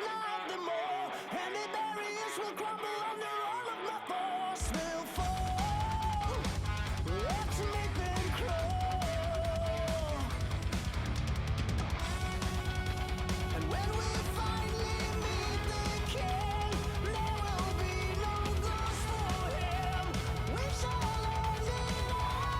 love them more, and the barriers will crumble under all of my force. Will fall, let's make them crawl. And when we finally meet the king, there will be no ghost for him. We shall end it all.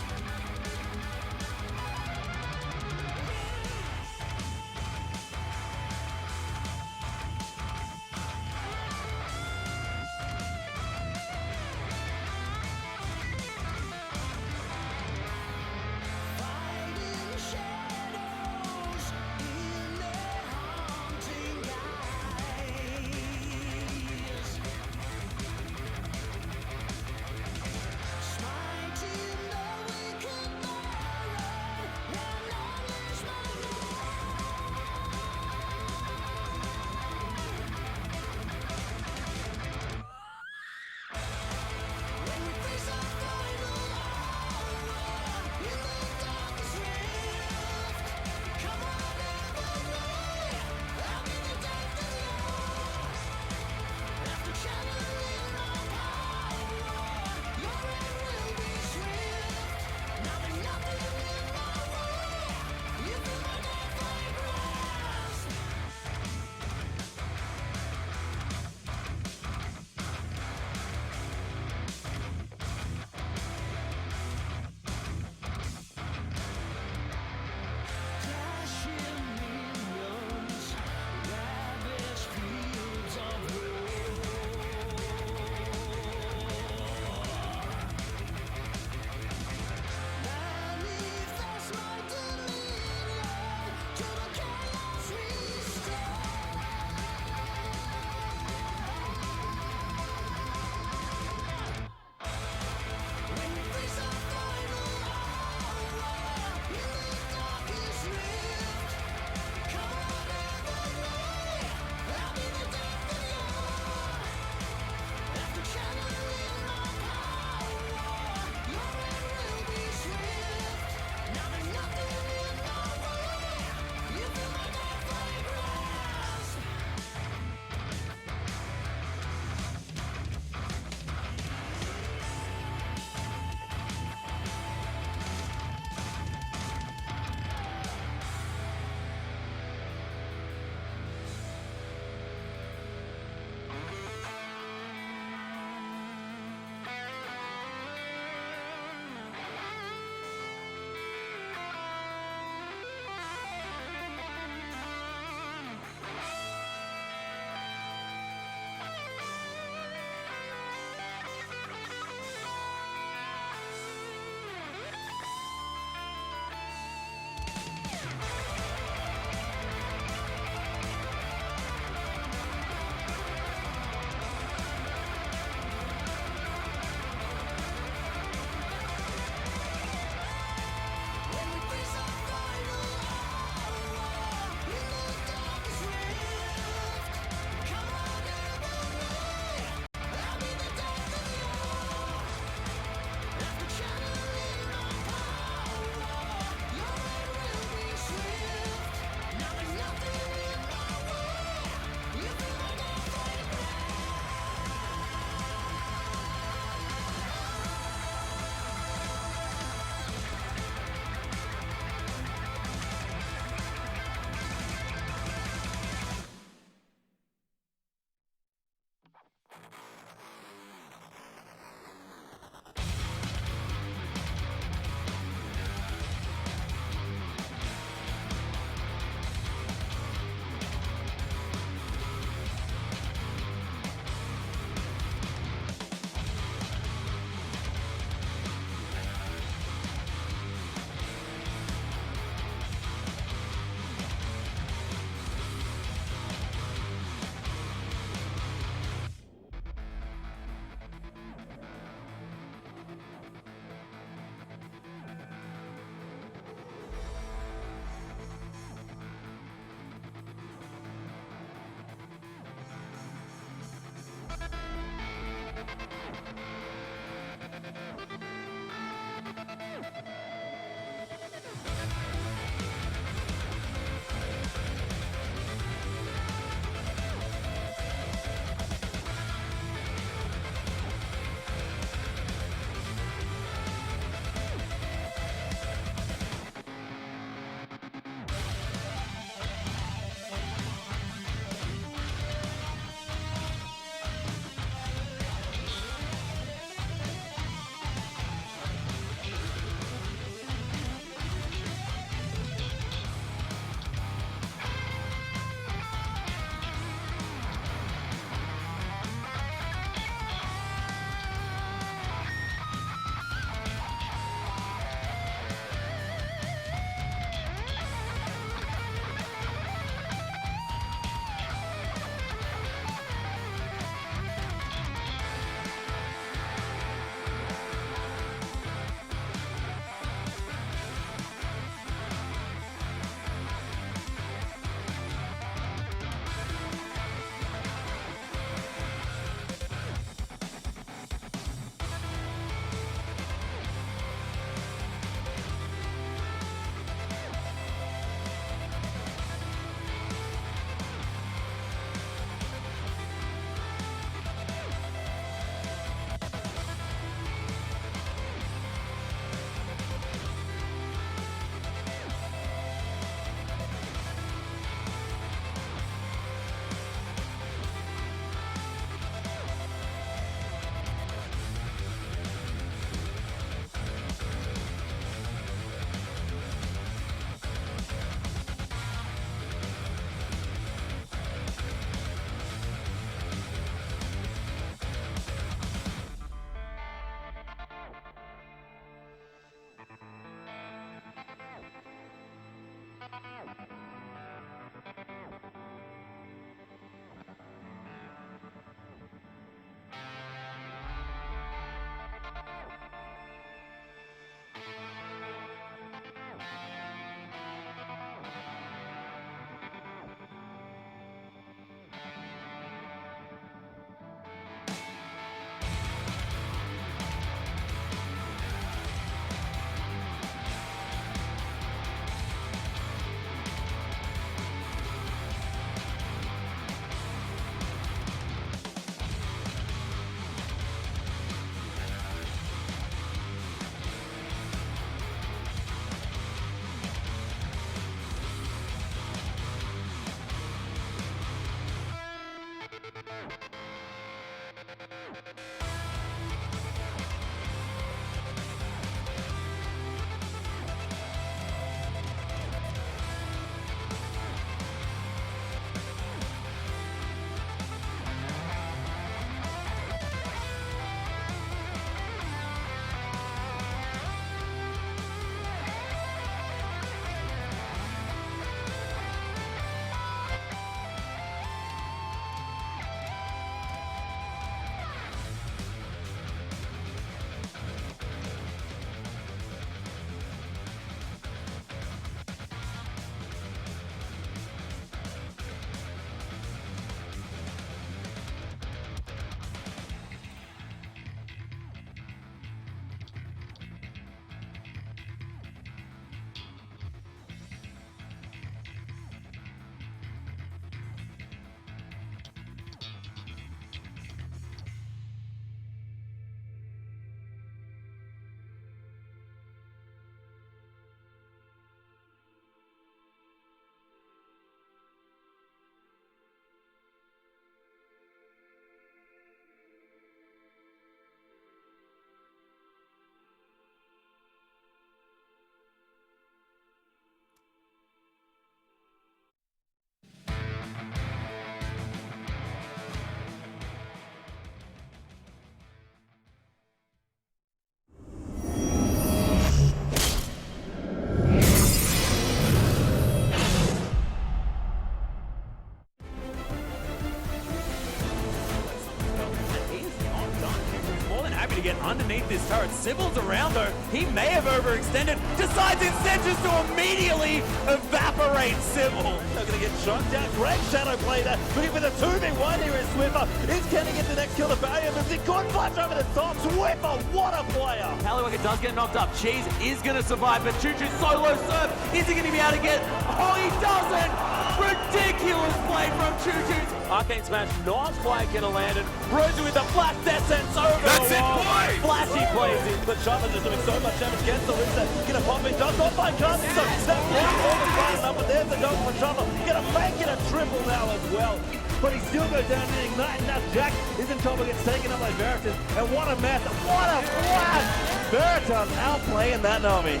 To get underneath this turret. Sybil's around though. He may have overextended. Decides instead just to immediately evaporate Sybil. They're going to get shot down. Great shadow play there. Looking for the 2v1 here is Swiffer. Is Kenny get the next kill? The barrier moves. He could flash over the top. Swiffer, what a player. Halliwaka does get knocked up. Cheese is going to survive, but Choo-Choo's solo serve. Is he going to be able to get? Oh, he doesn't! Ridiculous play from Choo-Choo's. Arcane Smash, nice play, get a landed. Rosie with the flash descent over That's the wall. it, boy! Flashy plays in, but Sharma just doing so much damage against the Lisa. Gonna pop in, does not find Carson, so that block almost fast enough, but there's the dog from Sharma. Gonna make it a triple now as well. But he still goes down and Ignite, and now Jack is in trouble, gets taken up by Veritas. And what a mess, what a flash! Veritas outplaying that Nami.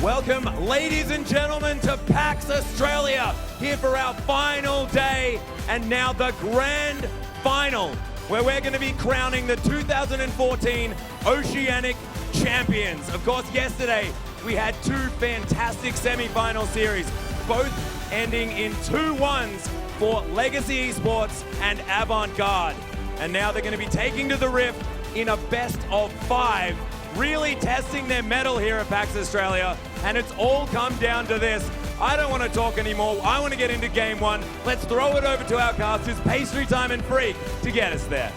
Welcome, ladies and gentlemen, to PAX Australia, here for our final day, and now the grand final, where we're going to be crowning the 2014 Oceanic champions. Of course, yesterday we had two fantastic semi-final series, both ending in 2-1s for Legacy Esports and Avant-Garde. And now they're going to be taking to the Rift in a best of 5, really testing their mettle here at PAX Australia, and it's all come down to this. I don't want to talk anymore. I want to get into game one. Let's throw it over to our casters, Pastry Time and Freak, to get us there.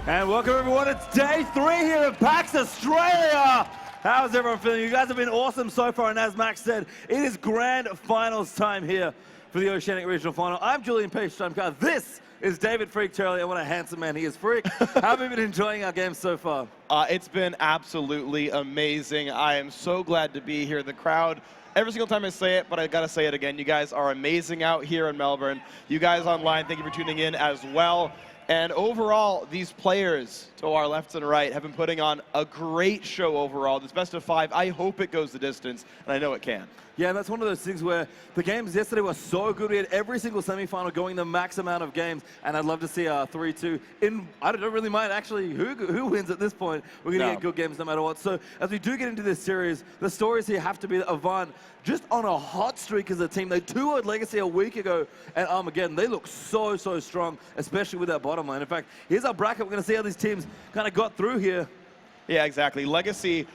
And welcome everyone, it's day 3 here at PAX Australia. How's everyone feeling? You guys have been awesome so far, and as Max said, it is grand finals time here for the Oceanic Regional Final. I'm Julian Pastry Time. This is David Freak Charlie, and what a handsome man he is. Freak, how have you been enjoying our game so far? It's been absolutely amazing. I am so glad to be here. The crowd, every single time I say it, but I gotta say it again, you guys are amazing out here in Melbourne. You guys online, thank you for tuning in as well. And overall, these players to our left and right have been putting on a great show overall. This best of 5, I hope it goes the distance, and I know it can. Yeah, and that's one of those things where the games yesterday were so good. We had every single semifinal going the max amount of games, and I'd love to see a 3-2 in. I don't really mind actually who wins at this point. We're going to get good games no matter what. So as we do get into this series, the stories here have to be that Avant just on a hot streak as a team. They 2-0'd Legacy a week ago at Armageddon. They look so strong, especially with that bottom line. In fact, here's our bracket. We're going to see how these teams kind of got through here. Yeah, exactly. Legacy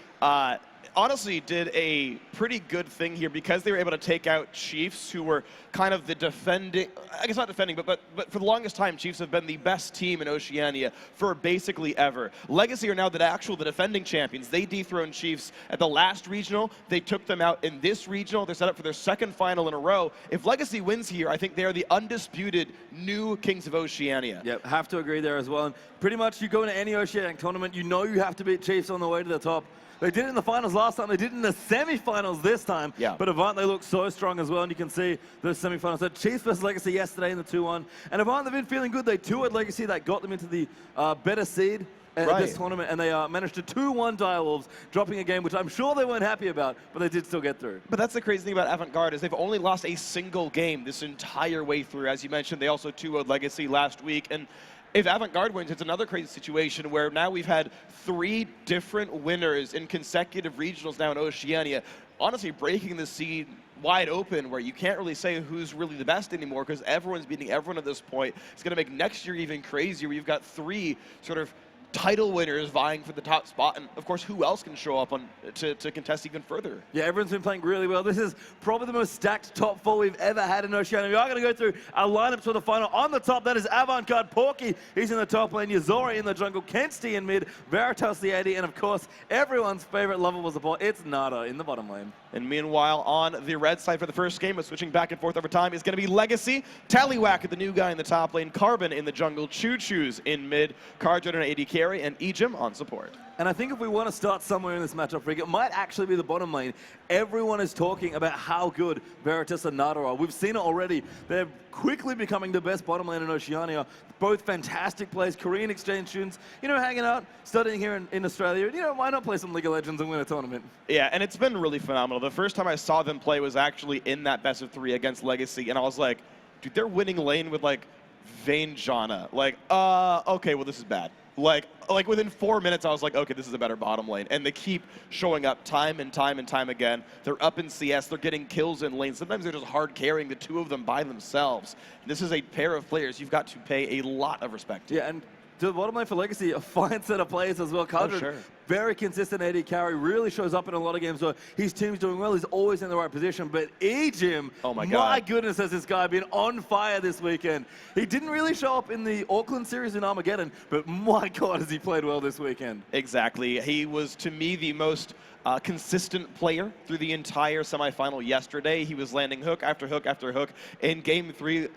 honestly did a pretty good thing here because they were able to take out Chiefs, who were kind of the defending, I guess not defending, but for the longest time, Chiefs have been the best team in Oceania for basically ever. Legacy are now the defending champions. They dethroned Chiefs at the last regional. They took them out in this regional. They're set up for their second final in a row. If Legacy wins here, I think they are the undisputed new kings of Oceania. Yep, have to agree there as well. And pretty much you go into any Oceanic tournament, you know you have to beat Chiefs on the way to the top. They did it in the finals last time. They did it in the semifinals this time. Yeah. But Avant, they look so strong as well, and you can see those semifinals. So Chiefs versus Legacy yesterday in the 2-1. And Avant, they've been feeling good. They 2-0'd Legacy. That got them into the better seed at this tournament, and they managed to 2-1 Direwolves, dropping a game which I'm sure they weren't happy about, but they did still get through. But that's the crazy thing about Avant-Garde is they've only lost a single game this entire way through. As you mentioned, they also 2-0'd Legacy last week. And if Avant-Garde wins, it's another crazy situation where now we've had 3 different winners in consecutive regionals now in Oceania, honestly breaking the seed wide open where you can't really say who's really the best anymore because everyone's beating everyone at this point. It's going to make next year even crazier where you've got 3 sort of title winners vying for the top spot, and of course, who else can show up to contest even further? Yeah, everyone's been playing really well. This is probably the most stacked top 4 we've ever had in Oceania. We are going to go through our lineups for the final. On the top, that is Avant-Garde Porky. He's in the top lane. Yuzori in the jungle. Kensti in mid. Veritas the AD, and of course, everyone's favorite lovable support. It's Nada in the bottom lane. And meanwhile, on the red side for the first game, of switching back and forth over time, is going to be Legacy. Tallywhack, the new guy in the top lane. Carbon in the jungle. Choo-Choo's in mid. Carjon and AD carry, and Ejim on support. And I think if we want to start somewhere in this matchup, Rick, it might actually be the bottom lane. Everyone is talking about how good Veritas and Nada are. We've seen it already. They're quickly becoming the best bottom lane in Oceania. Both fantastic players, Korean exchange students, you know, hanging out, studying here in Australia. You know, why not play some League of Legends and win a tournament? Yeah, and it's been really phenomenal. The first time I saw them play was actually in that best of 3 against Legacy, and I was like, dude, they're winning lane with, like, Vayne Janna. Like, okay, well, this is bad. Like within 4 minutes, I was like, okay, this is a better bottom lane. And they keep showing up time and time and time again. They're up in CS. They're getting kills in lane. Sometimes they're just hard carrying the 2 of them by themselves. This is a pair of players you've got to pay a lot of respect to. Yeah, and to the bottom lane for Legacy, a fine set of players as well. Cardred, sure. Very consistent AD carry, really shows up in a lot of games where his team's doing well. He's always in the right position. But Ejim, oh my God. My goodness, has this guy been on fire this weekend. He didn't really show up in the Auckland series in Armageddon, but my God, has he played well this weekend. Exactly. He was, to me, the most consistent player through the entire semifinal yesterday. He was landing hook after hook after hook. In Game 3,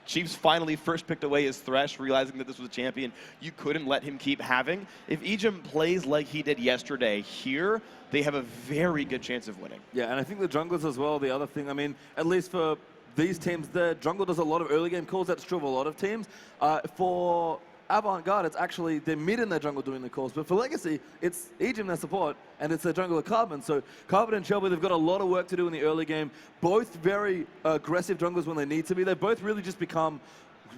Chiefs finally first picked away his Thresh, realizing that this was a champion you couldn't let him keep having. If Ejim plays like he did yesterday here, they have a very good chance of winning. Yeah, and I think the junglers as well, the other thing, I mean, at least for these teams, the jungle does a lot of early game calls. That's true of a lot of teams. For Avant-Garde, it's actually their mid in their jungle doing the calls. But for Legacy, it's Ejim their support, and it's their jungler Carbon. So Carbon and Shelby, they've got a lot of work to do in the early game. Both very aggressive junglers when they need to be. They both really just become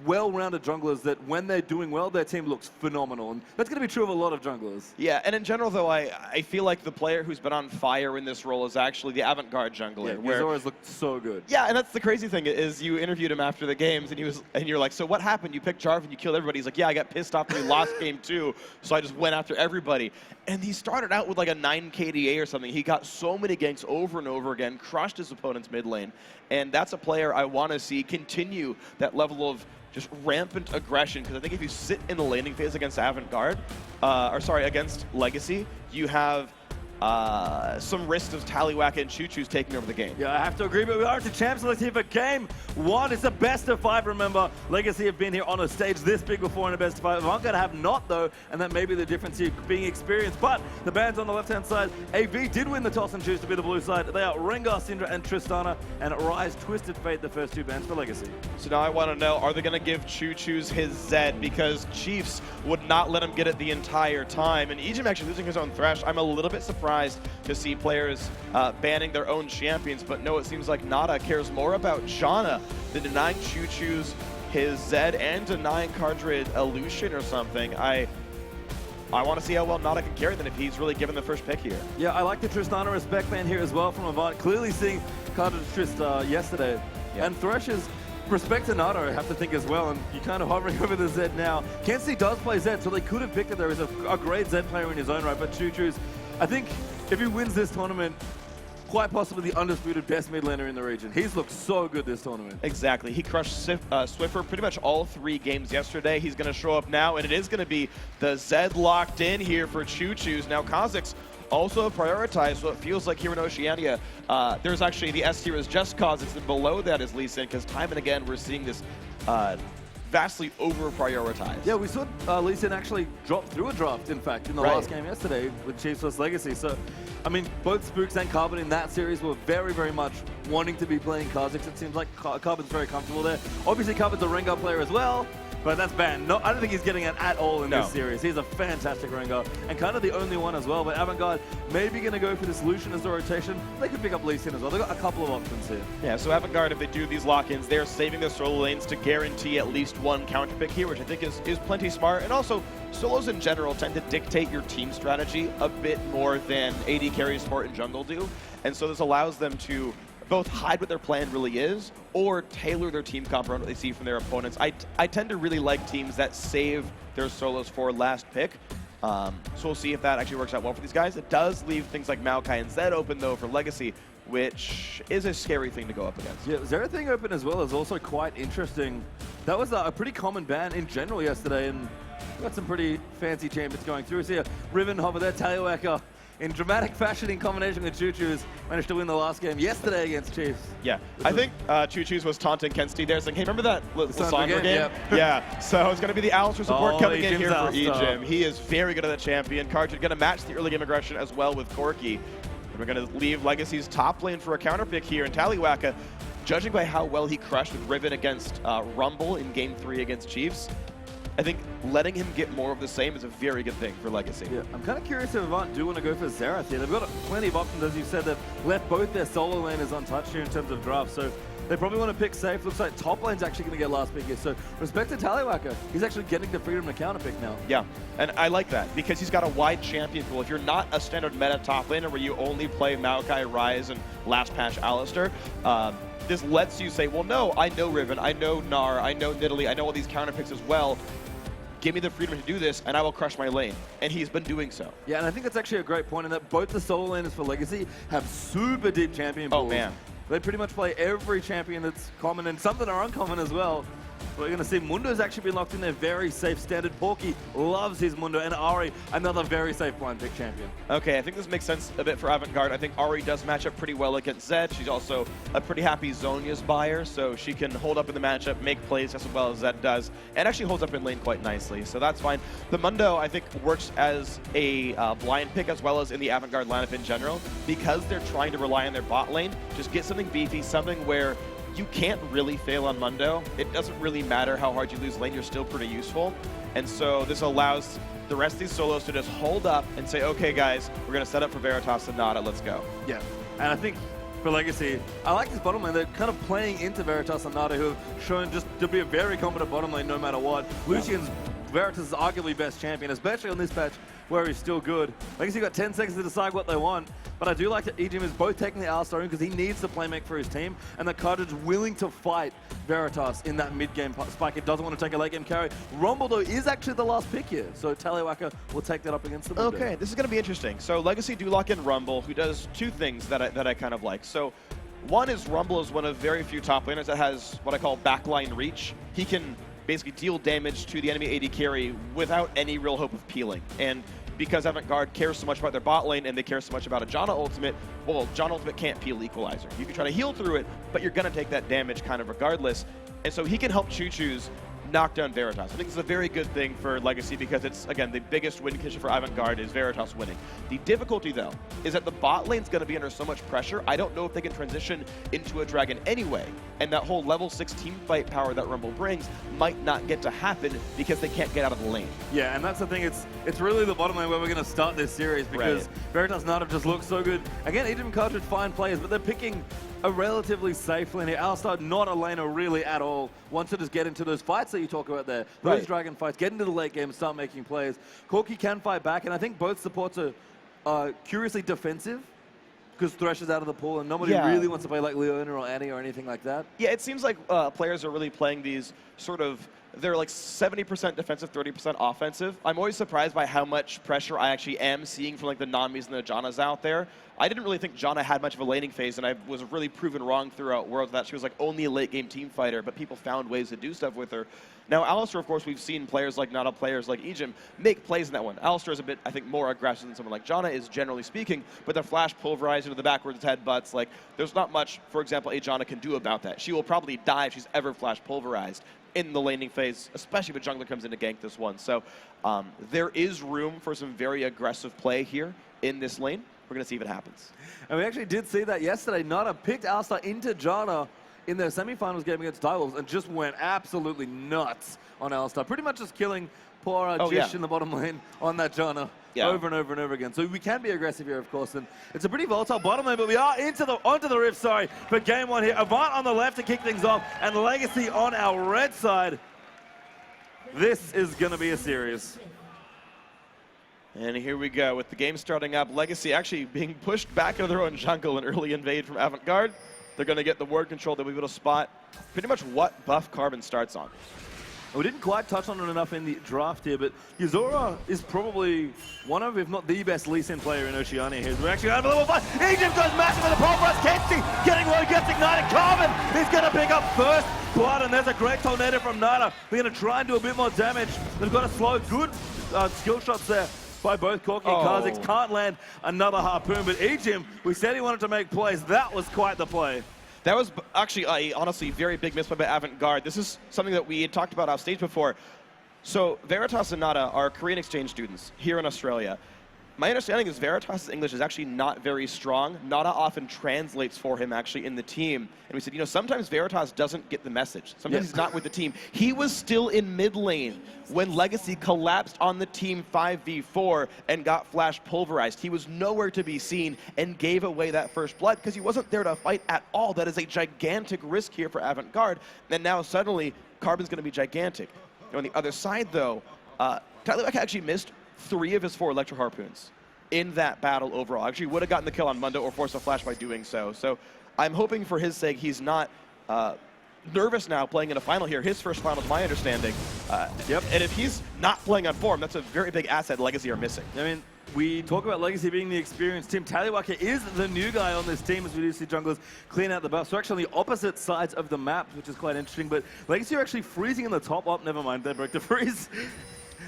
well-rounded junglers that when they're doing well, their team looks phenomenal. And that's going to be true of a lot of junglers. Yeah, and in general, though, I feel like the player who's been on fire in this role is actually the Avant-Garde jungler. Yeah, he's always looked so good. Yeah, and that's the crazy thing is you interviewed him after the games, and you're like, so what happened? You picked Jarvan, you killed everybody. He's like, yeah, I got pissed off when we lost game 2, so I just went after everybody. And he started out with like a 9 KDA or something. He got so many ganks over and over again, crushed his opponent's mid lane. And that's a player I want to see continue that level of just rampant aggression, because I think if you sit in the laning phase against Avant-Garde, against Legacy, you have some risk of Tallywhacker and Choo Choo's taking over the game. Yeah, I have to agree, but we are to champs. Let's here for game 1. It's the best of 5, remember. Legacy have been here on a stage this big before in a best of 5. Avant Garde have not, though, and that may be the difference here being experienced. But the bands on the left-hand side, AV did win the toss and choose to be the blue side. They are Rengar, Syndra, and Tristana, and Rise, Twisted Fate, the first 2 bands for Legacy. So now I want to know, are they going to give Choo Choo's his Zed? Because Chiefs would not let him get it the entire time. And Ejim actually losing his own Thresh. I'm a little bit surprised to see players banning their own champions, but no, it seems like Nada cares more about Janna than denying Choo Choo's his Zed and denying Cardred Illusion or something. I want to see how well Nada can carry them if he's really given the first pick here. Yeah, I like the Tristana respect ban here as well from Avant. Clearly seeing Cardred Trist yesterday. Yeah. And Thresh's respect to Nada, I have to think as well, and you're kind of hovering over the Zed now. Kenzie does play Zed, so they could have picked it. There is a great Zed player in his own right, but Choo Choo's, I think if he wins this tournament, quite possibly the undisputed best mid laner in the region. He's looked so good this tournament. Exactly. He crushed Swiffer pretty much all 3 games yesterday. He's going to show up now, and it is going to be the Zed locked in here for Choo Choo's. Now, Kha'Zix also prioritized what feels like here in Oceania. There's actually the S tier is just Kha'Zix, and below that is Lee Sin, because time and again we're seeing this vastly over-prioritized. Yeah, we saw Lee Sin actually drop through a draft, in fact, in the last game yesterday with Chiefs vs Legacy. So, I mean, both Spooks and Carbon in that series were very, very much wanting to be playing Kha'Zix. It seems like Carbon's very comfortable there. Obviously, Carbon's a Rengar player as well, but that's banned. No, I don't think he's getting it at all in this series. He's a fantastic Rengar, and kind of the only one as well. But Avant Garde maybe going to go for this Lucian as the rotation. They could pick up Lee Sin as well. They've got a couple of options here. Yeah, so Avant Garde, if they do these lock-ins, they're saving their solo lanes to guarantee at least 1 counter pick here, which I think is plenty smart. And also, solos in general tend to dictate your team strategy a bit more than AD carry, support, and jungle do. And so this allows them to both hide what their plan really is or tailor their team comp around what they see from their opponents. I tend to really like teams that save their solos for last pick. So we'll see if that actually works out well for these guys. It does leave things like Maokai and Zed open, though, for Legacy, which is a scary thing to go up against. Yeah, Zerathing open as well is also quite interesting. That was a pretty common ban in general yesterday, and we got some pretty fancy champions going through. So yeah, Riven hover there, Tallywhacker in dramatic fashion in combination with Choo Choo's managed to win the last game yesterday against Chiefs. Yeah, I think Choo Choo's was taunting Kensti there, saying, hey, remember that Lissandra game? Yep. Yeah, so it's going to be the Alistair support coming in here for Ejim's Ejim. He is very good at the champion. Cardred going to match the early game aggression as well with Corki. And we're going to leave Legacy's top lane for a counter pick here, and Tallywhacker, judging by how well he crushed with Riven against Rumble in Game 3 against Chiefs, I think letting him get more of the same is a very good thing for Legacy. Yeah, I'm kind of curious if Avant do want to go for Xerath here. They've got plenty of options, as you said. They've left both their solo laners untouched here in terms of draft, so they probably want to pick safe. Looks like top lane's actually going to get last pick here, so respect to Tallywhacker. He's actually getting the freedom to counter pick now. Yeah, and I like that because he's got a wide champion pool. If you're not a standard meta top laner where you only play Maokai, Ryze, and last patch Alistair, this lets you say, well, no, I know Riven, I know Gnar, I know Nidalee, I know all these counter picks as well. Give me the freedom to do this, and I will crush my lane. And he's been doing so. Yeah, and I think that's actually a great point in that both the solo laners for Legacy have super deep champion pools. Oh, man. They pretty much play every champion that's common, and some that are uncommon as well. We're going to see Mundo's actually been locked in there, very safe standard. Porky loves his Mundo, and Ari, another very safe blind pick champion. Okay, I think this makes sense a bit for Avant Garde. I think Ari does match up pretty well against Zed. She's also a pretty happy Zhonya's buyer, so she can hold up in the matchup, make plays just as well as Zed does, and actually holds up in lane quite nicely, so that's fine. The Mundo, I think, works as a blind pick as well as in the Avant Garde lineup in general, because they're trying to rely on their bot lane. Just get something beefy, something where you can't really fail on Mundo. It doesn't really matter how hard you lose lane, you're still pretty useful. And so this allows the rest of these solos to just hold up and say, okay guys, we're gonna set up for Veritas and Nada, let's go. Yeah, and I think for Legacy, I like this bottom lane. They're kind of playing into Veritas and Nada, who have shown just to be a very competent bottom lane no matter what. Lucian's Veritas' arguably best champion, especially on this patch where he's still good. Legacy got 10 seconds to decide what they want, but I do like that Ejim is both taking the Alistair in because he needs to play make for his team, and that Cardred's willing to fight Veritas in that mid-game spike. It doesn't want to take a late-game carry. Rumble, though, is actually the last pick here, so Tallywhacker will take that up against the Mundo. Okay, this is going to be interesting. So Legacy do lock in Rumble, who does two things that I kind of like. So one is Rumble is one of very few top laners that has what I call backline reach. He can basically deal damage to the enemy AD carry without any real hope of peeling. And because Avant-Garde cares so much about their bot lane and they care so much about a Janna ultimate, well, Janna ultimate can't peel Equalizer. You can try to heal through it, but you're going to take that damage kind of regardless. And so he can help Choo-Choo's knock down Veritas. I think it's a very good thing for Legacy because it's, again, the biggest win condition for Avant-Garde is Veritas winning. The difficulty, though, is that the bot lane's going to be under so much pressure, I don't know if they can transition into a Dragon anyway, and that whole level 6 team fight power that Rumble brings might not get to happen because they can't get out of the lane. Yeah, and that's the thing, it's really the bottom lane where we're going to start this series because Veritas Nada just looks so good. Again, Egypt and Cartridge, fine players, but they're picking a relatively safe lane here. Alistar, not a laner really at all. Wants to just get into those fights that you talk about there. Those Dragon fights, get into the late game, start making plays. Corki can fight back, and I think both supports are curiously defensive because Thresh is out of the pool, and nobody really wants to play like Leona or Annie or anything like that. Yeah, it seems like players are really playing these sort of, they're like 70% defensive, 30% offensive. I'm always surprised by how much pressure I actually am seeing from like the Namis and the Jannas out there. I didn't really think Janna had much of a laning phase, and I was really proven wrong throughout Worlds that she was like only a late game team fighter, but people found ways to do stuff with her. Now, Alistar, of course, we've seen players like Nada, players like Ejim make plays in that one. Alistar is a bit, I think, more aggressive than someone like Janna is, generally speaking, but the flash pulverized into the backwards headbutts, like, there's not much, for example, a Janna can do about that. She will probably die if she's ever flash pulverized in the laning phase, especially if a jungler comes in to gank this one. So there is room for some very aggressive play here in this lane. We're going to see if it happens. And we actually did see that yesterday. Nada picked Alistar into Janna in their semifinals game against Direwolves and just went absolutely nuts on Alistar. Pretty much just killing poor Jish in the bottom lane on that Janna over and over and over again. So we can be aggressive here, of course. And it's a pretty volatile bottom lane, but we are onto the rift, for game one here. Avant on the left to kick things off, and Legacy on our red side. This is going to be a series. And here we go with the game starting up. Legacy actually being pushed back into their own jungle, an early invade from Avant-Garde. They're going to get the ward control. They'll be able to spot pretty much what buff Carbon starts on. We didn't quite touch on it enough in the draft here, but Yuzora is probably one of, if not the best Lee Sin player in Oceania here. We're actually out of level 5. Egypt goes massive with a pulverize. Kenzie getting low, gets ignited. Carbon is going to pick up first blood, and there's a great tornado from Nada. We're going to try and do a bit more damage. They've got a slow, good skill shots there by both Corki and Kha'Zix. Can't land another harpoon, but Ejim, we said he wanted to make plays. That was quite the play. That was actually a honestly very big misplay by Avant-Garde. This is something that we had talked about off stage before. So Veritas and Nada are Korean exchange students here in Australia. My understanding is Veritas' English is actually not very strong. Nada often translates for him actually in the team. And we said, you know, sometimes Veritas doesn't get the message. Sometimes he's not with the team. He was still in mid lane when Legacy collapsed on the team 5v4 and got flash pulverized. He was nowhere to be seen and gave away that first blood because he wasn't there to fight at all. That is a gigantic risk here for Avant-Garde. And now suddenly, Carbon's going to be gigantic. On the other side, though, Tyler actually missed 3 of his 4 Electro Harpoons in that battle overall. Actually would have gotten the kill on Mundo or forced a flash by doing so. So I'm hoping for his sake he's not nervous now playing in a final here. His first final, to my understanding. And if he's not playing on form, that's a very big asset Legacy are missing. I mean, we talk about Legacy being the experienced team. Taliwaka is the new guy on this team as we do see junglers clean out the buffs. So actually on the opposite sides of the map, which is quite interesting. But Legacy are actually freezing in the top up. Never mind, they broke the freeze.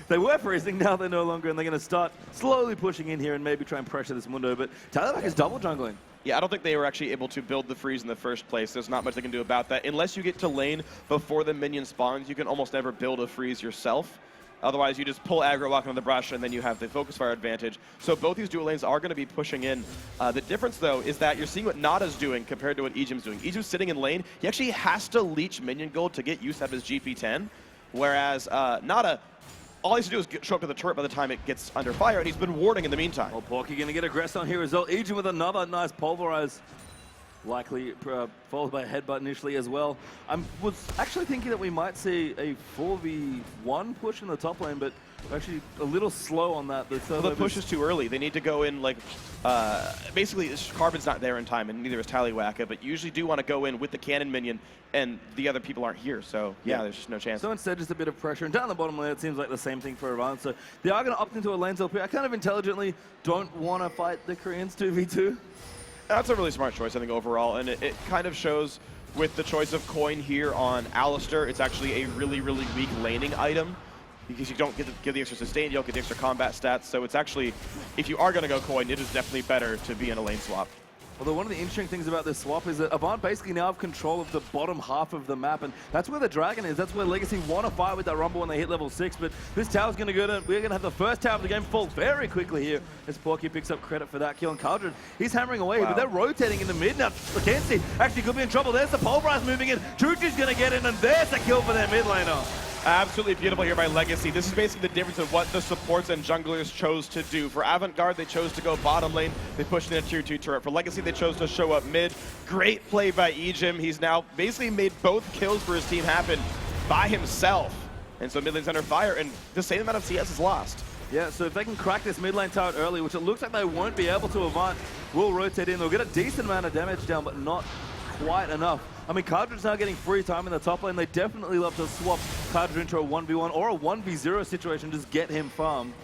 They were freezing, now they're no longer, and they're going to start slowly pushing in here and maybe try and pressure this Mundo. But Taliwaka is double jungling. Yeah, I don't think they were actually able to build the freeze in the first place. There's not much they can do about that. Unless you get to lane before the minion spawns, you can almost never build a freeze yourself. Otherwise, you just pull aggro, walk on the brush, and then you have the focus fire advantage. So both these dual lanes are going to be pushing in. The difference, though, is that you're seeing what Nada's doing compared to what Ejim's doing. Ejim's sitting in lane. He actually has to leech minion gold to get use out of his GP10, whereas Nada, all he has to do is show up to the turret by the time it gets under fire, and he's been warding in the meantime. Well, Porky going to get aggressive on here as well. Ejim with another nice pulverize. Likely followed by a headbutt initially as well. I was actually thinking that we might see a 4v1 push in the top lane, but actually a little slow on that. The push is too early. They need to go in like, basically Carbon's not there in time, and neither is Taliwaka, but you usually do want to go in with the cannon minion, and the other people aren't here, so yeah, there's just no chance. So instead, just a bit of pressure, and down the bottom lane, it seems like the same thing for Avant. So they are going to opt into a lane LP. I kind of intelligently don't want to fight the Koreans 2v2. That's a really smart choice, I think, overall, and it kind of shows with the choice of coin here on Alistar. It's actually a really, really weak laning item. because you don't give the extra sustain, you don't get the extra combat stats. So it's actually, if you are going to go coin, it is definitely better to be in a lane swap. Although one of the interesting things about this swap is that Avant basically now have control of the bottom half of the map, and that's where the Dragon is. That's where Legacy want to fight with that Rumble when they hit level 6, but this tower's going to go to, we're going to have the first tower of the game fall very quickly here as Porky picks up credit for that kill. And Cardred, he's hammering away, but they're rotating in the mid now. Kenzie actually could be in trouble. There's the Pulverize moving in. Chuchi's going to get in, and there's a kill for their mid laner. Absolutely beautiful here by Legacy. This is basically the difference of what the supports and junglers chose to do. For Avant-Garde, they chose to go bottom lane. They pushed in a tier 2 turret. For Legacy, they chose to show up mid. Great play by Ejim. He's now basically made both kills for his team happen by himself. And so mid lane's under fire, and the same amount of CS is lost. Yeah, so if they can crack this mid lane turret early, which it looks like they won't be able to, Avant will rotate in. They'll get a decent amount of damage down, but not quite enough. I mean, Cardred's now getting free time in the top lane. They definitely love to swap Cardred into a 1v1 or a 1v0 situation, just get him farm.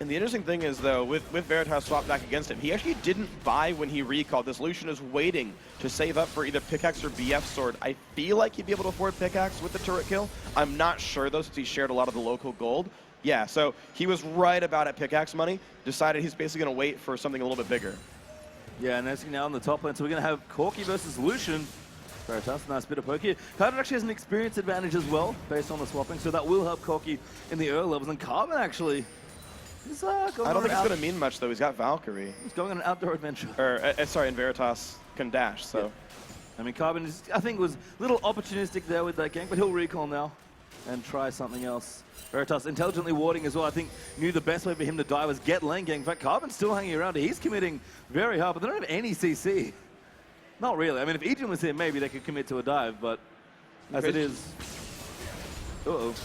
And the interesting thing is, though, with Veritas swapped back against him, he actually didn't buy when he recalled. This Lucian is waiting to save up for either Pickaxe or BF Sword. I feel like he'd be able to afford Pickaxe with the turret kill. I'm not sure, though, since he shared a lot of the local gold. Yeah, so he was right about at Pickaxe money, decided he's basically going to wait for something a little bit bigger. Yeah, and as now on the top lane, so we're going to have Corki versus Lucian. Veritas, nice bit of poke here. Cardred actually has an experience advantage as well, based on the swapping, so that will help Corki in the early levels. And Carbon actually is I don't think it's going to mean much, though. He's got Valkyrie. He's going on an outdoor adventure. Or, sorry, and Veritas can dash, so. Yeah. I mean, Carbon, I think, was a little opportunistic there with that gank, but he'll recall now and try something else. Veritas intelligently warding as well. I think knew the best way for him to die was get lane gank. In fact, Carbon's still hanging around. He's committing very hard, but they don't have any CC. Not really. I mean, if Ejim was here, maybe they could commit to a dive, but as it is... Uh-oh.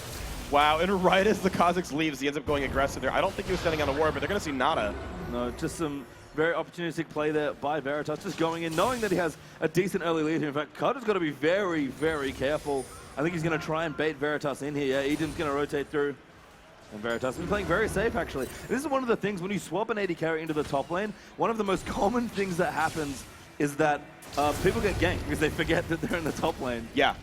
Wow, and right as the Kha'Zix leaves, he ends up going aggressive there. I don't think he was standing on a ward, but they're going to see Nada. No, just some very opportunistic play there by Veritas, just going in, knowing that he has a decent early lead here. In fact, Cardred's got to be very, very careful. I think he's going to try and bait Veritas in here. Yeah, Ejim's going to rotate through. And Veritas has been playing very safe, actually. This is one of the things, when you swap an AD carry into the top lane, one of the most common things that happens is that people get ganked because they forget that they're in the top lane. Yeah.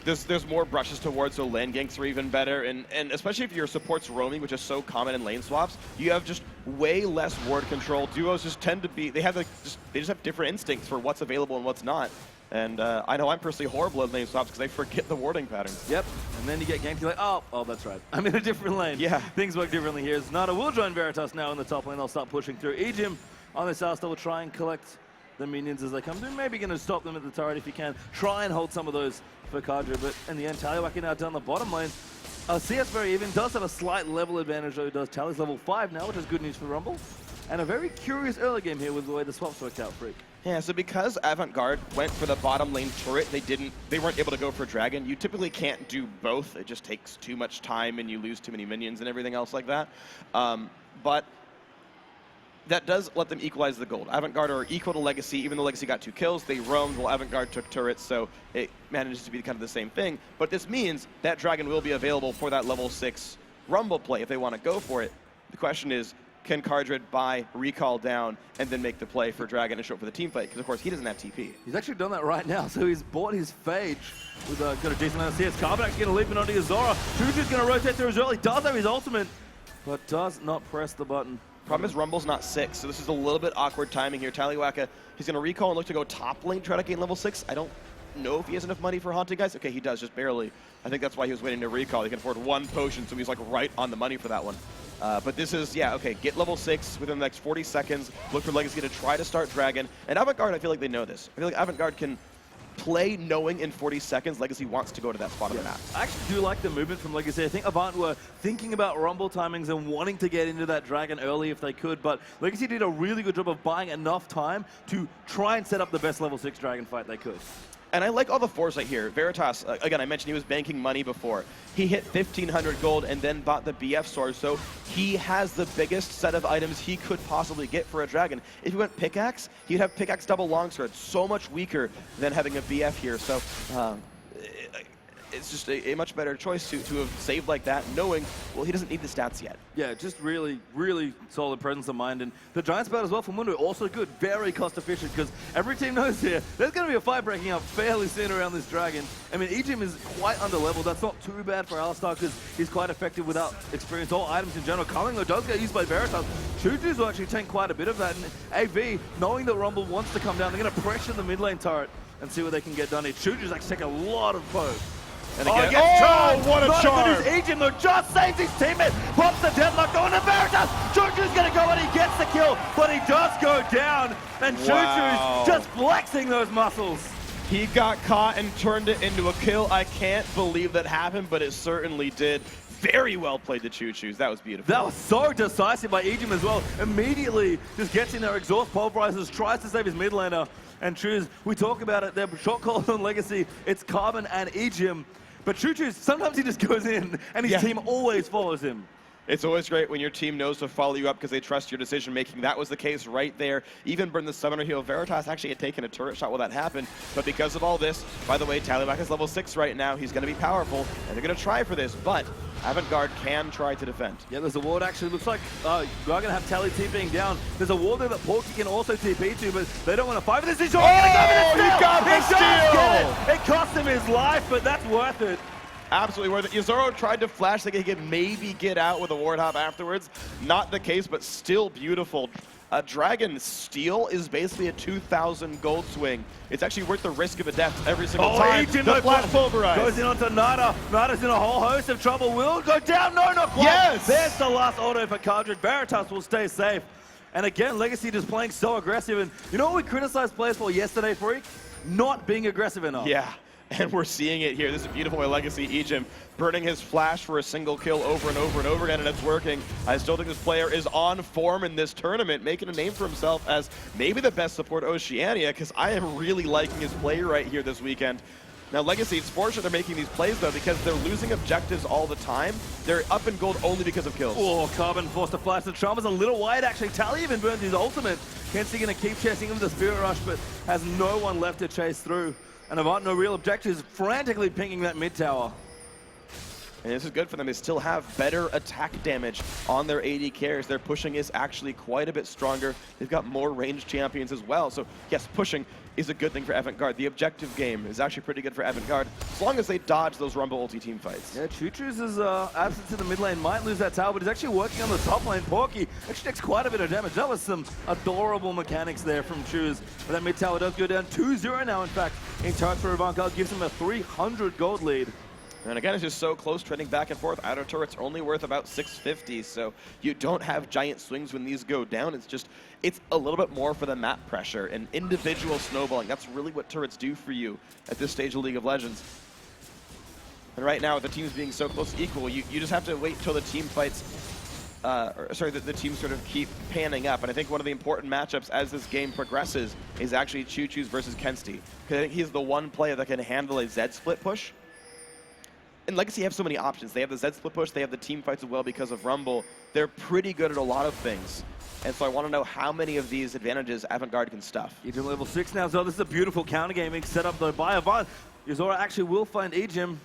There's more brushes towards, so lane ganks are even better, and especially if your support's roaming, which is so common in lane swaps, you have just way less ward control. Duos just tend to be, they just have different instincts for what's available and what's not. And I know I'm personally horrible at lane swaps because I forget the warding patterns. Yep, and then you get ganked, you're like, oh, that's right. I'm in a different lane. Yeah. Things work differently here. Nada will join Veritas now in the top lane. They'll start pushing through. Ejim on this Asta will try and collect the minions as they come through. Maybe going to stop them at the turret if you can. Try and hold some of those for Cardred, but in the end, Taliwaki now down the bottom lane. CS very even, does have a slight level advantage though, does. Tally's level 5 now, which is good news for Rumble. And a very curious early game here with the way the swaps worked out, Freak. Yeah, so because Avant-Garde went for the bottom lane turret, they weren't able to go for Dragon. You typically can't do both. It just takes too much time and you lose too many minions and everything else like that. But that does let them equalize the gold. Avant-Garde are equal to Legacy, even though Legacy got 2 kills. They roamed while Avant-Garde took turrets, so it manages to be kind of the same thing. But this means that Dragon will be available for that level 6 Rumble play if they want to go for it. The question is, can Cardred buy recall down and then make the play for Dragon and show up for the team fight? Because, of course, he doesn't have TP. He's actually done that right now, so he's bought his Phage with got a decent amount of CS. Carbon actually going to leap in onto Azora. Chuchu's going to rotate through as well. He does have his ultimate, but does not press the button. Problem is Rumble's not 6, so this is a little bit awkward timing here. Taliwaka, he's going to recall and look to go top lane, try to gain level 6. I don't know if he has enough money for Haunting Guys. Okay, he does, just barely. I think that's why he was waiting to recall. He can afford 1 potion, so he's like right on the money for that one. But this is, yeah, okay, get level 6 within the next 40 seconds. Look for Legacy to try to start Dragon. And Avant-Garde, I feel like they know this. I feel like Avant-Garde can play knowing in 40 seconds Legacy wants to go to that spot on the map. I actually do like the movement from Legacy. I think Avant were thinking about Rumble timings and wanting to get into that Dragon early if they could, but Legacy did a really good job of buying enough time to try and set up the best level 6 Dragon fight they could. And I like all the foresight here. Veritas, again, I mentioned he was banking money before. He hit 1,500 gold and then bought the BF sword, so he has the biggest set of items he could possibly get for a Dragon. If he went Pickaxe, he'd have Pickaxe double longsword, so much weaker than having a BF here. So it's just a much better choice to have saved like that, knowing, well, he doesn't need the stats yet. Yeah, just really, really solid presence of mind. And the Giants bout as well from Mundo, also good, very cost efficient, because every team knows here, there's going to be a fight breaking up fairly soon around this Dragon. I mean, Ejim is quite underleveled. That's not too bad for Alistar, because he's quite effective without experience or items in general. Culling, though, does get used by Veritas. Chuju's will actually take quite a bit of that. And AV, knowing that Rumble wants to come down, they're going to pressure the mid lane turret and see what they can get done here. Chuju's actually taking a lot of poke. And again, what a charm! Ejim, though, just saves his teammate, pops the deadlock going to Veritas. Chuchu's going to go and he gets the kill, but he does go down. And Chuchu's just flexing those muscles. He got caught and turned it into a kill. I can't believe that happened, but it certainly did. Very well played, the Choo-Choos. That was beautiful. That was so decisive by Ejim as well. Immediately just gets in there, exhaust pulverizes, tries to save his mid laner, and Choos, we talk about it, they're short calls on Legacy. It's Carbon and Ejim. But Choo-Choos, sometimes he just goes in, and his team always follows him. It's always great when your team knows to follow you up because they trust your decision making. That was the case right there. Even burn the summoner heal. Veritas actually had taken a turret shot while that happened. But because of all this, by the way, Tallyback is level 6 right now. He's going to be powerful, and they're going to try for this. But Avant-Garde can try to defend. Yeah, there's a ward actually. Looks like we're going to have Tally TPing down. There's a ward there that Porky can also TP to, but they don't want to fight for this. He's going to go for the steal! He got the steal! It cost him his life, but that's worth it. Absolutely worth it. Yuzuru tried to flash like he could maybe get out with a ward hop afterwards. Not the case, but still beautiful. A Dragon steal is basically a 2,000 gold swing. It's actually worth the risk of a death every single time. The flash pulverize goes in onto Nada. Nada's in a whole host of trouble. Will go down. No, not quite. Yes! There's the last auto for Cardred. Veritas will stay safe. And again, Legacy just playing so aggressive. And you know what we criticized players for yesterday, Freak? Not being aggressive enough. Yeah. And we're seeing it here. This is beautiful by Legacy. Ejim burning his flash for a single kill over and over and over again, and it's working. I still think this player is on form in this tournament, making a name for himself as maybe the best support Oceania, because I am really liking his play right here this weekend. Now, Legacy, it's fortunate they're making these plays, though, because they're losing objectives all the time. They're up in gold only because of kills. Oh, Carbon forced to flash. The Trump is a little wide, actually. Tally even burns his ultimate. Kenzie going to keep chasing him with the Spirit Rush, but has no one left to chase through. And Avant, no real objectives, frantically pinging that mid tower. And this is good for them. They still have better attack damage on their AD carries. Their pushing is actually quite a bit stronger. They've got more ranged champions as well. So yes, pushing is a good thing for Avant-Garde. The objective game is actually pretty good for Avant-Garde, as long as they dodge those Rumble ulti team fights. Yeah, Choo-Choo's absence in the mid lane might lose that tower, but he's actually working on the top lane. Porky actually takes quite a bit of damage. That was some adorable mechanics there from Choos. But that mid tower does go down 2-0 now, in fact, in turret for Avant-Garde. Gives him a 300 gold lead. And again, it's just so close, trading back and forth. Outer turret's only worth about 650, so you don't have giant swings when these go down. It's just, it's a little bit more for the map pressure and individual snowballing. That's really what turrets do for you at this stage of League of Legends. And right now, with the teams being so close to equal, you just have to wait till the team fights, the teams sort of keep panning up. And I think one of the important matchups as this game progresses is actually Choo-Choos versus Kensti. Because I think he's the one player that can handle a Z split push. And Legacy have so many options. They have the Z split push, they have the team fights as well because of Rumble. They're pretty good at a lot of things. And so I want to know how many of these advantages Avant-Garde can stuff. Ejim level 6 now, so this is a beautiful counter game being set up though by Avant. Yuzuru actually will find Ejim.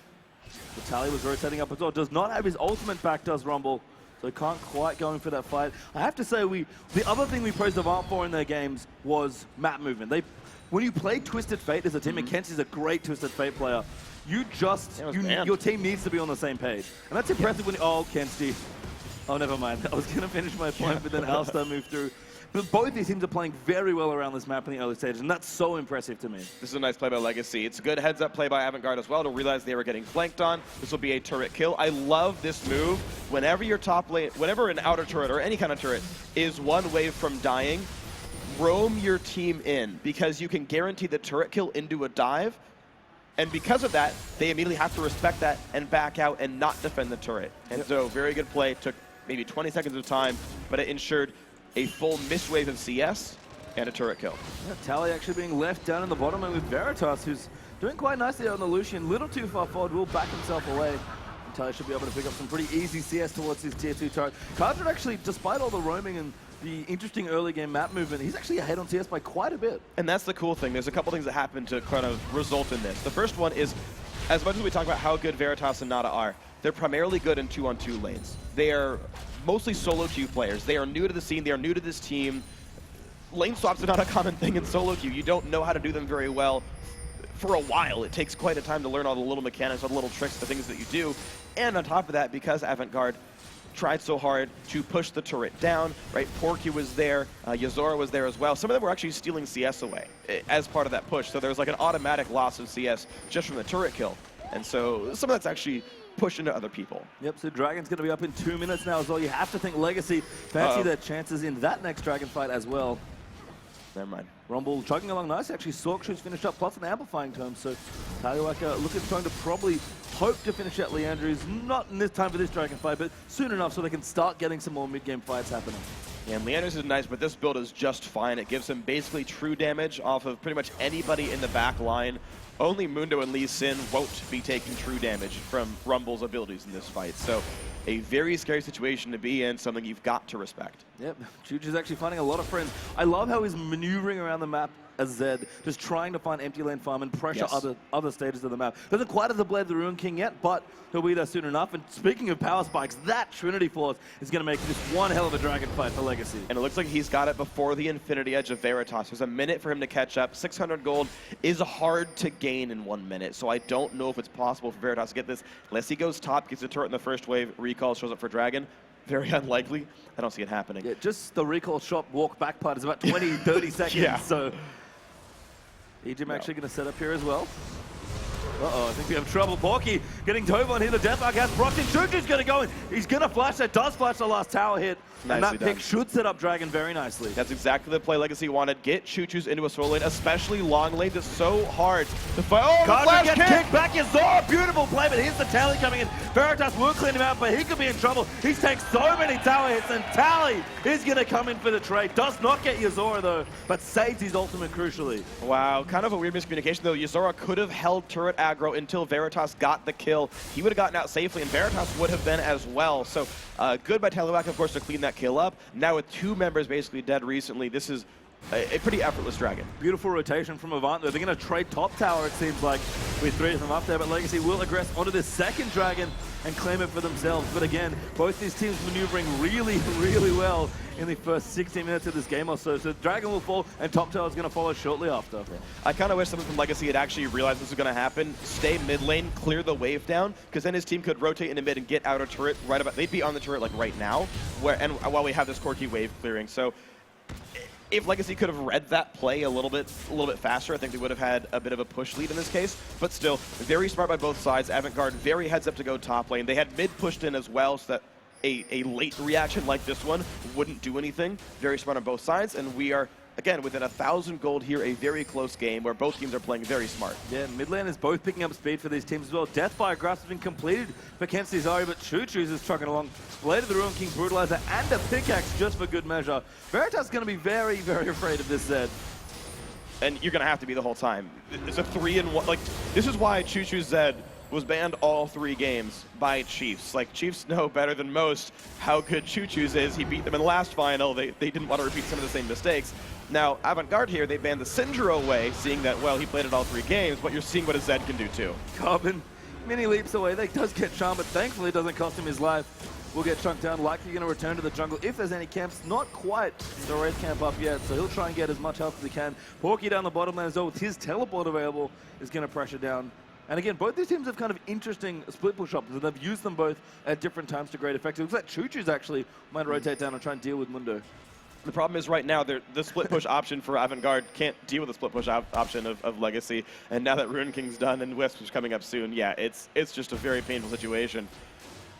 The Tally was rotating up as well. Does not have his ultimate back, does Rumble. So can't quite go in for that fight. I have to say, the other thing we praised Avant for in their games was map movement. When you play Twisted Fate as a team, and Kent's is a great Twisted Fate player, your team needs to be on the same page. And that's impressive when Kensti. Oh, never mind. I was going to finish my point, but then Alistar moved through. But both these teams are playing very well around this map in the early stages, and that's so impressive to me. This is a nice play by Legacy. It's a good heads-up play by Avant-Garde as well to realize they were getting flanked on. This will be a turret kill. I love this move. Whenever your top lane, whenever an outer turret or any kind of turret is one wave from dying, roam your team in, because you can guarantee the turret kill into a dive. And because of that, they immediately have to respect that and back out and not defend the turret. And so, very good play. Took maybe 20 seconds of time, but it ensured a full mist wave of CS and a turret kill. Yeah, Tally actually being left down in the bottom lane with Veritas, who's doing quite nicely on the Lucian. Little too far forward, will back himself away. And Tally should be able to pick up some pretty easy CS towards his tier 2 turret. Cardred actually, despite all the roaming and the interesting early game map movement, he's actually ahead on CS by quite a bit. And that's the cool thing. There's a couple things that happen to kind of result in this. The first one is as much as we talk about how good Veritas and Nada are, they're primarily good in 2-on-2 lanes. They are mostly solo queue players. They are new to the scene. They are new to this team. Lane swaps are not a common thing in solo queue. You don't know how to do them very well for a while. It takes quite a time to learn all the little mechanics, all the little tricks, the things that you do. And on top of that, because Avant Garde tried so hard to push the turret down, right? Porky was there, Yozora was there as well. Some of them were actually stealing CS away as part of that push. So there was like an automatic loss of CS just from the turret kill. And so some of that's actually pushed into other people. Yep, so Dragon's going to be up in 2 minutes now as well. You have to think Legacy fancy their chances in that next Dragon fight as well. Never mind. Rumble chugging along nice. Actually, Sorkshoe's finished up, plus an amplifying term. So Taliwaka trying to probably hope to finish out Leandrews. Not in this time for this Dragon fight, but soon enough so they can start getting some more mid-game fights happening. Yeah, and Leandrews is nice, but this build is just fine. It gives him basically true damage off of pretty much anybody in the back line. Only Mundo and Lee Sin won't be taking true damage from Rumble's abilities in this fight. So a very scary situation to be in, something you've got to respect. Yep, Chuchu's actually finding a lot of friends. I love how he's maneuvering around the map as Zed, just trying to find empty lane farm and pressure other stages of the map. Doesn't quite have the Blade of the Ruin King yet, but he'll be there soon enough. And speaking of power spikes, that Trinity Force is going to make this one hell of a Dragon fight for Legacy. And it looks like he's got it before the Infinity Edge of Veritas. There's a minute for him to catch up. 600 gold is hard to gain in 1 minute, so I don't know if it's possible for Veritas to get this unless he goes top, gets a turret in the first wave, recall, shows up for Dragon. Very unlikely. I don't see it happening. Yeah, just the recall shot walk back part is about 20, 30 seconds. Yeah. So Ejim actually going to set up here as well. Uh-oh, I think we have trouble. Porky getting dove on here. The Deathmark has blocked in. Chuchu's going to go in. He's going to flash. That does flash the last tower hit. And that pick should set up Dragon very nicely. That's exactly the play Legacy wanted. Get Chuchu's into a solo lane, especially long lanes. It's so hard to fight. Oh, the flash gets kick! kicked back. Yozora, beautiful play, but here's the Tally coming in. Veritas will clean him out, but he could be in trouble. He's taken so many tower hits, and Tally is going to come in for the trade. Does not get Yozora, though, but saves his ultimate crucially. Wow, kind of a weird miscommunication, though. Yozora could have held turret aggro until Veritas got the kill. He would have gotten out safely, and Veritas would have been as well. So good by Taliwaka, of course, to clean that kill up. Now with 2 members basically dead recently, this is a pretty effortless Dragon. Beautiful rotation from Avant, though. They're going to trade top tower, it seems like, with 3 of them up there, but Legacy will aggress onto this second Dragon and claim it for themselves. But again, both these teams maneuvering really, really well in the first 16 minutes of this game or so. So Dragon will fall, and top tower is going to follow shortly after. I kind of wish someone from Legacy had actually realized this was going to happen. Stay mid lane, clear the wave down, because then his team could rotate into mid and get out of turret right about. They'd be on the turret like right now, while we have this quirky wave clearing. So if Legacy could have read that play a little bit faster, I think they would have had a bit of a push lead in this case. But still, very smart by both sides. Avant Garde very heads up to go top lane. They had mid pushed in as well, so that a late reaction like this one wouldn't do anything. Very smart on both sides, and we are, again, within 1,000 gold here, a very close game where both teams are playing very smart. Yeah, mid lane is both picking up speed for these teams as well. Deathfire Grasp has been completed for Kenzie Zari, but Chuchu's is trucking along. Blade of the Ruin King Brutalizer and a pickaxe just for good measure. Veritas is going to be very, very afraid of this Zed. And you're going to have to be the whole time. It's a 3-in-1. Like, this is why Chuchu Zed was banned all 3 games by Chiefs. Like, Chiefs know better than most how good Chuchu's is. He beat them in the last final. They didn't want to repeat some of the same mistakes. Now, Avant Garde here, they banned the Syndra away, seeing that, well, he played it all 3 games, but you're seeing what a Zed can do too. Carbon, many leaps away. They does get charmed, but thankfully it doesn't cost him his life. Will get chunked down, likely going to return to the jungle if there's any camps. Not quite the raid camp up yet, so he'll try and get as much health as he can. Porky down the bottom lane as well with his teleport available is going to pressure down. And again, both these teams have kind of interesting split push options, and they've used them both at different times to great effect. It looks like Chuchu's actually might rotate down and try and deal with Mundo. The problem is right now, the split push option for Avant Garde can't deal with the split push option of Legacy. And now that Ruin King's done and Wisp is coming up soon, yeah, it's just a very painful situation.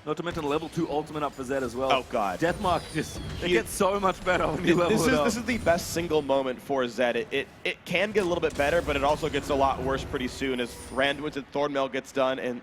Not to mention level 2 ultimate up for Zed as well. Oh, God. Deathmark just, it gets so much better when you level it up. This is the best single moment for Zed. It can get a little bit better, but it also gets a lot worse pretty soon as Randuin's and Thornmail gets done, and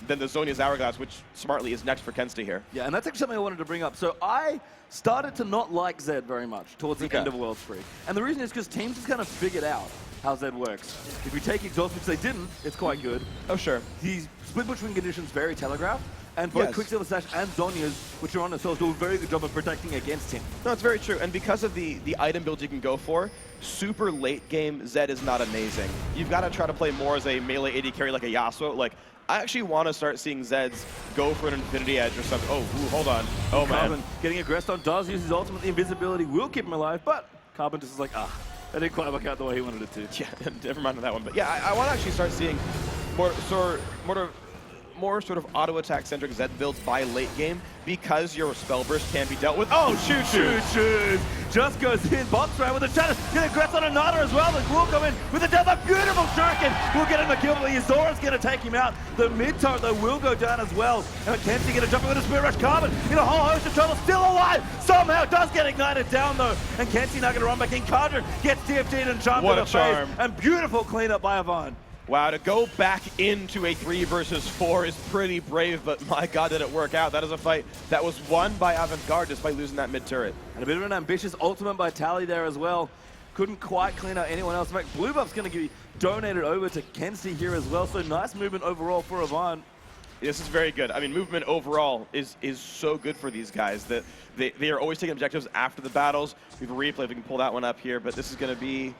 then the Zhonya's Hourglass, which smartly is next for Kensta here. Yeah, and that's actually something I wanted to bring up. So I started to not like Zed very much towards the end of Worlds Free. And the reason is because teams just kind of figured out how Zed works. If we take Exhaust, which they didn't, it's quite good. Oh, sure. He's split between conditions very telegraphed. And both Yes. Quicksilver Sash and Zhonya's, which are on themselves, do a very good job of protecting against him. No, it's very true. And because of the item builds you can go for, super late game Zed is not amazing. You've got to try to play more as a melee AD carry like a Yasuo. Like, I actually want to start seeing Zeds go for an Infinity Edge or something. Oh, ooh, hold on. Oh, man. Carbon getting aggressed on, does use his ultimate. The invisibility will keep him alive, but Carbon just is like, that didn't quite work out the way he wanted it to. Yeah, never mind on that one. But yeah, I want to actually start seeing more sort of auto attack centric Zed builds by late game because your spell burst can be dealt with. Oh, Choo-choo just goes in, box around with a shadow, get aggressed on another as well. The will come in with another beautiful shuriken. We'll get him a kill, but Yozora's going to take him out. The mid turret though will go down as well. And Kenzie going to jump in with a Spirit Rush. Carbon in a whole host of trouble, still alive. Somehow does get ignited down though. And Kenzie now going to run back in. Kadra gets TFT'd and charmed to the face. And beautiful cleanup by Avant. Wow, to go back into a 3 versus 4 is pretty brave, but my god, did it work out. That is a fight that was won by Avant-Garde despite losing that mid turret. And a bit of an ambitious ultimate by Tally there as well. Couldn't quite clean out anyone else. In fact, blue buff's going to be donated over to Kenzie here as well, so nice movement overall for Avant. This is very good. I mean, movement overall is so good for these guys. That they are always taking objectives after the battles. We have a replay if we can pull that one up here, but this is going to be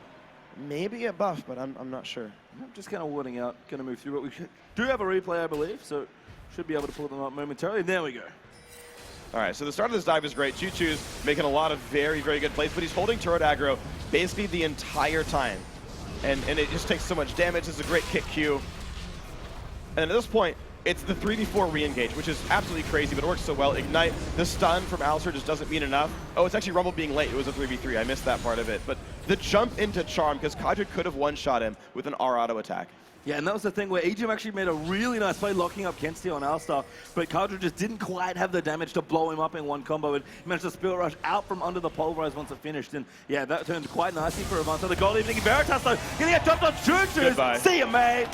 maybe a buff, but I'm not sure. I'm just kind of warding out, going to move through. But we do have a replay, I believe, so should be able to pull them up momentarily. There we go. All right, so the start of this dive is great. Choo-Choo's making a lot of very, very good plays, but he's holding turret aggro basically the entire time. And it just takes so much damage. It's a great kick Q. And at this point, it's the 3v4 re-engage, which is absolutely crazy, but it works so well. Ignite, the stun from Alistair just doesn't mean enough. Oh, it's actually Rumble being late. It was a 3v3. I missed that part of it. But the jump into Charm, because Kadra could have one-shot him with an R auto attack. Yeah, and that was the thing where EGM actually made a really nice play locking up Kenzie on Alistar, but Kadra just didn't quite have the damage to blow him up in one combo, and he managed to Spirit Rush out from under the Pulverize once it finished, and yeah, that turned quite nicely for Avant. So the gold evening, Veritas though, getting a jump on Choo-Choo's. Goodbye. See ya, mate.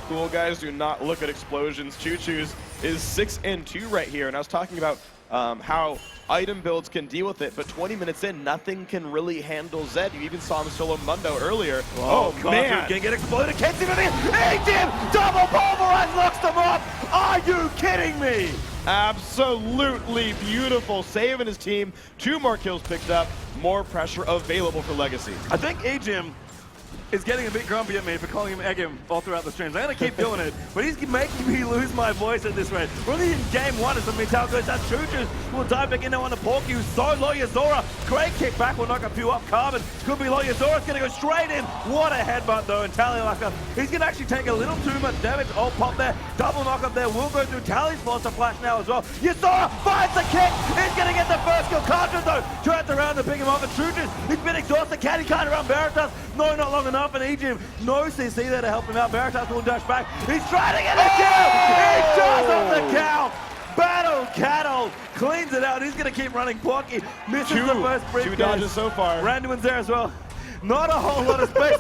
Cool guys, do not look at explosions. Choo-Choo's is 6-2 right here, and I was talking about how item builds can deal with it, but 20 minutes in, nothing can really handle Zed. You even saw him solo Mundo earlier. Oh man, gonna get exploded. Kenzie with it. ATM double Pulverize locks them up. Are you kidding me? Absolutely beautiful. Saving his team. 2 more kills picked up. More pressure available for Legacy. I think EGM is getting a bit grumpy at me for calling him Eggum all throughout the streams. I'm going to keep doing it, but he's making me lose my voice at this rate. We're only in game 1 as the Metal goes down. Choo-Choo's will dive back in there on the Porky, who's so low. Yozora, great kick back, will knock a few up. Carbon could be low. Yozora's going to go straight in. What a headbutt though, and Tallylaka, he's going to actually take a little too much damage. Oh, pop there, double knock up there, will go through. Tally's forced a flash now as well. Yozora finds the kick, he's going to get the first kill. Kadra though, turns around to pick him up, and Choo-Choo's, he's been exhausted. Caddy can't around Veritas. No, not long enough, and EGM, no CC there to help him out. Veritas will dash back. He's trying to get a kill! He does on the count! Battle Cattle cleans it out. He's going to keep running. Porky misses the first briefcase. 2 dodges so far. Randuin's there as well. Not a whole lot of space.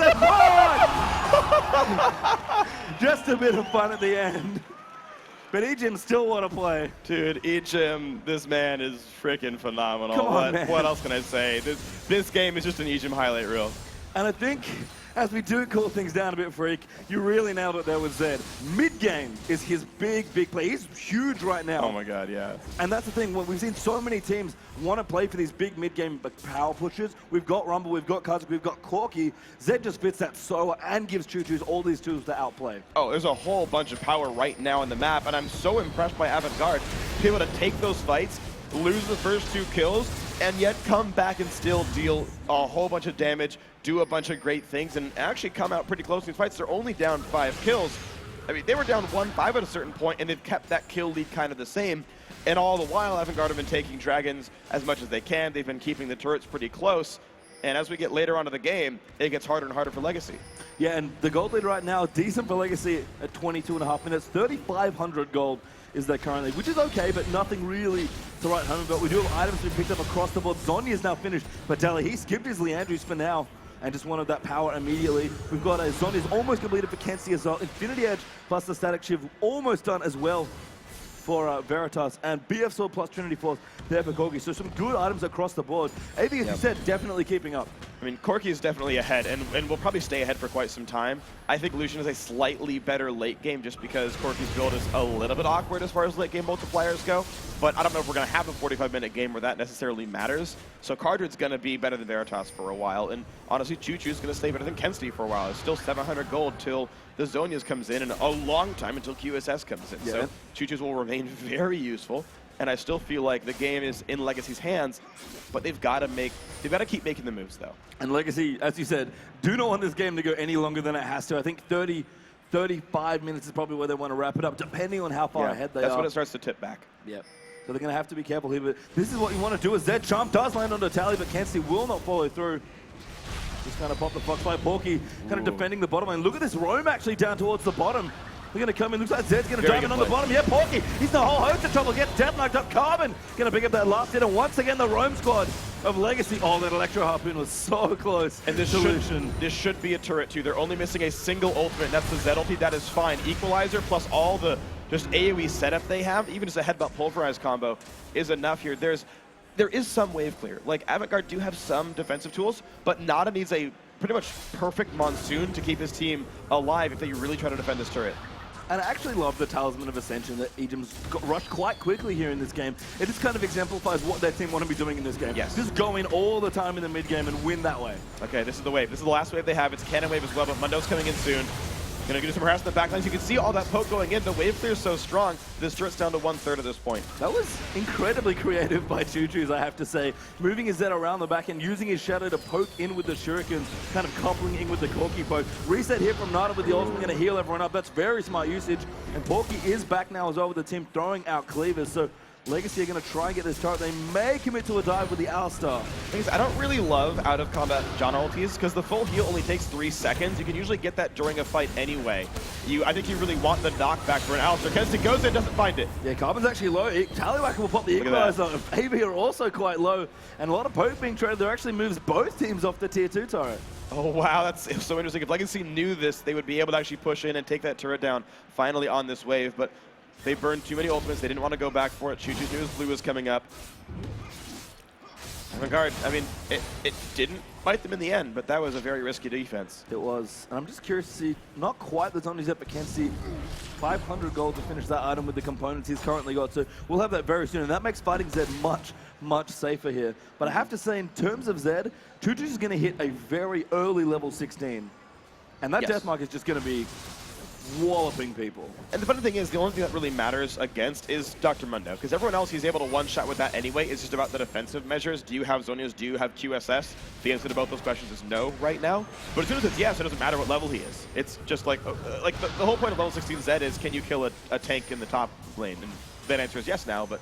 Just a bit of fun at the end. But EGM still want to play. Dude, EGM, this man is freaking phenomenal. Come on, man. What else can I say? This game is just an EGM highlight reel. And I think, as we do cool things down a bit, Freak, you really nailed it there with Zed. Mid-game is his big play. He's huge right now. Oh my god, yeah. And that's the thing, when we've seen so many teams want to play for these big mid-game power pushes. We've got Rumble, we've got Kazik, we've got Corky. Zed just fits that so well and gives Choo-Choo's all these tools to outplay. Oh, there's a whole bunch of power right now in the map, and I'm so impressed by Avant-Garde to be able to take those fights, lose the first 2 kills, and yet come back and still deal a whole bunch of damage, do a bunch of great things, and actually come out pretty close in these fights. They're only down 5 kills. I mean, they were down 1-5 at a certain point, and they've kept that kill lead kind of the same. And all the while, Avant-Garde have been taking dragons as much as they can. They've been keeping the turrets pretty close. And as we get later onto the game, it gets harder and harder for Legacy. Yeah, and the gold lead right now, decent for Legacy at 22.5 minutes. 3,500 gold is there currently, which is okay, but nothing really to write home about. We do have items we picked up across the board. Zonya is now finished, but Deli, he skipped his Leandrews for now and just wanted that power immediately. We've got a Zonya's almost completed for Kenzie as well. Infinity Edge plus the Static Shiv almost done as well for Veritas, and BF Sword plus Trinity Force there for Corgi. So some good items across the board. AV, as you said, definitely keeping up. mean, Corki is definitely ahead, and will probably stay ahead for quite some time. I think Lucian is a slightly better late game just because Corki's build is a little bit awkward as far as late game multipliers go, but I don't know if we're going to have a 45-minute game where that necessarily matters. So Cardred's going to be better than Veritas for a while, and honestly, Choo-Choo's going to stay better than Kensti for a while. It's still 700 gold till the Zonias comes in, and a long time until QSS comes in. So Choo-Choo's will remain very useful. And I still feel like the game is in Legacy's hands, but they've got to keep making the moves, though. And Legacy, as you said, do not want this game to go any longer than it has to. I think 35 minutes is probably where they want to wrap it up, depending on how far ahead they are. That's when it starts to tip back. Yep. So they're going to have to be careful here, but this is what you want to do. As Zed Chomp does land on the tally, but Kensti will not follow through. Just kind of pop the fox by Porky, kind of defending the bottom lane. Look at this roam actually down towards the bottom. They're going to come in. Looks like Zed's going to dive in on the bottom. Yeah, Porky. He's in a whole host of trouble. Gets deadlocked up. Carbon going to pick up that last hit. And once again, the roam squad of Legacy. Oh, that Electro Harpoon was so close. And this should be a turret, too. They're only missing a single ultimate, and that's the Zed ulti. That is fine. Equalizer plus all the just AoE setup they have, even just a headbutt pulverize combo, is enough here. There is some wave clear. Like, Avant-Garde do have some defensive tools, but Nada needs a pretty much perfect monsoon to keep his team alive if they really try to defend this turret. And I actually love the Talisman of Ascension that Ejim's got rushed quite quickly here in this game. It just kind of exemplifies what their team want to be doing in this game. Yes. Just go in all the time in the mid game and win that way. Okay, this is the wave. This is the last wave they have. It's Cannon Wave as well, but Mundo's coming in soon. Gonna do some harassment in the backlines. You can see all that poke going in. The wave clear is so strong. This turret's down to 1/3 at this point. That was incredibly creative by Choo-Choo's, I have to say. Moving his Zed around the back and using his shadow to poke in with the shurikens, kind of coupling in with the Corki poke. Reset here from Nada with the ultimate, gonna heal everyone up. That's very smart usage. And Porky is back now as well with the team throwing out cleavers. So Legacy are going to try and get this turret. They may commit to a dive with the Alistar. I don't really love out-of-combat Janna ultis because the full heal only takes 3 seconds. You can usually get that during a fight anyway. I think you really want the knockback for an Alistar. Kensti goes in, doesn't find it. Yeah, Carbon's actually low. Tallywhacker will pop the equalizer. AV are also quite low. And a lot of poke being traded. There actually moves both teams off the tier 2 turret. Oh, wow, that's so interesting. If Legacy knew this, they would be able to actually push in and take that turret down finally on this wave. But they burned too many ultimates. They didn't want to go back for it. Choo-Choo's knew his blue was coming up. Avant-Garde, I mean, it didn't bite them in the end, but that was a very risky defense. It was. And I'm just curious to see, not quite the zombies yet, but Kensti, 500 gold to finish that item with the components he's currently got. So we'll have that very soon. And that makes fighting Zed much, much safer here. But I have to say, in terms of Zed, Choo-Choo's is going to hit a very early level 16. And that death mark is just going to be walloping people. And the funny thing is, the only thing that really matters against is Dr. Mundo, because everyone else he's able to one-shot with that anyway. It's just about the defensive measures. Do you have Zonias? Do you have QSS? The answer to both those questions is no right now. But as soon as it's yes, it doesn't matter what level he is. It's just like the whole point of level 16 Zed is, can you kill a tank in the top lane? And that answer is yes now, but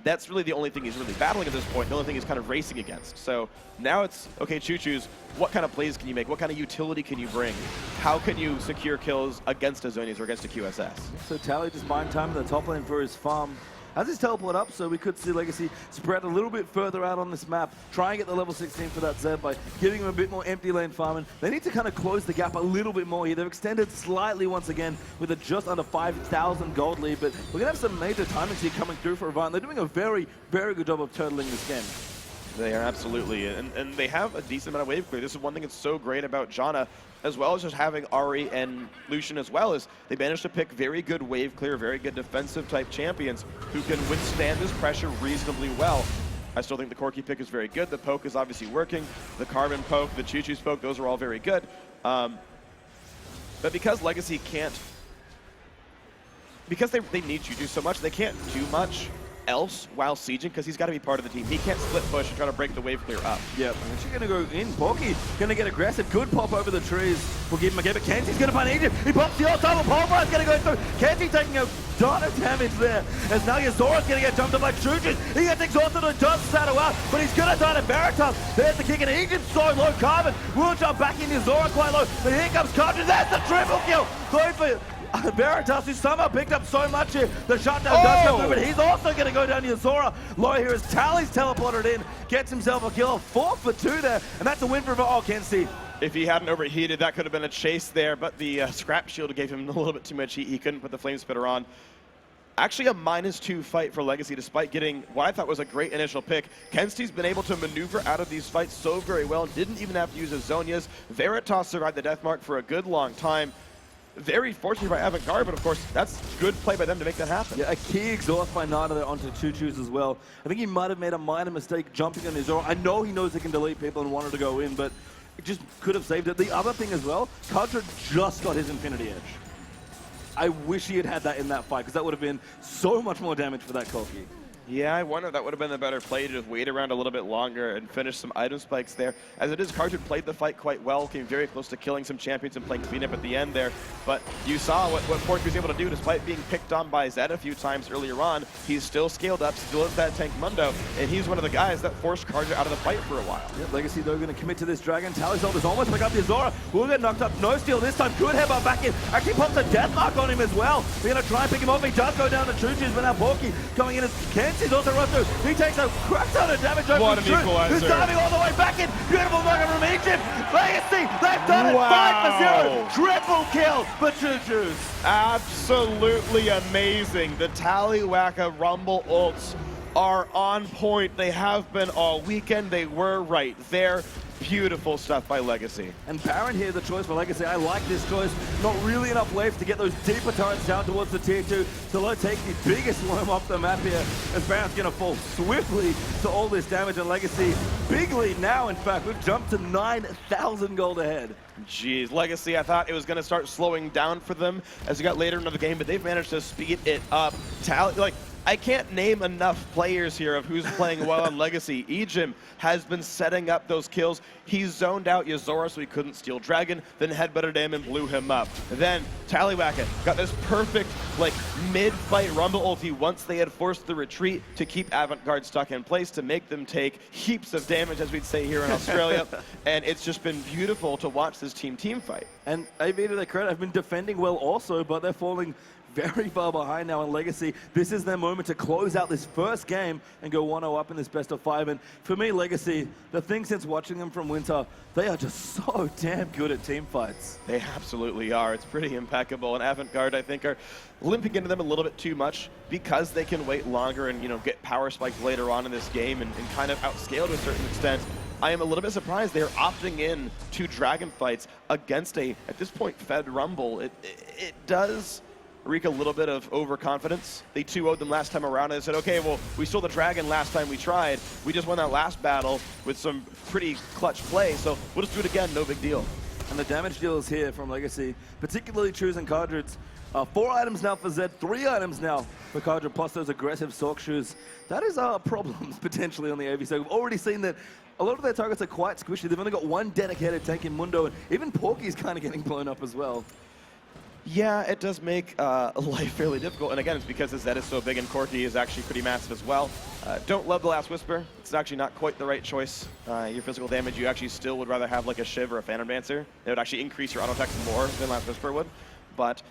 that's really the only thing he's really battling at this point, the only thing he's kind of racing against. So now it's, okay, Choo-Choo's, what kind of plays can you make? What kind of utility can you bring? How can you secure kills against a Zonias or against a QSS? So Tally just buying time in the top lane for his farm. Has his teleport up, so we could see Legacy spread a little bit further out on this map, try and get the level 16 for that Zed by giving him a bit more empty lane farming. They need to kind of close the gap a little bit more here. They've extended slightly once again with a just under 5,000 gold lead, but we're going to have some major timings here coming through for Avant. They're doing a very, very good job of turtling this game. They are, absolutely, and they have a decent amount of wave clear. This is one thing that's so great about Janna, as well as just having Ahri and Lucian as well, is they managed to pick very good wave clear, very good defensive type champions who can withstand this pressure reasonably well. I still think the Corki pick is very good. The poke is obviously working. The Carbon poke, the Choo-Choo's poke, those are all very good. But because Legacy can't, because they need Choo-Choo so much, they can't do much else while sieging, because he's got to be part of the team. He can't split push and try to break the wave clear up. Yep, and she's going to go in. Porky going to get aggressive. Good pop over the trees. We'll give him a game, but Kensti's going to find Egypt. He pops the double pulverize, going to go through. Kensti taking a ton of damage there, as now Yozora's going to get jumped up by Choo-Choo. He gets exhausted and does saddle out, but he's going to die to Veritas. There's the kick, and Egypt's so low. Carbon will jump back in. Yozora quite low, but here comes Carbon. There's the triple kill. Going for Veritas, who somehow picked up so much here. The shutdown does come through, but he's also going to go down to Yozora. Low here as Tally's teleported in, gets himself a kill. 4 for 2 there, and that's a win for Kensti. If he hadn't overheated, that could have been a chase there, but the scrap shield gave him a little bit too much heat. He couldn't put the flame spitter on. Actually a -2 fight for Legacy, despite getting what I thought was a great initial pick. Kensty's been able to maneuver out of these fights so very well, didn't even have to use his Zonias. Veritas survived the death mark for a good long time. Very fortunate by Avant-Garde, but of course, that's good play by them to make that happen. Yeah, a key exhaust by Nana there onto Choo-Choo's as well. I think he might have made a minor mistake jumping on his Zora. I know he knows he can delete people and wanted to go in, but it just could have saved it. The other thing as well, Kadra just got his Infinity Edge. I wish he had had that in that fight, because that would have been so much more damage for that Koki. Yeah, I wonder if that would have been the better play to just wait around a little bit longer and finish some item spikes there. As it is, Cartridge played the fight quite well, came very close to killing some champions and playing cleanup at the end there. But you saw what Porky was able to do despite being picked on by Zed a few times earlier on. He's still scaled up, still has that tank Mundo, and he's one of the guys that forced Cartridge out of the fight for a while. Yep, Legacy though going to commit to this Dragon. Tally's is almost pick up the Azora. Will get knocked up. No steal this time. Good headbutt back in. Actually pops a death mark on him as well. They're going to try and pick him up. He does go down to Choo-Choo's, but now Porky coming in as Kensty's also run through. He takes a crap ton of damage over What an equalizer. He's diving all the way back in. Beautiful knock from Egypt. Legacy, they've done it. 5-0. Triple kill for Choo-Choo's. Absolutely amazing. The Tallywhacker Rumble ults are on point. They have been all weekend. They were right there. Beautiful stuff by Legacy. And Baron here, the choice for Legacy. I like this choice. Not really enough waves to get those deeper turrets down towards the tier 2. So let's take the biggest worm off the map here, as Baron's going to fall swiftly to all this damage. And Legacy, big lead now, in fact. We've jumped to 9,000 gold ahead. Jeez, Legacy, I thought it was going to start slowing down for them as we got later into the game, but they've managed to speed it up. I can't name enough players here of who's playing well on Legacy. Ejim has been setting up those kills. He zoned out Yuzora so he couldn't steal Dragon, then headbutted him and blew him up. Then Tallywhacker got this perfect mid-fight Rumble ulti once they had forced the retreat to keep Avant-Garde stuck in place to make them take heaps of damage, as we'd say here in Australia. And it's just been beautiful to watch this team fight. And AV, to their credit, have been defending well also, but they're falling very far behind now in Legacy. This is their moment to close out this first game and go 1-0 up in this best of 5. And for me, Legacy, the thing since watching them from Winter, they are just so damn good at team fights. They absolutely are. It's pretty impeccable. And Avant-Garde, I think, are limping into them a little bit too much because they can wait longer and, get power spikes later on in this game and kind of outscale to a certain extent. I am a little bit surprised they're opting in to Dragon fights against at this point, Fed Rumble. It does reek a little bit of overconfidence. They 2-0'd them last time around and they said, okay, well, we stole the Dragon last time we tried. We just won that last battle with some pretty clutch play, so we'll just do it again, no big deal. And the damage dealers here from Legacy, particularly Choose and Cartridge, 4 items now for Zed, 3 items now for Cartridge, plus those aggressive Sork shoes. That is problems potentially on the AV. So we've already seen that a lot of their targets are quite squishy. They've only got one dedicated tank in Mundo, and even Porky's kind of getting blown up as well. Yeah, it does make life fairly difficult, and again, it's because Zed is so big and Corky is actually pretty massive as well. Don't love the Last Whisper. It's actually not quite the right choice. Your physical damage, you actually still would rather have like a Shiv or a Phantom Dancer. It would actually increase your auto attacks more than Last Whisper would, but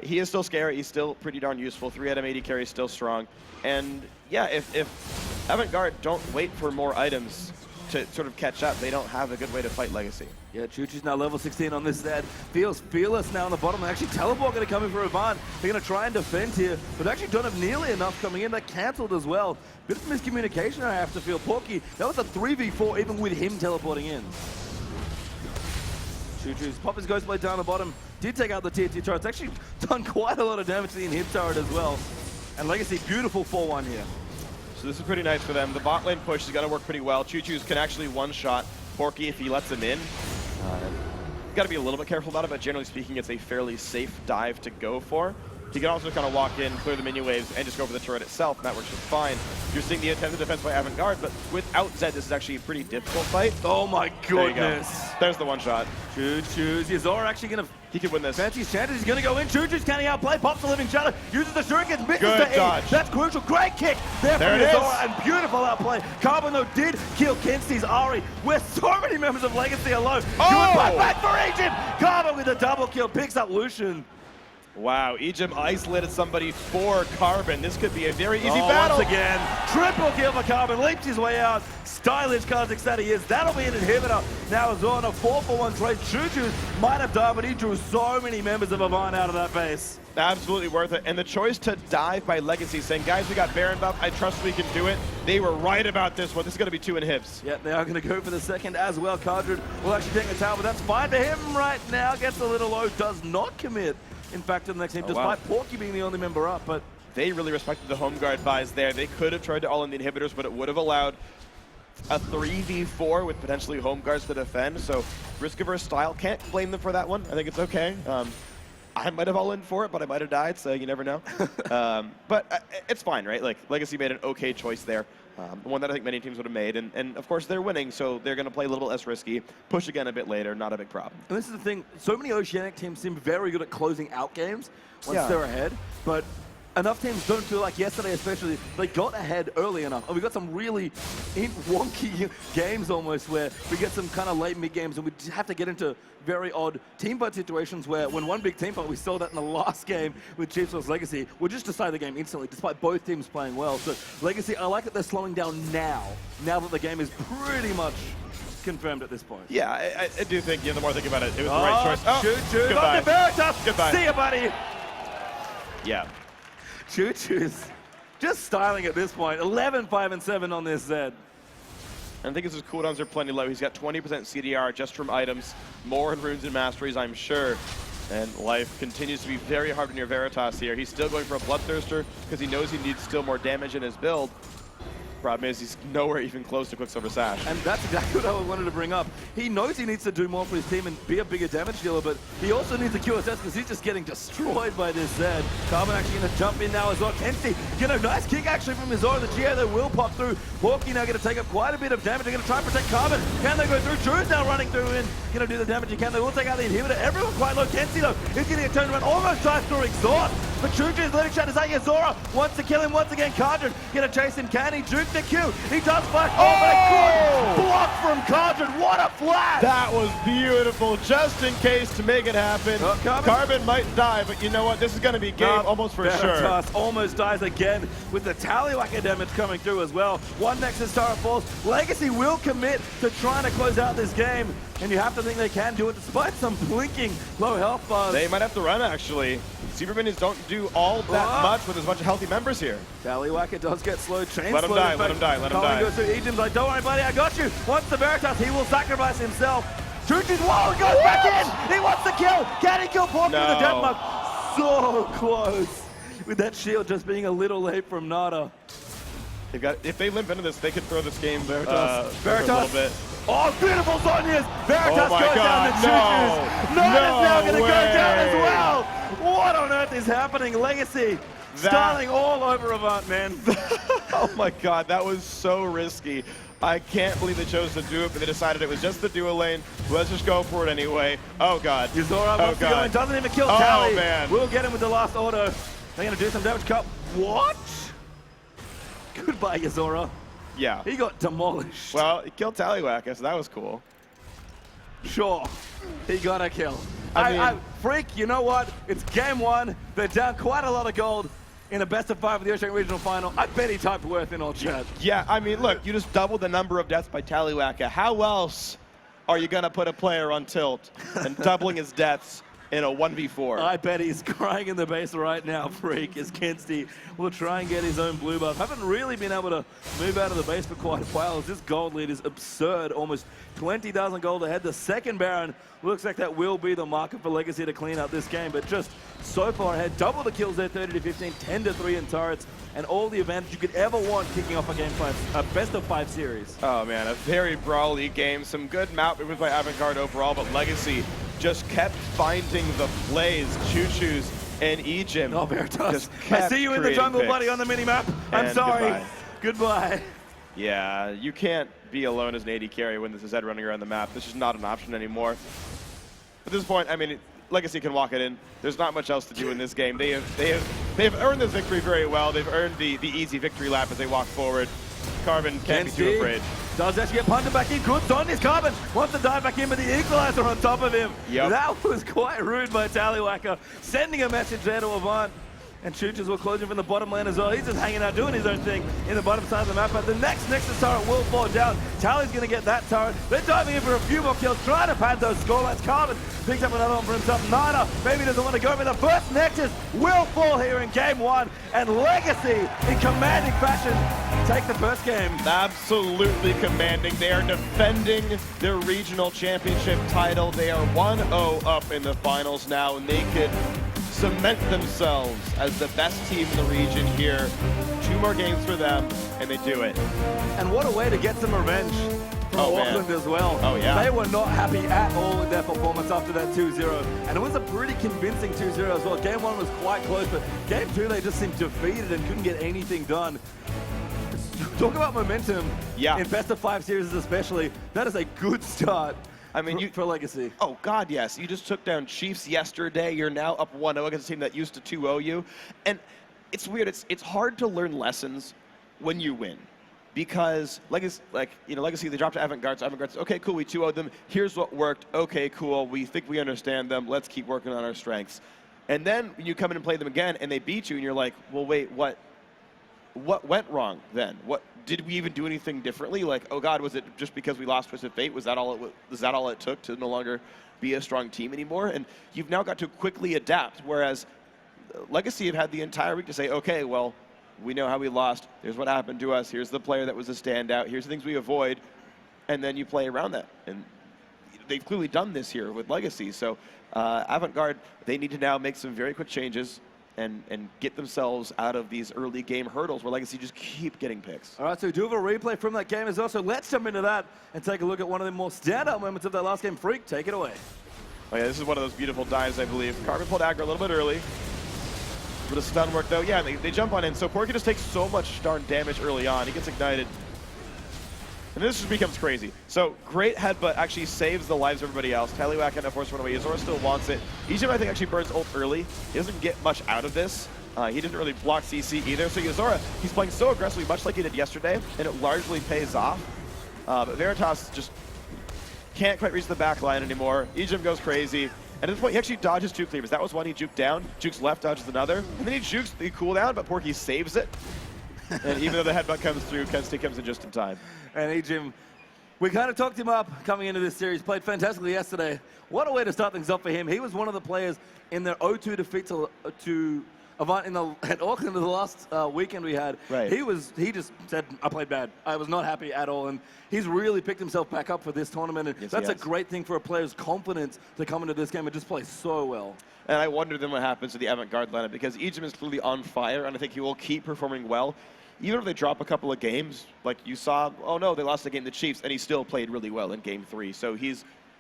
he is still scary. He's still pretty darn useful. 3-item AD carry is still strong, and yeah, if Avant-Garde don't wait for more items to sort of catch up, they don't have a good way to fight Legacy. Yeah, Choo-Choo's now level 16 on this Zed. Feels fearless now on the bottom. Actually, Teleport going to come in for Ivan. They're going to try and defend here, but they actually don't have nearly enough coming in. They're cancelled as well. Bit of miscommunication, I have to feel. Porky, that was a 3v4 even with him teleporting in. Choo-Choo's pop his Ghostblade down the bottom. Did take out the tier 2 turret. It's actually done quite a lot of damage to the inhib turret as well. And Legacy, beautiful 4-1 here. So this is pretty nice for them. The bot lane push is going to work pretty well. Choo-Choo's can actually one-shot Porky if he lets him in. Got to be a little bit careful about it, but generally speaking, it's a fairly safe dive to go for. He can also kind of walk in, clear the minion waves, and just go for the turret itself, and that works just fine. You're seeing the attempted defense by Avant-Garde, but without Zed, this is actually a pretty difficult fight. Oh my goodness. There's the one-shot. Choo-Choo's. Yuzora actually going to... He could win this. Fancy his chances. He's going to go in. Choo-Choo's canning outplay. Pops the Living Shadow. Uses the Shuriken. Misses Good the dodge. E. That's crucial. Great kick there There from it Yuzora. is. And beautiful outplay. Carbon, though, did kill Kensty's Ari. Where so many members of Legacy alone. Oh! Good back for Agent. Carbon with a double kill. Picks up Lucian. Wow, Egypt isolated somebody for Carbon. This could be a very easy battle. Once again, triple kill for Carbon, leaps his way out. Stylish Kazakhs that he is. That'll be an inhibitor. Now is on a 4-for-1 trade. Choo-Choo might have died, but he drew so many members of Avant out of that base. Absolutely worth it. And the choice to dive by Legacy, saying, guys, we got Baron buff. I trust we can do it. They were right about this one. This is going to be 2 inhibs. Yeah, they are going to go for the second as well. Cardred will actually take the tower, but that's fine for him right now. Gets a little low, does not commit. In fact, to the next team, despite Porky being the only member up, but they really respected the home guard buys there. They could have tried to all in the inhibitors, but it would have allowed a 3v4 with potentially home guards to defend. So risk-averse style, can't blame them for that one. I think it's okay. I might have all in for it, but I might have died, so you never know. But it's fine, right? Like, Legacy made an okay choice there. One that I think many teams would have made. And of course, they're winning, so they're going to play a little less risky. Push again a bit later, not a big problem. And this is the thing, so many Oceanic teams seem very good at closing out games once they're ahead, but enough teams don't feel like yesterday especially, they got ahead early enough. And we got some really wonky games almost where we get some kind of late mid games and we have to get into very odd team fight situations where when one big team fight, we saw that in the last game with Chiefs vs Legacy, we'll just decide the game instantly despite both teams playing well. So Legacy, I like that they're slowing down now that the game is pretty much confirmed at this point. Yeah, I do think, the more I think about it, it was the right choice. Oh, Choo-Choo, goodbye. Veritas. Goodbye. See ya, buddy. Yeah. Choo-Choo's just styling at this point. 11, 5, and 7 on this Zed. And I think his cooldowns are plenty low. He's got 20% CDR just from items, more in runes and masteries, I'm sure. And life continues to be very hard near Veritas here. He's still going for a Bloodthirster because he knows he needs still more damage in his build. Problem is he's nowhere even close to Quicksilver Sash. And that's exactly what I wanted to bring up. He knows he needs to do more for his team and be a bigger damage dealer, but he also needs the QSS because he's just getting destroyed by this Zed. Carbon actually going to jump in now as well. Kenzie, nice kick actually from his Zora. The Geo that will pop through. Porky now going to take up quite a bit of damage. They're going to try and protect Carbon. Can they go through? Drew's now running through and going to do the damage he can. They will take out the inhibitor. Everyone quite low. Kenzie though is getting a turned around. Almost dies through exhaust. But Choo-Choo is letting shot. Is that Zora? Wants to kill him once again. Cardred going to chase him. Can he juke the Q? He does flash. Oh, but a good block from Cardred. What a flash! That was beautiful, just in case to make it happen. Carbon might die, but you know what? This is going to be game almost for sure. Almost dies again with the Tallywhacker damage coming through as well. One Nexus Tower falls. Legacy will commit to trying to close out this game, and you have to think they can do it despite some blinking low health bars. They might have to run, actually. Super Minions don't do all that much with as much healthy members here. Tallywhacker does get slowed. Chain let him die, let him die, let him die. Goes through. Ejim's like, don't worry, buddy, I got you. Once the Veritas, he will sacrifice himself. Choo-Choo's wall goes back in. He wants to kill. Can he kill Porky with the death mark? So close. With that shield just being a little late from Nada. If they limp into this, they could throw this game Veritas. a little bit. Oh, beautiful Zonias! Veritas my goes God, down to Choo-Choo's. Nada's now going to go down as well. What on earth is happening? Legacy styling all over Avant, man. Oh my God, that was so risky. I can't believe they chose to do it, but they decided it was just the duo lane. Let's just go for it anyway. Oh God. Yuzora wants to go and doesn't even kill Tally. Man. We'll get him with the last auto. They're going to do some damage. Cut. What? Goodbye, Yuzora. Yeah. He got demolished. Well, he killed Tallywhacker, so that was cool. Sure. He got a kill. I mean, Freak, you know what? It's game one. They're down quite a lot of gold in a best of 5 of the Oceanic Regional Final. I bet he typed worth in all chat. Yeah, I mean, look, you just doubled the number of deaths by Tallywhacker. How else are you going to put a player on tilt and doubling his deaths in a 1v4? I bet he's crying in the base right now, Freak, as Kenzie will try and get his own blue buff. Haven't really been able to move out of the base for quite a while, as this gold lead is absurd. Almost 20,000 gold ahead. The second Baron looks like that will be the marker for Legacy to clean up this game, but just so far ahead. Double the kills there, 30-15, 10-3 in turrets, and all the advantage you could ever want kicking off a game 5, a best of 5 series. Oh man, a very brawly game. Some good map movement by Avantgarde overall, but Legacy just kept finding the plays. Choo-Choo's and Ejim. Oh, Veritas. I see you in the jungle, buddy, on the minimap. I'm sorry. Goodbye. Yeah, you can't be alone as an AD carry when there's a Zed running around the map. This is not an option anymore. At this point, I mean, Legacy can walk it in. There's not much else to do in this game. They have earned this victory very well. They've earned the easy victory lap as they walk forward. Carbon can't be too Kenzie afraid. does actually get punted back in. Good on this Carbon. Wants to dive back in, but the equalizer on top of him. Yep. That was quite rude by Tallywacker, sending a message there to Avant. And Chooches will close him from the bottom lane as well. He's just hanging out, doing his own thing in the bottom side of the map. But the next Nexus turret will fall down. Tally's going to get that turret. They're diving in for a few more kills, trying to pad those scorelines. Carbon picks up another one for himself. Nina maybe doesn't want to go, but the first Nexus will fall here in game 1. And Legacy, in commanding fashion, take the first game. Absolutely commanding. They are defending their regional championship title. They are 1-0 up in the finals now, and they could cement themselves as the best team in the region here. 2 more games for them, and they do it. And what a way to get some revenge from Auckland as well. Oh, yeah. They were not happy at all with their performance after that 2-0. And it was a pretty convincing 2-0 as well. Game 1 was quite close, but game 2 they just seemed defeated and couldn't get anything done. Talk about momentum in best of 5 series especially. That is a good start. I mean, for Legacy. Oh, God, yes. You just took down Chiefs yesterday. You're now up 1-0 against a team that used to 2-0 you. And it's weird. It's hard to learn lessons when you win. Because Legacy, Legacy, they dropped to Avant-Garde. So Avant-Garde says, okay, cool, we 2-0'd them. Here's what worked. Okay, cool. We think we understand them. Let's keep working on our strengths. And then when you come in and play them again and they beat you and you're like, well, wait, what went wrong then? Did we even do anything differently? Like, oh God, was it just because we lost Twisted Fate? Was that all it took to no longer be a strong team anymore? And you've now got to quickly adapt, whereas Legacy have had the entire week to say, okay, well, we know how we lost. Here's what happened to us. Here's the player that was a standout. Here's the things we avoid. And then you play around that. And they've clearly done this here with Legacy. So Avant-Garde, they need to now make some very quick changes and get themselves out of these early game hurdles where Legacy just keep getting picks. All right, so we do have a replay from that game as well. So let's jump into that and take a look at one of the more standout moments of that last game. Freak, take it away. Oh yeah, this is one of those beautiful dives, I believe. Carbon pulled aggro a little bit early. With a stun work though, yeah, they jump on in. So Porky just takes so much darn damage early on. He gets ignited. And this just becomes crazy. So great headbutt actually saves the lives of everybody else. Tallywack and force run away. Yuzora still wants it. Egypt, I think, actually burns ult early. He doesn't get much out of this. He didn't really block CC either. So Yuzora, he's playing so aggressively, much like he did yesterday, and it largely pays off. But Veritas just can't quite reach the back line anymore. Egypt goes crazy. And at this point, he actually dodges 2 cleavers. That was one he juked down. Juke's left dodges another. And then he jukes the cooldown, but Porky saves it. And even though the headbutt comes through, Kenzie comes in just in time. And Ejim, we kind of talked him up coming into this series. Played fantastically yesterday. What a way to start things up for him. He was one of the players in their 0-2 defeat to Avant at Auckland the last weekend we had. Right. He just said, I played bad. I was not happy at all. And he's really picked himself back up for this tournament. And yes, that's a great thing for a player's confidence to come into this game and just play so well. And I wonder then what happens to the Avant-Garde lineup, because Egypt is clearly on fire, and I think he will keep performing well. Even if they drop a couple of games, like you saw, oh no, they lost a game to the Chiefs, and he still played really well in game 3. So he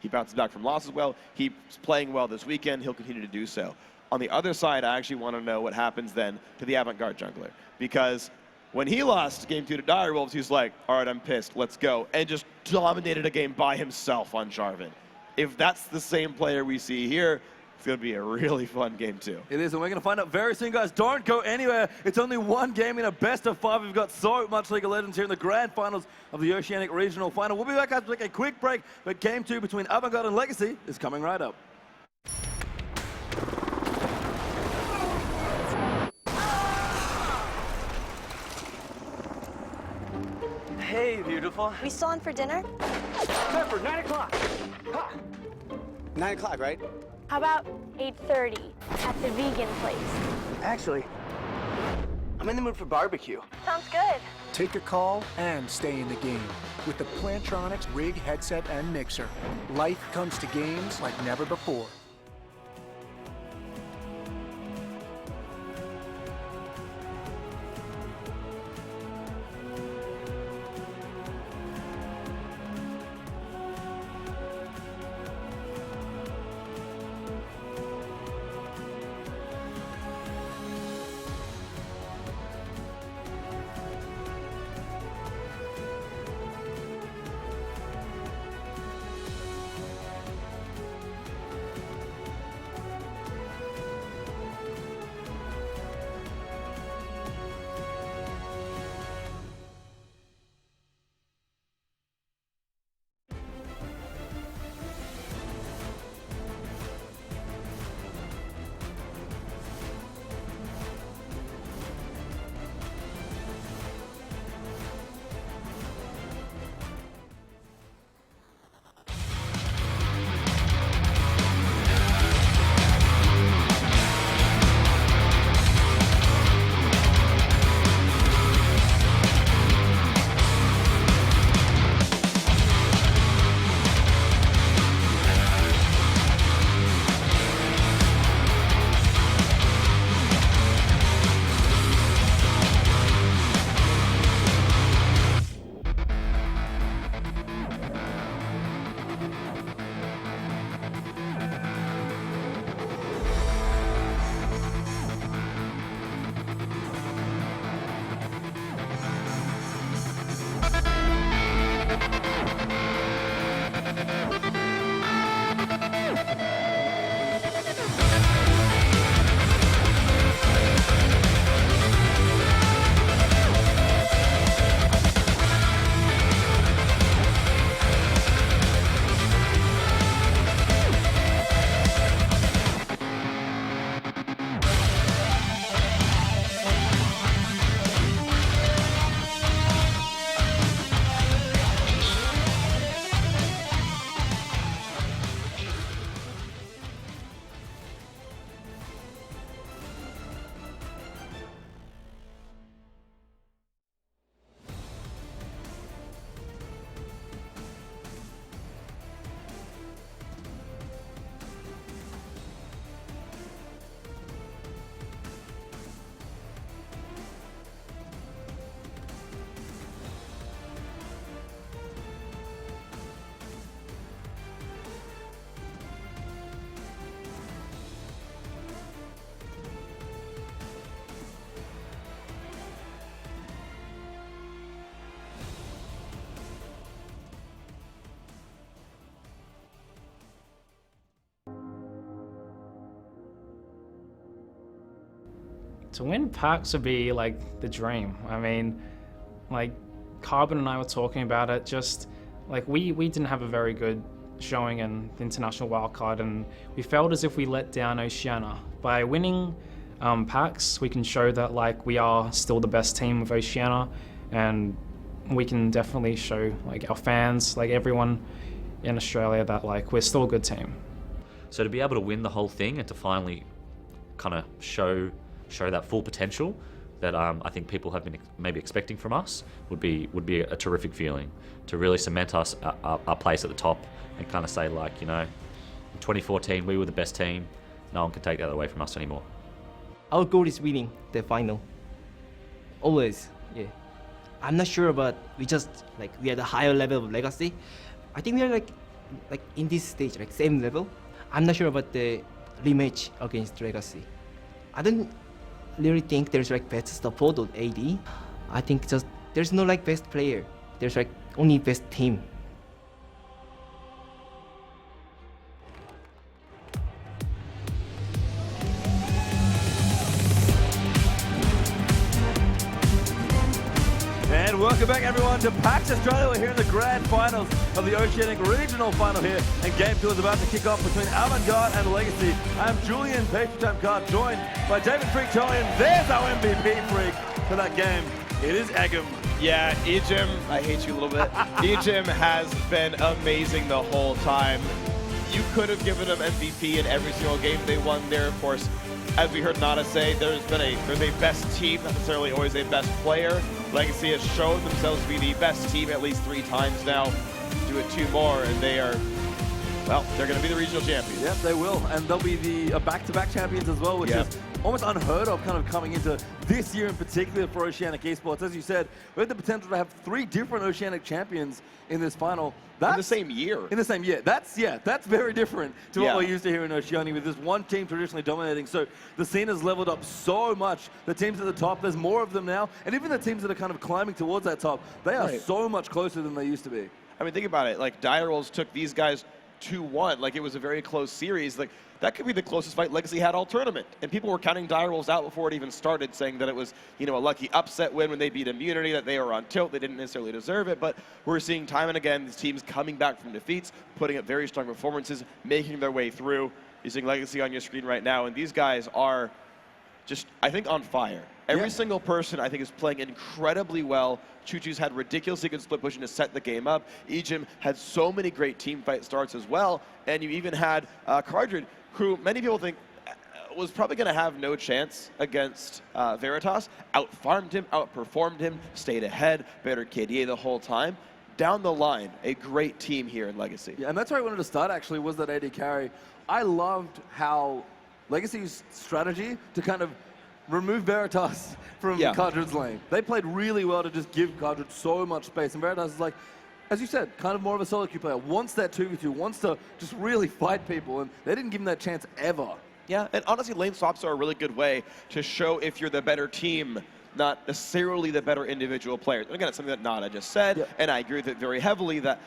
bounces back from losses well. He's playing well this weekend. He'll continue to do so. On the other side, I actually want to know what happens then to the Avant-Garde jungler, because when he lost game 2 to Direwolves, he's like, all right, I'm pissed, let's go, and just dominated a game by himself on Jarvan. If that's the same player we see here, it's going to be a really fun game too. It is, and we're going to find out very soon, guys. Don't go anywhere. It's only one game in a best of 5. We've got so much League of Legends here in the grand finals of the Oceanic Regional Final. We'll be back after a quick break, but game 2 between Avant-Garde and Legacy is coming right up. Hey, beautiful. We still on for dinner? Pepper, 9 o'clock. Ha! 9 o'clock, right? How about 8:30 at the vegan place? Actually, I'm in the mood for barbecue. Sounds good. Take a call and stay in the game with the Plantronics rig, headset, and mixer. Life comes to games like never before. To win PAX would be like the dream. I mean, like Carbon and I were talking about it, just like we didn't have a very good showing in the international wildcard, and we felt as if we let down Oceania. By winning PAX, we can show that like we are still the best team of Oceania, and we can definitely show like our fans, like everyone in Australia, that like we're still a good team. So to be able to win the whole thing and to finally kind of show that full potential that I think people have been maybe expecting from us would be a terrific feeling, to really cement us our place at the top and kind of say, like, you know, in 2014 we were the best team, no one can take that away from us anymore. Our goal is winning the final. Always, yeah. I'm not sure, but we just like we are the higher level of legacy. I think we are like in this stage, like same level. I'm not sure about the rematch against legacy. I don't really think there's like best support of AD. I think just there's no like best player. There's like only best team. And welcome back, everyone, to PAX Australia. We're here in the grand finals of the Oceanic Regional Final here, and Game 2 is about to kick off between Avant-Garde and Legacy. I'm Julian, Paper Card, joined by David Freak Tollian. There's our MVP freak for that game. It is Agam. Yeah, Ejim, I hate you a little bit. Ejim has been amazing the whole time. You could have given him MVP in every single game they won there. Of course, as we heard Nada say, there's a best team, not necessarily always a best player. Legacy has shown themselves to be the best team at least 3 times now. Do it 2 more, and they are, well, they're going to be the regional champions. Yep, they will, and they'll be the back-to-back champions as well, which is almost unheard of kind of coming into this year in particular for Oceanic Esports. As you said, we have the potential to have 3 different Oceanic champions in this final. In the same year. In the same year. That's very different to what we're used to here in Oceania, with this one team traditionally dominating. So the scene has leveled up so much. The teams at the top, there's more of them now. And even the teams that are kind of climbing towards that top, they are so much closer than they used to be. I mean, think about it. Like, Dire Wolves took these guys 2-1. Like, it was a very close series. Like, that could be the closest fight Legacy had all tournament. And people were counting Dire Wolves out before it even started, saying that it was, you know, a lucky upset win when they beat Immunity, that they were on tilt, they didn't necessarily deserve it. But we're seeing time and again these teams coming back from defeats, putting up very strong performances, making their way through. You're seeing Legacy on your screen right now, and these guys are just, I think, on fire. Every single person, I think, is playing incredibly well. Choo-Choo's had ridiculously good split pushing to set the game up. Ejim had so many great team fight starts as well. And you even had Cardred, who many people think was probably going to have no chance against Veritas. Out-farmed him, outperformed him, stayed ahead, better KDA the whole time. Down the line, a great team here in Legacy. Yeah, and that's where I wanted to start, actually, was that AD carry. I loved how Legacy's strategy to kind of remove Veritas from Cardred's lane. They played really well to just give Cardred so much space. And Veritas is like, as you said, kind of more of a solo queue player, wants that 2v2, wants to just really fight people, and they didn't give him that chance ever. Yeah, and honestly, lane swaps are a really good way to show if you're the better team not necessarily the better individual player. And again, it's something that Nada just said, and I agree with it very heavily that,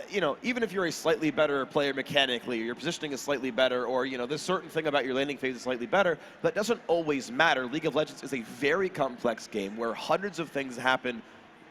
you know, even if you're a slightly better player mechanically, or your positioning is slightly better, or, you know, this certain thing about your landing phase is slightly better, that doesn't always matter. League of Legends is a very complex game where hundreds of things happen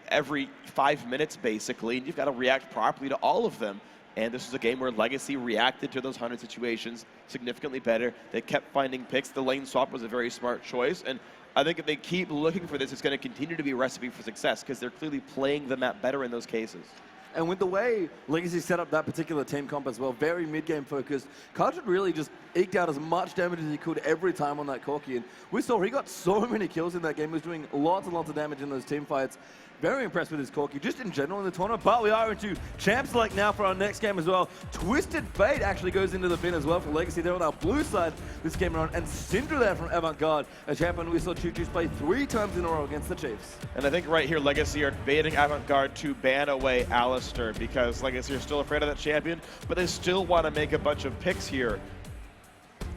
every 5 minutes, basically, and you've got to react properly to all of them. And this is a game where Legacy reacted to those 100 situations significantly better. They kept finding picks. The lane swap was a very smart choice. And I think if they keep looking for this, it's going to continue to be a recipe for success because they're clearly playing the map better in those cases. And with the way Legacy set up that particular team comp as well, very mid-game focused, Cartridge really just eked out as much damage as he could every time on that Corki. And we saw he got so many kills in that game. He was doing lots and lots of damage in those team fights. Very impressed with his Corki, just in general in the tournament. But we are into Champs League now for our next game as well. Twisted Fate actually goes into the bin as well for Legacy. They're on our blue side this game around. And Syndra there from Avant-Garde, a champion we saw Choo-Choo's play 3 times in a row against the Chiefs. And I think right here, Legacy are baiting Avant-Garde to ban away Alistair because Legacy are still afraid of that champion, but they still want to make a bunch of picks here.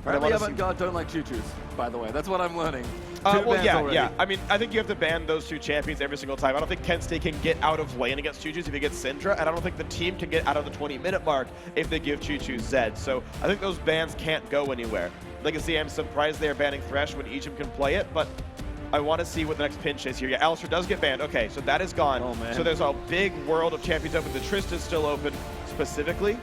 Apparently Avant-Garde don't like Choo-Choos, by the way. That's what I'm learning. Well, yeah. I mean, I think you have to ban those 2 champions every single time. I don't think Kensuke can get out of lane against Choo-Choos if he gets Syndra, and I don't think the team can get out of the 20-minute mark if they give Choo-Choos Zed. So I think those bans can't go anywhere. Legacy, I'm surprised they are banning Thresh when Ejim can play it, but I want to see what the next pinch is here. Yeah, Alistair does get banned. Okay, so that is gone. Oh, man. So there's a big world of champions open. The Trist is still open specifically.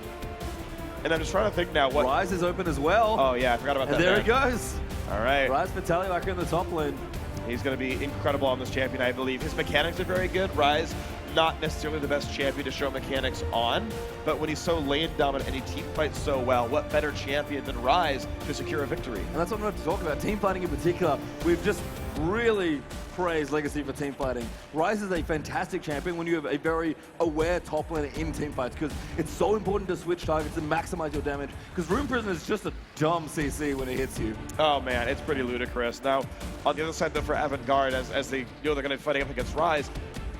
And I'm just trying to think now what... Rise is open as well. Oh, yeah, I forgot about that. And there he goes. All right. Rise Vitaly back in the top lane. He's going to be incredible on this champion, I believe. His mechanics are very good. Rise, not necessarily the best champion to show mechanics on, but when he's so lane dominant and he team fights so well, what better champion than Rise to secure a victory? And that's what I'm going to talk about. Team fighting in particular. We've just really praised Legacy for team fighting. Rise is a fantastic champion when you have a very aware top laner in team fights because it's so important to switch targets and maximize your damage because Rune Prison is just a dumb CC when it hits you. Oh man, it's pretty ludicrous. Now, on the other side though for Avant-Garde, as they know they're going to be fighting up against Rise,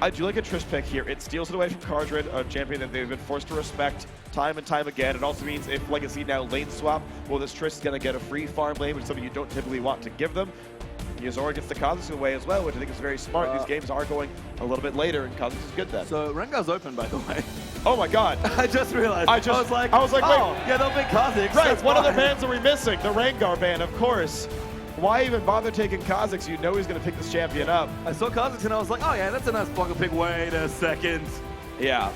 I do like a Trish pick here. It steals it away from Cardred, a champion that they've been forced to respect time and time again. It also means if Legacy now lane swap, well, this Trish is going to get a free farm lane, which is something you don't typically want to give them. Yuzora gets the Kha'Zix away as well, which I think is very smart. These games are going a little bit later, and Kha'Zix is good then. So Rengar's open, by the way. Oh my god. I just realized. I was like, wait. Yeah, they'll pick Kha'Zix. Right, what other bans are we missing? The Rengar ban, of course. Why even bother taking Kha'Zix? You know he's going to pick this champion up. I saw Kha'Zix and I was like, oh yeah, that's a nice blocker pick. Wait a second. Yeah.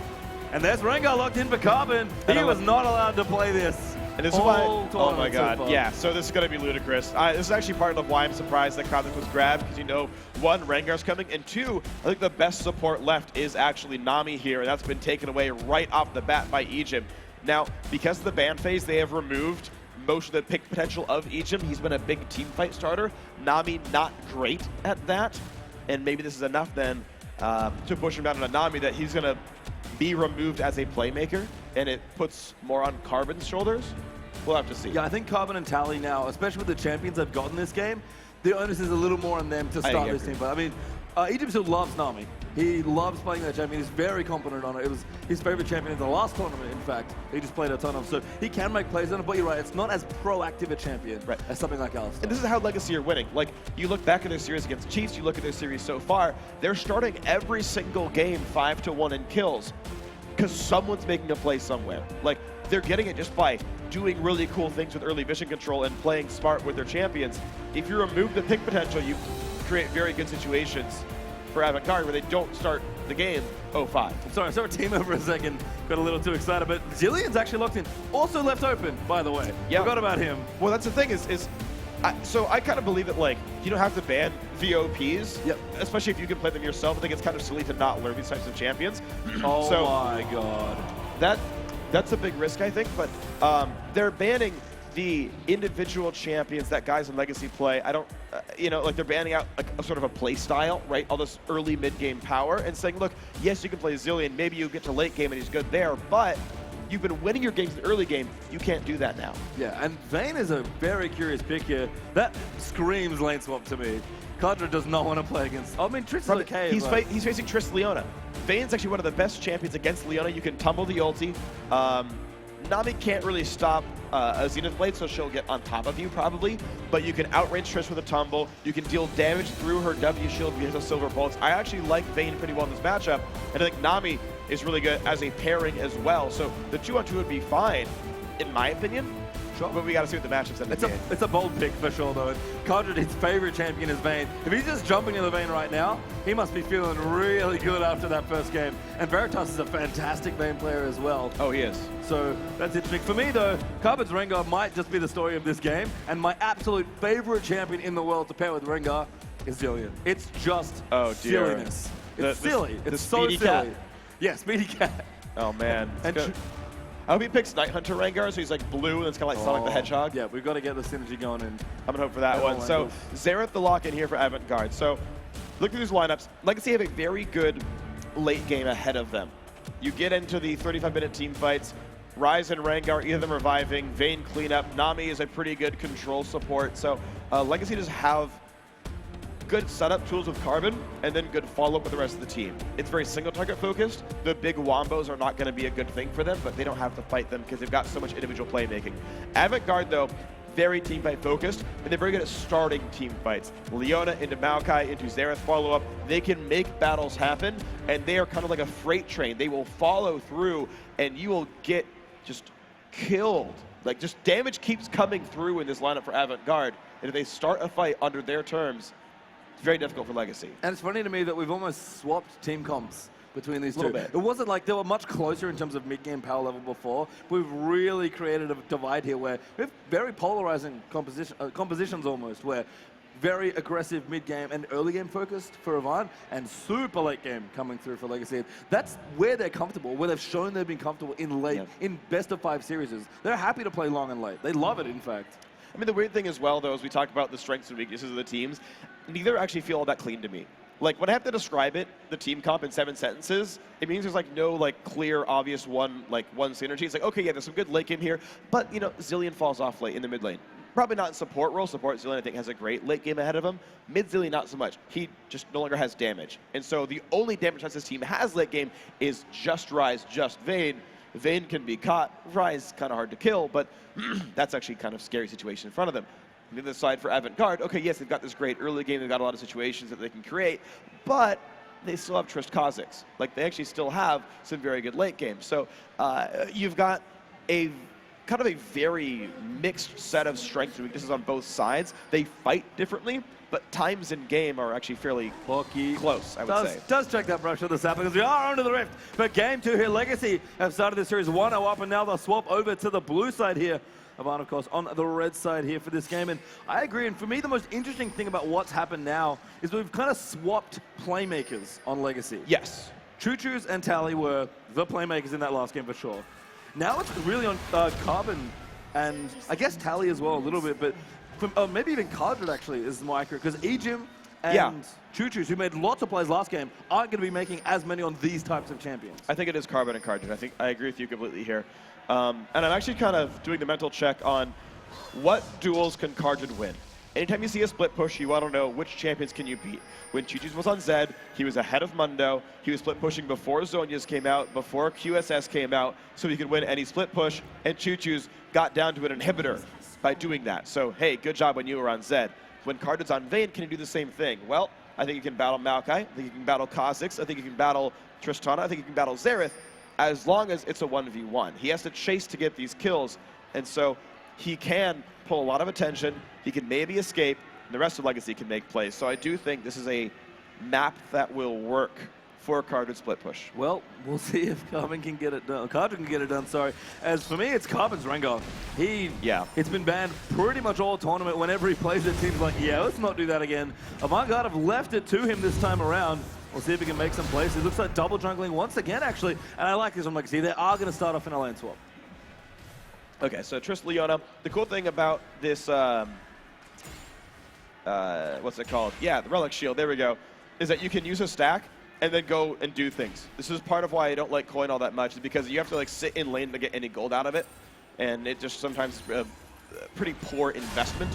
And there's Rengar locked in for Carbon. He was not allowed to play this. And this is why, oh my god, yeah, so this is going to be ludicrous. This is actually part of why I'm surprised that Kha'Zix was grabbed, because you know, 1, Rengar's coming, and 2, I think the best support left is actually Nami here, and that's been taken away right off the bat by Ejim. Now, because of the ban phase, they have removed most of the pick potential of Ejim. He's been a big team fight starter. Nami not great at that, and maybe this is enough then to push him down on Nami that he's going to be removed as a playmaker, and it puts more on Carbon's shoulders. We'll have to see. Yeah, I think Carbon and Tally now, especially with the champions they've got in this game, the onus is a little more on them to start this team. But I mean, Ejim still loves Nami. He loves playing that champion. He's very confident on it. It was his favorite champion in the last tournament, in fact. He just played a ton of. So he can make plays on it, but you're right, it's not as proactive a champion as something like Alistair. And this is how Legacy are winning. Like, you look back at their series against Chiefs, you look at their series so far, they're starting every single game 5-1 in kills because someone's making a play somewhere. Like, they're getting it just by doing really cool things with early vision control and playing smart with their champions. If you remove the pick potential, you create very good situations for Avant-Garde where they don't start the game 0-5. Sorry, I saw a team over a second, got a little too excited, but Zillion's actually locked in. Also left open, by the way. Yeah. Forgot about him. Well, that's the thing so I kind of believe that, like, you don't have to ban VOPs, especially if you can play them yourself. I think it's kind of silly to not learn these types of champions. Oh my god. That's a big risk, I think, but they're banning the individual champions that guys in Legacy play. I don't, like they're banning out like a sort of a play style, right? All this early mid-game power and saying, look, yes, you can play Zillion, maybe you get to late game and he's good there, but you've been winning your games in the early game. You can't do that now. Yeah, and Vayne is a very curious pick here. That screams lane swap to me. Kadra does not want to play against. I mean, Triss is okay. He's facing Triss Leona. Vayne's actually one of the best champions against Leona. You can tumble the ulti. Nami can't really stop a Zenith Blade, so she'll get on top of you probably, but you can outrange Trish with a tumble. You can deal damage through her W shield because of silver bolts. I actually like Vayne pretty well in this matchup, and I think Nami is really good as a pairing as well. So the 2-on-2 would be fine, in my opinion. Sure. But we got to see what the matchups end up being. It's a bold pick for sure, though. Codred, his favorite champion is Vayne. If he's just jumping in the Vayne right now, he must be feeling really good after that first game. And Veritas is a fantastic Vayne player as well. Oh, he is. So that's interesting. For me, though, Carbon's Rengar might just be the story of this game. And my absolute favorite champion in the world to pair with Rengar is Zillion. It's just silliness. It's silly. It's so silly. Cat? Yeah, Speedy Cat. Oh, man. And I hope he picks Night Hunter Rengar, so he's like blue and it's kind of like Sonic the Hedgehog. Yeah, we've got to get the synergy going in. I'm gonna hope for that one. So Xerath the lock in here for Avant-Garde. So look through these lineups. Legacy have a very good late game ahead of them. You get into the 35-minute team fights. Ryze and Rengar, either of them reviving. Vayne cleanup. Nami is a pretty good control support. So Legacy just have good setup tools with Carbon, and then good follow-up with the rest of the team. It's very single-target focused. The big wombos are not going to be a good thing for them, but they don't have to fight them because they've got so much individual playmaking. Avant-Garde, though, very team-fight focused, and they're very good at starting team fights. Leona into Maokai, into Xerath follow-up. They can make battles happen, and they are kind of like a freight train. They will follow through, and you will get just killed. Like, just damage keeps coming through in this lineup for Avant-Garde, and if they start a fight under their terms, very difficult for Legacy. And it's funny to me that we've almost swapped team comps between these two. Little bit. It wasn't like they were much closer in terms of mid-game power level before. We've really created a divide here where we have very polarizing compositions almost, where very aggressive mid-game and early-game focused for Avant, and super late-game coming through for Legacy. That's where they're comfortable, where they've shown they've been comfortable in late, in best-of-5 series. They're happy to play long and late. They love it, in fact. I mean, the weird thing as well, though, as we talk about the strengths and weaknesses of the teams, neither actually feel all that clean to me. Like, when I have to describe it, the team comp in 7 sentences, it means there's like no like clear, obvious one synergy. It's like, okay, yeah, there's some good late game here, but you know, Zillion falls off late in the mid lane. Probably not in support role. Support Zillion, I think, has a great late game ahead of him. Mid Zillion, not so much. He just no longer has damage. And so the only damage chance this team has late game is just Ryze, just Vayne. Vayne can be caught. Ryze kind of hard to kill, but that's actually kind of scary situation in front of them. On the other side for Avant-Garde, okay, yes, they've got this great early game. They've got a lot of situations that they can create, but they still have Trish Kha'Zix. Like, they actually still have some very good late games. So you've got a kind of a very mixed set of strengths and weaknesses on both sides. They fight differently, but times in game are actually fairly close, I would say. Does check that brush with the sap because we are under the rift. But game 2 here, Legacy have started the series 1-0 up, and now they'll swap over to the blue side here. Avant, of course, on the red side here for this game. And I agree, and for me, the most interesting thing about what's happened now is we've kind of swapped playmakers on Legacy. Yes. Choo-Choos and Tally were the playmakers in that last game for sure. Now it's really on Carbon and I guess Tally as well a little bit, but maybe even Cardred actually is more accurate because Ejim and Choo-Choos, who made lots of plays last game, aren't going to be making as many on these types of champions. I think it is Carbon and Cardred. I think I agree with you completely here. And I'm actually kind of doing the mental check on what duels can Cardred win. Anytime you see a split push, you want to know which champions can you beat. When Choo-Choos was on Zed, he was ahead of Mundo. He was split pushing before Zhonya's came out, before QSS came out, so he could win any split push, and Choo-Choos got down to an inhibitor by doing that. So, hey, good job when you were on Zed. When Cardred's on Vayne, can he do the same thing? Well, I think he can battle Maokai. I think he can battle Kha'Zix. I think he can battle Tristana. I think he can battle Xerath, as long as it's a 1v1. He has to chase to get these kills, and so he can pull a lot of attention. He can maybe escape, and the rest of Legacy can make plays. So I do think this is a map that will work for Cardred split push. Well, we'll see if Carbon can get it done. Cardred can get it done, sorry. As for me, it's Carbon's Rengar. It's been banned pretty much all tournament. Whenever he plays it, team's like, yeah, let's not do that again. Avant-Garde have left it to him this time around. We'll see if he can make some plays. It looks like double jungling once again, actually. And I like this one, Legacy. They are going to start off in a lane swap. Okay, so Triss Leona. The cool thing about this, what's it called? Yeah, the Relic Shield, there we go, is that you can use a stack and then go and do things. This is part of why I don't like coin all that much, is because you have to like sit in lane to get any gold out of it, and it just sometimes is a pretty poor investment.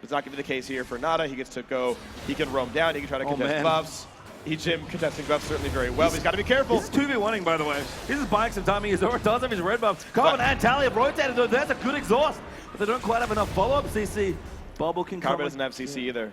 It's not going to be the case here for Nada. He gets to go, he can roam down, he can try to contest buffs. Ejim contesting buff certainly very well. He's got to be careful. This is 2v1ing, by the way. This is buying some timing. Yuzora does have his red buff. Carbon and Tally have rotated, though. That's a good exhaust. But they don't quite have enough follow-up. CC. Bubble can come. Carbon doesn't have CC either.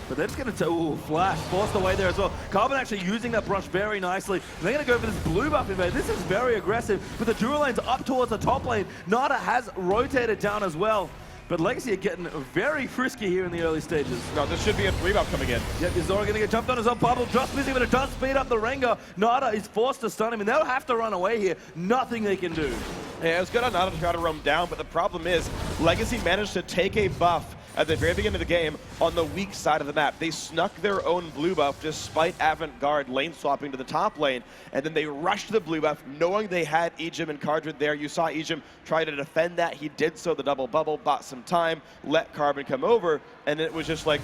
But they're just going to flash, forced away there as well. Carbon actually using that brush very nicely. They're going to go for this blue buff invade. This is very aggressive, but the dual lane's up towards the top lane. Nada has rotated down as well. But Legacy are getting very frisky here in the early stages. No, this should be a 3-buff coming in. Yep, Yuzora going to get jumped on as well. Bubble just missing, but it does speed up the Rengar. Nada is forced to stun him, and they'll have to run away here. Nothing they can do. Yeah, it was good on Nada to try to roam down, but the problem is Legacy managed to take a buff at the very beginning of the game on the weak side of the map. They snuck their own blue buff despite Avant-Garde lane swapping to the top lane, and then they rushed the blue buff knowing they had Ejim and Cardred there. You saw Ejim try to defend that. He did so, the double bubble, bought some time, let Carbon come over, and it was just like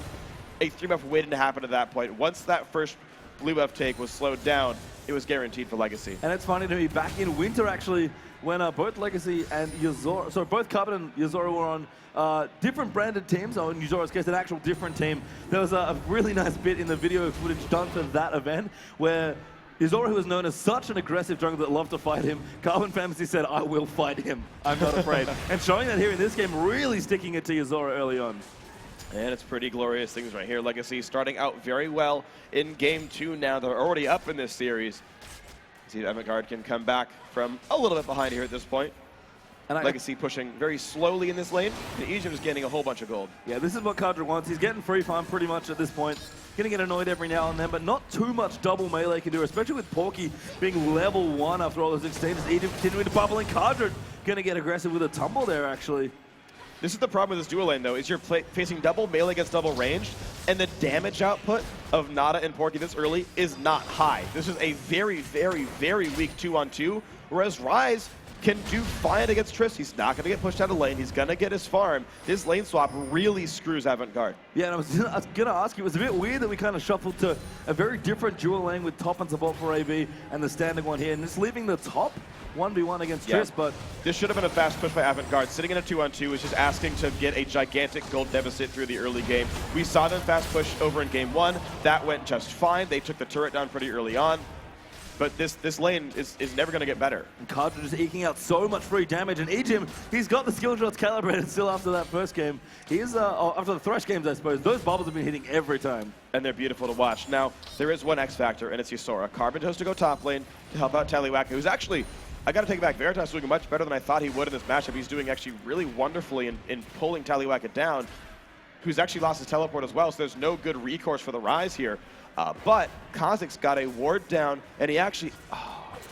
a 3-buff waiting to happen at that point. Once that first blue buff take was slowed down, it was guaranteed for Legacy. And it's funny to me, back in winter actually, when both Legacy and Yuzora, so both Carbon and Yuzora were on different branded teams, or in Yuzora's case, an actual different team. There was a really nice bit in the video footage done for that event where Yuzora, who was known as such an aggressive jungler that loved to fight him, Carbon famously said, "I will fight him. I'm not afraid." And showing that here in this game, really sticking it to Yuzora early on. And it's pretty glorious things right here. Legacy starting out very well in game 2 now. They're already up in this series. See if Avant-Garde can come back from a little bit behind here at this point. And Legacy pushing very slowly in this lane. And Ejim is getting a whole bunch of gold. Yeah, this is what Cardred wants. He's getting free farm pretty much at this point. Gonna get annoyed every now and then, but not too much double melee can do, especially with Porky being level 1 after all those exchanges. Ejim continuing to bubble, and Cardred gonna get aggressive with a tumble there, actually. This is the problem with this dual lane, though, is you're facing double melee against double ranged, and the damage output of Nada and Porky this early is not high. This is a very, very, very weak 2-on-2, whereas Ryze can do fine against Triss. He's not going to get pushed out of lane. He's going to get his farm. This lane swap really screws Avant-Garde. Yeah, and I was going to ask you, it was a bit weird that we kind of shuffled to a very different dual lane with top and support for AB and the standing one here, and just leaving the top 1v1 against Triss, but this should have been a fast push by Avant-Garde. Sitting in a 2-on-2 is just asking to get a gigantic gold deficit through the early game. We saw them fast push over in game 1. That went just fine. They took the turret down pretty early on. But this lane is never going to get better. And Cardred just eking out so much free damage. And Ejim, he's got the skill shots calibrated still after that first game. He's, after the Thresh games, I suppose, those bubbles have been hitting every time. And they're beautiful to watch. Now, there is one X factor, and it's Yuzora. Carbon chose to go top lane to help out Taliwaka, who's actually, I got to take it back, Veritas is doing much better than I thought he would in this matchup. He's doing actually really wonderfully in pulling Taliwaka down, who's actually lost his teleport as well, so there's no good recourse for the Ryze here. But Kha'Zix got a ward down, and he actually,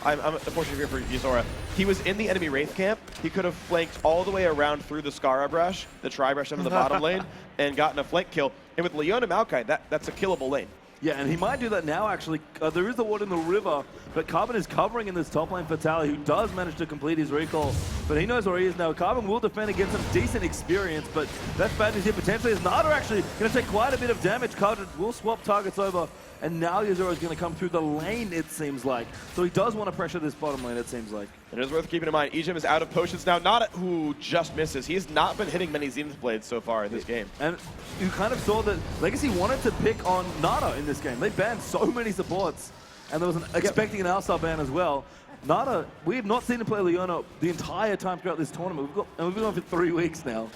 I'm unfortunate here for Yuzora. He was in the enemy Wraith camp. He could have flanked all the way around through the Skara brush, the tri-brush into the bottom lane, and gotten a flank kill. And with Leona Maokai, that's a killable lane. Yeah, and he might do that now, actually. There is the ward in the river, but Carbon is covering in this top lane for Tally, who does manage to complete his recall. But he knows where he is now. Carbon will defend and get some decent experience, but that's bad news here. Potentially, is Nada actually going to take quite a bit of damage. Cardred will swap targets over, and now Yuzora is going to come through the lane, it seems like. So he does want to pressure this bottom lane, it seems like. It is worth keeping in mind, Ejim is out of potions now. Nada, who just misses. He's not been hitting many Zenith Blades so far in this game. And you kind of saw that Legacy wanted to pick on Nada in this game. They banned so many supports, and there was expecting an Alstar ban as well. Nada, we have not seen him play Leona the entire time throughout this tournament. We've been on for 3 weeks now.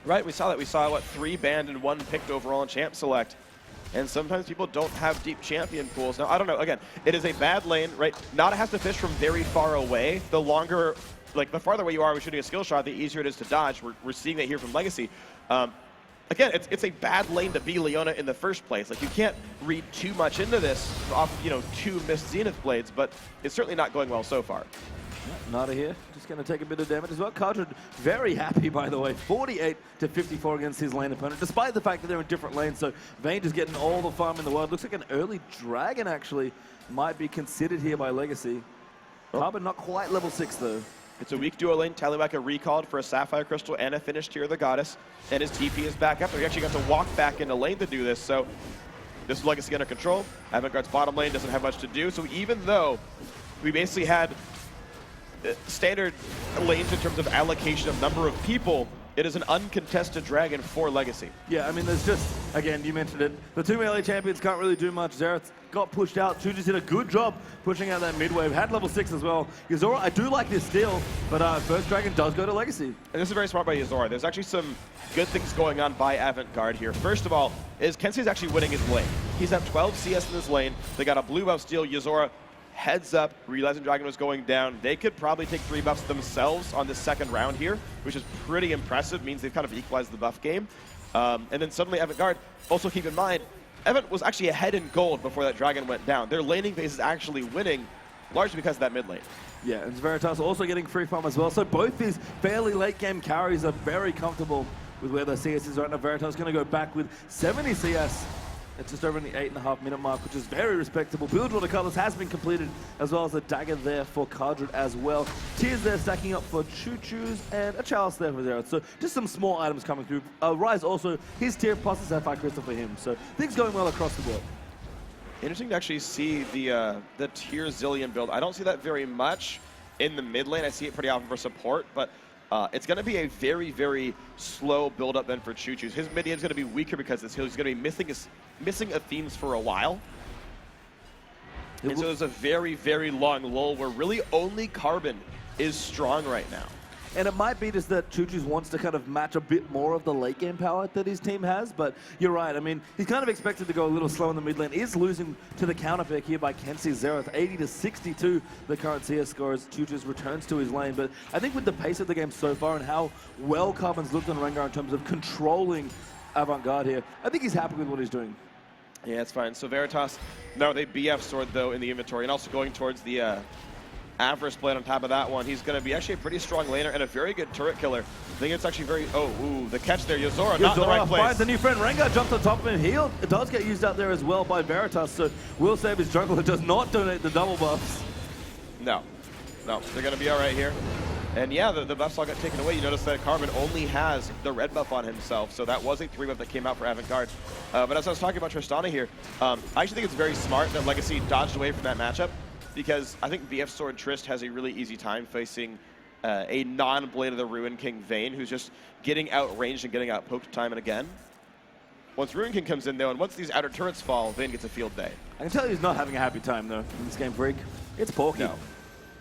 Right, we saw that. We saw, what, 3 banned and 1 picked overall in Champ Select. And sometimes people don't have deep champion pools. Now, I don't know. Again, it is a bad lane, right? Nada has to fish from very far away. The longer, like, the farther away you are when shooting a skill shot, the easier it is to dodge. We're seeing that here from Legacy. Again, it's a bad lane to be Leona in the first place. Like, you can't read too much into this off, 2 missed Zenith Blades, but it's certainly not going well so far. Nada here, just going to take a bit of damage as well. Cardred very happy, by the way, 48 to 54 against his lane opponent, despite the fact that they're in different lanes. So Vayne just getting all the farm in the world. Looks like an early dragon actually might be considered here by Legacy. Carbon not quite level 6 though. It's a weak duo lane. Taliwaka recalled for a Sapphire Crystal and a finished Tear of the Goddess, and his TP is back up. He actually got to walk back into lane to do this, so this is Legacy under control. Avant-Garde's bottom lane doesn't have much to do, so even though we basically had standard lanes in terms of allocation of number of people, it is an uncontested dragon for Legacy. Yeah, I mean, there's just Again, you mentioned it. The two melee champions can't really do much. Xerath got pushed out. Chuju's did a good job pushing out that mid wave. Had level 6 as well. Yuzora, I do like this steal, but First Dragon does go to Legacy. And this is very smart by Yuzora. There's actually some good things going on by Avant-Garde here. First of all, is Kensei's actually winning his lane. He's at 12 CS in his lane. They got a blue buff steal. Yuzora heads up, realizing Dragon was going down. They could probably take 3 buffs themselves on the second round here, which is pretty impressive. Means they've kind of equalized the buff game. And then suddenly Avant-Garde, also keep in mind, Evan was actually ahead in gold before that Dragon went down. Their laning phase is actually winning, largely because of that mid lane. Yeah, and Veritas also getting free farm as well. So both these fairly late game carries are very comfortable with where their CS is right now. Veritas is going to go back with 70 CS. It's just over in the 8.5 minute mark, which is very respectable. Build Water Colors has been completed, as well as a dagger there for Cardred as well. Tears there stacking up for Choo-Choo's, and a chalice there for Xerath. So just some small items coming through. Rise also, his tier plus the Sapphire Crystal for him. So things going well across the board. Interesting to actually see the tier Zillion build. I don't see that very much in the mid lane. I see it pretty often for support, but it's going to be a very, very slow build-up then for Choo-Choo's. His mid lane's going to be weaker because he's going to be missing Athenes for a while. And so there's a very, very long lull where really only Carbon is strong right now. And it might be just that Choo-Choo's wants to kind of match a bit more of the late game power that his team has, but you're right. I mean, he's kind of expected to go a little slow in the mid lane. Is losing to the counter pick here by Kensei Xerath, 80-62 the current CS score as Choo-Choo's returns to his lane. But I think with the pace of the game so far and how well Carbon's looked on Rengar in terms of controlling Avant-Garde here, I think he's happy with what he's doing. Yeah, it's fine. So Veritas, now they BF sword though in the inventory, and also going towards the Avarice blade on top of that one. He's going to be actually a pretty strong laner and a very good turret killer. I think it's actually very... Oh, ooh, the catch there. Yuzora not in the right place. Finds a new friend. Rengar jumps on top of him. Heal does get used out there as well by Veritas, so will save his jungle. It does not donate the double buffs. No, they're going to be all right here. And yeah, the buffs all got taken away. You notice that Carbon only has the red buff on himself, so that was a 3 buff that came out for Avant-Garde. But as I was talking about Tristana here, I actually think it's very smart that Legacy dodged away from that matchup, because I think VF Sword Trist has a really easy time facing a non-Blade of the Ruin King Vayne, who's just getting outranged and getting outpoked time and again. Once Ruin King comes in though, and once these outer turrets fall, Vayne gets a field day. I can tell you he's not having a happy time though in this game, Freak. It's Porky. No.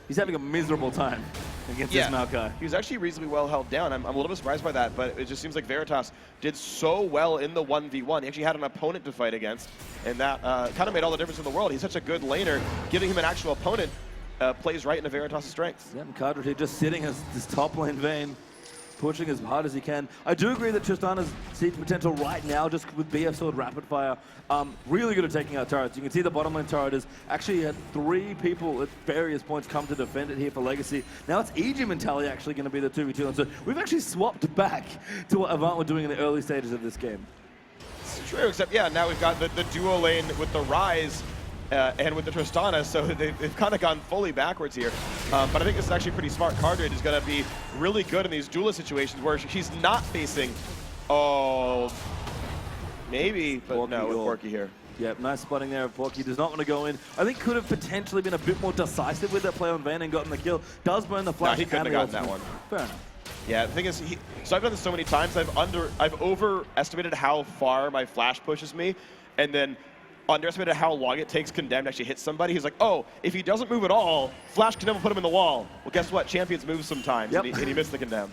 He's having a miserable time against this Maokai. He was actually reasonably well held down. I'm a little bit surprised by that, but it just seems like Veritas did so well in the 1v1. He actually had an opponent to fight against, and that kind of made all the difference in the world. He's such a good laner. Giving him an actual opponent plays right into Veritas' strengths. Yeah, and Cardred here just sitting as this top lane Vayne, pushing as hard as he can. I do agree that Tristana's sees potential right now just with BF Sword Rapid Fire. Really good at taking out turrets. You can see the bottom lane turret is actually had 3 people at various points come to defend it here for Legacy. Now it's Ejim and Tally actually going to be the 2v2. And so we've actually swapped back to what Avant were doing in the early stages of this game. It's true, except yeah, now we've got the duo lane with the Rise and with the Tristana, so they've kind of gone fully backwards here. But I think this is actually pretty smart. Cardred is going to be really good in these duelist situations where he's not facing, maybe, but Porky no, with Porky here. Yeah, nice spotting there of Porky. Does not want to go in. I think could have potentially been a bit more decisive with that play on Vayne and gotten the kill. Does burn the flash. No, he couldn't have gotten that one. Fair enough. Yeah, the thing is, so I've done this so many times, I've overestimated how far my flash pushes me, and then underestimated how long it takes Condemned to actually hit somebody. He's like, oh, if he doesn't move at all, Flash can never put him in the wall. Well, guess what? Champions move sometimes, and he missed the Condemned.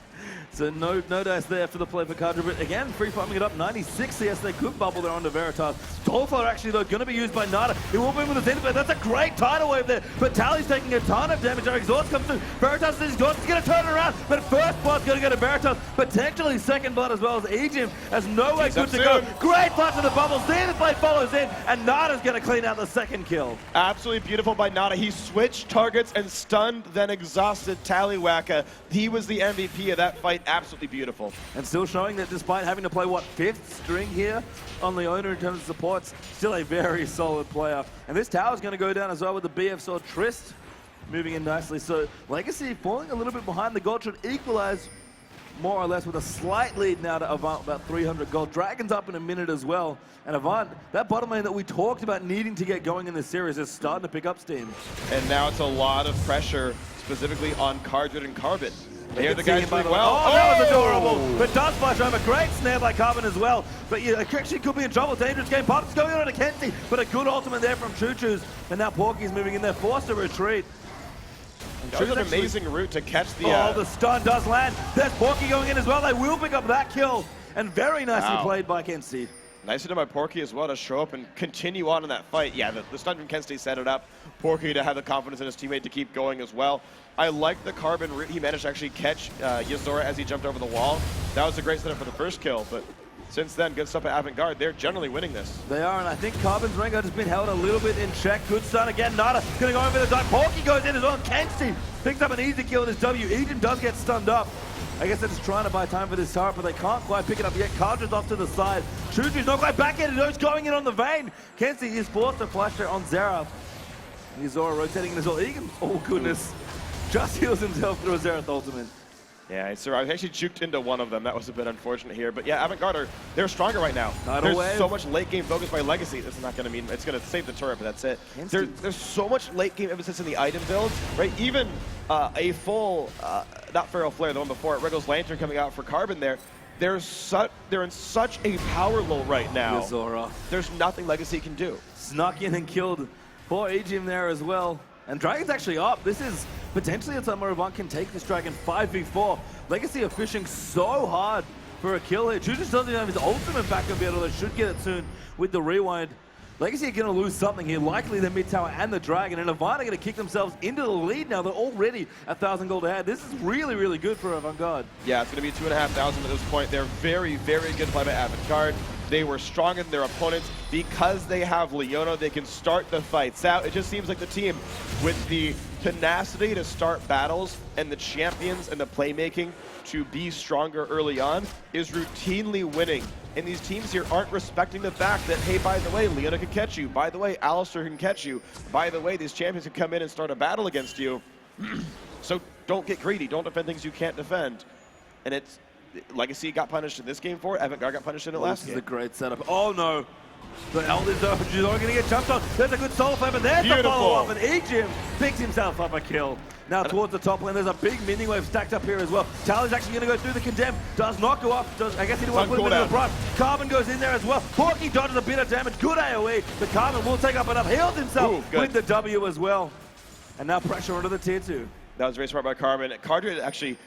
So no dice there for the play for Cardred, but again, free farming it up, 96 CS, they could bubble there onto Veritas. Soulfire actually though, gonna be used by Nada. He will be with his interplay, that's a great tidal wave there, but Tally's taking a ton of damage. Our exhaust comes through, Veritas is exhaust, he's gonna turn it around, but first blood's gonna go to Veritas, potentially second blood as well as Ejim has no way good to go. Great flash of the bubble, Zenith Blade follows in, and Nada's gonna clean out the second kill. Absolutely beautiful by Nada. He switched targets and stunned, then exhausted Tallywhacker. He was the MVP of that fight. Absolutely beautiful. And still showing that despite having to play, what, 5th string here on Leona in terms of supports, still a very solid player. And this tower's going to go down as well with the BF Sword Trist moving in nicely. So Legacy falling a little bit behind. The gold should equalize more or less with a slight lead now to Avant, about 300 gold. Dragon's up in a minute as well. And Avant, that bottom lane that we talked about needing to get going in this series is starting to pick up steam. And now it's a lot of pressure, specifically on Cardred and Carbon. Here the guys doing well. Oh, that was adorable. But does flash over. Great snare by Carbon as well. But yeah, actually could be in trouble. Dangerous game. Pop's going on to Kenzie, but a good ultimate there from Choo Choo's. And now Porky's moving in there, forced to retreat. That was an amazing route to catch the... Oh, the stun does land. There's Porky going in as well. They will pick up that kill. And very nicely played by Kenzie. Nice to by Porky as well to show up and continue on in that fight. Yeah, the stun from Kenzie set it up. Porky to have the confidence in his teammate to keep going as well. I like the Carbon route. He managed to actually catch Yuzora as he jumped over the wall. That was a great setup for the first kill, but since then, good stuff at Avant-Garde. They're generally winning this. They are, and I think Carbon's Rengar has been held a little bit in check. Good stun again. Nada going to go over the dive. Porky goes in as well. Kenzie picks up an easy kill with his W. Eden does get stunned up. I guess they're just trying to buy time for this turret, but they can't quite pick it up yet. Cartridge off to the side. Choo Choo's not quite back in. He's going in on the vein. Kenzie is forced to flash there on Xerath. And Yuzora rotating in as well. Egan, oh goodness, just heals himself through a Xerath ultimate. Yeah, I actually juked into one of them. That was a bit unfortunate here. But yeah, Avant-Garde, they're stronger right now. There's so much late game focus by Legacy. This is not going to mean it's going to save the turret, but that's it. There's so much late game emphasis in the item builds, right? Even a full, not Feral Flare, the one before it, Wriggle's Lantern coming out for Carbon there. They're in such a power lull right now. Yuzora. There's nothing Legacy can do. Snuck in and killed poor Ejim there as well. And Dragon's actually up. This is potentially a time where Avant can take this Dragon 5v4. Legacy are fishing so hard for a kill here. Choo Choo doesn't even have his ultimate back up yet, although should get it soon with the rewind. Legacy are going to lose something here, likely the mid tower and the Dragon, and Avant are going to kick themselves into the lead now. They're already 1,000 gold ahead. This is really, really good for Avant-Garde. Yeah, it's going to be 2,500 at this point. They're very, very good play by Avant-Garde. They were stronger than their opponents. Because they have Leona, they can start the fights out. It just seems like the team with the tenacity to start battles and the champions and the playmaking to be stronger early on is routinely winning. And these teams here aren't respecting the fact that, hey, by the way, Leona can catch you. By the way, Alistar can catch you. By the way, these champions can come in and start a battle against you. So don't get greedy. Don't defend things you can't defend. And it's Legacy got punished in this game for it. Avant-Garde got punished in it last game. This is a great setup. Oh no. The Elders are going to get jumped on. There's a good soul flame, but there's the follow-up, and Ejim picks himself up a kill. Now towards the top lane, there's a big mini wave stacked up here as well. Tally's actually going to go through the Condemn. Does not go up. I guess he didn't want to put him into the brush. Carbon goes in there as well. Porky dodges a bit of damage. Good AoE, but Carbon will take up enough. Heals himself with the W as well. And now pressure onto the tier 2. That was very smart by Carbon. Cardred actually,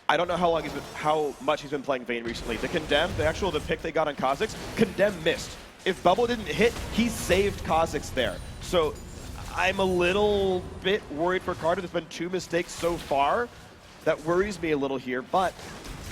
I don't know how much he's been playing Vayne recently. The Condemn, the pick they got on Kha'Zix, Condemn missed. If Bubble didn't hit, he saved Kha'Zix there. So I'm a little bit worried for Carter. There's been 2 mistakes so far. That worries me a little here, but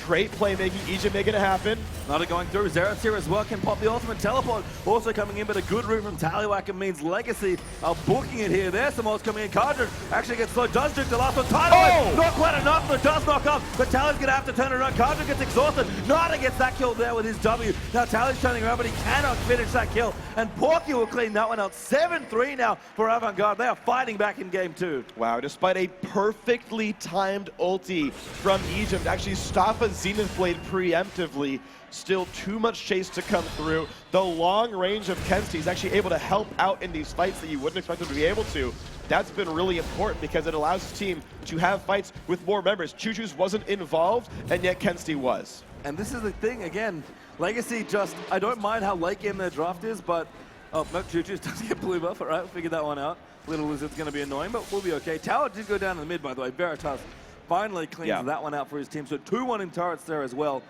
great playmaking. Ejim making it happen. Nada going through. Xerath's here as well. Can pop the ultimate teleport. Also coming in, but a good route from Tallywhacker means Legacy are booking it here. There's some ults coming in. Cardred actually gets slow. Does drink the last one. Tidal not quite enough, but does knock up. But Tally's going to have to turn it around. Cardred gets exhausted. Nada gets that kill there with his W. Now Tally's turning around, but he cannot finish that kill. And Porky will clean that one out. 7-3 now for Avant-Garde. They are fighting back in game 2. Wow, despite a perfectly timed ulti from Ejim to actually stop a Zenith Blade preemptively, still too much chase to come through. The long range of Kenzie is actually able to help out in these fights that you wouldn't expect him to be able to. That's been really important because it allows his team to have fights with more members. Choo Choo's wasn't involved, and yet Kenzie was. And this is the thing, again, Legacy just, I don't mind how late game their draft is, but, oh, no, Choo Choo's does get blue buff, all right, we'll figure that one out. Little Lizard's going to be annoying, but we'll be okay. Tower did go down in the mid, by the way. Veritas finally cleans that one out for his team. So 2-1 in turrets there as well.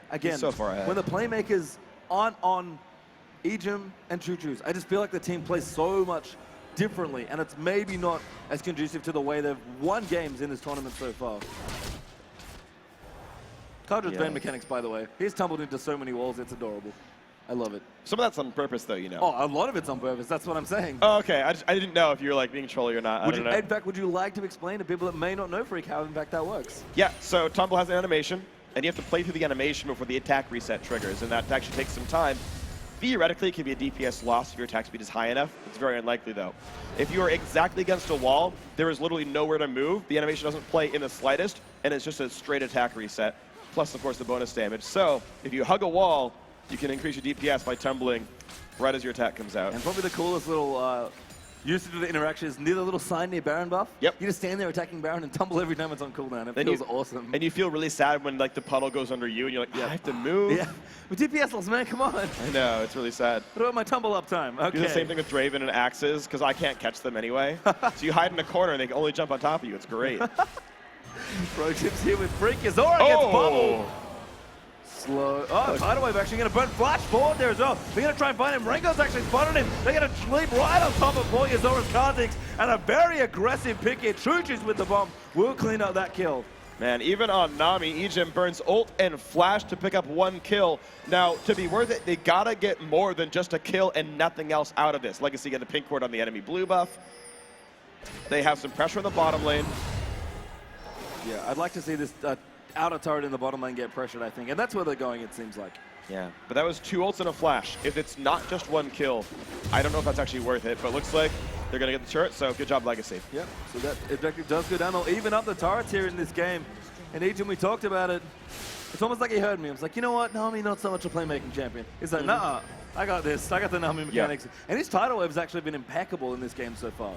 Again, so far ahead. When the playmakers aren't on Ejim and Choo Choo's, I just feel like the team plays so much differently, and it's maybe not as conducive to the way they've won games in this tournament so far. Cardred's Vayne mechanics, by the way. He's tumbled into so many walls, it's adorable. I love it. Some of that's on purpose, though, you know. Oh, a lot of it's on purpose. That's what I'm saying. Oh, okay. I didn't know if you were like being trolly or not. In fact, would you like to explain to people that may not know Freak how in fact that works? Yeah. So Tumble has an animation, and you have to play through the animation before the attack reset triggers, and that actually takes some time. Theoretically, it can be a DPS loss if your attack speed is high enough. It's very unlikely, though. If you are exactly against a wall, there is literally nowhere to move. The animation doesn't play in the slightest, and it's just a straight attack reset. Plus, of course, the bonus damage. So if you hug a wall, you can increase your DPS by tumbling right as your attack comes out. And probably the coolest little used to do the interactions near the little sign near Baron buff. Yep. You just stand there attacking Baron and tumble every time it's on cooldown. It Then feels awesome. And you feel really sad when like the puddle goes under you and you're like, I have to move. Yeah. With DPSLs, man, come on. I know, it's really sad. What about my tumble up time? Okay. Do the same thing with Draven and Axes, because I can't catch them anyway. So you hide in a corner and they can only jump on top of you. It's great. Pro tips here with Freak. Zora gets bubbled. Slow. Oh, Tidal Wave actually going to burn Flash forward there as well. They're going to try and find him. Rengo's actually spotted him. They're going to leap right on top of poor Zora's Kha'Zix. And a very aggressive pick here. Chuchu's with the bomb. Will clean up that kill. Man, even on Nami, Ejim burns ult and flash to pick up 1 kill. Now, to be worth it, they gotta get more than just a kill and nothing else out of this. Legacy get a pink ward on the enemy blue buff. They have some pressure in the bottom lane. Yeah, I'd like to see this outer turret in the bottom lane get pressured, I think. And that's where they're going, it seems like. Yeah, but that was 2 ults and a flash. If it's not just 1 kill, I don't know if that's actually worth it, but looks like they're going to get the turret, so good job, Legacy. Yep, so that objective does go down. They'll even up the turrets here in this game. And Ejim, we talked about it. It's almost like he heard me. I was like, you know what, Nami, not so much a playmaking champion. He's like, nah, I got this. I got the Nami mechanics. Yeah. And his tidal wave has actually been impeccable in this game so far.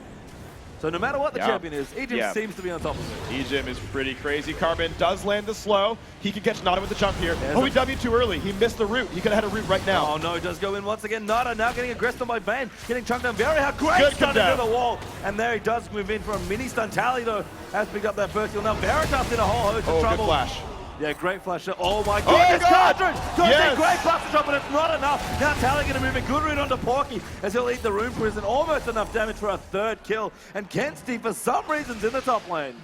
So no matter what the champion is, Ejim seems to be on top of it. Ejim is pretty crazy. Carbon does land the slow. He can catch Nada with the jump here. Oh, he W too early. He missed the root. He could have had a root right now. Oh no, he does go in once again. Nada now getting aggressed on by Bane. Getting chunked down very hard. Great stun into the wall. And there he does move in for a mini stun. Tally though has picked up that first kill. Now Veritas in a whole host of trouble. Good flash. Yeah, great flash. Oh my goodness, Cardred! Great flash shot, but it's not enough. Now Tally going to move in. Good root onto Porky as he'll eat the Rune Prison. Almost enough damage for a 3rd kill. And Kensti, for some reasons, in the top lane.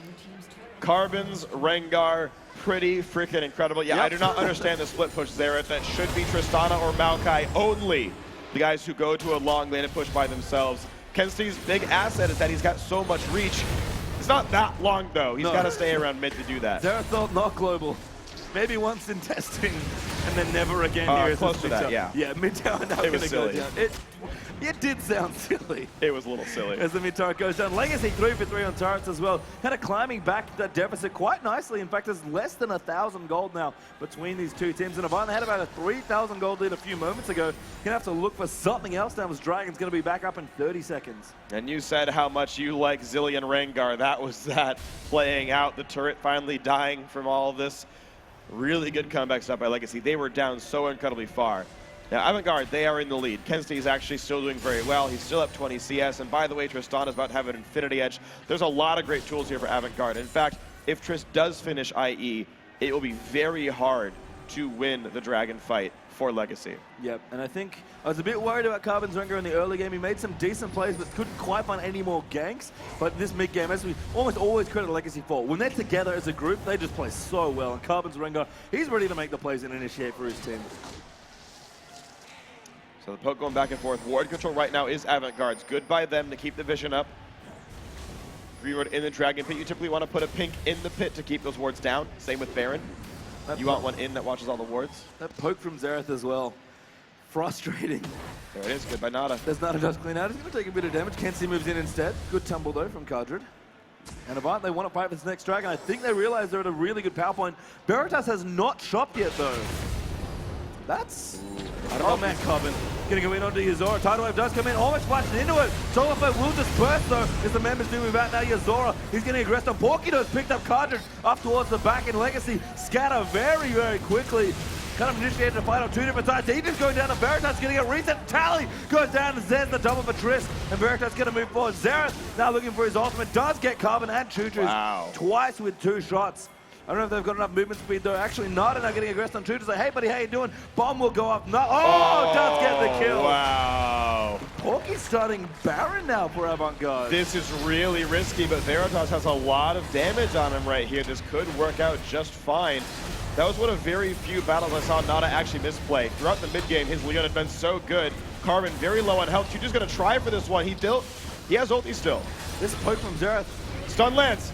Carbon's Rengar, pretty freaking incredible. Yeah, I do not understand the split push there. That should be Tristana or Maokai only. The guys who go to a long lane and push by themselves. Kensti's big asset is that he's got so much reach. It's not that long, though. He's got to stay around mid to do that. Zerathol, not global. Maybe once in testing, and then never again here. Close to that, yeah. Yeah, mid-tower now going to go down. It did sound silly. It was a little silly. As the mid-turret goes down. Legacy 3 for 3 on turrets as well. Kind of climbing back that deficit quite nicely. In fact, there's less than 1,000 gold now between these two teams. And Avant had about a 3,000 gold lead a few moments ago. Gonna have to look for something else now as Dragon's gonna be back up in 30 seconds. And you said how much you like Zillion Rengar. That was that playing out. The turret finally dying from all of this. Really good comeback stuff by Legacy. They were down so incredibly far. Now, Avant-Garde, they are in the lead. Kensti is actually still doing very well. He's still up 20 CS. And by the way, Tristan is about to have an Infinity Edge. There's a lot of great tools here for Avant-Garde. In fact, if Trist does finish IE, it will be very hard to win the Dragon fight for Legacy. Yep, and I think I was a bit worried about Carbon's Rengar in the early game. He made some decent plays, but couldn't quite find any more ganks. But this mid game, as we almost always credit Legacy for, when they're together as a group, they just play so well. And Carbon's Rengar, he's ready to make the plays and initiate for his team. So the poke going back and forth. Ward control right now is Avant-Garde's. Good by them to keep the vision up. Reward in the Dragon Pit. You typically want to put a pink in the pit to keep those wards down. Same with Baron. You want one in that watches all the wards. That poke from Xerath as well. Frustrating. There it is. Good by Nada. There's Nada just clean out. He's going to take a bit of damage. Kensi moves in instead. Good tumble though from Cardred. And Avant, they want to fight for this next Dragon. I think they realize they're at a really good power point. Veritas has not chopped yet though. That's... I don't know, Matt Carbon. Gonna go in onto Yuzora. Tidal Wave does come in, almost flashing into it. Solar Flare will disperse though, as the members do move out now. Yuzora, he's getting aggressed on Porkydo's picked up Cardred up towards the back, and Legacy scatter very, very quickly. Kind of initiated a fight on 2 different sides. He just going down to Veritas, getting a reset. Tally goes down and Zed's the double for Triss, and Veritas gonna move forward. Xerath now looking for his ultimate, does get Carbon and Chuchu's twice with 2 shots. I don't know if they've got enough movement speed though. Actually, Nada now getting aggressive on Chuchu. Say, hey buddy, how you doing? Bomb will go up. No, does get the kill. Wow. Porky's starting Baron now for Avant-Garde. This is really risky, but Veritas has a lot of damage on him right here. This could work out just fine. That was one of very few battles I saw Nada actually misplay. Throughout the mid game, his Leon had been so good. Carbon very low on health. Chuchu's gonna try for this one. He has ulti still. This poke from Xerath. Stun lands.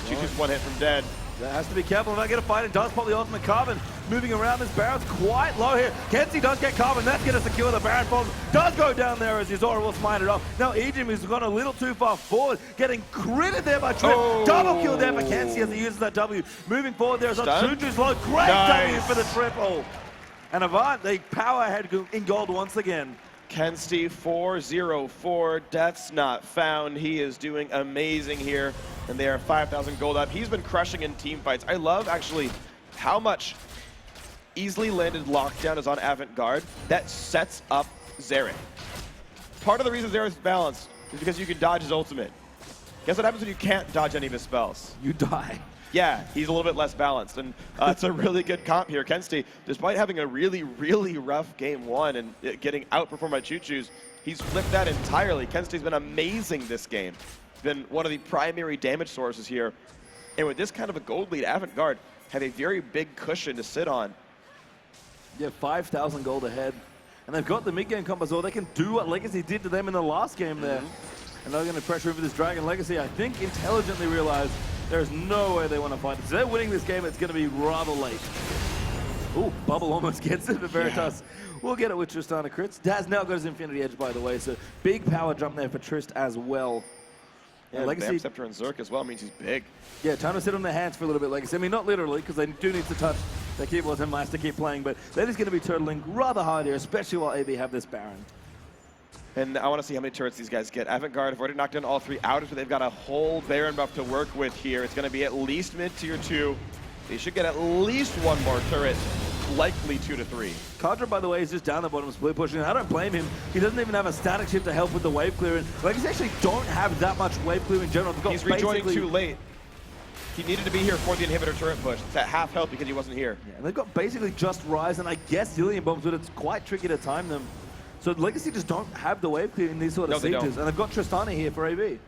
Chuchu's one hit from dead. That has to be careful if I get a fight. It does pop the ultimate. Carbon moving around. This Baron's quite low here. Kensi does get Carbon. That's going to secure the Baron falls. Does go down there as Yuzora will smite it off. Now Ejim has gone a little too far forward. Getting critted there by Trip. Double kill there for Kensi as he uses that W. Moving forward there is on Chuchu's low. Great W for the triple. And Avant, the power ahead in gold once again. Kensti 404, deaths not found. He is doing amazing here, and they are 5,000 gold up. He's been crushing in team fights. I love actually how much easily landed lockdown is on Avant-Garde. That sets up Xerath. Part of the reason Xerath's balanced is because you can dodge his ultimate. Guess what happens when you can't dodge any of his spells? You die. Yeah, he's a little bit less balanced, and it's a really good comp here. Kensti, despite having a really, really rough game one and getting outperformed by Choo-Choo's, he's flipped that entirely. Kensti's been amazing this game. Been one of the primary damage sources here. And with this kind of a gold lead, Avant-Garde have a very big cushion to sit on. Yeah, 5,000 gold ahead. And they've got the mid-game comp as well. They can do what Legacy did to them in the last game there. And they're going to pressure over this Dragon. Legacy, I think, intelligently realized there's no way they want to fight it. So they're winning this game. It's going to be rather late. Ooh, Bubble almost gets it, but Veritas will get it with Tristana crits. Daz now got his Infinity Edge, by the way, so big power jump there for Trist as well. Yeah, Legacy Scepter and Zerk as well means he's big. Yeah, time to sit on their hands for a little bit, Legacy. I mean, not literally, because they do need to touch their keyboards and mice to keep playing, but they're just going to be turtling rather hard here, especially while AB have this Baron. And I want to see how many turrets these guys get. Avant-Garde have already knocked down all 3 outers, but they've got a whole Baron buff to work with here. It's going to be at least mid-tier 2. They should get at least 1 more turret, likely 2 to 3. Kadra, by the way, is just down the bottom split pushing. I don't blame him. He doesn't even have a static shift to help with the wave clearing. Legacy actually don't have that much wave clear in general. He's rejoining too late. He needed to be here for the inhibitor turret push. It's at half health because he wasn't here. Yeah, and they've got basically just Rise and I guess Zillion Bombs, but it's quite tricky to time them. So Legacy just don't have the wave clear in these sort of sieges. And they've got Tristana here for AB.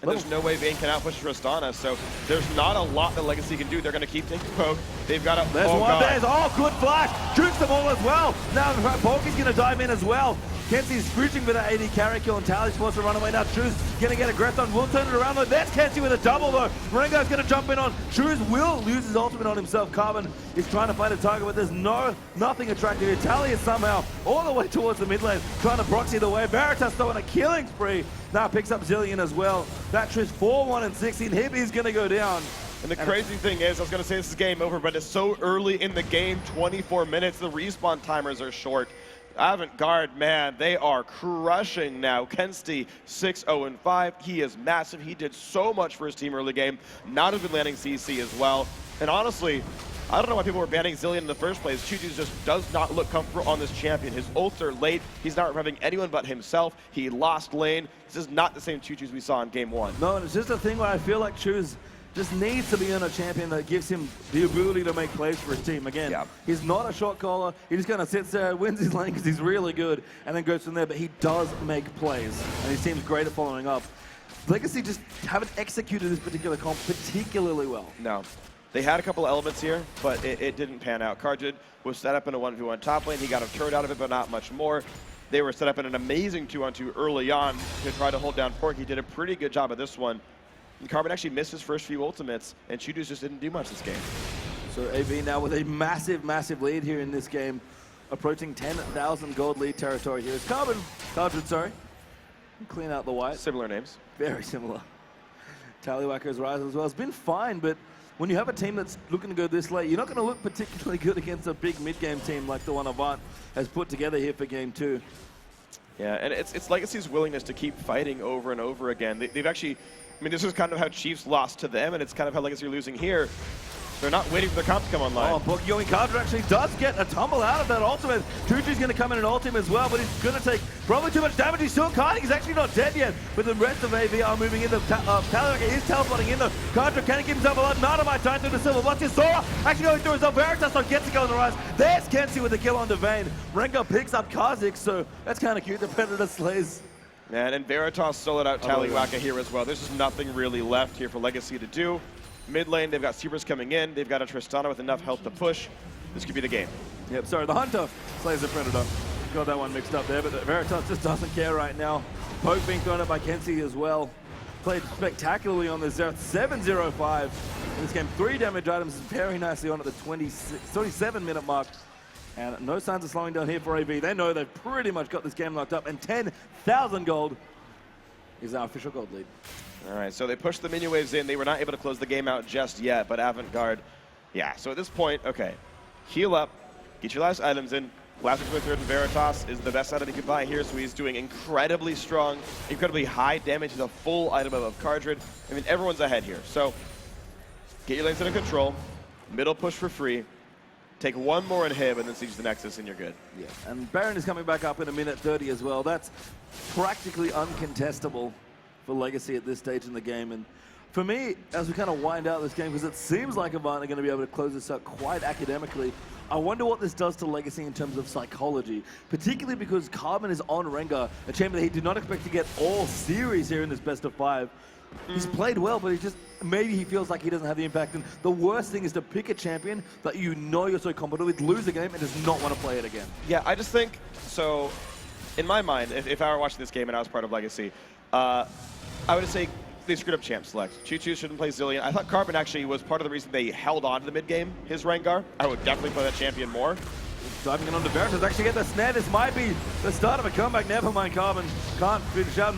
And there's no way Vayne can outpush Tristana, so there's not a lot that Legacy can do. They're going to keep taking poke. They've got a... There's one, there's... Oh, good flash! Jukes them all as well! Now, Bulky's going to dive in as well. Kensi's screeching for that AD carry kill, and Tally supposed to run away now. Chu's going to get aggressed on. Will turn it around though. There's Kensi with a double though. Marengo's going to jump in on. Chuz will use his ultimate on himself. Carbon is trying to find a target, but there's nothing attractive here. Tally is somehow all the way towards the mid lane, trying to proxy the way. Veritas though on a killing spree. Now picks up Zillion as well. That Trish 4-1 and 16. Hibby's going to go down. And the crazy thing is, I was going to say this is game over, but it's so early in the game, 24 minutes. The respawn timers are short. Avant-Garde, man, they are crushing now. Kensti 6-0-5. He is massive. He did so much for his team early game. Not have been landing CC as well. And honestly, I don't know why people were banning Zillion in the first place. Choo-Choo just does not look comfortable on this champion. His ults are late. He's not revving anyone but himself. He lost lane. This is not the same Choo-Choos we saw in game one. No, and it's just a thing where I feel like Choo's just needs to be on a champion that gives him the ability to make plays for his team. Again, he's not a shot caller. He just kind of sits there, wins his lane because he's really good, and then goes from there. But he does make plays, and his team's great at following up. Legacy just haven't executed this particular comp particularly well. No. They had a couple elements here, but it didn't pan out. Carjid was set up in a 1v1 top lane. He got a turret out of it, but not much more. They were set up in an amazing 2-on-2 early on to try to hold down Porky. He did a pretty good job of this one. And Carbon actually missed his first few ultimates, and Choo-Choo's just didn't do much this game. So AB now with a massive, massive lead here in this game, approaching 10,000 gold lead territory here. It's Carjid, sorry. Clean out the white. Similar names. Very similar. Tallywhacker's Rise as well. It's been fine, but when you have a team that's looking to go this late, you're not going to look particularly good against a big mid-game team like the one Avant has put together here for game 2. Yeah, and it's Legacy's willingness to keep fighting over and over again. They've actually, I mean, this is kind of how Chiefs lost to them, and it's kind of how Legacy are losing here. They're not waiting for the comp to come online. Oh, Bookie going Kadra actually does get a tumble out of that ultimate. Choo-Choo's going to come in and ult him as well, but he's going to take probably too much damage. He's still kiting. He's actually not dead yet, but the rest of AV are moving in. Tallywhacker is teleporting in though. Kadra can keep himself alive. None of my time through the silver. What's his Sora? Actually going through himself. Veritas gets to go on the rise. There's Kensi with the kill on Devane. Rengar picks up Kazik, so that's kind of cute. The Predator slays. Man, and Veritas soloed out Tallywhacker here as well. There's just nothing really left here for Legacy to do. Mid lane, they've got Seabers coming in. They've got a Tristana with enough health to push. This could be the game. Yep, sorry, the Hunter slays the Predator. Got that one mixed up there, but Veritas just doesn't care right now. Poke being thrown up by Kensi as well. Played spectacularly on the Xerath, 7-0-5 in this game. 3 damage items very nicely on at the 27-minute mark. And no signs of slowing down here for AB. They know they've pretty much got this game locked up, and 10,000 gold is our official gold lead. All right, so they pushed the minion waves in. They were not able to close the game out just yet, but Avant-Garde, yeah. So at this point, okay, heal up, get your last items in, Last week's third Veritas is the best item he could buy here, so he's doing incredibly strong, incredibly high damage. He's a full item of Cardred. I mean, everyone's ahead here. So get your lanes under control, middle push for free, take one more inhib, and then siege the Nexus, and you're good. Yeah, and Baron is coming back up in a minute 30 as well. That's practically uncontestable for Legacy at this stage in the game. And for me, as we kind of wind out this game, because it seems like Avant are going to be able to close this out quite academically, I wonder what this does to Legacy in terms of psychology, particularly because Carbon is on Rengar, a champion that he did not expect to get all series here in this best of 5. He's played well, but maybe he feels like he doesn't have the impact. And the worst thing is to pick a champion that you know you're so competent with, lose a game, and does not want to play it again. Yeah, I just think, so in my mind, if I were watching this game and I was part of Legacy, I would say they screwed up champ select. Choo-Choo shouldn't play Zilean. I thought Carbon actually was part of the reason they held on to the mid game, his Rengar. I would definitely play that champion more. Diving in on the Veritas, actually get the snare. This might be the start of a comeback. Never mind, Carbon can't finish out.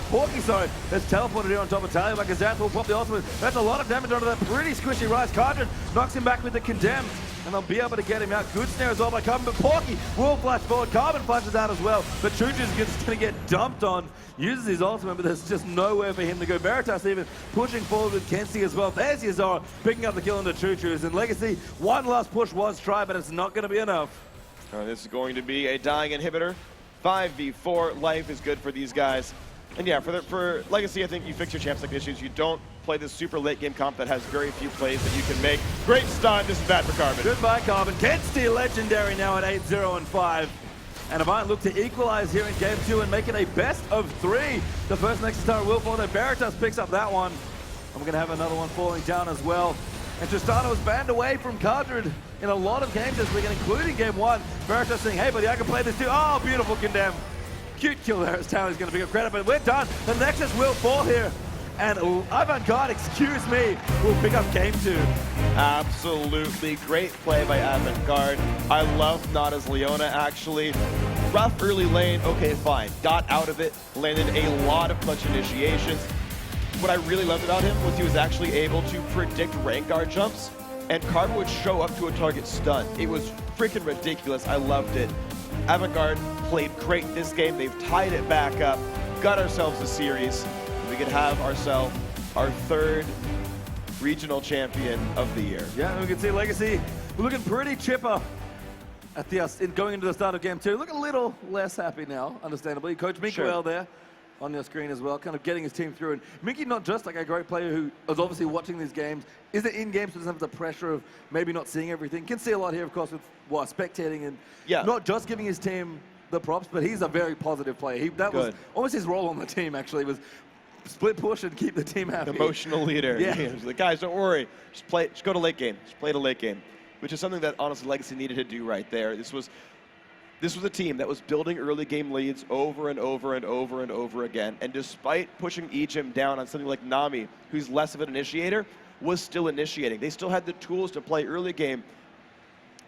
Porky, sorry, has teleported here on top of Talia. Gazath will pop the ultimate. That's a lot of damage onto that pretty squishy Rise. Cardred knocks him back with the Condemn, and they'll be able to get him out. Good snare as well by Carbon, but Porky will flash forward. Carbon flashes out as well, but Choo-Choo's just going to get dumped on. Uses his ultimate, but there's just nowhere for him to go. Veritas even pushing forward with Kenzie as well. There's Yazora picking up the kill into Choo-Choo's. And Legacy, one last push was tried, but it's not going to be enough. This is going to be a dying inhibitor. 5v4, life is good for these guys. And yeah, for Legacy, I think you fix your champ select issues. You don't play this super late game comp that has very few plays that you can make. Great stun, this is bad for Carbon. Goodbye, Carbon. Kenzie legendary now at 8-0 and 5. And Avant look to equalize here in game 2 and make it a best of 3. The first Nexus Tower will fall there. Veritas picks up that one. And we're going to have another one falling down as well. And Tristana was banned away from Cardred in a lot of games this weekend, including game 1. Veritas saying, hey buddy, I can play this too. Oh, beautiful Condemn. Cute kill there as Talon's going to pick up credit, but we're done. The Nexus will fall here. And Avant-Garde, excuse me, will pick up game 2. Absolutely great play by Avant-Garde. I love Nada's Leona, actually. Rough early lane, okay, fine. Got out of it, landed a lot of clutch initiations. What I really loved about him was he was actually able to predict Rengar jumps, and Carbon would show up to a target stun. It was freaking ridiculous. I loved it. Avant-Garde played great this game. They've tied it back up, got ourselves a series. We could have ourselves our 3rd regional champion of the year. Yeah, and we can see Legacy looking pretty chipper at going into the start of game 2. Look a little less happy now, understandably. Coach Mikael there on your screen as well, kind of getting his team through. And Mickey, not just like a great player who is obviously watching these games, is it in games, so doesn't have the pressure of maybe not seeing everything. Can see a lot here, of course, with spectating and not just giving his team the props, but he's a very positive player. That was almost his role on the team, actually, was split push and keep the team happy. Emotional leader. Yeah. He's like, guys, don't worry. Just go to late game. Just play the late game, which is something that honestly Legacy needed to do right there. This was a team that was building early game leads over and over and over and over again. And despite pushing Ejim down on something like Nami, who's less of an initiator, was still initiating. They still had the tools to play early game,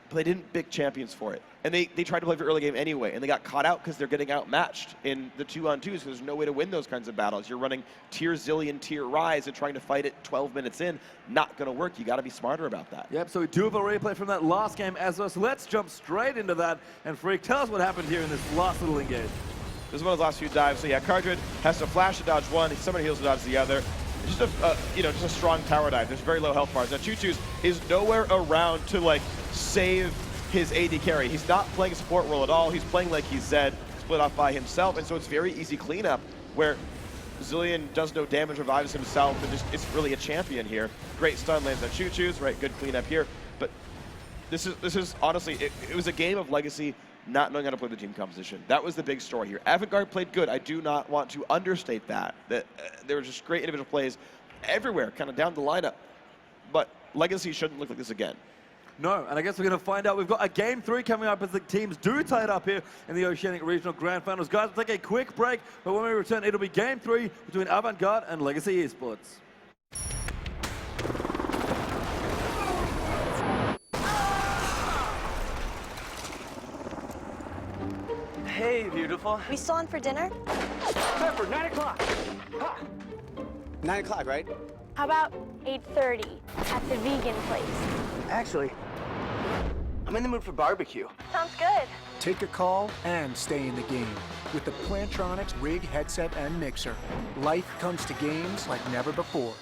but they didn't pick champions for it. And they tried to play for early game anyway, and they got caught out because they're getting outmatched in the 2-on-2s because there's no way to win those kinds of battles. You're running tier Zilean, tier Rise, and trying to fight it 12 minutes in. Not going to work. You got to be smarter about that. Yep, so we do have a replay from that last game as well. So let's jump straight into that. And Freak, tell us what happened here in this last little engage. This is one of the last few dives. So yeah, Cardred has to flash to dodge one. Somebody heals to dodge the other. Just a strong tower dive. There's very low health bars. Now Choo-Choo's is nowhere around to like save his AD carry. He's not playing a support role at all. He's playing like he's Zed, split off by himself, and so it's very easy cleanup where Zilean does no damage, revives himself, and it's really a champion here. Great stun lands on Choo-Choo's, right? Good cleanup here. But this is honestly, it was a game of Legacy not knowing how to play the team composition. That was the big story here. Avant-Garde played good. I do not want to understate that. There were just great individual plays everywhere, kind of down the lineup. But Legacy shouldn't look like this again. No, and I guess we're going to find out. We've got a game 3 coming up as the teams do tie it up here in the Oceanic Regional Grand Finals. Guys, we'll take a quick break, but when we return, it'll be game 3 between Avant-Garde and Legacy Esports. Hey, beautiful. We still on for dinner? Time for 9 o'clock. 9 o'clock, right? How about 8:30 at the vegan place? Actually, I'm I'm in the mood for barbecue. Sounds good. Take a call and stay in the game with the Plantronics rig, headset, and mixer. Life comes to games like never before.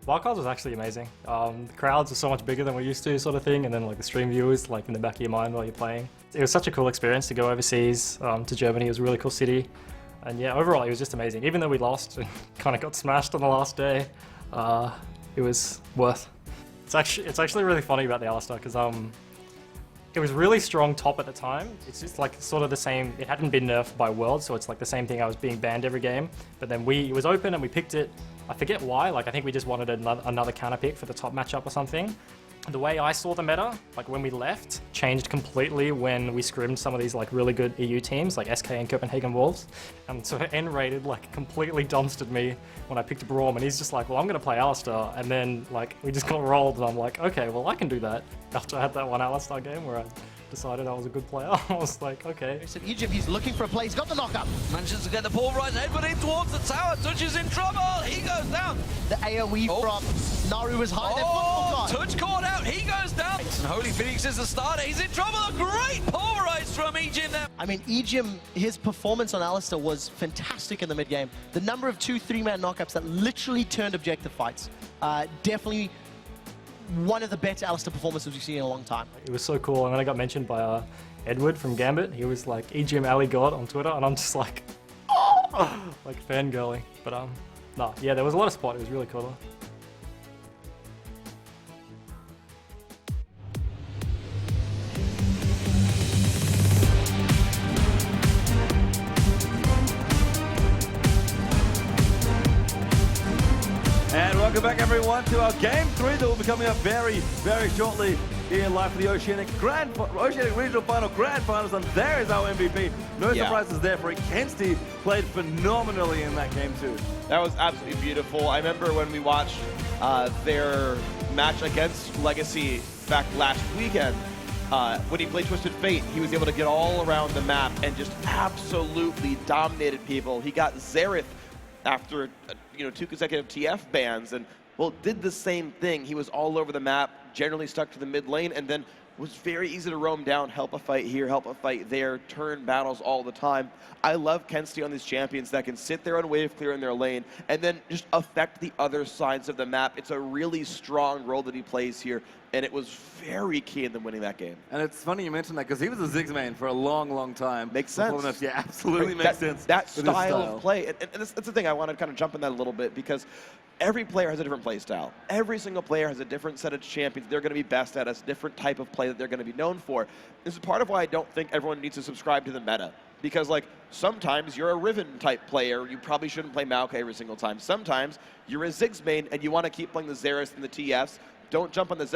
Wildcards was actually amazing. The crowds are so much bigger than we're used to, sort of thing, and then like the stream viewers like in the back of your mind while you're playing. It was such a cool experience to go overseas to Germany. It was a really cool city, and yeah, overall it was just amazing. Even though we lost and kind of got smashed on the last day, it was worth. It's actually really funny about the Alistar because it was really strong top at the time. It's just like sort of the same. It hadn't been nerfed by World, so it's like the same thing. I was being banned every game, but then it was open and we picked it. I forget why. Like I think we just wanted another counter pick for the top matchup or something. The way I saw the meta, like when we left, changed completely when we scrimmed some of these like really good EU teams, like SK and Copenhagen Wolves. And so N-rated like completely dumpstered me when I picked Braum, and he's just like, well, I'm gonna play Alistar. And then like we just got rolled, and I'm like, okay, well I can do that. After I had that one Alistar game where I decided I was a good player, I was like, okay. It's in Egypt, he's looking for a play, he's got the knockup. Manages to get the pulverized Edward in towards the tower. Touch is in trouble, he goes down. The AoE from Naru was high there. Touch caught out, he goes down. And Holy Phoenix is the starter, he's in trouble. A great pulverize from Ejim there. I mean, Ejim, his performance on Alistar was fantastic in the mid game. The number of 2-3-man knockups that literally turned objective fights. Definitely one of the better Alistar performances we've seen in a long time. It was so cool, and then I got mentioned by Edward from Gambit. He was like, Ejim Ali God on Twitter, and I'm just like, oh! Like fangirling. But no, yeah, there was a lot of support. It was really cool. And welcome Welcome back, everyone, to our Game 3 that will be coming up very, very shortly here live for the Oceanic Regional Final Grand Finals, and there is our MVP. No surprises there for it. Kensti played phenomenally in that game too. That was absolutely beautiful. I remember when we watched their match against Legacy back last weekend. When he played Twisted Fate, he was able to get all around the map and just absolutely dominated people. He got Xerath after 2 consecutive TF bans, and well, did the same thing. He was all over the map, generally stuck to the mid lane, and then was very easy to roam down, help a fight here, help a fight there, turn battles all the time. I love Kensti on these champions that can sit there on wave clear in their lane and then just affect the other sides of the map. It's a really strong role that he plays here, and it was very key in them winning that game. And it's funny you mentioned that because he was a Ziggs main for a long, long time. Makes sense. Yeah, absolutely makes sense. That style of play, and that's the thing, I want to kind of jump in that a little bit because every player has a different play style. Every single player has a different set of champions they're going to be best at, a different type of play that they're going to be known for. This is part of why I don't think everyone needs to subscribe to the meta. Because, like, sometimes you're a Riven-type player, you probably shouldn't play Maokai every single time. Sometimes you're a Ziggs main, and you want to keep playing the Xerath and the TFs. Don't jump on the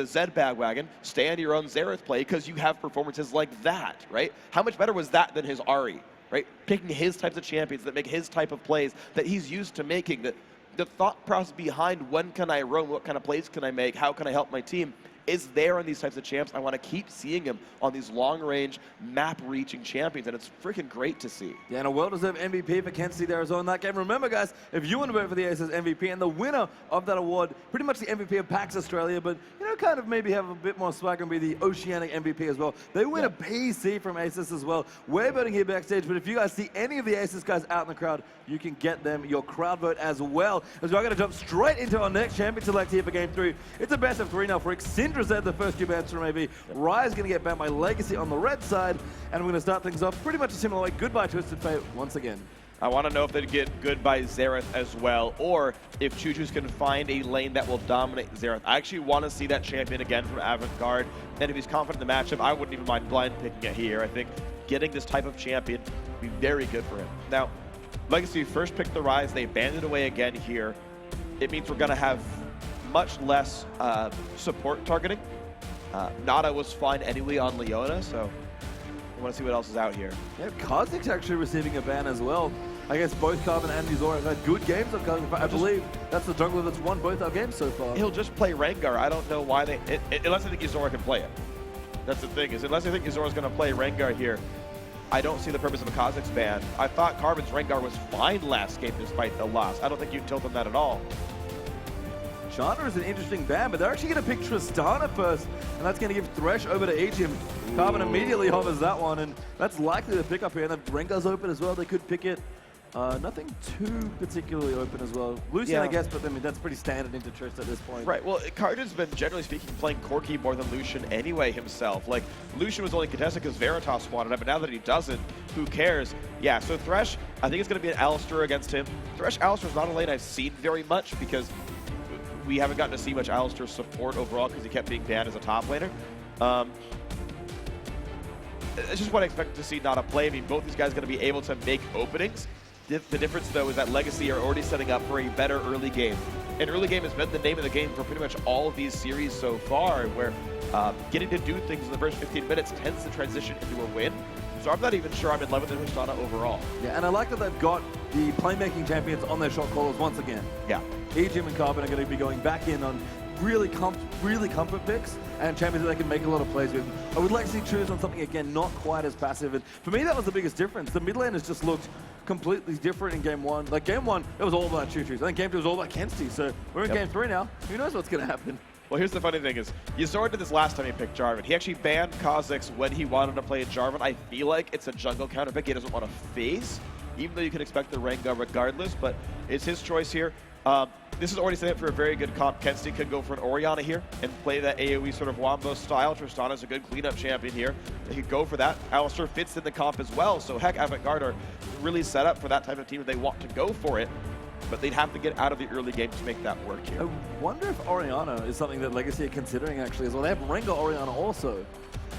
Zed bandwagon. Stay on your own Xerath play, because you have performances like that, right? How much better was that than his Ahri, right? Picking his types of champions that make his type of plays that he's used to making. The thought process behind when can I roam, what kind of plays can I make, how can I help my team, is there on these types of champs. I want to keep seeing him on these long-range, map-reaching champions, and it's freaking great to see. Yeah, and a well-deserved MVP for Kensti there as well in that game. Remember, guys, if you want to vote for the Aces MVP, and the winner of that award, pretty much the MVP of PAX Australia, but, kind of maybe have a bit more swag and be the Oceanic MVP as well. They win a PC from Aces as well. We're voting here backstage, but if you guys see any of the Aces guys out in the crowd, you can get them your crowd vote as well. As we're going to jump straight into our next champion select here for Game 3. It's a best of 3 now for Xindra Zed, the first 2 bans from AB. Raya's going to get banned by Legacy on the red side, and we're going to start things off pretty much a similar way. Goodbye, Twisted Fate, once again. I want to know if they'd get goodbye Xerath as well, or if Choo-Choo's can find a lane that will dominate Xerath. I actually want to see that champion again from Avant-Garde, and if he's confident in the matchup, I wouldn't even mind blind picking it here. I think getting this type of champion would be very good for him. Now, Legacy first picked the Rise, they banned it away again here. It means we're going to have much less support targeting. Nada was fine anyway on Leona, so I want to see what else is out here. Yeah, Kha'Zix's actually receiving a ban as well. I guess both Carbon and Yuzora have had good games of Kha'Zix. I believe that's the jungler that's won both our games so far. He'll just play Rengar. I don't know why they... unless I think Yuzora can play it. That's the thing, is unless I think Yuzora's going to play Rengar here, I don't see the purpose of a Kha'Zix ban. I thought Carbon's Rengar was fine last game despite the loss. I don't think you tilt on that at all. Chandra is an interesting ban, but they're actually going to pick Tristana first, and that's going to give Thresh over to Aegim. Carbon immediately hovers that one, and that's likely to pick up here. And if Rengar's open as well, they could pick it. Nothing too particularly open as well. Lucian, I guess, but I mean, that's pretty standard into Trist at this point. Right, well, Cardin's been, generally speaking, playing Corki more than Lucian anyway himself. Like, Lucian was only contested because Veritas wanted him, but now that he doesn't, who cares? Yeah, so Thresh, I think it's going to be an Alistar against him. Thresh Alistar's not a lane I've seen very much because we haven't gotten to see much Alistar support overall because he kept being banned as a top laner. It's just what I expect to see Nada play. I mean, both these guys are going to be able to make openings. The difference, though, is that Legacy are already setting up for a better early game. And early game has been the name of the game for pretty much all of these series so far, where getting to do things in the first 15 minutes tends to transition into a win. So I'm not even sure I'm in love with the Tristana overall. Yeah, and I like that they've got the playmaking champions on their shot callers once again. Yeah. Aegim and Carbon are going to be going back in on really comfort picks and champions that they can make a lot of plays with. I would like to see choose on something, again, not quite as passive. And for me, that was the biggest difference. The mid lane has just looked completely different in Game 1. Like, Game 1, it was all about Choo-Choos. I think Game 2 was all about Kensti. So we're in Game 3 now. Who knows what's going to happen? Well, here's the funny thing is, Yuzora did this last time he picked Jarvan. He actually banned Kha'Zix when he wanted to play Jarvan. I feel like it's a jungle counter pick he doesn't want to face, even though you can expect the Rengar regardless, but it's his choice here. This is already set up for a very good comp. Kensti could go for an Orianna here and play that AoE sort of wombo style. Tristana's a good cleanup champion here. They could go for that. Alistar fits in the comp as well, so heck, Avant-Garde are really set up for that type of team if they want to go for it. But they'd have to get out of the early game to make that work here. I wonder if Orianna is something that Legacy are considering actually as well. They have Rengar Orianna also.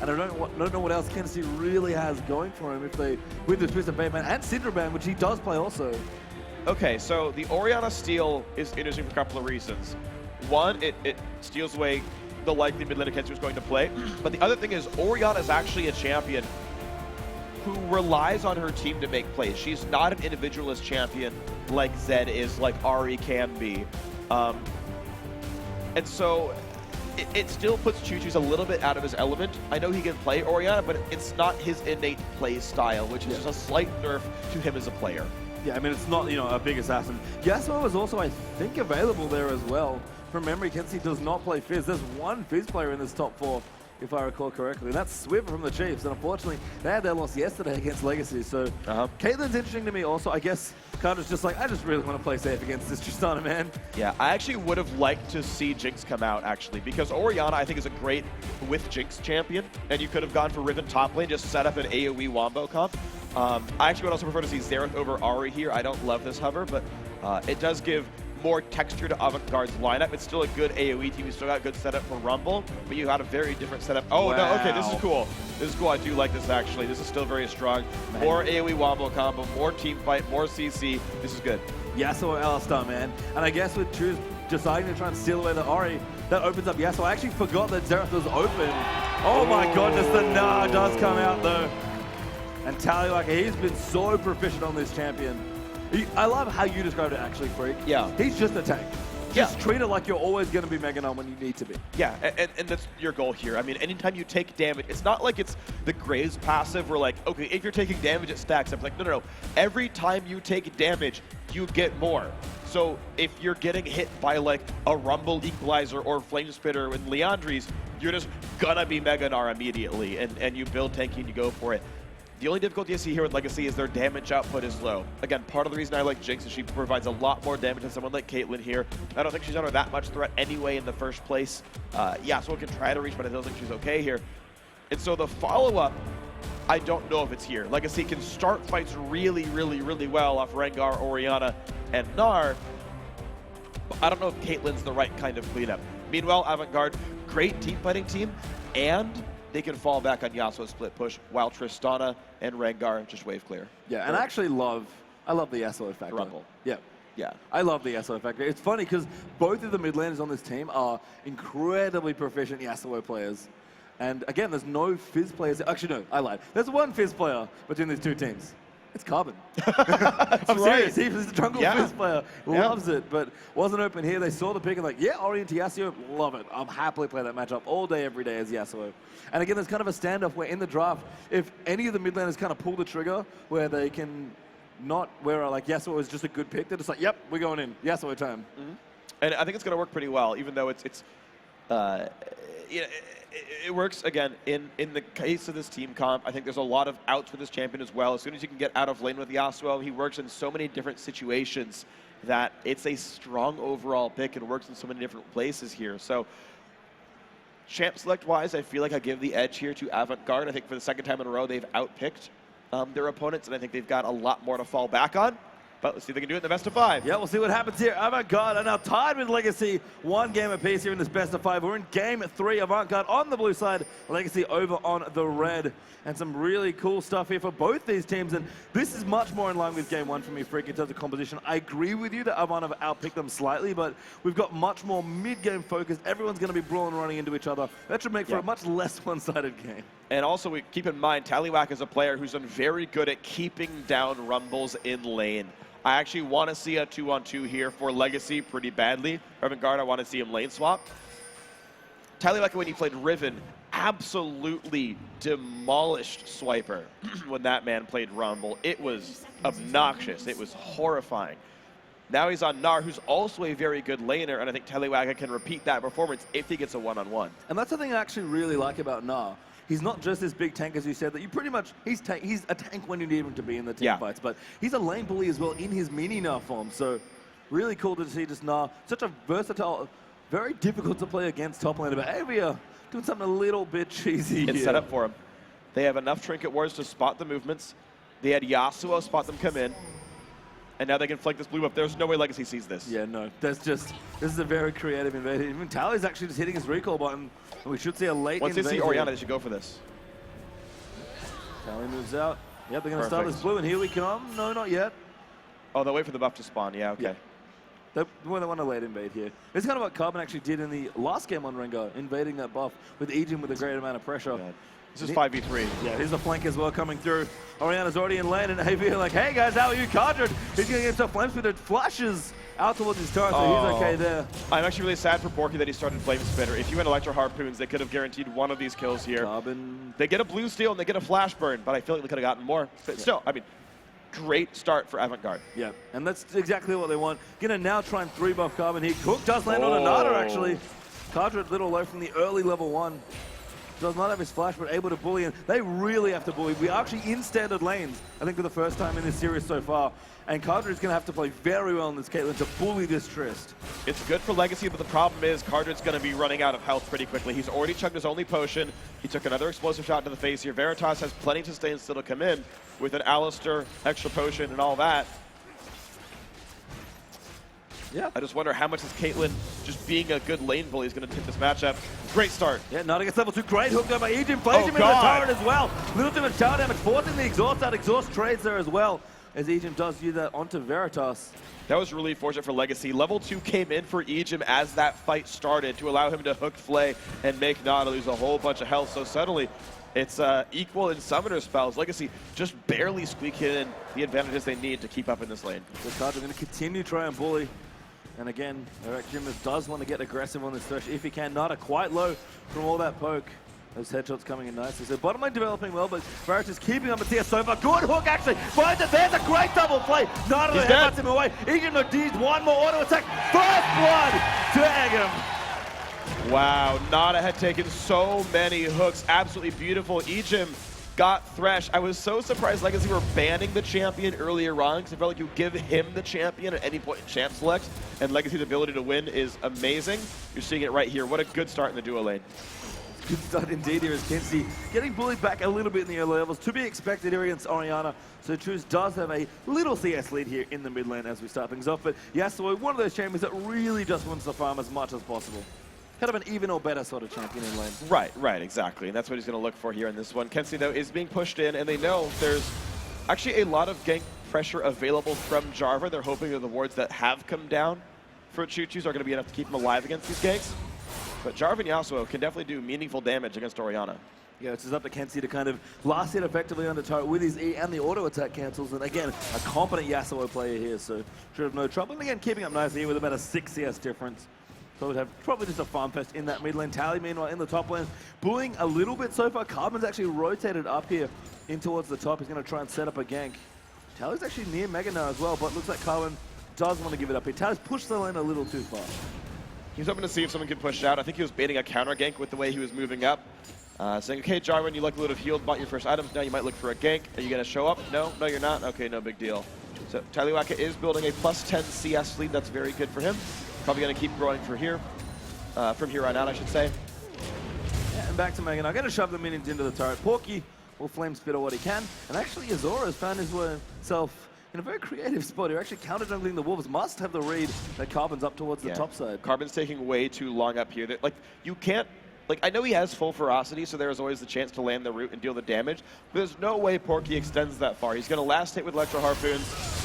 And I don't know what else Kensti really has going for him if they, with the Twisted Fate ban and Syndra ban, which he does play also. Okay, so the Orianna steal is interesting for a couple of reasons. One, it steals away the likely mid laner Kenzie was going to play. But the other thing is Orianna is actually a champion who relies on her team to make plays. She's not an individualist champion like Zed is, like Ahri can be. And so it still puts Choo-Choo's a little bit out of his element. I know he can play Orianna, but it's not his innate play style, which is just a slight nerf to him as a player. Yeah, I mean, it's not, you know, a big assassin. Yasuo is also, I think, available there as well. From memory, Kenzie does not play Fizz. There's one Fizz player in this top 4, if I recall correctly. And that's Swift from the Chiefs. And unfortunately, they had their loss yesterday against Legacy. So Caitlyn's interesting to me also. I guess Carter's just like, I just really want to play safe against this Tristana, man. Yeah, I actually would have liked to see Jinx come out, actually, because Orianna, I think, is a great with Jinx champion. And you could have gone for Riven top lane, just set up an AoE wombo comp. I actually would also prefer to see Xerath over Ahri here. I don't love this hover, but it does give more texture to Avant-Garde's lineup. It's still a good AoE team. You still got good setup for Rumble, but you got a very different setup. Oh, no, okay, this is cool. This is cool. I do like this, actually. This is still very strong. More AoE wombo combo, more team fight, more CC. This is good. Yasuo Alistar, man. And I guess with Choose deciding to try and steal away the Ahri, that opens up Yasuo. I actually forgot that Xerath was open. Oh my goodness, the Gnar does come out, though. And Taliwaka, he's been so proficient on this champion. I love how you described it, actually, Freak. Yeah. He's just a tank. Just treat it like you're always going to be Mega Gnar when you need to be. Yeah, and that's your goal here. I mean, anytime you take damage, it's not like it's the Graves passive where, like, okay, if you're taking damage, it stacks up. It's like, no. Every time you take damage, you get more. So if you're getting hit by, like, a Rumble Equalizer or Flame Spitter with Liandry's, you're just gonna be Mega Gnar immediately, and you build tanky and you go for it. The only difficulty I see here with Legacy is their damage output is low. Again, part of the reason I like Jinx is she provides a lot more damage than someone like Caitlyn here. I don't think she's under that much threat anyway in the first place. Yeah, someone can try to reach, but I don't think she's okay here. And so the follow-up, I don't know if it's here. Legacy can start fights really, really, really well off Rengar, Orianna, and Gnar. But I don't know if Caitlyn's the right kind of cleanup. Meanwhile, Avant-Garde, great team fighting team, and they can fall back on Yasuo's split push while Tristana and Rengar just wave clear. Yeah, and I actually love the Yasuo factor. Rumble. Yeah. Yeah. I love the Yasuo factor. It's funny because both of the mid laners on this team are incredibly proficient Yasuo players. And again, there's no Fizz players. Actually, no, I lied. There's one Fizz player between these two teams. It's Carbon. I'm serious. He's the jungle Fizz player. Loves it, but wasn't open here. They saw the pick and like, yeah, Orient to Yasuo, love it. I'll happily play that matchup all day, every day as Yasuo. And again, there's kind of a standoff where in the draft, if any of the mid laners kind of pull the trigger where they can not, where like Yasuo is just a good pick, they're just like, yep, we're going in. Yasuo time. And I think it's going to work pretty well, even though it works, again, in the case of this team comp. I think there's a lot of outs for this champion as well. As soon as you can get out of lane with Yasuo, he works in so many different situations that it's a strong overall pick and works in so many different places here. So champ select-wise, I feel like I give the edge here to Avant-Garde. I think for the second time in a row, they've outpicked their opponents, and I think they've got a lot more to fall back on. But let's see if they can do it in the best of 5. Yeah, we'll see what happens here. Avant-Garde are now tied with Legacy. 1 game apiece here in this best of 5. We're in game 3. Avant-Garde on the blue side, Legacy over on the red. And some really cool stuff here for both these teams. And this is much more in line with game 1 for me, Freak, in terms of composition. I agree with you that Avant have outpicked them slightly, but we've got much more mid-game focus. Everyone's going to be brawling and running into each other. That should make for a much less one-sided game. And also, we keep in mind, Taliwaka is a player who's been very good at keeping down Rumbles in lane. I actually want to see a 2-on-2 here for Legacy pretty badly. Avant-Garde, I want to see him lane swap. Taliwaka, when he played Riven, absolutely demolished Swiper when that man played Rumble. It was obnoxious. It was horrifying. Now he's on Gnar, who's also a very good laner, and I think Taliwaka can repeat that performance if he gets a one-on-one. And that's the thing I actually really like about Gnar. He's not just this big tank, as you said, that you pretty much, he's a tank when you need him to be in the team fights, but he's a lane bully as well in his mini Gnar form. So really cool to see just Gnar, such a versatile, very difficult to play against top laner, but hey, we are doing something a little bit cheesy It's here. set up for him. They have enough trinket wards to spot the movements. They had Yasuo spot them come in. And now they can flank this blue up. There's no way Legacy sees this. Yeah, no. This is a very creative invasion. Even Tally's actually just hitting his recall button. And we should see a late Once they invasion. see Orianna, they should go for this. Tally moves out. Yep, they're going to start this blue, and here we come. No, not yet. Oh, they'll wait for the buff to spawn. Yeah, okay. Yeah. They want to late invade here. It's kind of what Carbon actually did in the last game on Rengar, invading that buff with Ejim with a great amount of pressure. Yeah. This is 5v3. Yeah, here's the flank as well coming through. Oriana's already in lane, and AV are like, hey guys, how are you? Cardred, he's going to get himself flame spitter, flashes out towards his turret, so he's okay there. I'm actually really sad for Porky that he started Flame Spitter. If you had Electro Harpoons, they could have guaranteed one of these kills here. Carbon. They get a blue steal and they get a flash burn, but I feel like they could have gotten more. But still, I mean, great start for Avant Garde. Yeah, and that's exactly what they want. Gonna now try and 3-buff Carbon here. Cook does land on another, actually. Cardred a little low from the early level 1. Does not have his flash, but able to bully, and they really have to bully. We are actually in standard lanes, I think, for the first time in this series so far. And Cardred is going to have to play very well in this Caitlyn to bully this Trist. It's good for Legacy, but the problem is Cardred's going to be running out of health pretty quickly. He's already chugged his only potion. He took another explosive shot to the face here. Veritas has plenty to sustain still to come in with an Alistar, extra potion, and all that. Yeah. I just wonder how much is Caitlyn just being a good lane bully is going to take this matchup. Great start. Yeah, not against level 2. Great hook there by Ejim. Plays him in the turret as well. Little too much tower damage, forcing the exhaust out. Exhaust trades there as well, as Ejim does use that onto Veritas. That was really fortunate for Legacy. Level 2 came in for Ejim as that fight started to allow him to hook Flay and make Nada lose a whole bunch of health. So suddenly, it's equal in summoner spells. Legacy just barely squeaking in the advantages they need to keep up in this lane. The Cards are going to continue to try and bully. And again, Eric Jimmers does want to get aggressive on this thresh if he can. Nada quite low from all that poke. Those headshots coming in nicely. So bottom lane developing well, but Barrett is keeping up with CS so far. Good hook actually. Finds it. There's a great double play. Nada headbutts him away. Ejim no D's one more auto attack. First blood to Egem. Wow, Nada had taken so many hooks. Absolutely beautiful. Ejim got Thresh. I was so surprised Legacy were banning the champion earlier on because I felt like you give him the champion at any point in champ select, and Legacy's ability to win is amazing. You're seeing it right here. What a good start in the duo lane. Good start indeed here as Kenzie getting bullied back a little bit in the early levels. To be expected here against Oriana. So Truce does have a little CS lead here in the mid lane as we start things off. But Yasuo, one of those champions that really just wants to farm as much as possible. Kind of an even or better sort of champion in lane. Right, exactly. And that's what he's going to look for here in this one. Kenzie, though, is being pushed in, and they know there's actually a lot of gank pressure available from Jarvan. They're hoping that the wards that have come down for Choo-Choos are going to be enough to keep him alive against these ganks. But Jarvan Yasuo can definitely do meaningful damage against Oriana. Yeah, it's just up to Kenzie to kind of last hit effectively on the turret with his E and the auto attack cancels. And again, a competent Yasuo player here, so should have no trouble. And again, keeping up nicely here with about a 6 CS difference. So we'd have probably just a farm fest in that mid lane. Tally, meanwhile, in the top lane, bullying a little bit so far. Carbon's actually rotated up here in towards the top. He's going to try and set up a gank. Tally's actually near Mega now as well, but looks like Carbon does want to give it up here. Tally's pushed the lane a little too far. He was hoping to see if someone could push out. I think he was baiting a counter gank with the way he was moving up. Saying, okay, Jarvan, you look a little healed, bought your first items. Now you might look for a gank. Are you going to show up? No, you're not. Okay, no big deal. So Taliwaka is building a +10 CS lead. That's very good for him. Probably going to keep growing from here on out, I should say. Yeah, and back to Megan. I'm going to shove the minions into the turret. Porky will flame spitter what he can. And actually, Azora has found himself in a very creative spot. You're actually counter-jungling the Wolves. Must have the read that Carbon's up towards the top side. Carbon's taking way too long up here. Like, you can't... Like, I know he has full ferocity, so there's always the chance to land the root and deal the damage, but there's no way Porky extends that far. He's going to last hit with Electro Harpoons.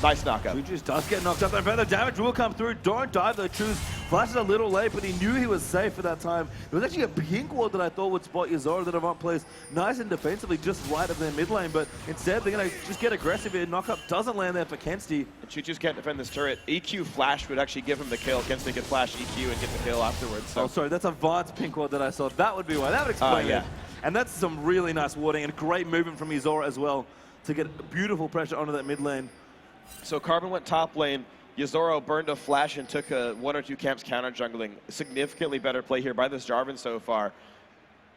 Nice knockup. Choo-Choos does get knocked up, and further damage will come through. Don't die though. Choose flashes a little late, but he knew he was safe for that time. There was actually a pink ward that I thought would spot Yuzora that Avant plays nice and defensively just right of their mid lane, but instead they're going to just get aggressive here. Knockup doesn't land there for Kenzie. Choo-Choos can't defend this turret. EQ flash would actually give him the kill. Kenzie could flash EQ and get the kill afterwards. So. Oh, sorry, that's a Vance pink ward that I saw. That would be why. That would explain it. And that's some really nice warding and great movement from Yuzora as well to get beautiful pressure onto that mid lane. So Carbon went top lane. Yuzoro burned a flash and took a 1 or 2 camps counter jungling. Significantly better play here by this Jarvan so far.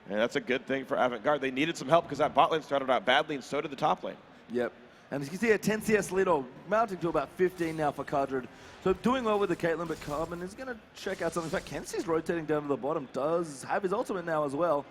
And that's a good thing for Avant Garde. They needed some help because that bot lane started out badly, and so did the top lane. Yep. And as you can see, a 10 CS lead, or mounting to about 15 now for Cardred. So doing well with the Caitlyn, but Carbon is going to check out something. In fact, Kenzie's rotating down to the bottom. Does have his ultimate now as well.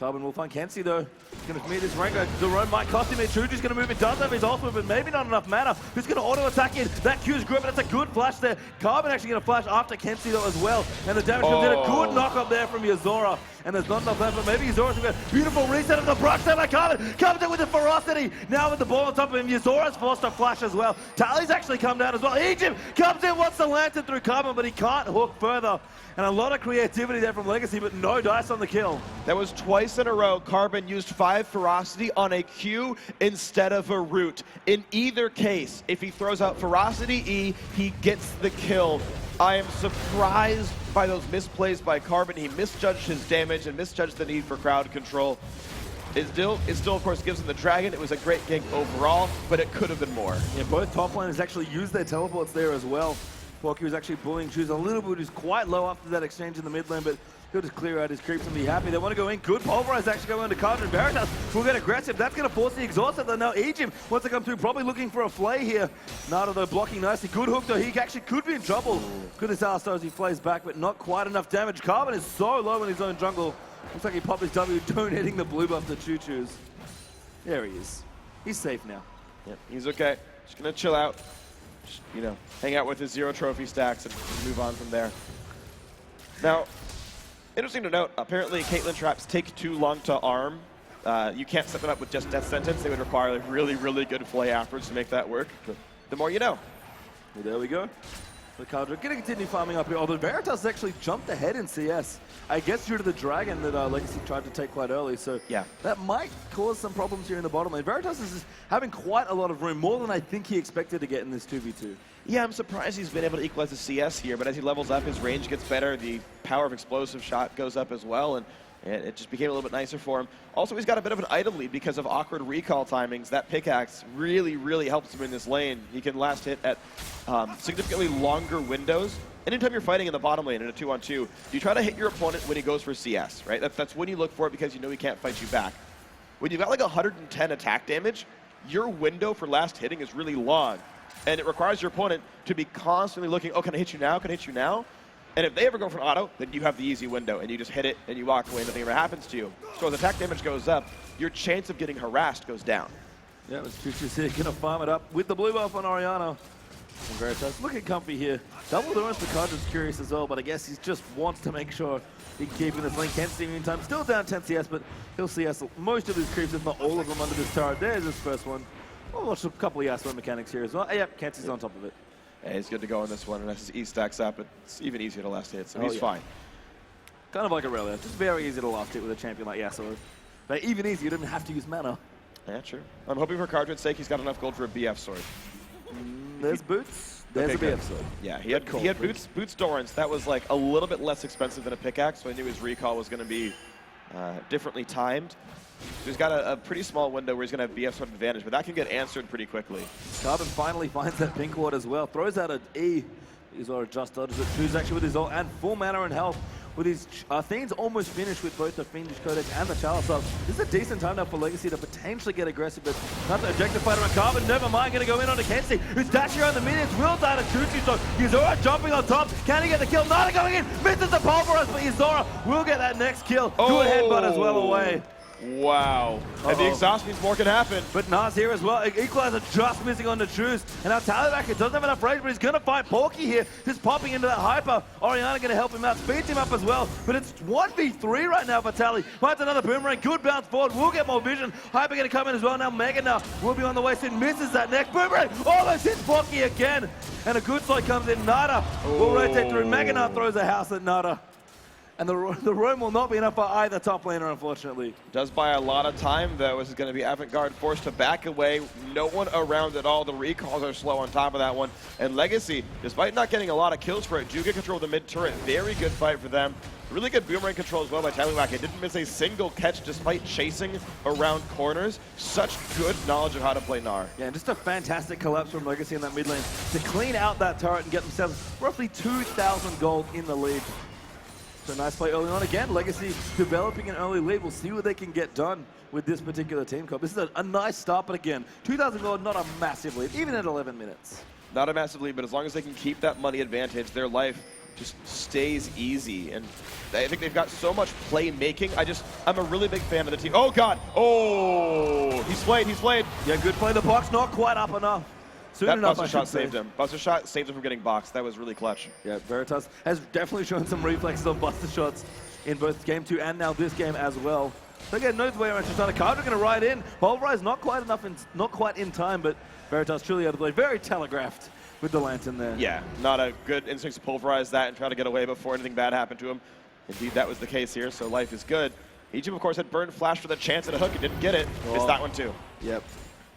Carbon will find Kenzie though. He's going to meet this Rengo. Jerome might cost him it. Chuju's going to move. It does have his ultimate, but maybe not enough mana. He's going to auto attack in. That Q's grip, and that's a good flash there. Carbon actually going to flash after Kenzie though as well. And the damage comes in. A good knock up there from Yuzora. And there's not enough left, but maybe Yuzora's going to get a beautiful reset of the brush there by Carbon. Comes in with the ferocity. Now with the ball on top of him, Yuzora's forced to flash as well. Tally's actually come down as well. Egypt comes in, wants to lantern through Carbon, but he can't hook further. And a lot of creativity there from Legacy, but no dice on the kill. That was twice in a row. Carbon used 5 Ferocity on a Q instead of a Root. In either case, if he throws out Ferocity E, he gets the kill. I am surprised by those misplays by Carbon. He misjudged his damage and misjudged the need for crowd control. It still, of course, gives him the Dragon. It was a great gank overall, but it could have been more. Yeah, both top laners actually used their teleports there as well. Porky was actually bullying Shoes a little bit. He was quite low after that exchange in the mid lane, but he'll just clear out his creeps and be happy. They want to go in. Good Pulverize actually going into Carbon. Veritas will get aggressive. That's going to force the exhaust though. Now Egypt wants to come through, probably looking for a flay here. Nada though blocking nicely. Good hook though. He actually could be in trouble. Good as Alistar as he flays back, but not quite enough damage. Carbon is so low in his own jungle. Looks like he popped his W, donating the blue buff to Choo-Choo's. There he is. He's safe now. Yep, he's okay. Just going to chill out. Just, you know, hang out with his 0 trophy stacks and move on from there. Now, interesting to note, apparently Caitlyn traps take too long to arm. You can't set them up with just Death Sentence. They would require a really, really good play afterwards to make that work. But the more you know. Well, there we go. The Cadre going to continue farming up here, although Veritas actually jumped ahead in CS. I guess due to the Dragon that Legacy tried to take quite early, so yeah, that might cause some problems here in the bottom lane. Veritas is having quite a lot of room, more than I think he expected to get in this 2v2. Yeah, I'm surprised he's been able to equalize the CS here, but as he levels up, his range gets better, the power of explosive shot goes up as well, and it just became a little bit nicer for him. Also, he's got a bit of an item lead because of awkward recall timings. That pickaxe really, really helps him in this lane. He can last hit at significantly longer windows. Anytime you're fighting in the bottom lane in a 2-on-2, you try to hit your opponent when he goes for CS, right? That's when you look for it because you know he can't fight you back. When you've got like 110 attack damage, your window for last hitting is really long. And it requires your opponent to be constantly looking, oh, can I hit you now? Can I hit you now? And if they ever go for an auto, then you have the easy window, and you just hit it, and you walk away, and nothing ever happens to you. So as attack damage goes up, your chance of getting harassed goes down. Yeah, it was Choo-Choo's here, gonna farm it up with the blue buff on Oriana. And Veritas looking comfy here. Double the rest of the card is curious as well, but I guess he just wants to make sure he can keep in this lane. Can't see him in time. Still down 10 CS, but he'll CS most of his creeps, if not all of them, under this turret. There's his first one. We'll watch a couple of Yasuo mechanics here as well. Yep, Kenzie's on top of it. Yeah, he's good to go on this one, and as E stacks up, it's even easier to last hit, so he's fine. Kind of like Aurelia, just very easy to last hit with a champion like Yasuo. But even easier, you don't have to use mana. Yeah, true. I'm hoping for Cardred's sake he's got enough gold for a BF sword. There's boots. There's a BF sword. Yeah, he had boots Dorans. That was like a little bit less expensive than a pickaxe, so I knew his recall was going to be differently timed. He's got a pretty small window where he's going to have BF sword advantage, but that can get answered pretty quickly. Carbon finally finds that pink ward as well. Throws out an E. He's already just dodges it. Who's actually with his ult and full mana and health. With his Thene's almost finished with both the Fiendish Codex and the Chalice up. This is a decent time now for Legacy to potentially get aggressive, but not the objective fighter on Carbon. Never mind, going to go in onto Kenzie, who's dashing around the minions. Will die to Choo-Choo, so Yuzora jumping on top. Can he get the kill? Nada going in, misses the Pulverize, but Yuzora will get that next kill. Good headbutt as well away. Wow. And the exhaust means more can happen. But Nas here as well. Equalizer just missing on the Choose. And now Tallybacker doesn't have enough range, but he's going to fight Porky here. Just popping into that hyper. Oriana going to help him out, speeds him up as well. But it's 1v3 right now for Tally. Finds another boomerang. Good bounce forward. We'll get more vision. Hyper going to come in as well. Now Mega now will be on the way. Sin misses that next boomerang. Almost hits Porky again. And a good side comes in. Nada will rotate through. Mega throws a house at Nada. And the roam will not be enough for either top laner, unfortunately. Does buy a lot of time, though. This is going to be Avant-Garde forced to back away. No one around at all. The recalls are slow on top of that one. And Legacy, despite not getting a lot of kills for it, do get control of the mid-turret. Very good fight for them. Really good boomerang control as well by Tallybacker. Didn't miss a single catch despite chasing around corners. Such good knowledge of how to play Gnar. Yeah, and just a fantastic collapse from Legacy in that mid lane to clean out that turret and get themselves roughly 2,000 gold in the lead. So nice play early on. Again, Legacy developing an early lead. We'll see what they can get done with this particular team comp. This is a nice start, but again, 2,000 gold, not a massive lead, even at 11 minutes. Not a massive lead, but as long as they can keep that money advantage, their life just stays easy. And I think they've got so much playmaking. I'm a really big fan of the team. Oh, God. Oh, he's played. Yeah, good play. The box not quite up enough. Soon That enough, Buster I should shot say. saved him. Buster shot saved him from getting boxed. That was really clutch. Yeah, Veritas has definitely shown some reflexes on Buster shots in both Game 2 and now this game as well. So again, no way around Tristana. Cardra going to ride in. Pulverize not quite enough, not quite in time, but Veritas truly out of play. Very telegraphed with the Lantern there. Yeah, not a good instinct to pulverize that and try to get away before anything bad happened to him. Indeed, that was the case here, so life is good. Egypt, of course, had burned Flash for the chance at a hook and didn't get it. Missed that one, too. Yep.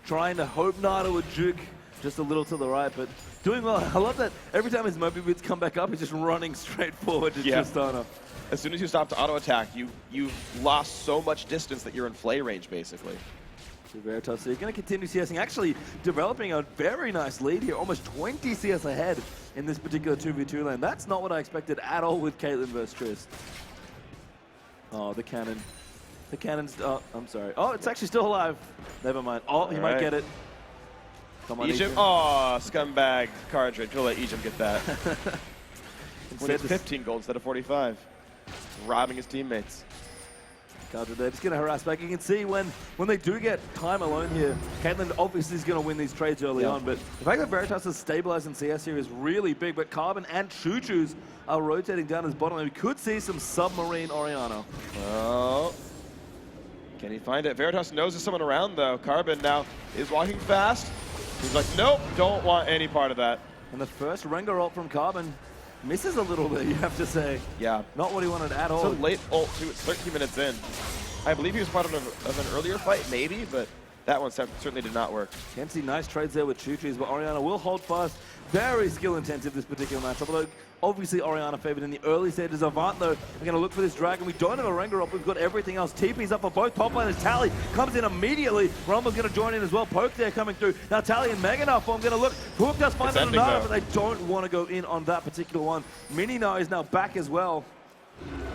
Trying to hope Nada would juke just a little to the right, but doing well. I love that every time his Moby Boots come back up, he's just running straight forward to Tristana. As soon as you stop to auto attack, you've lost so much distance that you're in flay range, basically. Veritas, so you're going to continue CSing, actually developing a very nice lead here, almost 20 CS ahead in this particular 2v2 lane. That's not what I expected at all with Caitlyn versus Trist. Oh, the cannon. The cannon's, I'm sorry. Oh, it's actually still alive. Never mind. Oh, he might get it. Come on, Egypt. Oh, scumbag Cardra. We'll let Egypt get that. When it's 15 gold instead of 45. Robbing his teammates. Cardra there, just going to harass back. You can see when they do get time alone here, Caitlyn obviously is going to win these trades early on, but the fact that Veritas has stabilized in CS here is really big, but Carbon and Choo Choo's are rotating down his bottom lane. We could see some submarine Orianna. Oh. Can he find it? Veritas knows there's someone around, though. Carbon now is walking fast. He's like, nope, don't want any part of that. And the first Rengar ult from Carbon misses a little bit, you have to say. Yeah. Not what he wanted at all. It's a late ult, too. It's 13 minutes in. I believe he was part of an earlier fight, maybe, but that one certainly did not work. Can see nice trades there with Choo Choo's, but Orianna will hold fast. Very skill-intensive, this particular matchup. Although, obviously, Orianna favored in the early stages. Avant, though, are going to look for this dragon. We don't have a Rengar up. We've got everything else. TP's up for both top laners. Tally comes in immediately. Rumble's going to join in as well. Poke there coming through. Now, Tally and Meganar form going to look. Hook does find another, but they don't want to go in on that particular one. Minina is now back as well.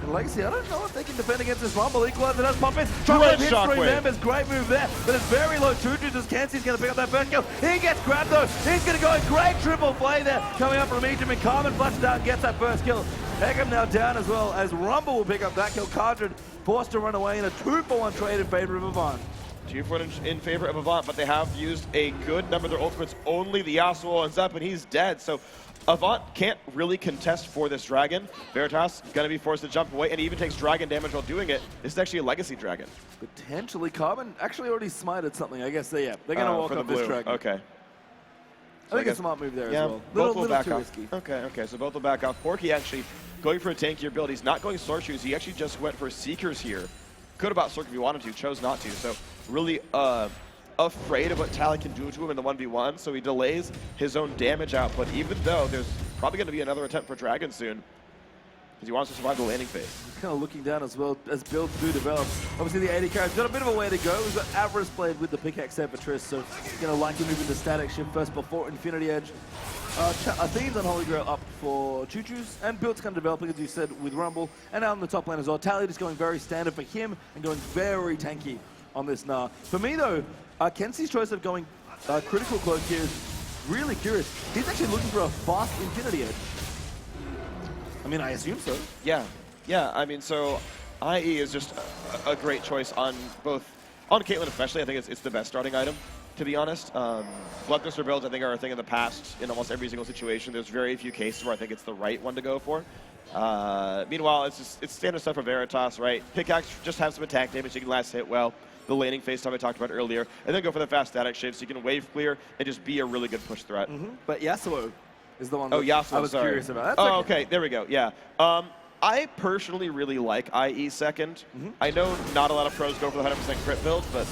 And Legacy, I don't know if they can defend against this Rumble. Equalizer does pop in. Shockwave hits three members. Great move there, but it's very low. Choo Choo's as Kansi's going to pick up that first kill. He gets grabbed though. He's going to go in. Great triple play there. Coming up from Egypt, and Carmen flashes out and gets that first kill. Ekam now down as well as Rumble will pick up that kill. Cardred forced to run away in a 2-for-1 trade in favor of Avant. 2-for-1 in favor of Avant, but they have used a good number of their ultimates. Only the Yasuo ends up, and he's dead. So Avant can't really contest for this dragon. Veritas going to be forced to jump away, and he even takes dragon damage while doing it. This is actually a legacy dragon. Potentially. Carbon actually already smited something. I guess they're going to walk up this dragon. Okay. I think a smart move there as well. Both will back too off. risky. Okay, so both will back off. Porky actually going for a tankier build. He's not going Sword Shoes. He actually just went for Seekers here. Could have bought Sork if he wanted to, chose not to. So really afraid of what Tally can do to him in the 1v1, so he delays his own damage output, even though there's probably going to be another attempt for Dragon soon, because he wants to survive the landing phase. He's kind of looking down as well as builds do develop. Obviously the 80 carry's got a bit of a way to go. We've got Avarice Blade with the pickaxe set for Triss, so he's going to likely move into static shift first before Infinity Edge. Athene's on Holy Grail up for Choo Choo's, and builds kind of developing, as you said, with Rumble, and out in the top lane as well. Tally just going very standard for him and going very tanky on this Gnar. For me though, Kenzie's choice of going critical cloak here is really curious. He's actually looking for a fast Infinity Edge. I mean, I assume so. Yeah, I mean, so IE is just a great choice on both, on Caitlyn especially. I think it's the best starting item, to be honest. Bloodthirster builds, I think, are a thing in the past in almost every single situation. There's very few cases where I think it's the right one to go for. Meanwhile, it's standard stuff for Veritas, right? Pickaxe, just have some attack damage, you can last hit well. The laning phase time I talked about earlier, and then go for the fast static shift so you can wave clear and just be a really good push threat. But Yasuo is the one that Yasuo, I was curious about. That's okay, there we go, yeah. I personally really like IE second. I know not a lot of pros go for the 100% crit build, but...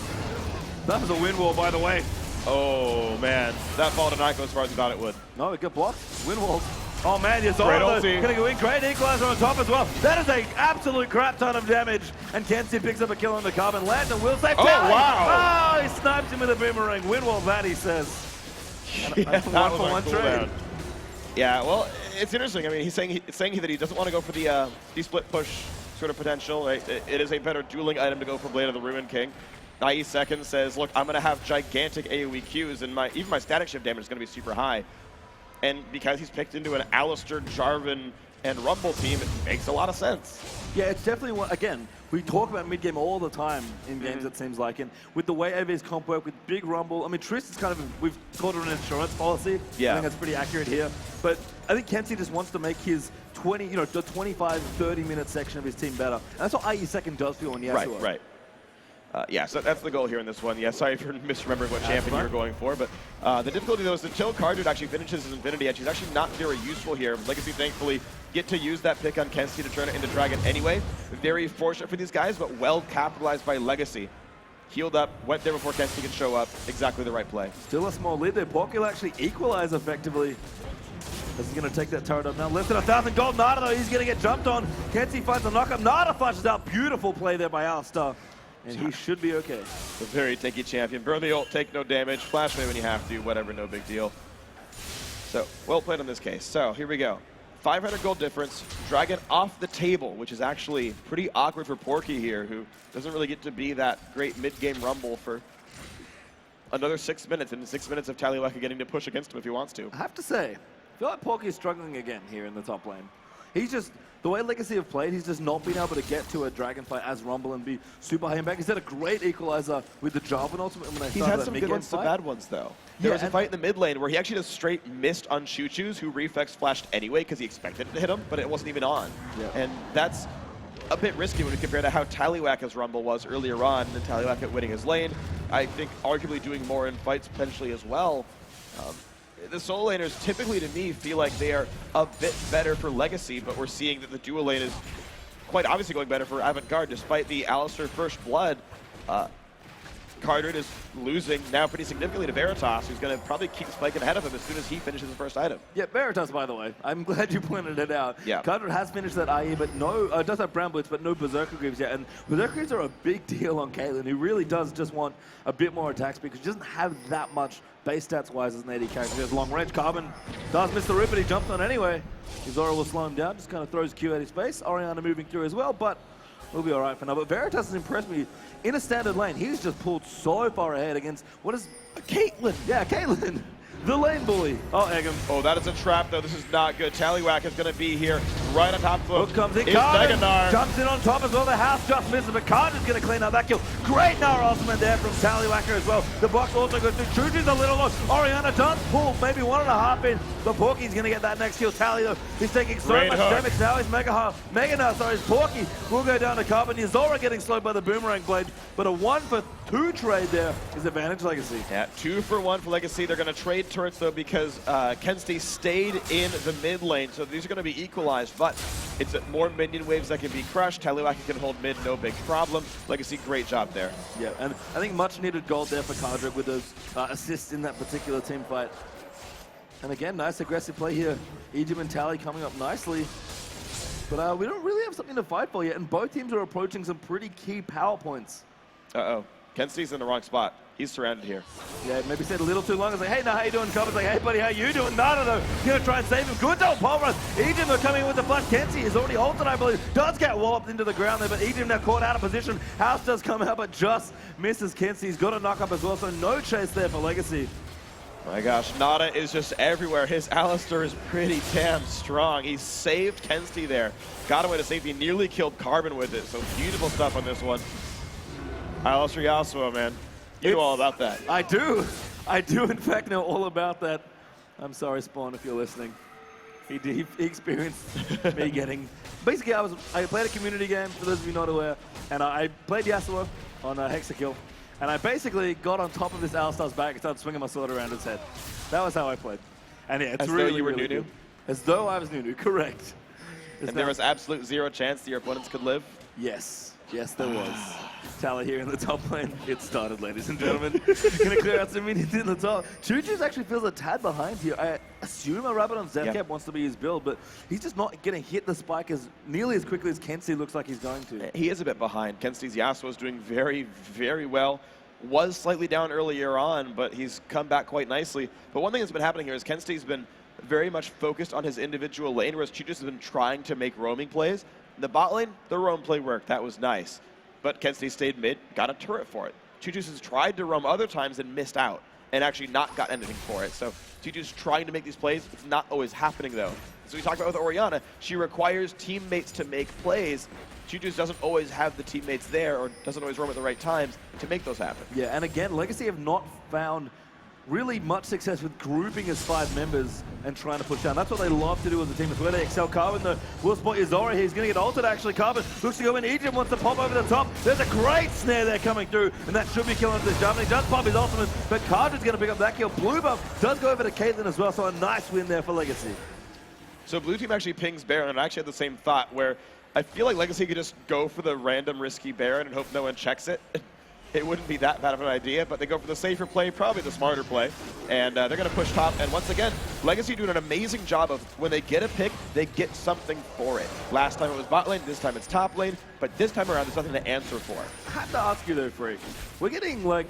That was a wind wall, by the way. Oh, man. That ball did not go as far as I thought it would. No, it got blocked. Wind walls. Oh, man, you're Great going to go in. Great equalizer on top as well. That is an absolute crap ton of damage. And Kenzie picks up a kill on the Carbon. Lantern will save Tally. Wow. Oh, he snipes him with a boomerang. Wind wall that, he says. Yeah, one for one trade. Yeah, well, it's interesting. I mean, he's saying that he doesn't want to go for the split push sort of potential. Right? It is a better dueling item to go for Blade of the Ruined King. IE second says, look, I'm going to have gigantic AoE Qs, and even my static shift damage is going to be super high. And because he's picked into an Alistair, Jarvan, and Rumble team, it makes a lot of sense. Yeah, it's definitely one. Again, we talk about mid-game all the time in games, it seems like. And with the way AV's comp work, with Big Rumble, I mean, Triss is kind of, we've called it an insurance policy. Yeah. I think that's pretty accurate here. But I think Kenzie just wants to make his 20, the 25, 30-minute section of his team better. And that's what IE second does feel on Yasuo. Right. Yeah, so that's the goal here in this one. Yeah, sorry for misremembering what champion you were going for, but the difficulty though is until Cardred actually finishes his Infinity Edge, he's actually not very useful here. Legacy thankfully get to use that pick on Kenzie to turn it into Dragon anyway. Very fortunate for these guys, but well capitalized by Legacy. Healed up, went there before Kenzie could show up. Exactly the right play. Still a small lead there. Porky will actually equalize effectively. As he's going to take that turret up now. Lifted 1,000 gold. Nada though, he's going to get jumped on. Kenzie finds the knockup. Nada flashes out. Beautiful play there by Alistar. And he should be okay. A very tanky champion. Burn the ult, take no damage. Flash away when you have to, whatever, no big deal. So, well played in this case. So, here we go. 500 gold difference. Dragon off the table, which is actually pretty awkward for Porky here, who doesn't really get to be that great mid-game rumble for another 6 minutes, and 6 minutes of Taliwaka getting to push against him if he wants to. I have to say, I feel like Porky is struggling again here in the top lane. He's just, the way Legacy have played, he's just not been able to get to a dragon fight as Rumble and be super high impact. He's had a great equalizer with the Jarvan ultimate when they He's started had some that good ones, fight. some bad ones, though. There was a fight in the mid lane where he actually just straight missed on Choo-Choo's, who reflex flashed anyway because he expected it to hit him, but it wasn't even on. Yeah. And that's a bit risky when we compare to how Taliwaka's Rumble was earlier on, and Taliwaka winning his lane. I think arguably doing more in fights potentially as well. The solo laners typically, to me, feel like they are a bit better for Legacy, but we're seeing that the dual lane is quite obviously going better for Avant-Garde, despite the Alistar First Blood. Cardred is losing now pretty significantly to Veritas, who's going to probably keep spiking ahead of him as soon as he finishes the first item. Yeah, Veritas, by the way. I'm glad you pointed it out. Yeah. Cardred has finished that IE, but no, does have Brown Blitz, but no Berserker Greaves yet. And Berserker Greaves are a big deal on Caitlyn, who really does just want a bit more attacks because she doesn't have that much base stats-wise as an AD character. She has long range. Carbon does miss the rip, but he jumps on anyway. Zora will slow him down, just kind of throws Q at his face. Orianna moving through as well, but we'll be all right for now. But Veritas has impressed me in a standard lane. He's just pulled so far ahead against, what is, Caitlyn. Yeah, Caitlyn, the lane bully. Oh, Eggum. Oh, that is a trap, though. This is not good. Taliwaka is going to be here right on top of him. Hook comes in. Is Cardred Meganar. jumps in on top as well. The house just misses, but Cardred's going to clean up that kill. Great Nara ultimate there from Taliwaka as well. The box also goes through. Choo-Choo's a little low. Orianna does pull maybe 1.5 in, but Porky's going to get that next kill. Tally, though, he's taking so Great much hook. damage now. He's Meganar, sorry, Porky will go down to Carbon. Zora getting slowed by the Boomerang Blade, but a 1-for-2 trade there is advantage Legacy. Yeah, 2-for-1 for Legacy. They're going to trade turrets, though, because Kenzie stayed in the mid lane, so these are going to be equalized, but it's more minion waves that can be crushed. Taliwaka can hold mid, no big problem. Legacy, great job there. Yeah, and I think much needed gold there for Cardred with those assists in that particular team fight. And again, nice aggressive play here. Egypt and Tally coming up nicely. But we don't really have something to fight for yet, and both teams are approaching some pretty key power points. Uh-oh. Kenzie's in the wrong spot. He's surrounded here. Yeah, maybe said a little too long. It's like, hey, no, how you doing? Carbon's like, hey, buddy, how you doing? No. Gonna try and save him. Good though, pulverize. Egypt are coming in with the flash. Kenzie is already ulted, I believe. Does get walloped into the ground there, but Egypt now caught out of position. House does come out, but just misses Kenzie. He's got a knock up as well, so no chase there for Legacy. My gosh, Nada is just everywhere. His Alistar is pretty damn strong. He saved Kenzie there. Got away to safety, nearly killed Carbon with it. So beautiful stuff on this one. Alistar Yasuo, man. You know all about that. I do in fact know all about that. I'm sorry, Spawn, if you're listening. He experienced me getting... Basically, I played a community game, for those of you not aware, and I played Yasuo on Hexakill, and I basically got on top of this Alistar's back and started swinging my sword around his head. That was how I played. And yeah, it's As really, though you were really Nunu? good. As though I was Nunu, correct. And there was absolute zero chance that your opponents could live? Yes, there was. Tally here in the top lane. It started, ladies and gentlemen. Gonna clear out some minions in the top. Choo-Choo's actually feels a tad behind here. I assume a rabbit on Zepcap wants to be his build, but he's just not getting hit the spike as nearly as quickly as Kenzie looks like he's going to. He is a bit behind. Kenzie's Yasuo is doing very, very well. Was slightly down earlier on, but he's come back quite nicely. But one thing that's been happening here is Kenzie's been very much focused on his individual lane, whereas Choo-Choo's has been trying to make roaming plays. In the bot lane, the roam play worked. That was nice. But Kenzie stayed mid, got a turret for it. Choo-Choo's has tried to roam other times and missed out. and actually not got anything for it. So Juju's trying to make these plays. It's not always happening, though. So we talked about with Orianna, she requires teammates to make plays. Juju's doesn't always have the teammates there or doesn't always roam at the right times to make those happen. Yeah, and again, Legacy have not found really much success with grouping as 5 members and trying to push down. That's what they love to do as a team. It's where they excel. Carbon, though, will spot Yuzora here. He's going to get ulted, actually. Carbon looks to go in. Egypt wants to pop over the top. There's a great snare there coming through, and that should be killing this jump. And he does pop his ultimate, but Cardin's going to pick up that kill. Blue buff does go over to Caitlyn as well, so a nice win there for Legacy. So Blue Team actually pings Baron, and I actually had the same thought, where I feel like Legacy could just go for the random risky Baron and hope no one checks it. It wouldn't be that bad of an idea, but they go for the safer play, probably the smarter play, and they're going to push top. And once again, Legacy doing an amazing job of when they get a pick, they get something for it. Last time it was bot lane, this time it's top lane, but this time around there's nothing to answer for. I have to ask you though, Freak. We're getting like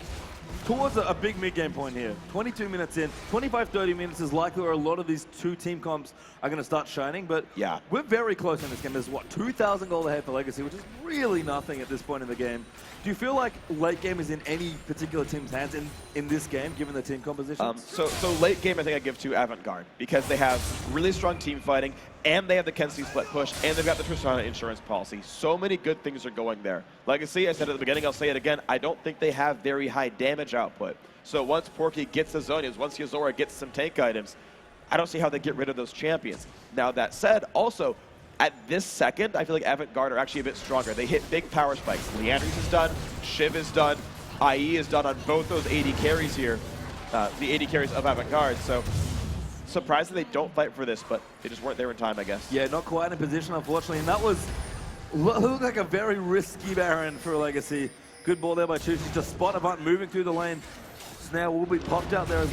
towards a big mid-game point here. 22 minutes in, 25-30 minutes is likely where a lot of these 2 team comps are going to start shining, but yeah, we're very close in this game. There's, what, 2,000 gold ahead for Legacy, which is really nothing at this point in the game. Do you feel like late game is in any particular team's hands in this game, given the team composition? So late game, I think I give to Avant-Garde, because they have really strong team fighting, and they have the Kenzie split push, and they've got the Tristana insurance policy. So many good things are going there. Legacy, I said at the beginning, I'll say it again, I don't think they have very high damage output. So once Porky gets the Zonias, once Yuzora gets some tank items, I don't see how they get rid of those champions. Now that said, also, at this second, I feel like Avant-Garde are actually a bit stronger. They hit big power spikes. Leandry's is done, Shiv is done, IE is done on both those AD carries here, the AD carries of Avant-Garde. So surprised that they don't fight for this, but they just weren't there in time, I guess. Yeah, not quite in position, unfortunately, and that was looked like a very risky Baron for Legacy. Good ball there by Chuchi, just spot Avant moving through the lane. Snare will be popped out there as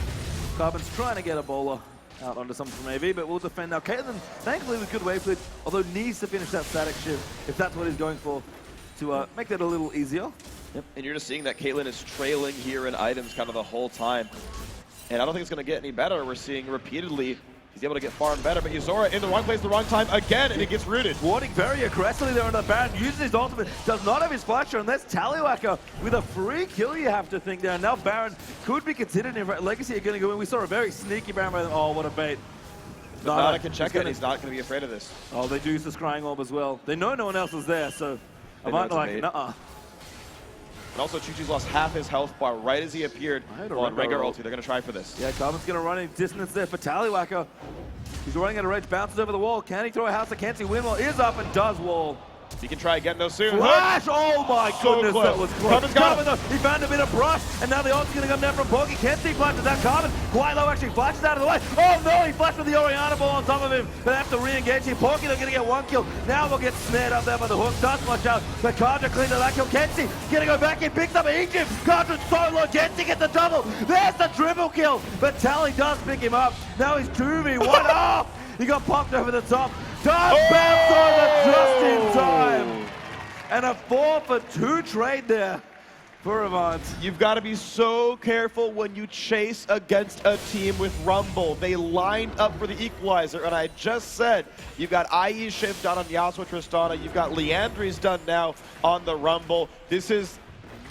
Carbon's trying to get a bowler out onto something from AV, but we'll defend now. Caitlyn, thankfully with good wave split, although needs to finish that static shift, if that's what he's going for, to make that a little easier. Yep. And you're just seeing that Caitlyn is trailing here in items kind of the whole time. And I don't think it's going to get any better. We're seeing repeatedly he's able to get far and better, but Yuzora in the wrong place, the wrong time again, and he gets rooted. Warding very aggressively there on the Baron, uses his ultimate, does not have his flasher, and that's Tallywacker with a free kill, you have to think there. Now Baron could be considered in Legacy are going to go in. We saw a very sneaky Baron by them. Oh, what a bait. Nana can check it, he's not going to be afraid of this. Oh, they do use the Scrying Orb as well. They know no one else is there, so I might be like, nuh-uh. And also, Chuchi's lost half his health bar right as he appeared on regular ulti. They're going to try for this. Yeah, Carbon's going to run in distance there for Tallywacker. He's running out of range, bounces over the wall. Can he throw a house of Kenzie? Windwall is up and does wall. He can try again though soon. Flash! Oh my goodness, close. that was close. Carbon though, he found a bit of brush, and now the ult's going to come down from Porky. Kenzie flashes that Carbon. Quite low actually flashes out of the way. Oh no, he flashed with the Orianna ball on top of him. They have to re-engage here. Porky, they're going to get 1 kill. Now they'll get snared up there by the hook. Does flush out, but Cardra cleans that kill. Kenzie going to go back in, picks up Egypt. Cardra's solo, Kenzie gets the double. There's the triple kill, but Tally does pick him up. Now he's 2v1 off. He got popped over the top. Does bounce over just in time. And a 4-for-2 trade there for Avant. You've got to be so careful when you chase against a team with Rumble. They lined up for the equalizer, and I just said, you've got IE Shiv done on Yasuo Tristana, you've got Leandry's done now on the Rumble. This is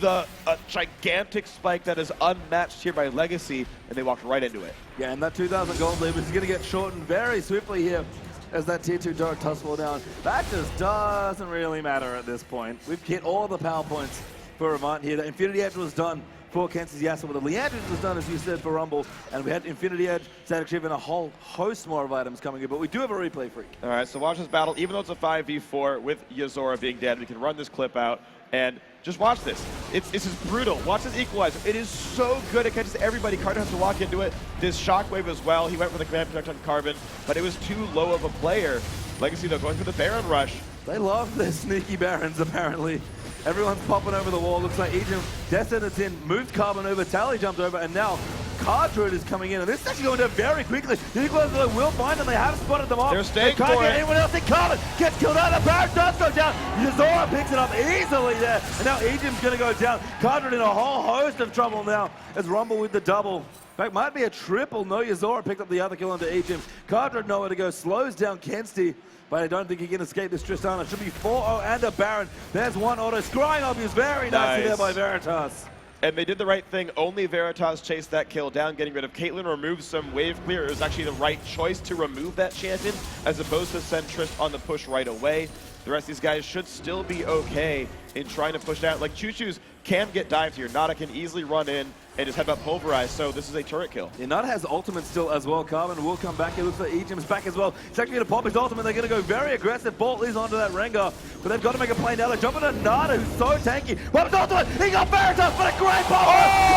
a gigantic spike that is unmatched here by Legacy, and they walked right into it. Yeah, and that 2,000 gold lead is going to get shortened very swiftly here as that tier 2 Dark Tusk fall down. That just doesn't really matter at this point. We've hit all the power points for Avant here. The Infinity Edge was done for Kenzie's Yasuo, but the Leandry's was done, as you said, for Rumble, and we had Infinity Edge, Static Shiv, and a whole host more of items coming in, but we do have a replay freak. All right, so watch this battle. Even though it's a 5v4 with Yuzora being dead, we can run this clip out, and just watch this. It's just brutal. Watch this equalizer. It is so good. It catches everybody. Carter has to walk into it. This shockwave as well. He went for the command protect on Carbon, but it was too low of a player. Legacy, though, going for the Baron rush. They love their sneaky Barons, apparently. Everyone's popping over the wall. Looks like Egypt, Death Sentence in, moved Carbon over, Tally jumped over, and now Cardroid is coming in, and this is actually going down very quickly. The equalizer will find them. They have spotted them off. They're staying they can't for get it. anyone else in. Carbon gets killed out. The Baron does go down. Yuzora picks it up easily there, and now Egypt's going to go down. Cardroid in a whole host of trouble now as Rumble with the double. In fact, might be a triple. No, Yuzora picked up the other kill onto Egypt. Cardroid nowhere to go, slows down Kenzie, but I don't think he can escape this Tristana. It should be 4-0 and a Baron. There's one auto. Scrying Orb is very nicely there by Veritas. And they did the right thing. Only Veritas chased that kill down, getting rid of Caitlyn, removed some wave clear. It was actually the right choice to remove that champion, as opposed to send Trist on the push right away. The rest of these guys should still be okay in trying to push out. Like, Choo-Choo's can get dived here. Nada can easily run in and just head up Pulverize, so this is a turret kill. Yeah, Nada has ultimate still as well. Carbon will come back. He looks for Ejim's back as well. He's actually going to pop his ultimate. They're going to go very aggressive. Bolt leads onto that Rengar, but they've got to make a play now. They're jumping to Nada, who's so tanky. Pops his ultimate. He got Veritas, but a great pop.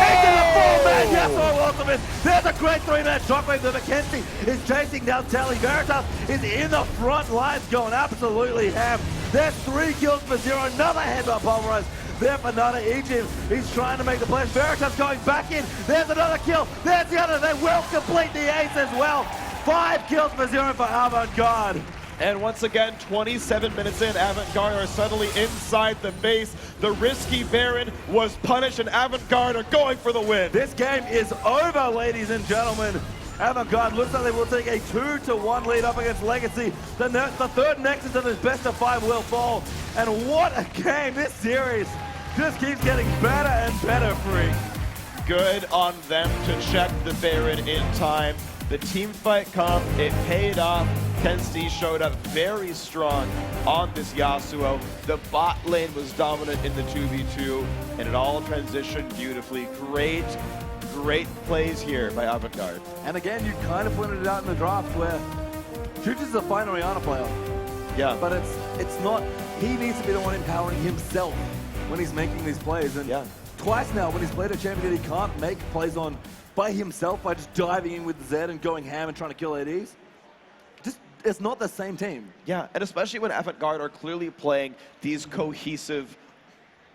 Into the full man. Yes, ultimate. There's a great 3-man shockwave. The McKenzie is chasing down Tally. Veritas is in the front lines going absolutely ham. There's 3 kills for 0. Another headbutt Pulverize. There for Nada. Ejim, he's trying to make the play. Veritas going back in. There's another kill. There's the other. They will complete the ace as well. 5 kills for 0 for Avant-Garde. And once again, 27 minutes in, Avant-Garde are suddenly inside the base. The risky Baron was punished, and Avant-Garde are going for the win. This game is over, ladies and gentlemen. Avant-Garde looks like they will take a 2-1 lead up against Legacy. The third Nexus of this best of 5 will fall. And what a game. This series just keeps getting better and better, Freak. Good on them to check the Baron in time. The team fight comp, it paid off. Kenstee showed up very strong on this Yasuo. The bot lane was dominant in the 2v2, and it all transitioned beautifully. Great plays here by Avant-Garde. And again, you kind of pointed it out in the draft where Chooch is a fine Orianna player. Yeah. But it's not, he needs to be the one empowering himself when he's making these plays. And yeah. Twice now when he's played a champion that he can't make plays on by himself by just diving in with Zed and going ham and trying to kill ADs. Just, it's not the same team. Yeah, and especially when Avant-Garde are clearly playing these cohesive,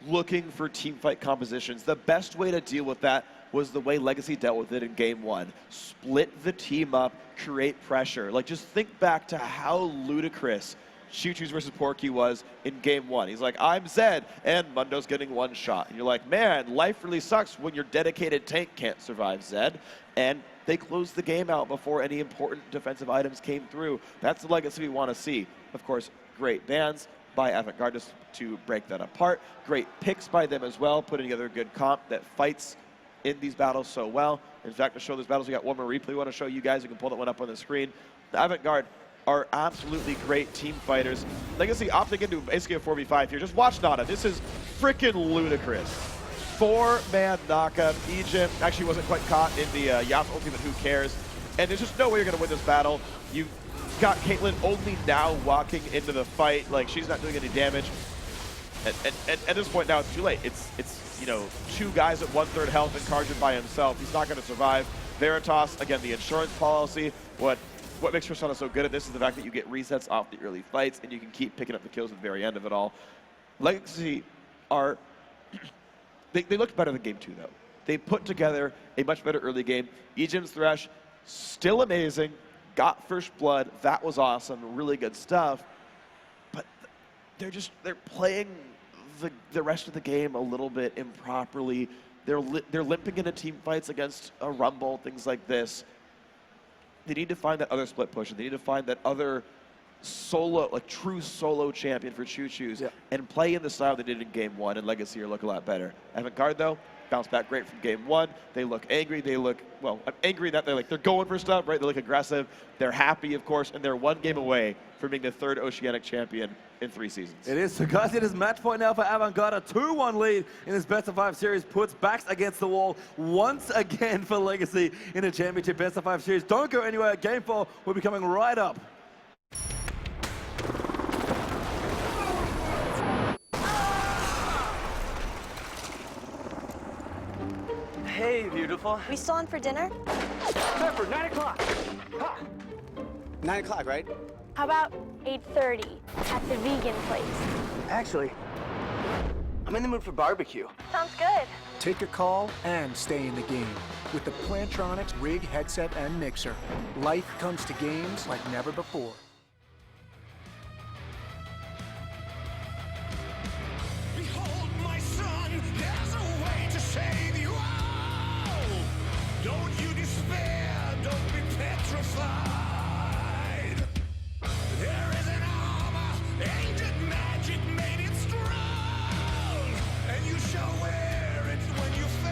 looking for team fight compositions. The best way to deal with that was the way Legacy dealt with it in game 1. Split the team up, create pressure. Like, just think back to how ludicrous Choo-Choo's versus Porky was in game 1. He's like, I'm Zed, and Mundo's getting one shot. And you're like, man, life really sucks when your dedicated tank can't survive Zed. And they closed the game out before any important defensive items came through. That's the Legacy we want to see. Of course, great bans by Avant-Garde just to break that apart. Great picks by them as well, putting together a good comp that fights in these battles so well. In fact, to show these battles, we got one more replay we want to show you guys. You can pull that one up on the screen. The Avant-Garde are absolutely great team fighters. Legacy opting into basically a 4v5 here. Just watch Nada. This is freaking ludicrous. 4-man knockup. Ejim actually wasn't quite caught in the Yasuo ultimate, who cares? And there's just no way you're going to win this battle. You've got Caitlyn only now walking into the fight. Like, she's not doing any damage. And at this point now, it's too late. It's you know, 2 guys at 1/3 health and Karjan by himself. He's not going to survive. Veritas, again, the insurance policy. What makes Persona so good at this is the fact that you get resets off the early fights, and you can keep picking up the kills at the very end of it all. Legacy are... They looked better than game 2, though. They put together a much better early game. Ejim's Thresh, still amazing. Got first blood. That was awesome. Really good stuff. But they're playing the rest of the game a little bit improperly. They're limping into team fights against a Rumble, things like this. They need to find that other split push, and they need to find that other solo, like true solo champion for Choo-Choo's, and play in the style they did in game 1, and Legacy are look a lot better. Avant-Garde, though, bounced back great from game 1. They look angry. They look, well, I'm angry that they're going for stuff, right? They look aggressive. They're happy, of course, and they're 1 game away from being the 3rd Oceanic champion in 3 seasons. It is. So, guys, it is match point now for Avant-Garde. A 2-1 lead in this best of 5 series puts backs against the wall once again for Legacy in a championship best of 5 series. Don't go anywhere. Game 4 will be coming right up. Hey, beautiful. We still on for dinner? Pepper, 9 o'clock. Ha! 9 o'clock, right? How about 8:30 at the vegan place? Actually, I'm in the mood for barbecue. Sounds good. Take a call and stay in the game. With the Plantronics rig, headset, and mixer, life comes to games like never before. Behold, my son, there's a way to save you all. Don't you despair, don't be petrified. There is an armor, ancient magic made it strong, and you shall wear it when you fail.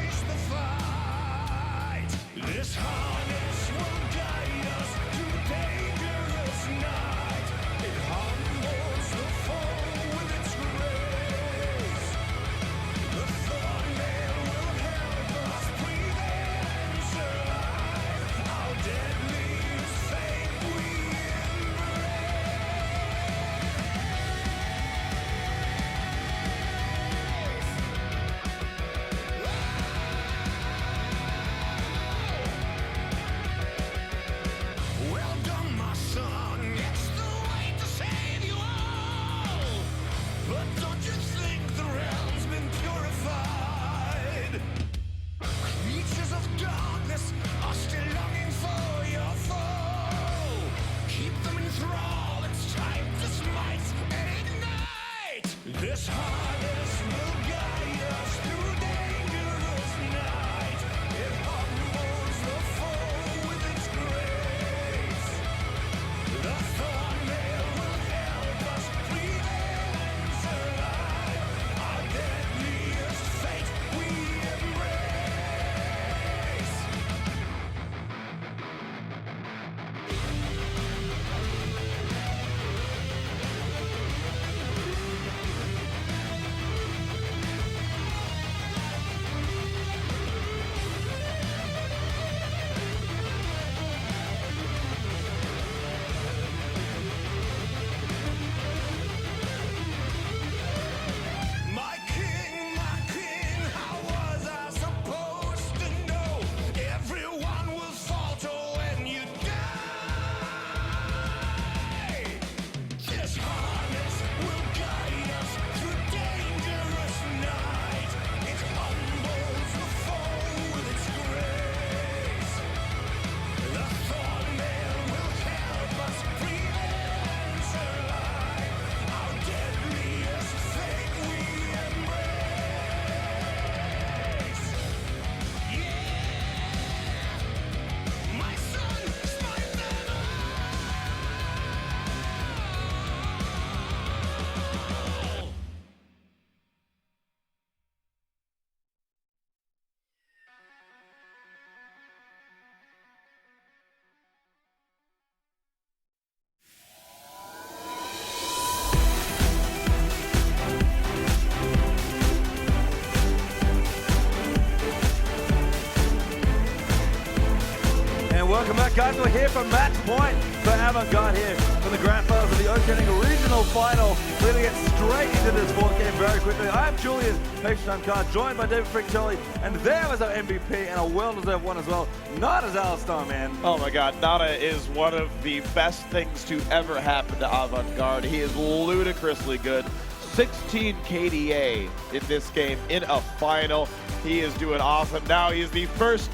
Welcome back, guys. We're here for match point for Avant-Garde here for the grand finals of the Oceanic Regional Final. We're going to get straight into this fourth game very quickly. I'm Julius Patient Card, joined by David Friccioli, and there was our MVP and a well-deserved one as well. Nada's Alistar, man. Oh my God, Nada is one of the best things to ever happen to Avant-Garde. He is ludicrously good. 16 KDA in this game in a final. He is doing awesome. Now he is the first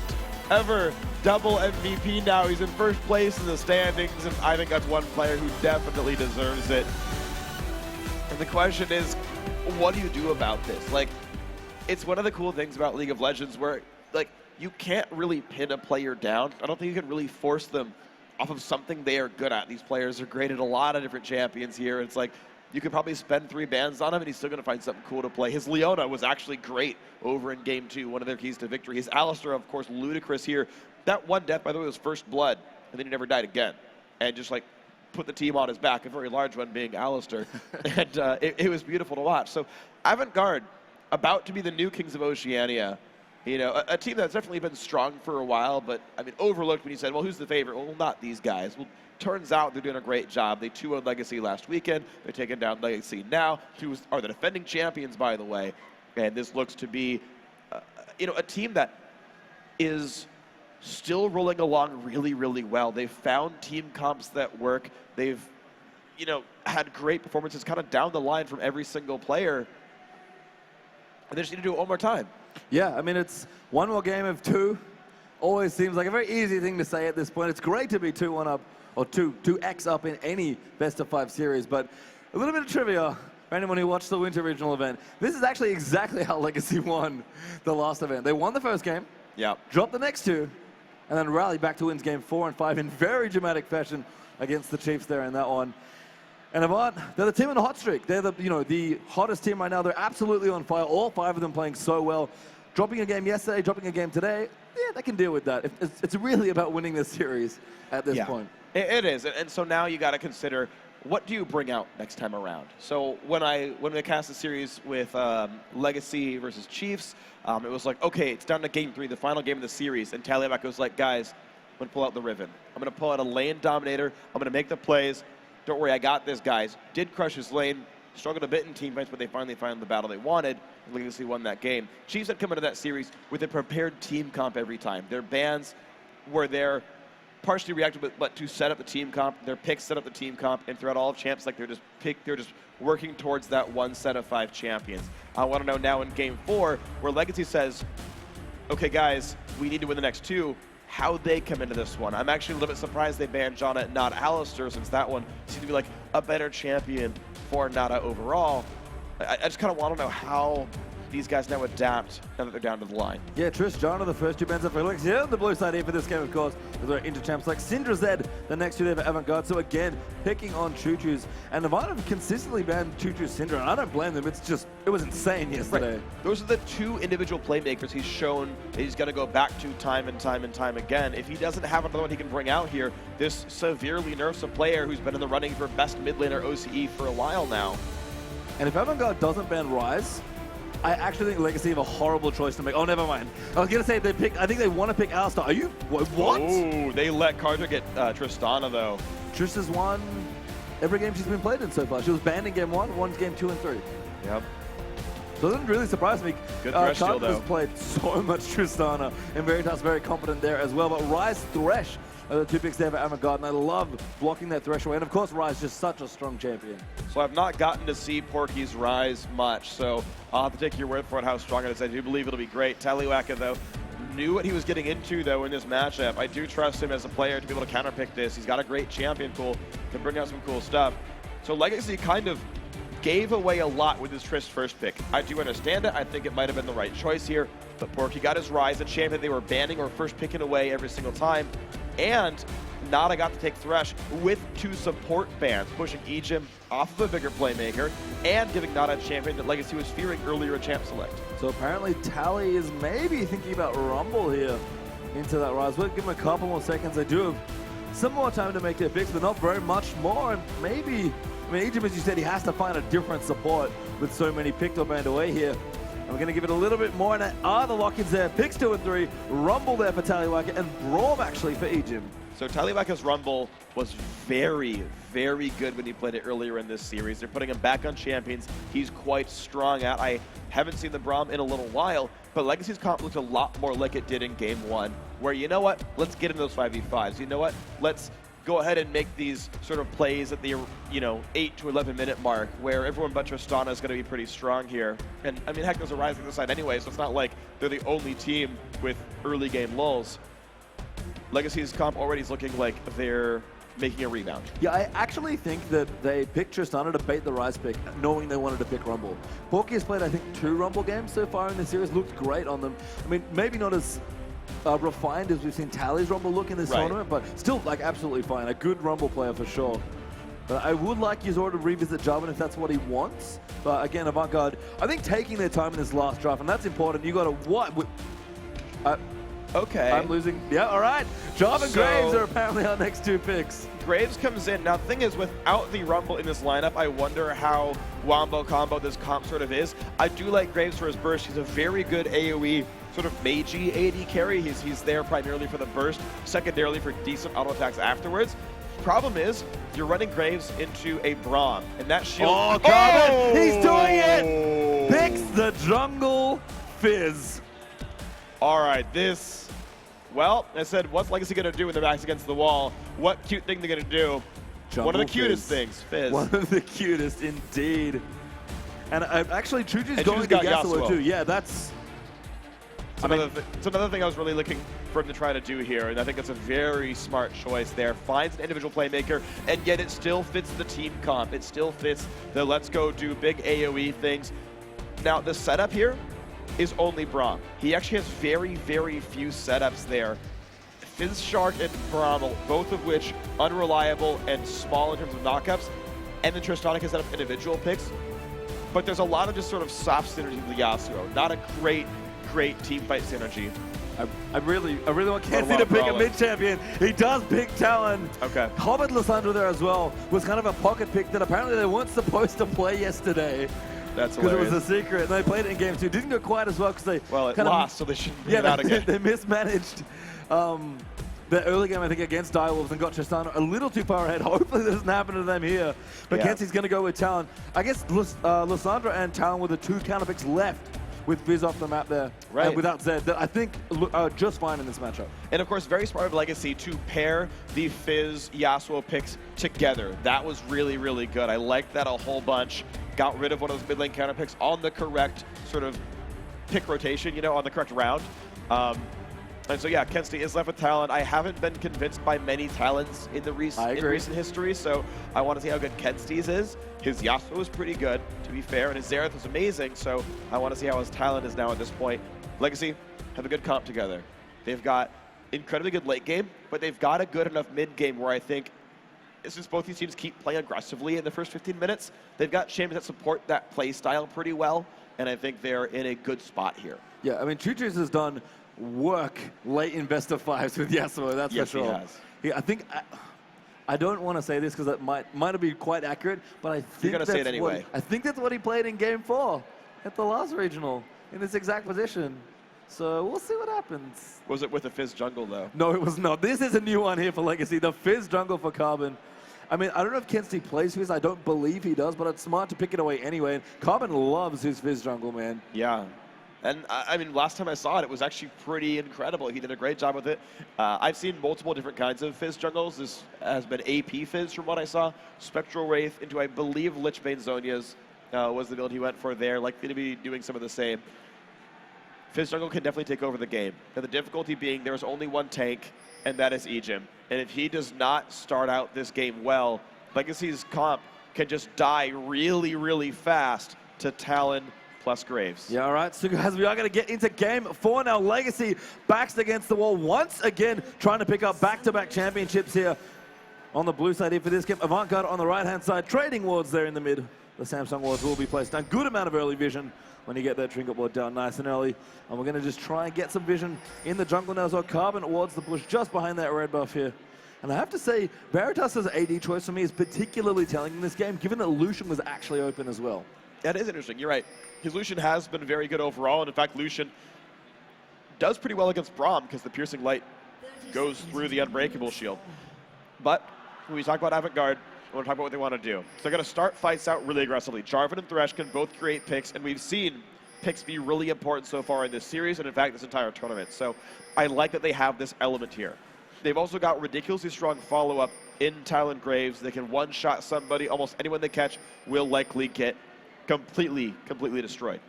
ever double MVP now. He's in first place in the standings, and I think that's one player who definitely deserves it. And the question is, what do you do about this? Like, it's one of the cool things about League of Legends where, like, you can't really pin a player down. I don't think you can really force them off of something they are good at. These players are great at a lot of different champions here. It's like, you could probably spend 3 bans on him, and he's still going to find something cool to play. His Leona was actually great over in Game 2, one of their keys to victory. His Alistar, of course, ludicrous here. That one death, by the way, was first blood, and then he never died again. And just, like, put the team on his back, a very large one being Alistar. And it was beautiful to watch. So Avant-Garde, about to be the new Kings of Oceania. You know, a team that's definitely been strong for a while, but, I mean, overlooked when you said, well, who's the favorite? Well, not these guys. Well, turns out they're doing a great job. They 2-0 Legacy last weekend. They're taking down Legacy now, who are the defending champions, by the way. And this looks to be, you know, a team that is still rolling along really, really well. They've found team comps that work. They've, you know, had great performances kind of down the line from every single player. And they just need to do it one more time. Yeah, I mean, it's one more game of 2. Always seems like a very easy thing to say at this point. It's great to be 2-1 up, or 2x up in any best-of-5 series, but a little bit of trivia for anyone who watched the Winter Regional event. This is actually exactly how Legacy won the last event. They won the first game, dropped the next 2, and then rallied back to win game 4 and 5 in very dramatic fashion against the Chiefs there in that one. And Avant, they're the team in the hot streak. They're the, you know, the hottest team right now. They're absolutely on fire. All 5 of them playing so well. Dropping a game yesterday, dropping a game today, yeah, they can deal with that. It's really about winning this series at this point. It is, and so now you got to consider, what do you bring out next time around? So when I cast the series with Legacy versus Chiefs, it was like, okay, it's down to game 3, the final game of the series, and Tallyback was like, guys, I'm going to pull out the Riven. I'm going to pull out a lane dominator. I'm going to make the plays. Don't worry, I got this, guys. Did crush his lane, struggled a bit in team fights, but they finally found the battle they wanted. Legacy won that game. Chiefs had come into that series with a prepared team comp every time. Their bans were there partially reactive, but to set up the team comp. Their picks set up the team comp, and throughout all of champs, like they're just working towards that one set of 5 champions. I want to know now in game 4, where Legacy says, okay, guys, we need to win the next 2. How they come into this one. I'm actually a little bit surprised they banned Janna and not Alistar, since that one seemed to be like a better champion for Nada overall. I just kind of want to know how these guys now adapt now that they're down to the line. Yeah, Trish, Janna, the first 2 bans up for Alex. Yeah, the blue side here for this game, of course. There are inter-champs like Syndra Zed, the next 2 there for Avant-Garde. So again, picking on Choo-Choo's. And Avant have consistently banned Choo-Choo's Syndra, and I don't blame them. It's just, it was insane yesterday. Right. Those are the 2 individual playmakers he's shown that he's going to go back to time and time and time again. If he doesn't have another one he can bring out here, this severely nerfs a player who's been in the running for best mid laner OCE for a while now. And if Avant-Garde doesn't ban Ryze, I actually think Legacy have a horrible choice to make. Oh, never mind. I was going to say, I think they want to pick Alistar. Are you, what? Oh, they let Carter get Tristana, though. Trish has won every game she's been played in so far. She was banned in game 1, won game 2 and 3. Yep. So it doesn't really surprise me. Good Thresh shield, though. has played so much Tristana, and Veritas very confident there as well. But Ryze, Thresh are the 2 picks there for Avant-Garde, and I love blocking that Thresh away. And of course, Ryze just such a strong champion. So I've not gotten to see Porky's Ryze much, so I'll have to take your word for it how strong it is. I do believe it'll be great. Tallywhacker, though, knew what he was getting into, though, in this matchup. I do trust him as a player to be able to counterpick this. He's got a great champion pool, can bring out some cool stuff. So Legacy kind of gave away a lot with his Triss first pick. I do understand it. I think it might have been the right choice here, but Porky got his Ryze, a champion they were banning or first picking away every single time. And Nada got to take Thresh with 2 support bans, pushing Ejim off of a bigger playmaker and giving Nada a champion that Legacy was fearing earlier in Champ Select. So apparently Tally is maybe thinking about Rumble here into that Ryze. We'll give him a couple more seconds. They do have some more time to make their picks, but not very much more. And maybe, I mean, Ejim, as you said, he has to find a different support with so many picked or banned away here. And we're going to give it a little bit more, and the lock-ins there. Picks 2 and 3, Rumble there for Tallywhacker, and Braum actually for Ejim. So Talibaka's Rumble was very, very good when he played it earlier in this series. They're putting him back on Champions. He's quite strong at. I haven't seen the Braum in a little while, but Legacy's comp looked a lot more like it did in Game 1, where, you know what, let's get into those 5v5s. You know what, let's go ahead and make these sort of plays at the 8 to 11 minute mark, where everyone but Tristana is going to be pretty strong here. And I mean, heck, there's a Rising on the side anyway, so it's not like they're the only team with early game lulls. Legacy's comp already is looking like they're making a rebound. Yeah, I actually think that they picked Tristana to bait the Rise pick, knowing they wanted to pick Rumble. Porky has played, I think, 2 Rumble games so far in the series, looked great on them. I mean, maybe not as refined as we've seen Tally's Rumble look in this tournament, but still, like, absolutely fine. A good Rumble player for sure. But I would like Yuzora to revisit Jarvan if that's what he wants. But again, Avant-Garde, I think taking their time in this last draft, and that's important. You got to what? Okay. I'm losing. Yeah, all right. Jarvan Graves are apparently our next 2 picks. Graves comes in. Now, the thing is, without the Rumble in this lineup, I wonder how wombo combo this comp sort of is. I do like Graves for his burst. He's a very good AoE sort of magey AD carry. He's there primarily for the burst, secondarily for decent auto attacks afterwards. Problem is, you're running Graves into a Braum, and that shield... Oh, Carbon! He's doing it! Picks the jungle Fizz. All right, this... Well, I said, what's Legacy going to do when their back's against the wall? What cute thing they're going to do? Jungle One of the cutest Fizz. things, Fizz. One of the cutest, indeed. And actually, Chuju's going to got Yasuo too. Yeah, that's... It's another thing I was really looking for him to try to do here, and I think it's a very smart choice there. Finds an individual playmaker, and yet it still fits the team comp. It still fits the let's go do big AoE things. Now, the setup here is only Braum. He actually has very, very few setups there. Fizz Shark and Braum, both of which unreliable and small in terms of knockups, and then Tristana can set up individual picks. But there's a lot of just sort of soft synergy with Yasuo. Not a great team fight synergy. I really want Kenzie to pick a mid-champion. He does pick Talon. Okay. Hobbit Lissandra there as well was kind of a pocket pick that apparently they weren't supposed to play yesterday. That's because hilarious. it was a secret. And they played it in game 2. Didn't go quite as well because they it lost, so they shouldn't bring it out again. They mismanaged the early game, I think, against Direwolves and got Tristana a little too far ahead. Hopefully that doesn't happen to them here. But Kenzie's going to go with Talon. I guess Lissandra and Talon were the 2 counter picks left with Fizz off the map there, and without Zed, that I think are just fine in this matchup. And of course, very smart of Legacy to pair the Fizz Yasuo picks together. That was really, really good. I liked that a whole bunch. Got rid of one of those mid lane counter picks on the correct sort of pick rotation, on the correct round. And so, yeah, Kenzie is left with Talon. I haven't been convinced by many Talons in recent history, so I want to see how good Kenzie's is. His Yasuo is pretty good, to be fair, and his Xerath is amazing, so I want to see how his Talon is now at this point. Legacy have a good comp together. They've got incredibly good late game, but they've got a good enough mid game where I think, since both these teams keep playing aggressively in the first 15 minutes, they've got champions that support that play style pretty well, and I think they're in a good spot here. Yeah, I mean, Chuju's has done work late in best of 5s with Yasuo, that's for sure. He has. I think, I don't want to say this because it might be quite accurate, but I think you're going to say it anyway. I think that's what he played in Game 4 at the last regional in this exact position. So we'll see what happens. Was it with the Fizz jungle, though? No, it was not. This is a new one here for Legacy, the Fizz jungle for Carbon. I mean, I don't know if Kenzie plays Fizz. I don't believe he does, but it's smart to pick it away anyway. And Carbon loves his Fizz jungle, man. Yeah. And I mean, last time I saw it, it was actually pretty incredible. He did a great job with it. I've seen multiple different kinds of Fizz jungles. This has been AP Fizz from what I saw. Spectral Wraith into, I believe, Lichbane Zhonya's was the build he went for there. Likely to be doing some of the same. Fizz jungle can definitely take over the game. And the difficulty being there's only one tank, and that is Ejim. And if he does not start out this game well, Legacy's comp can just die really, really fast to Talon plus Graves. Yeah, all right, so guys, we are going to get into Game 4 now. Legacy backs against the wall once again, trying to pick up back-to-back championships here on the blue side here for this game. Avant-Garde on the right-hand side, trading wards there in the mid. The Samsung wards will be placed down. Good amount of early vision when you get that trinket ward down nice and early. And we're going to just try and get some vision in the jungle now as well. Carbon wards the bush just behind that red buff here. And I have to say, Veritas' AD choice for me is particularly telling in this game, given that Lucian was actually open as well. That is interesting. You're right. His Lucian has been very good overall, and in fact, Lucian does pretty well against Braum because the Piercing Light goes through the Unbreakable shield. But when we talk about Avant-Garde, I want to talk about what they want to do. So they're going to start fights out really aggressively. Jarvan and Thresh can both create picks, and we've seen picks be really important so far in this series, and in fact, this entire tournament. So I like that they have this element here. They've also got ridiculously strong follow-up in Talon Graves. They can one-shot somebody. Almost anyone they catch will likely get completely destroyed.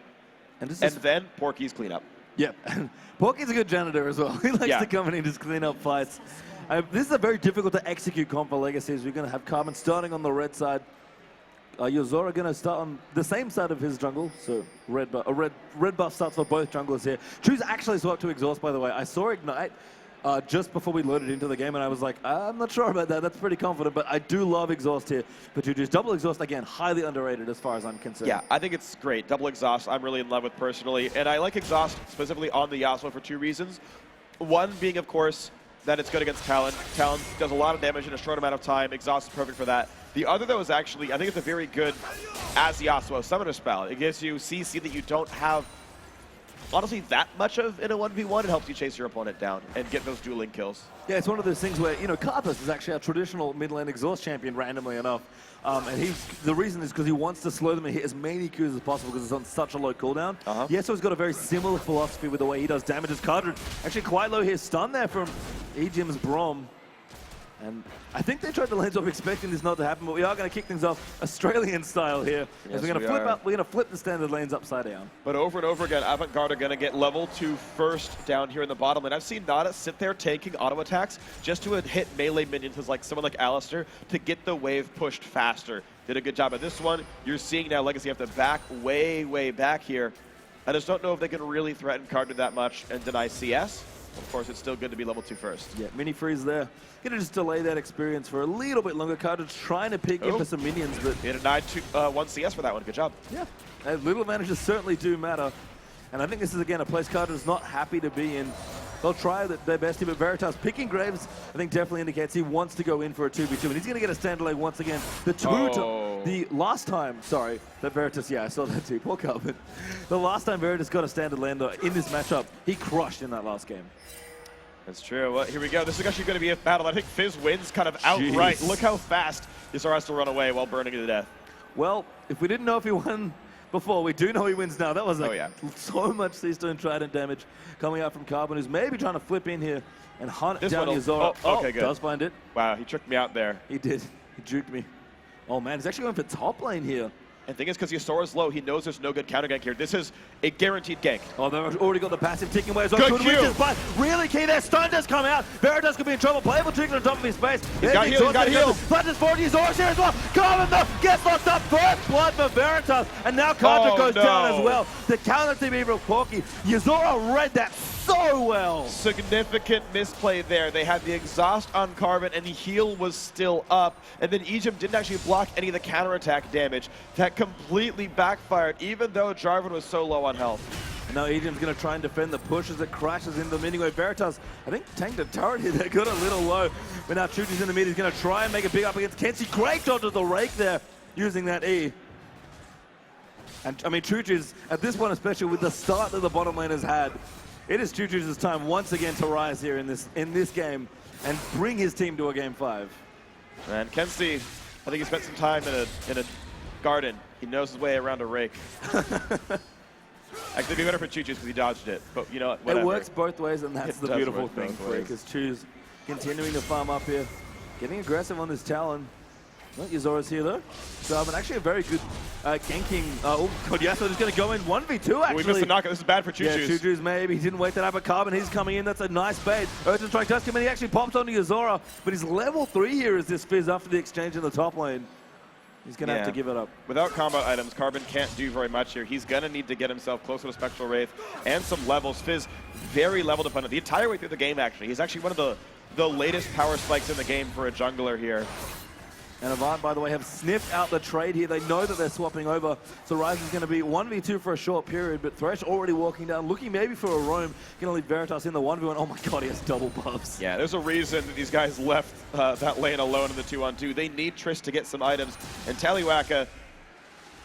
And then Porky's cleanup. Yep. Porky's a good janitor as well. He likes to come in and just clean up fights. This is a very difficult to execute comp for Legacy, as we're going to have Carbon starting on the red side. Yozora going to start on the same side of his jungle, so red buff starts for both junglers here. Choose actually swapped to Exhaust, by the way. I saw Ignite just before we loaded into the game, and I was like, I'm not sure about that. That's pretty confident, but I do love Exhaust here. But Juju's double Exhaust, again, highly underrated as far as I'm concerned. Yeah, I think it's great. Double Exhaust, I'm really in love with personally, and I like Exhaust specifically on the Yasuo for 2 reasons. One being, of course, that it's good against Talon. Talon does a lot of damage in a short amount of time. Exhaust is perfect for that. The other, though, is actually, I think it's a very good as Yasuo summoner spell. It gives you CC that you don't have, honestly, that much of in a 1v1. It helps you chase your opponent down and get those dueling kills. Yeah, it's one of those things where, you know, Karthus is actually a traditional mid-lane Exhaust champion, randomly enough. And the reason is because he wants to slow them and hit as many Qs as possible because it's on such a low cooldown. Yasuo's got a very similar philosophy with the way he does damage. His Cardred actually quite low here. Stun there from Ejim's Brom. And I think they tried to lane swap expecting this not to happen, but we are going to kick things off Australian style here. Yes, as we're going to flip the standard lanes upside down. But over and over again, Avant-Garde are going to get level 2 first down here in the bottom lane. I've seen Nada sit there taking auto attacks just to hit melee minions like someone like Alistar to get the wave pushed faster. Did a good job at this one. You're seeing now Legacy have to back way back here. I just don't know if they can really threaten Cardred that much and deny CS. Of course, it's still good to be level 2 first. Yeah, mini freeze there. Gonna just delay that experience for a little bit longer. Cardred's trying to pick in for some minions, but he denied 1 CS for that one. Good job. Yeah, little advantages certainly do matter. And I think this is, again, a place Cardred's not happy to be in. They'll try their best here, but Veritas picking Graves, I think, definitely indicates he wants to go in for a 2v2, and he's going to get a stand delay once again. The last time, sorry, that Veritas, yeah, I saw that too, poor Carbon. The last time Veritas got a standard lander in this matchup, he crushed in that last game. That's true. Well, here we go. This is actually going to be a battle. I think Fizz wins kind of outright. Look how fast Yasuo has to run away while burning to death. Well, if we didn't know if he won before, we do know he wins now. That was so much Seastone Trident damage coming out from Carbon, who's maybe trying to flip in here and hunt down Yozora. Okay, good. Does find it. Wow, he tricked me out there. He did. He juked me. Oh, man, he's actually going for top lane here. And the thing is, because Yosora's low, he knows there's no good counter gank here. This is a guaranteed gank. Oh, they've already got the passive ticking away as well. Good Q. But really key there. Stun does come out. Veritas could be in trouble. Playable trigger on top of his face. He's got heal. Flashes forward. Yosora's here as well. Carbon though gets locked up. First blood for Veritas. And now Cardred goes down as well. The counter to be real Porky. Yozora read that so well. Significant misplay there. They had the exhaust on Carbon and the heal was still up. And then Ejim didn't actually block any of the counterattack damage. That completely backfired, even though Jarvan was so low on health. And now Ejim's going to try and defend the push as it crashes into the mini-wave. Veritas, I think, tanked a turret here. They got a little low. But now Chuchi's in the mid. He's going to try and make a big up against Kenzie. Great dodges the rake there using that E. And, I mean, Chuchi's, at this point, especially with the start that the bottom lane has had, it is Chuchi's time once again to rise here in this game and bring his team to a game 5. And Kenzie, I think he spent some time in a garden. He knows his way around a rake. Actually, it'd be better for Chuchi's because he dodged it. But you know what? Whatever. It works both ways, and that's the beautiful thing for it. Because Chu's continuing to farm up here, getting aggressive on this Talon. Well, Yozora's here though. So actually a very good ganking. Oh god, Yasuo is going to go in 1v2 actually. We missed the knockout. This is bad for Chuchu's. Yeah, Chuchu's maybe. He didn't wait that up at Carbon. He's coming in. That's a nice bait. Urgent Strike does come in. He actually pops onto Yozora. But he's level 3 here as this Fizz after the exchange in the top lane. He's going to have to give it up. Without combat items, Carbon can't do very much here. He's going to need to get himself closer to Spectral Wraith and some levels. Fizz, very level dependent. The entire way through the game, actually. He's actually one of the latest power spikes in the game for a jungler here. And Avant, by the way, have sniffed out the trade here. They know that they're swapping over. So Ryze is going to be 1v2 for a short period, but Thresh already walking down, looking maybe for a roam. Going to leave Veritas in the 1v1. Oh my god, he has double buffs. Yeah, there's a reason that these guys left that lane alone in the 2-on-2. They need Triss to get some items. And Taliwaka,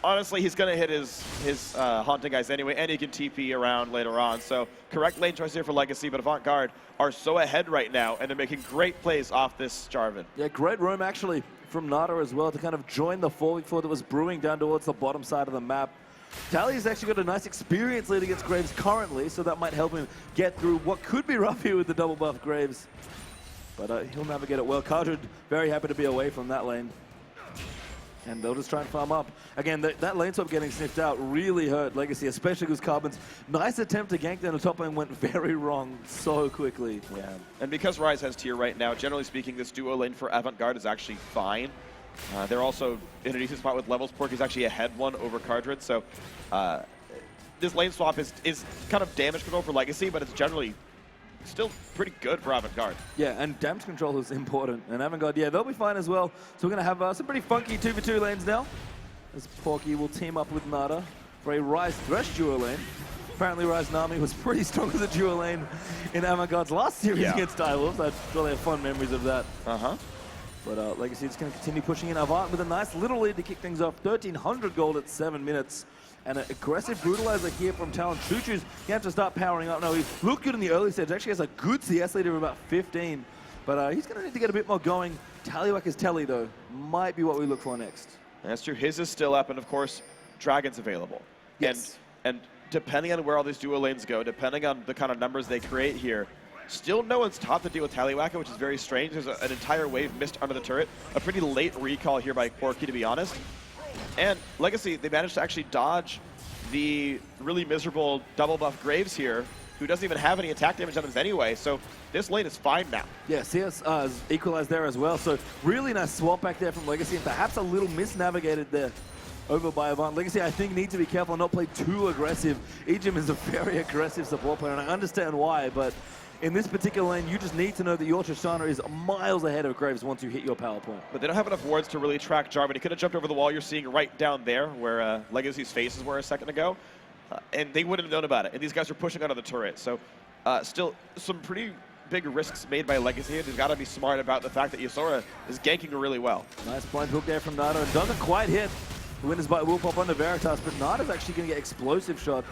honestly, he's going to hit his Haunting guys anyway, and he can TP around later on. So correct lane choice here for Legacy, but Avant-Garde are so ahead right now, and they're making great plays off this Jarvan. Yeah, great roam actually from Nada as well to kind of join the 4v4 that was brewing down towards the bottom side of the map. Tally's actually got a nice experience lead against Graves currently, so that might help him get through what could be rough here with the double buff Graves. But he'll navigate it well. Cardred very happy to be away from that lane. And they'll just try and farm up. Again, that lane swap getting sniffed out really hurt Legacy, especially because Carbon's nice attempt to gank down the top lane went very wrong so quickly. Yeah, and because Ryze has tier right now, generally speaking, this duo lane for Avant-Garde is actually fine. They're also in a decent spot with levels. Porky's actually ahead one over Cardred, so this lane swap is kind of damage control for Legacy, but it's generally still pretty good for Avant-Garde. Yeah, and damage control is important. And Avant-Garde, yeah, they'll be fine as well. So we're going to have some pretty funky 2v2 lanes now. As Porky will team up with Nada for a Ryze Thresh duo lane. Apparently Ryze Nami was pretty strong as a duo lane in Avant-Garde's last series against Direwolves. I really have fond memories of that. But Legacy is going to continue pushing in. Avant with a nice little lead to kick things off. 1,300 gold at 7 minutes. And an aggressive brutalizer here from Talon. Choo-Choo's you have to start powering up. No, he looked good in the early stage. Actually has a good CS lead of about 15. But he's going to need to get a bit more going. Tallywhacker's Telly, though, might be what we look for next. That's true. His is still up, and of course, Dragon's available. Yes. And depending on where all these duo lanes go, depending on the kind of numbers they create here, still no one's taught to deal with Tallywhacker, which is very strange. There's an entire wave missed under the turret. A pretty late recall here by Porky, to be honest. And Legacy, they managed to actually dodge the really miserable double buff Graves here, who doesn't even have any attack damage on him anyway, so this lane is fine now. Yeah, CS is equalized there as well, so really nice swap back there from Legacy, and perhaps a little misnavigated there over by Avant. Legacy, I think, need to be careful and not play too aggressive. Ejim is a very aggressive support player, and I understand why, but in this particular lane, you just need to know that your Tristana is miles ahead of Graves once you hit your power point. But they don't have enough wards to really track Jarvan. He could have jumped over the wall you're seeing right down there where Legacy's faces were a second ago, and they wouldn't have known about it. And these guys are pushing out of the turret. So still some pretty big risks made by Legacy. They've got to be smart about the fact that Yasora is ganking really well. Nice blind hook there from Nada, and doesn't quite hit. The winners bite will pop onto Veritas, but Nada's actually going to get explosive shot.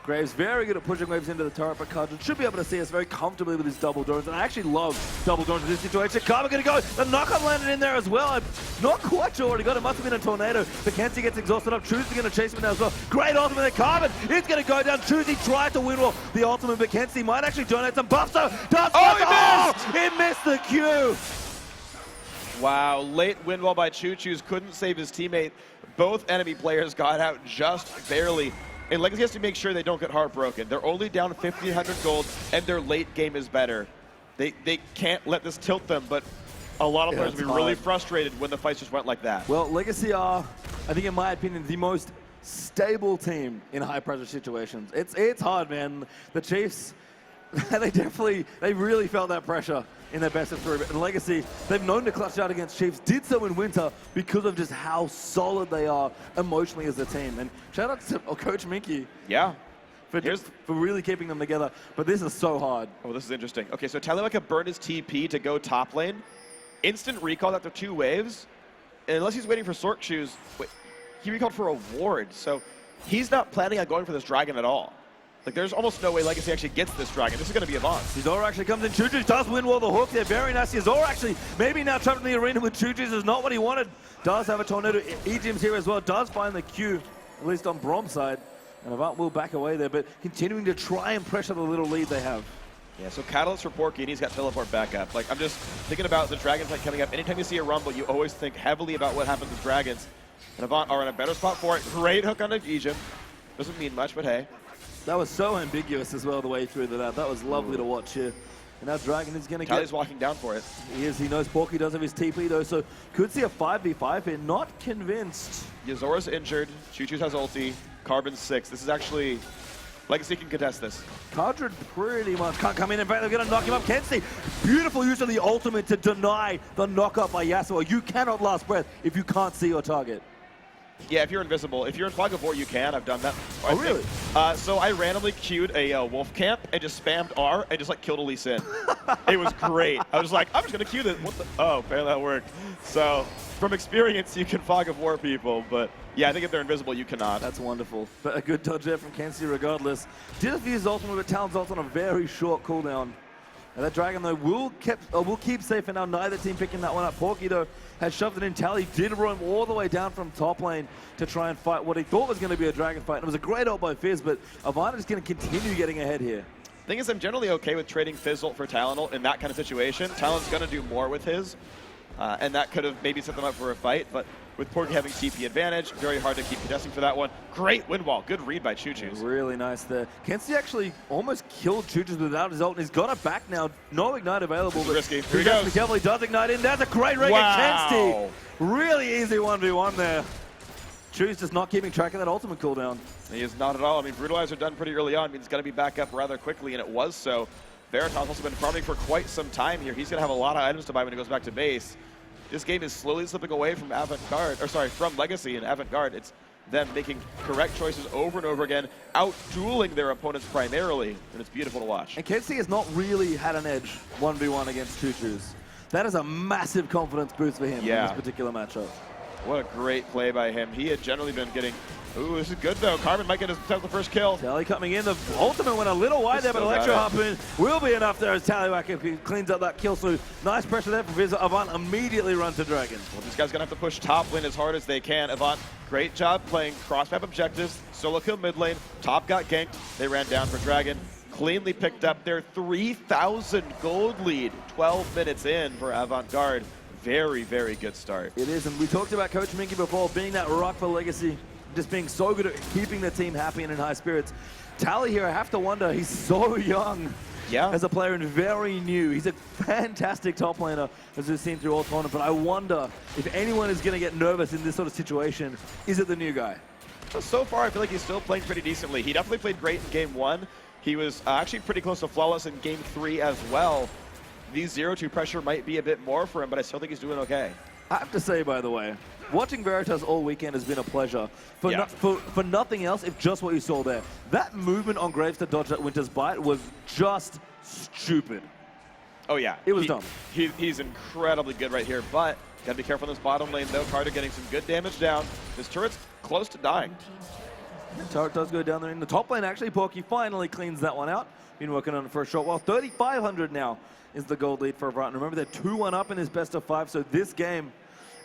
Graves very good at pushing waves into the turret, but Cardred should be able to see us very comfortably with his double drones, and I actually love double drones in this situation. Carbon going to go, the knock-on landed in there as well. I'm not quite sure what he got, it must have been a tornado. Mackenzie gets exhausted up, Choosy going to chase him now as well. Great ultimate there, Carbon is going to go down. Choosy tried to win the ultimate, Mackenzie might actually donate some buffs, so does he missed the Q! Wow, late win wall by Choo-Choo's, couldn't save his teammate. Both enemy players got out just barely. And Legacy has to make sure they don't get heartbroken. They're only down 1,500 gold, and their late game is better. They can't let this tilt them, but a lot of players will be really frustrated when the fights just went like that. Well, Legacy are, I think in my opinion, the most stable team in high-pressure situations. It's hard, man. The Chiefs, they really felt that pressure in their best of three. And Legacy, they've known to clutch out against Chiefs, did so in winter because of just how solid they are emotionally as a team. And shout out to Coach Minky. Yeah. For really keeping them together. But this is so hard. Oh, this is interesting. Okay, so Tallywhacker burned his TP to go top lane. Instant recall after 2 waves. And unless he's waiting for Sork Shoes, he recalled for a ward. So he's not planning on going for this dragon at all. Like, there's almost no way Legacy actually gets this dragon. This is going to be Avant. Yasora actually comes in. Choo-Choo does win well the hook there. Very nice. Yasora actually maybe now trapped in the arena with Choo-Choo's is not what he wanted. Does have a tornado. Ejim's here as well. Does find the Q, at least on Brom's side. And Avant will back away there, but continuing to try and pressure the little lead they have. Yeah, so Catalyst for Porky, and he's got teleport back up. Like, I'm just thinking about the dragon fight coming up. Anytime you see a Rumble, you always think heavily about what happens with dragons. And Avant are in a better spot for it. Great hook on Ejim. Doesn't mean much, but hey. That was so ambiguous as well the way through that. That was lovely to watch here. And now Dragon is going to get... Tyler's walking down for it. He is. He knows Porky does have his TP though, so could see a 5v5 here. Not convinced. Yazora's injured. Choo-Choo has ulti. Carbon's 6. This is actually... Legacy can contest this. Cardred pretty much can't come in. In fact, they're going to knock him up. Kenzie, beautiful use of the ultimate to deny the knock-up by Yasuo. You cannot last breath if you can't see your target. Yeah, if you're invisible. If you're in Fog of War, you can. I've done that. Oh, really? So I randomly queued a wolf camp and just spammed R and just like killed a Lee Sin. It was great. I was like, I'm just gonna queue this. What the? Oh, apparently that worked. So from experience, you can Fog of War people, but yeah, I think if they're invisible, you cannot. That's wonderful. But a good dodge there from Kenzie regardless. Did a few his ultimate, but Talon's ult on a very short cooldown. And that Dragon, though, will keep safe for now. Neither team picking that one up. Porky, though, has shoved it in. Tally did roam all the way down from top lane to try and fight what he thought was going to be a Dragon fight. And it was a great ult by Fizz, but Ivana is going to continue getting ahead here. Thing is, I'm generally okay with trading Fizz ult for Talon ult in that kind of situation. Talon's going to do more with his, and that could have maybe set them up for a fight, but with Porky having TP advantage, very hard to keep contesting for that one. Great wind wall. Good read by Choo-Choo's. Really nice there. Kenzie actually almost killed Choo-Choo's without his ult, and he's got it back now. No Ignite available. This is risky. Here he goes. Definitely does Ignite in. That's a great rig at Kenzie. Really easy 1v1 there. Choo's just not keeping track of that ultimate cooldown. He is not at all. I mean, Brutalizer done pretty early on. I mean, it's got to be back up rather quickly, and it was so. Veritas also been farming for quite some time here. He's going to have a lot of items to buy when he goes back to base. This game is slowly slipping away from from Legacy and Avant-Garde. It's them making correct choices over and over again, out-dueling their opponents primarily, and it's beautiful to watch. And Kenzie has not really had an edge 1v1 against Choo-Choo's. That is a massive confidence boost for him in this particular matchup. What a great play by him. He had generally been getting... Ooh, this is good, though. Carbon might get himself the first kill. Tally coming in. The ultimate went a little wide there, but Electro Harpoon will be enough there as Tallywhacker cleans up that kill. So nice pressure there from Fizz. Avant immediately runs to Dragon. Well, these guys going to have to push top lane as hard as they can. Avant, great job playing cross-map objectives. Solo kill mid lane. Top got ganked. They ran down for Dragon. Cleanly picked up their 3,000 gold lead 12 minutes in for Avant-Garde. Very, very good start. It is, and we talked about Coach Minky before, being that rock for Legacy, just being so good at keeping the team happy and in high spirits. Tally here, I have to wonder, he's so young as a player and very new. He's a fantastic top laner, as we've seen through all tournaments, but I wonder if anyone is going to get nervous in this sort of situation, is it the new guy? So far, I feel like he's still playing pretty decently. He definitely played great in Game 1. He was actually pretty close to flawless in Game 3 as well. The 0-2 pressure might be a bit more for him, but I still think he's doing okay. I have to say, by the way, watching Veritas all weekend has been a pleasure. For nothing else, if just what you saw there. That movement on Graves to dodge that Winter's Bite was just stupid. Oh, yeah. It was dumb. He's incredibly good right here, but gotta be careful in this bottom lane, though. Carter getting some good damage down. His turret's close to dying. The turret does go down there in the top lane. Actually, Porky finally cleans that one out. Been working on it for a short while. 3,500 now is the gold lead for Avant. Remember, they're 2-1 up in this best of 5, so this game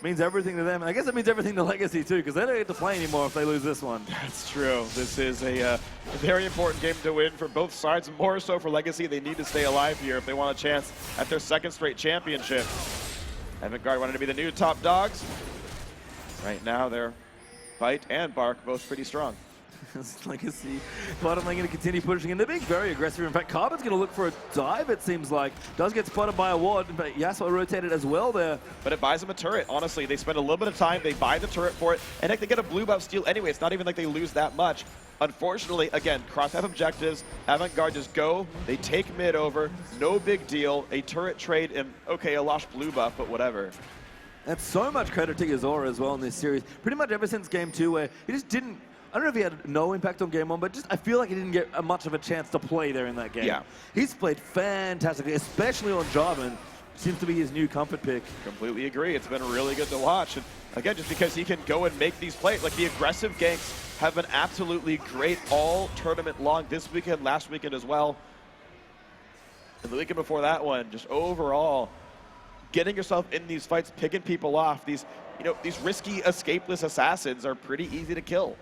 means everything to them. And I guess it means everything to Legacy, too, because they don't get to play anymore if they lose this one. That's true. This is a very important game to win for both sides, more so for Legacy. They need to stay alive here if they want a chance at their second straight championship. Avant-Garde wanted to be the new top dogs. Right now, they're Bite and Bark both pretty strong. Legacy, bottom lane going to continue pushing, and they're being very aggressive. In fact, Carbon's going to look for a dive, it seems like. Does get spotted by a ward, but Yasuo rotated as well there. But it buys them a turret, honestly. They spend a little bit of time, they buy the turret for it, and they get a blue buff steal anyway. It's not even like they lose that much. Unfortunately, again, cross-half objectives, Avant-Garde just go, they take mid over, no big deal, a turret trade, and okay, a lost blue buff, but whatever. That's so much credit to Yuzora as well in this series. Pretty much ever since Game 2, where he just didn't, I don't know if he had no impact on Game 1, but just I feel like he didn't get much of a chance to play there in that game. Yeah. He's played fantastically, especially on Jarvan. Seems to be his new comfort pick. Completely agree. It's been really good to watch. And again, just because he can go and make these plays, like the aggressive ganks have been absolutely great all tournament long, this weekend, last weekend as well. And the weekend before that one, just overall, getting yourself in these fights, picking people off, these risky escapeless assassins are pretty easy to kill.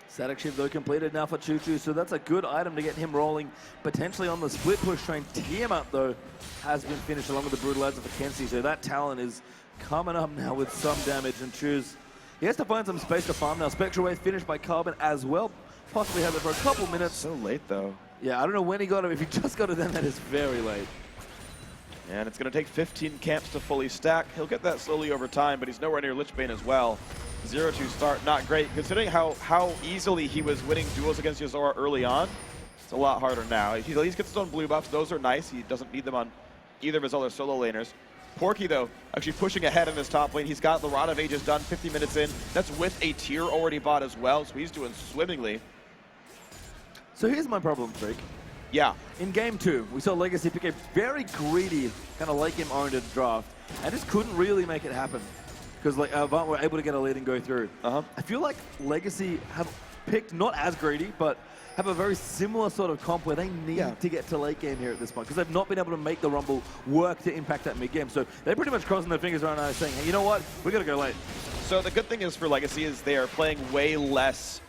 Static shift, though, completed now for Choo-Choo, so that's a good item to get him rolling, potentially on the split push train. Tiamat, though, has been finished along with the Brutalizer for Kenzie, so that talent is coming up now with some damage, and Choo's, he has to find some space to farm now. Spectral Wave finished by Carbon as well, possibly have it for a couple minutes. So late, though. Yeah, I don't know when he got it. If he just got it then, that is very late. And it's going to take 15 camps to fully stack. He'll get that slowly over time, but he's nowhere near Lichbane as well. 0-2 start, not great. Considering how easily he was winning duels against Yuzora early on, it's a lot harder now. He at least gets his own blue buffs. Those are nice. He doesn't need them on either of his other solo laners. Porky, though, actually pushing ahead in this top lane. He's got the Rod of Ages done 50 minutes in. That's with a tier already bought as well, so he's doing swimmingly. So here's my problem, Freak. Yeah. In game 2, we saw Legacy pick a very greedy, kind of late game-oriented draft, and just couldn't really make it happen. Because like Avant were able to get a lead and go through. I feel like Legacy have picked, not as greedy, but have a very similar sort of comp where they need to get to late game here at this point because they've not been able to make the Rumble work to impact that mid game. So they're pretty much crossing their fingers right now saying, hey, you know what? We got to go late. So the good thing is for Legacy is they are playing way less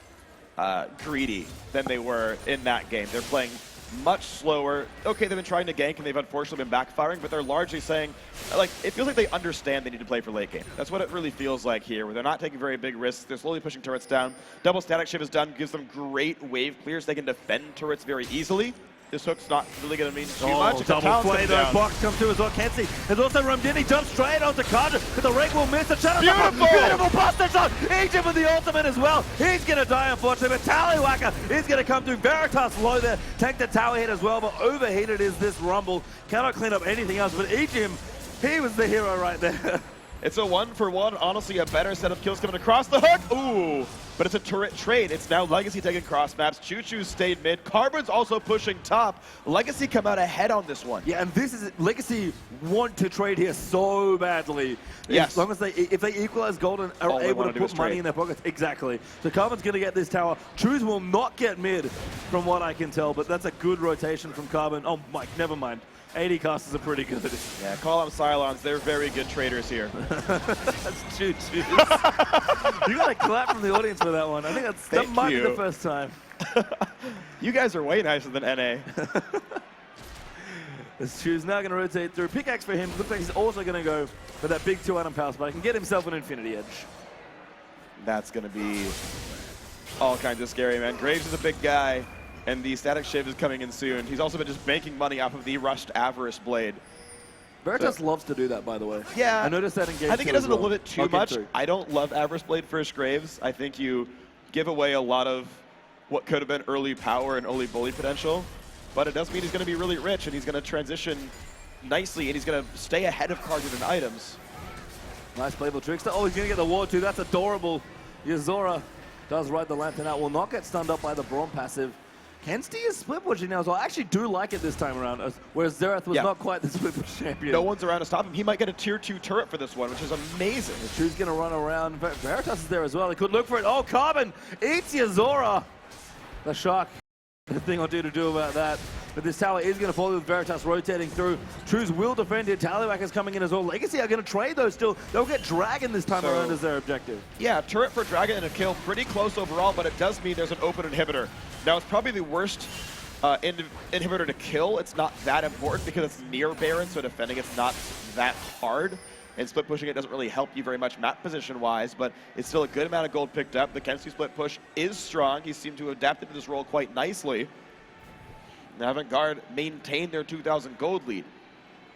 greedy than they were in that game. They're playing much slower. Okay, they've been trying to gank and they've unfortunately been backfiring, but they're largely saying, like, it feels like they understand they need to play for late game. That's what it really feels like here, where they're not taking very big risks. They're slowly pushing turrets down. Double static shift is done, gives them great wave clears. They can defend turrets very easily. This hook's not really going to mean too much. Double play though, box comes through as well. Kenzie has also roamed in. He jumps straight onto Kadra, but the rig will miss. The shadow. Beautiful buster shot. Egypt with the ultimate as well. He's going to die, unfortunately, but Tallywhacker is going to come through. Veritas low there. Tank the tower hit as well, but overheated is this Rumble. Cannot clean up anything else, but Egypt, he was the hero right there. It's a 1-for-1. Honestly, a better set of kills coming across the hook. Ooh, but it's a turret trade. It's now Legacy taking cross maps. Choo-Choo stayed mid. Carbon's also pushing top. Legacy come out ahead on this one. Yeah, and this is Legacy want to trade here so badly. Yes. As long as if they equalize gold and are able to put money in their pockets. Exactly. So Carbon's going to get this tower. Choose will not get mid from what I can tell, but that's a good rotation from Carbon. Oh, Mike, never mind. 80 casters are pretty good. Yeah, call them Cylons. They're very good traders here. That's Choo-Choo. You got a clap from the audience for that one. I think that might be the first time. You guys are way nicer than NA. This Choo's now going to rotate through. Pickaxe for him. Looks like he's also going to go for that big 2-item power spike and get himself an Infinity Edge. That's going to be all kinds of scary, man. Graves is a big guy. And the Static Shiv is coming in soon. He's also been just banking money off of the rushed Avarice Blade. Veritas loves to do that, by the way. Yeah. I noticed that in game 2 I think it does it a little bit too much. Through. I don't love Avarice Blade first Graves. I think you give away a lot of what could have been early power and early bully potential. But it does mean he's going to be really rich, and he's going to transition nicely, and he's going to stay ahead of cards and items. Nice playful trickster. Oh, he's going to get the ward too. That's adorable. Yuzora does ride the lantern out. Will not get stunned up by the Braum passive. Kenzie is split pushing now as well. I actually do like it this time around, whereas Zerath was not quite the split push champion. No one's around to stop him. He might get a tier 2 turret for this one, which is amazing. The Choo's going to run around. Veritas is there as well. He could look for it. Oh, Carbon eats Yuzora. The Shark. The thing or two to do about that. But this tower is going to fall with Veritas rotating through. Choose will defend it. Tallywhacker's coming in as well. Legacy are going to trade though still. They'll get Dragon this time around as their objective. Yeah, turret for Dragon and a kill. Pretty close overall, but it does mean there's an open inhibitor. Now, it's probably the worst inhibitor to kill. It's not that important because it's near Baron, so defending it's not that hard. And split pushing it doesn't really help you very much map position-wise, but it's still a good amount of gold picked up. The Kenzie split push is strong. He seemed to have adapted to this role quite nicely. The Avant-Garde maintain their 2,000 gold lead.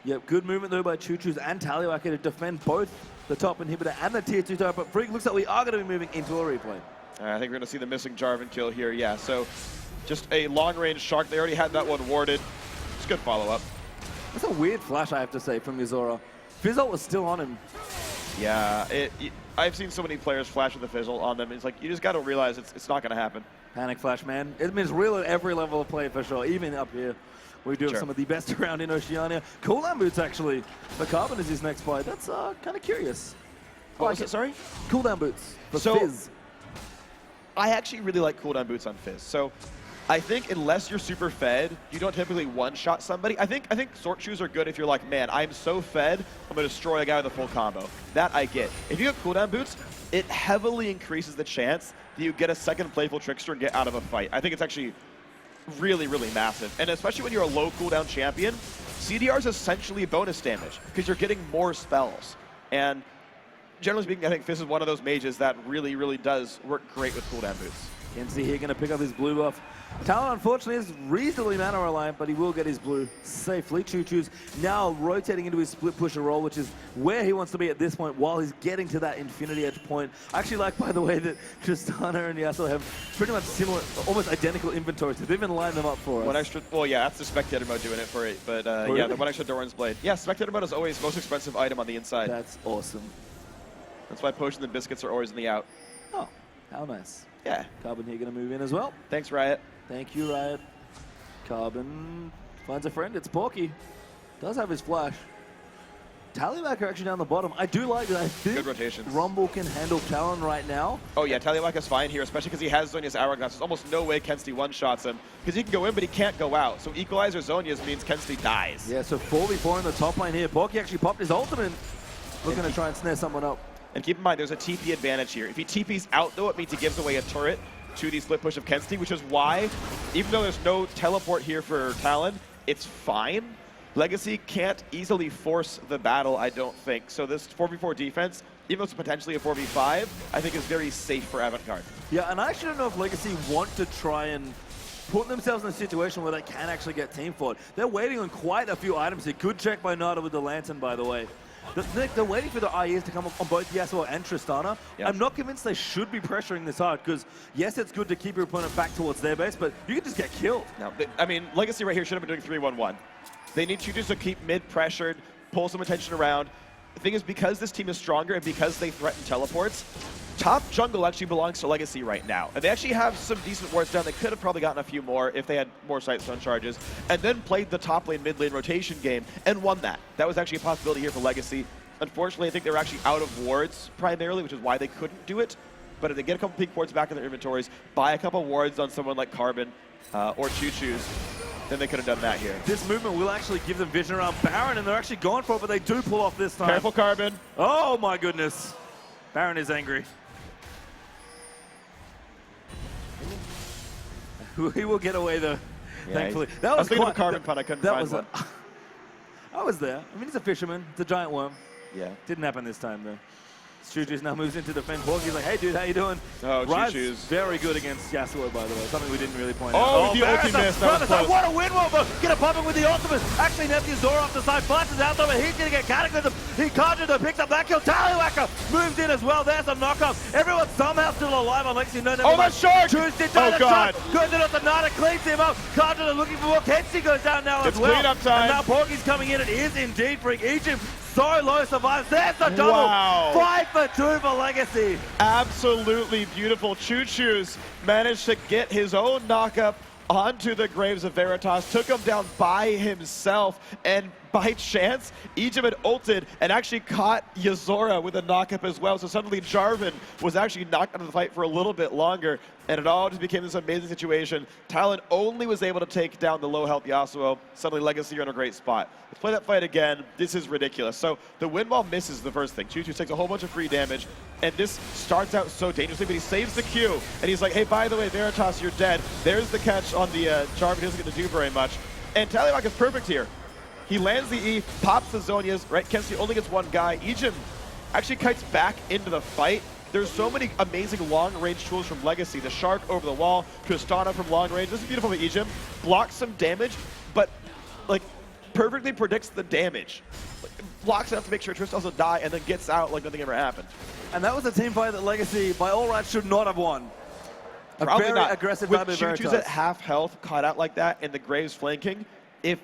Yep, good movement though by Choo-Choo's and Tallywhacker to defend both the top inhibitor and the tier 2 tower, but Freak looks like we are going to be moving into a replay. I think we're going to see the missing Jarvan kill here, yeah. So just a long-range Shark. They already had that one warded. It's a good follow-up. That's a weird flash, I have to say, from Yuzora. Fizzle was still on him. Yeah, I've seen so many players flash with the Fizzle on them. It's like, you just got to realize it's not going to happen. Panic flash, man. It means real at every level of play for sure, even up here. We do have some of the best around in Oceania. Cooldown boots, actually. The Carbon is his next fight. That's kind of curious. What was it, sorry? Cooldown boots for Fizz. I actually really like cooldown boots on Fizz. So I think unless you're super fed, you don't typically one-shot somebody. I think Sort Shoes are good if you're like, man, I'm so fed, I'm going to destroy a guy with a full combo. That I get. If you have cooldown boots, it heavily increases the chance that you get a second playful trickster and get out of a fight. I think it's actually really, really massive. And especially when you're a low cooldown champion, CDR is essentially bonus damage because you're getting more spells. And generally speaking, I think Fizz is one of those mages that really, really does work great with cooldown boots. Kenzie here going to pick up his blue buff. Talon, unfortunately, is reasonably mana reliant, but he will get his blue safely. Choo Choo's now rotating into his split pusher role, which is where he wants to be at this point while he's getting to that Infinity Edge point. I actually like, by the way, that Tristana and Yasuo have pretty much similar, almost identical inventories. They've even lined them up for us. One extra, well, yeah, that's the spectator mode doing it for it, but Really? yeah, the one extra Doran's Blade. Yeah, spectator mode is always the most expensive item on the inside. That's awesome. That's why potions and biscuits are always in the out. Oh, how nice. Yeah. Carbon here going to move in as well. Thanks, Riot. Thank you, Riot. Carbon finds a friend. It's Porky. Does have his flash. Tallywhacker actually down the bottom. I do like that. I think Good rotations. Rumble can handle Talon right now. Oh yeah, Tallywhacker's fine here, especially because he has Zhonya's Hourglass. There's almost no way Kensti one-shots him, because he can go in, but he can't go out. So Equalizer Zhonya's means Kensti dies. Yeah, so 4v4 in the top lane here. Porky actually popped his ultimate. Looking to try and snare someone up. And keep in mind, there's a TP advantage here. If he TP's out, though, it means he gives away a turret to the split push of Kensti, which is why, even though there's no teleport here for Talon, it's fine. Legacy can't easily force the battle, I don't think. So this 4v4 defense, even though it's potentially a 4v5, I think is very safe for Avant-Garde. Yeah, and I actually don't know if Legacy want to try and put themselves in a situation where they can actually get team fought. They're waiting on quite a few items here. Good check by Nada with the Lantern, by the way. They're waiting for the IEs to come up on both Yasuo and Tristana. Yep. I'm not convinced they should be pressuring this hard, because yes, it's good to keep your opponent back towards their base, but you can just get killed. No, I mean, Legacy right here should have been doing 3-1-1. They need Choo to keep mid-pressured, pull some attention around. The thing is, because this team is stronger and because they threaten teleports, top jungle actually belongs to Legacy right now. And they actually have some decent wards down. They could have probably gotten a few more if they had more Sightstone charges, and then played the top lane, mid lane rotation game and won that. That was actually a possibility here for Legacy. Unfortunately, I think they were actually out of wards primarily, which is why they couldn't do it. But if they get a couple pink wards back in their inventories, buy a couple wards on someone like Carbon or Choo Choo's, then they could have done that here. This movement will actually give them vision around Baron, and they're actually going for it, but they do pull off this time. Careful, Carbon. Oh my goodness. Baron is angry. He will get away though, thankfully. That was quite a Carbon pun. I couldn't find one. I was there. I mean, he's a fisherman. It's a giant worm. Yeah. Didn't happen this time though. Choo Choo's now moves into defend. Porky's like, hey dude, how you doing? Oh, Choo Choo's very good against Yasuo, by the way. Something we didn't really point out. Oh, the ulti miss. That was close. What a win, Wolfer! Gonna pop him with the ultimate. Actually, Nephew's door off the side. Flashes out though, but he's gonna get cataclysm. He conjured and picks up that kill. Tallywhacker moves in as well. There's some knockoff. Everyone's somehow still alive on Lexi. No, oh, that's shark! Choo's did oh, God. Goes in at the Nada, cleans him up. Conjured looking for more. Kenshi goes down now as well. Clean up time. And now Porky's coming in. It is indeed freak Egypt. So low survives. There's the double. Wow. 5 for 2 for Legacy. Absolutely beautiful. Choo Choo's managed to get his own knockup onto the Graves of Veritas, took him down by himself, and by chance, Egypt had ulted and actually caught Yuzora with a knockup as well. So suddenly Jarvan was actually knocked out of the fight for a little bit longer, and it all just became this amazing situation. Talon only was able to take down the low health Yasuo. Suddenly Legacy are in a great spot. Let's play that fight again. This is ridiculous. So the wind wall misses the first thing. Choo Choo takes a whole bunch of free damage, and this starts out so dangerously, but he saves the Q, and he's like, hey, by the way, Veritas, you're dead. There's the catch on the Jarvan. He doesn't get to do very much. And Tallywhacker is perfect here. He lands the E, pops the Zhonya's, right? Kenshi only gets one guy. Ejim actually kites back into the fight. There's so many amazing long-range tools from Legacy. The Shark over the wall, Tristana from long range. This is beautiful for Ejim. Blocks some damage, but like perfectly predicts the damage. Blocks enough to make sure Trist doesn't die and then gets out like nothing ever happened. And that was a team fight that Legacy, by all rights, should not have won. Probably very not. aggressive With Choo Choo Choo's at half health, caught out like that, and the Graves flanking, if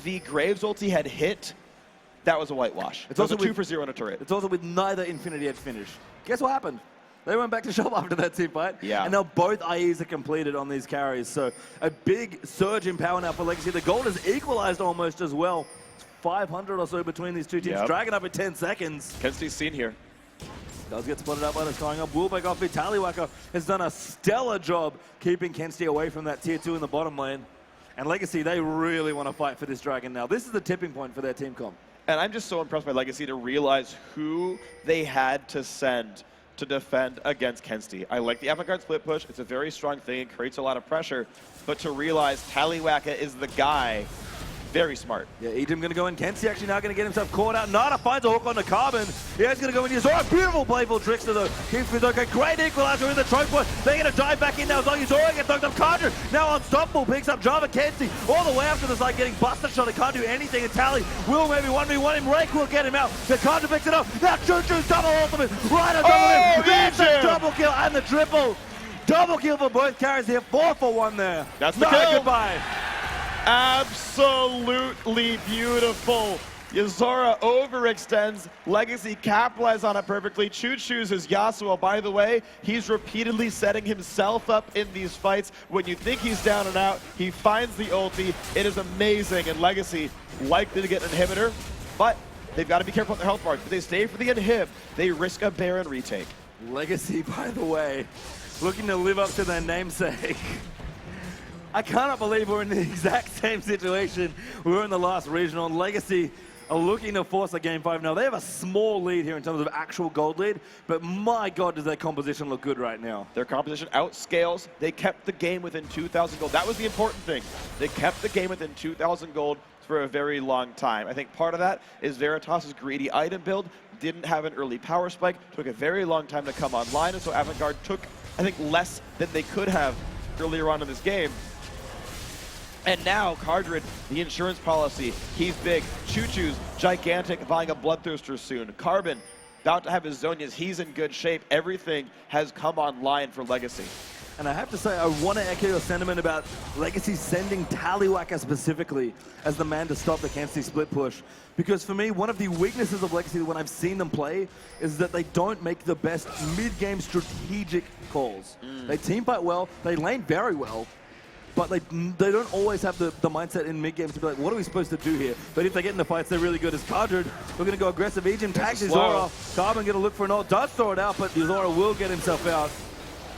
the Graves ulti had hit, that was a whitewash. It's also a 2 for 0 on a turret. It's also with neither Infinity Edge finish. Guess what happened? They went back to shop after that team fight. Yeah. And now both IEs are completed on these carries. So a big surge in power now for Legacy. The gold is equalized almost as well. It's 500 or so between these two teams. Dragon up in 10 seconds. Kensti's seen here. Does get spotted up by the scoring up. Will back off. Tallywhacker has done a stellar job keeping Kensti away from that tier 2 in the bottom lane. And Legacy, they really want to fight for this dragon now. This is the tipping point for their team comp. And I'm just so impressed by Legacy to realize who they had to send to defend against Kensti. I like the Avant-Garde split push. It's a very strong thing. It creates a lot of pressure. But to realize Tallywhacker is the guy Very smart. Yeah, Ejim going to go in. Kenzie actually now going to get himself caught out. Nada finds a hook on the Carbon. Yeah, he's going to go in. Yuzora, beautiful playful trickster though. Keeps with a great equalizer in the choke point. They're going to dive back in now. Yuzora gets knocked up. Kadra now unstoppable. Picks up Java. Kenzie all the way after this, like getting busted shot. He can't do anything. And Tally will maybe 1v1 him. Rake will get him out. The Kadra picks it up. Now Choo-Choo's double ultimate. Right on double. There's a double kill and the triple. Double kill for both carries here. 4 for 1 there. That's the kill. Goodbye. Absolutely beautiful. Yuzora overextends. Legacy capitalized on it perfectly. Choo-Choo's his Yasuo. By the way, he's repeatedly setting himself up in these fights. When you think he's down and out, he finds the ulti. It is amazing, and Legacy likely to get an inhibitor, but they've got to be careful with their health bars. If they stay for the inhib, they risk a Baron retake. Legacy, by the way, looking to live up to their namesake. I cannot believe we're in the exact same situation we were in the last regional, and Legacy are looking to force a game 5 now. They have a small lead here in terms of actual gold lead, but my God, does their composition look good right now. Their composition outscales. They kept the game within 2,000 gold. That was the important thing. They kept the game within 2,000 gold for a very long time. I think part of that is Veritas' greedy item build. Didn't have an early power spike, took a very long time to come online, and so Avantgarde took, I think, less than they could have earlier on in this game. And now, Cardred, the insurance policy, he's big. Choo-Choo's gigantic, buying a Bloodthirster soon. Carbon, about to have his Zonias, he's in good shape. Everything has come online for Legacy. And I have to say, I want to echo your sentiment about Legacy sending Tallywhacker specifically as the man to stop the Kenzie split push. Because for me, one of the weaknesses of Legacy when I've seen them play is that they don't make the best mid-game strategic calls. They team fight well, they lane very well, but they don't always have the mindset in mid-games to be like, what are we supposed to do here? But if they get in the fights, they're really good. As Cardred, we're going to go aggressive. Ejim tags Yuzora. Carbon going to look for an ult. Does throw it out, but Yuzora will get himself out.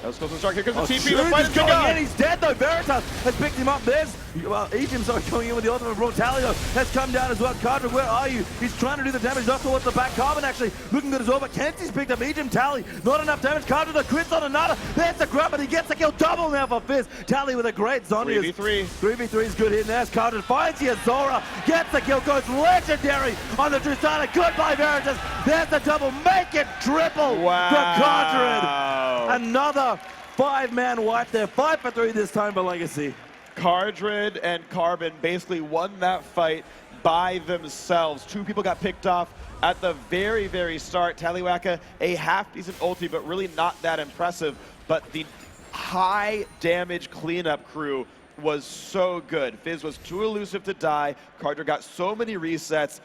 That was supposed to start. Here comes the TP. The The fight is going in. He's dead though. Veritas has picked him up. There's Ejim coming in with the ultimate brutality though. Has come down as well. Cardred, where are you? He's trying to do the damage off towards the back. Carbon actually looking good as well, but Kenzie's picked up Ejim. Tally, not enough damage. Cardred the crits on another. There's the grab, but he gets the kill. Double now for Fizz. Tally with a great Zonias. 3v3. 3v3 is good hit. And as Cardred finds Yuzora, gets the kill, goes legendary on the Tristana. Goodbye, Veritas. There's the double. Make it triple for Cardred. Another 5-man wipe there. 5 for 3 this time for Legacy. Cardred and Carbon basically won that fight by themselves. 2 people got picked off at the very, very start. Tallywhacker, a half-decent ulti, but really not that impressive. But the high damage cleanup crew was so good. Fizz was too elusive to die. Cardred got so many resets,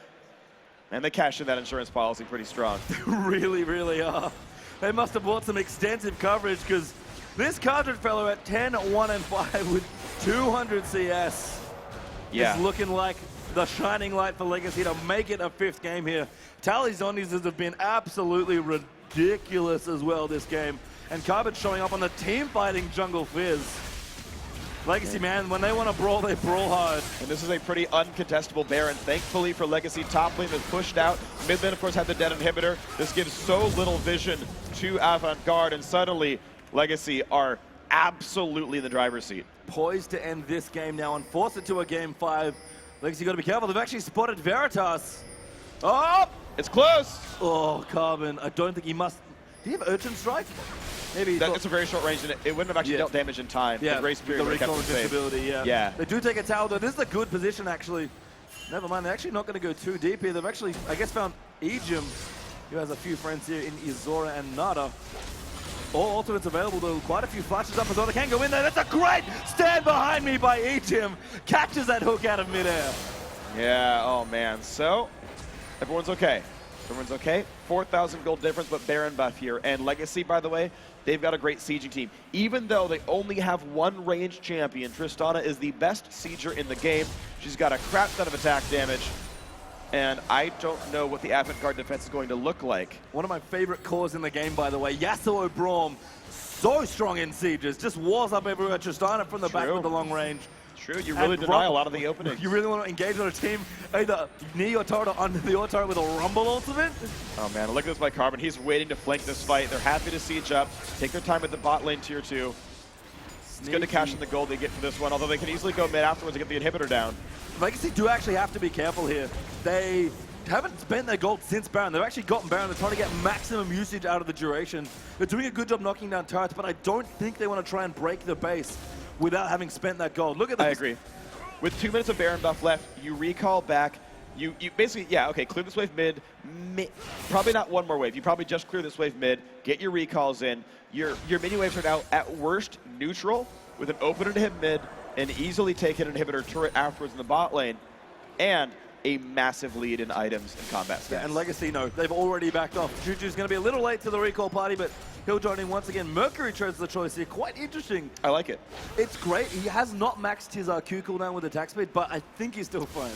and they cashed in that insurance policy pretty strong. They really, really are. They must have bought some extensive coverage because this Cardred fellow at 10, 1, and 5 with 200 CS is looking like the shining light for Legacy to make it a 5th game here. Tally's Zonias have been absolutely ridiculous as well this game. And Carbon showing up on the team fighting jungle Fizz. Legacy, man, when they want to brawl, they brawl hard. And this is a pretty uncontestable Baron. Thankfully for Legacy, top lane was pushed out. Mid lane, of course, had the dead inhibitor. This gives so little vision to Avantgarde, and suddenly Legacy are absolutely in the driver's seat. Poised to end this game now and force it to a game 5. Legacy got to be careful. They've actually spotted Veritas. Oh! It's close! Oh, Carbon. I don't think he must... Do you have Urchin Strike? Maybe it's a very short range, and it wouldn't have actually dealt damage in time. Yeah, the race period the recall invincibility, yeah. They do take a tower, though. This is a good position, actually. Never mind, they're actually not going to go too deep here. They've actually, I guess, found Ejim, who has a few friends here in Yuzora and Nada. All ultimates available, though. Quite a few flashes up as well. They can go in there. That's a great stand behind me by Ejim. Catches that hook out of midair. Yeah, oh man. So, everyone's okay. Everyone's okay. 4,000 gold difference, but Baron buff here. And Legacy, by the way, they've got a great sieging team. Even though they only have one ranged champion, Tristana is the best sieger in the game. She's got a crap ton of attack damage. And I don't know what the Avantgarde defense is going to look like. One of my favorite cores in the game, by the way, Yasuo Braum. So strong in sieges. Just walls up everywhere. Tristana from the back with the long range. True, you really deny a lot of the openings. You really want to engage on a team either near your turret or under your turret with a Rumble ultimate? Oh man, look at this by Carbon. He's waiting to flank this fight. They're happy to siege up. Take their time at the bot lane tier 2. It's good to cash in the gold they get for this one, although they can easily go mid afterwards and get the inhibitor down. Legacy do actually have to be careful here. They haven't spent their gold since Baron. They've actually gotten Baron. They're trying to get maximum usage out of the duration. They're doing a good job knocking down turrets, but I don't think they want to try and break the base without having spent that gold. Look at this. I agree. With 2 minutes of Baron buff left, you recall back. You basically, yeah, okay, clear this wave mid. Probably not one more wave. You probably just clear this wave mid, get your recalls in. Your mini waves are now at worst neutral with an open inhib mid, and easily take an inhibitor turret afterwards in the bot lane, and a massive lead in items and combat stats. Yeah, and Legacy, no, they've already backed off. Juju's going to be a little late to the recall party, but he'll join in once again. Mercury chose the choice here. Quite interesting. I like it. It's great. He has not maxed his Q cooldown with attack speed, but I think he's still fine.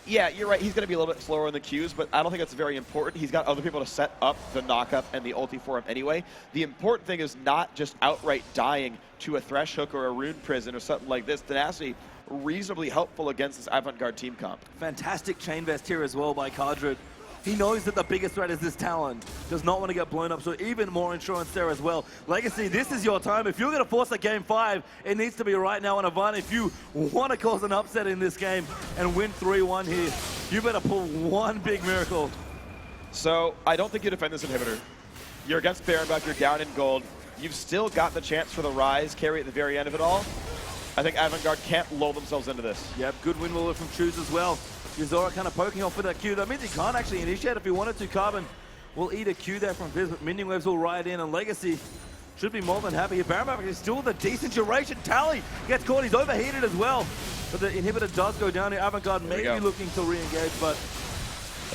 Yeah, you're right. He's going to be a little bit slower in the Qs, but I don't think that's very important. He's got other people to set up the knock-up and the ulti for him anyway. The important thing is not just outright dying to a Thresh Hook or a Rune Prison or something like this. Tenacity, reasonably helpful against this Avant-Garde team comp. Fantastic chain vest here as well by Cardred. He knows that the biggest threat is this Talon. Does not want to get blown up, so even more insurance there as well. Legacy, this is your time. If you're going to force a game 5, it needs to be right now on Avant. If you want to cause an upset in this game and win 3-1 here, you better pull one big miracle. So I don't think you defend this inhibitor. You're against Baron buff, you're down in gold. You've still got the chance for the Rise carry at the very end of it all. I think Avant-Garde can't lull themselves into this. Yep, good win willer from Choose as well. Yuzora kind of poking off with that Q. That means he can't actually initiate if he wanted to. Carbon will eat a Q there from Viz, but minion waves will ride in, and Legacy should be more than happy. Baron is still with a decent duration. Tally gets caught. He's overheated as well. But the inhibitor does go down here. Avant-Garde may be looking to re-engage, but...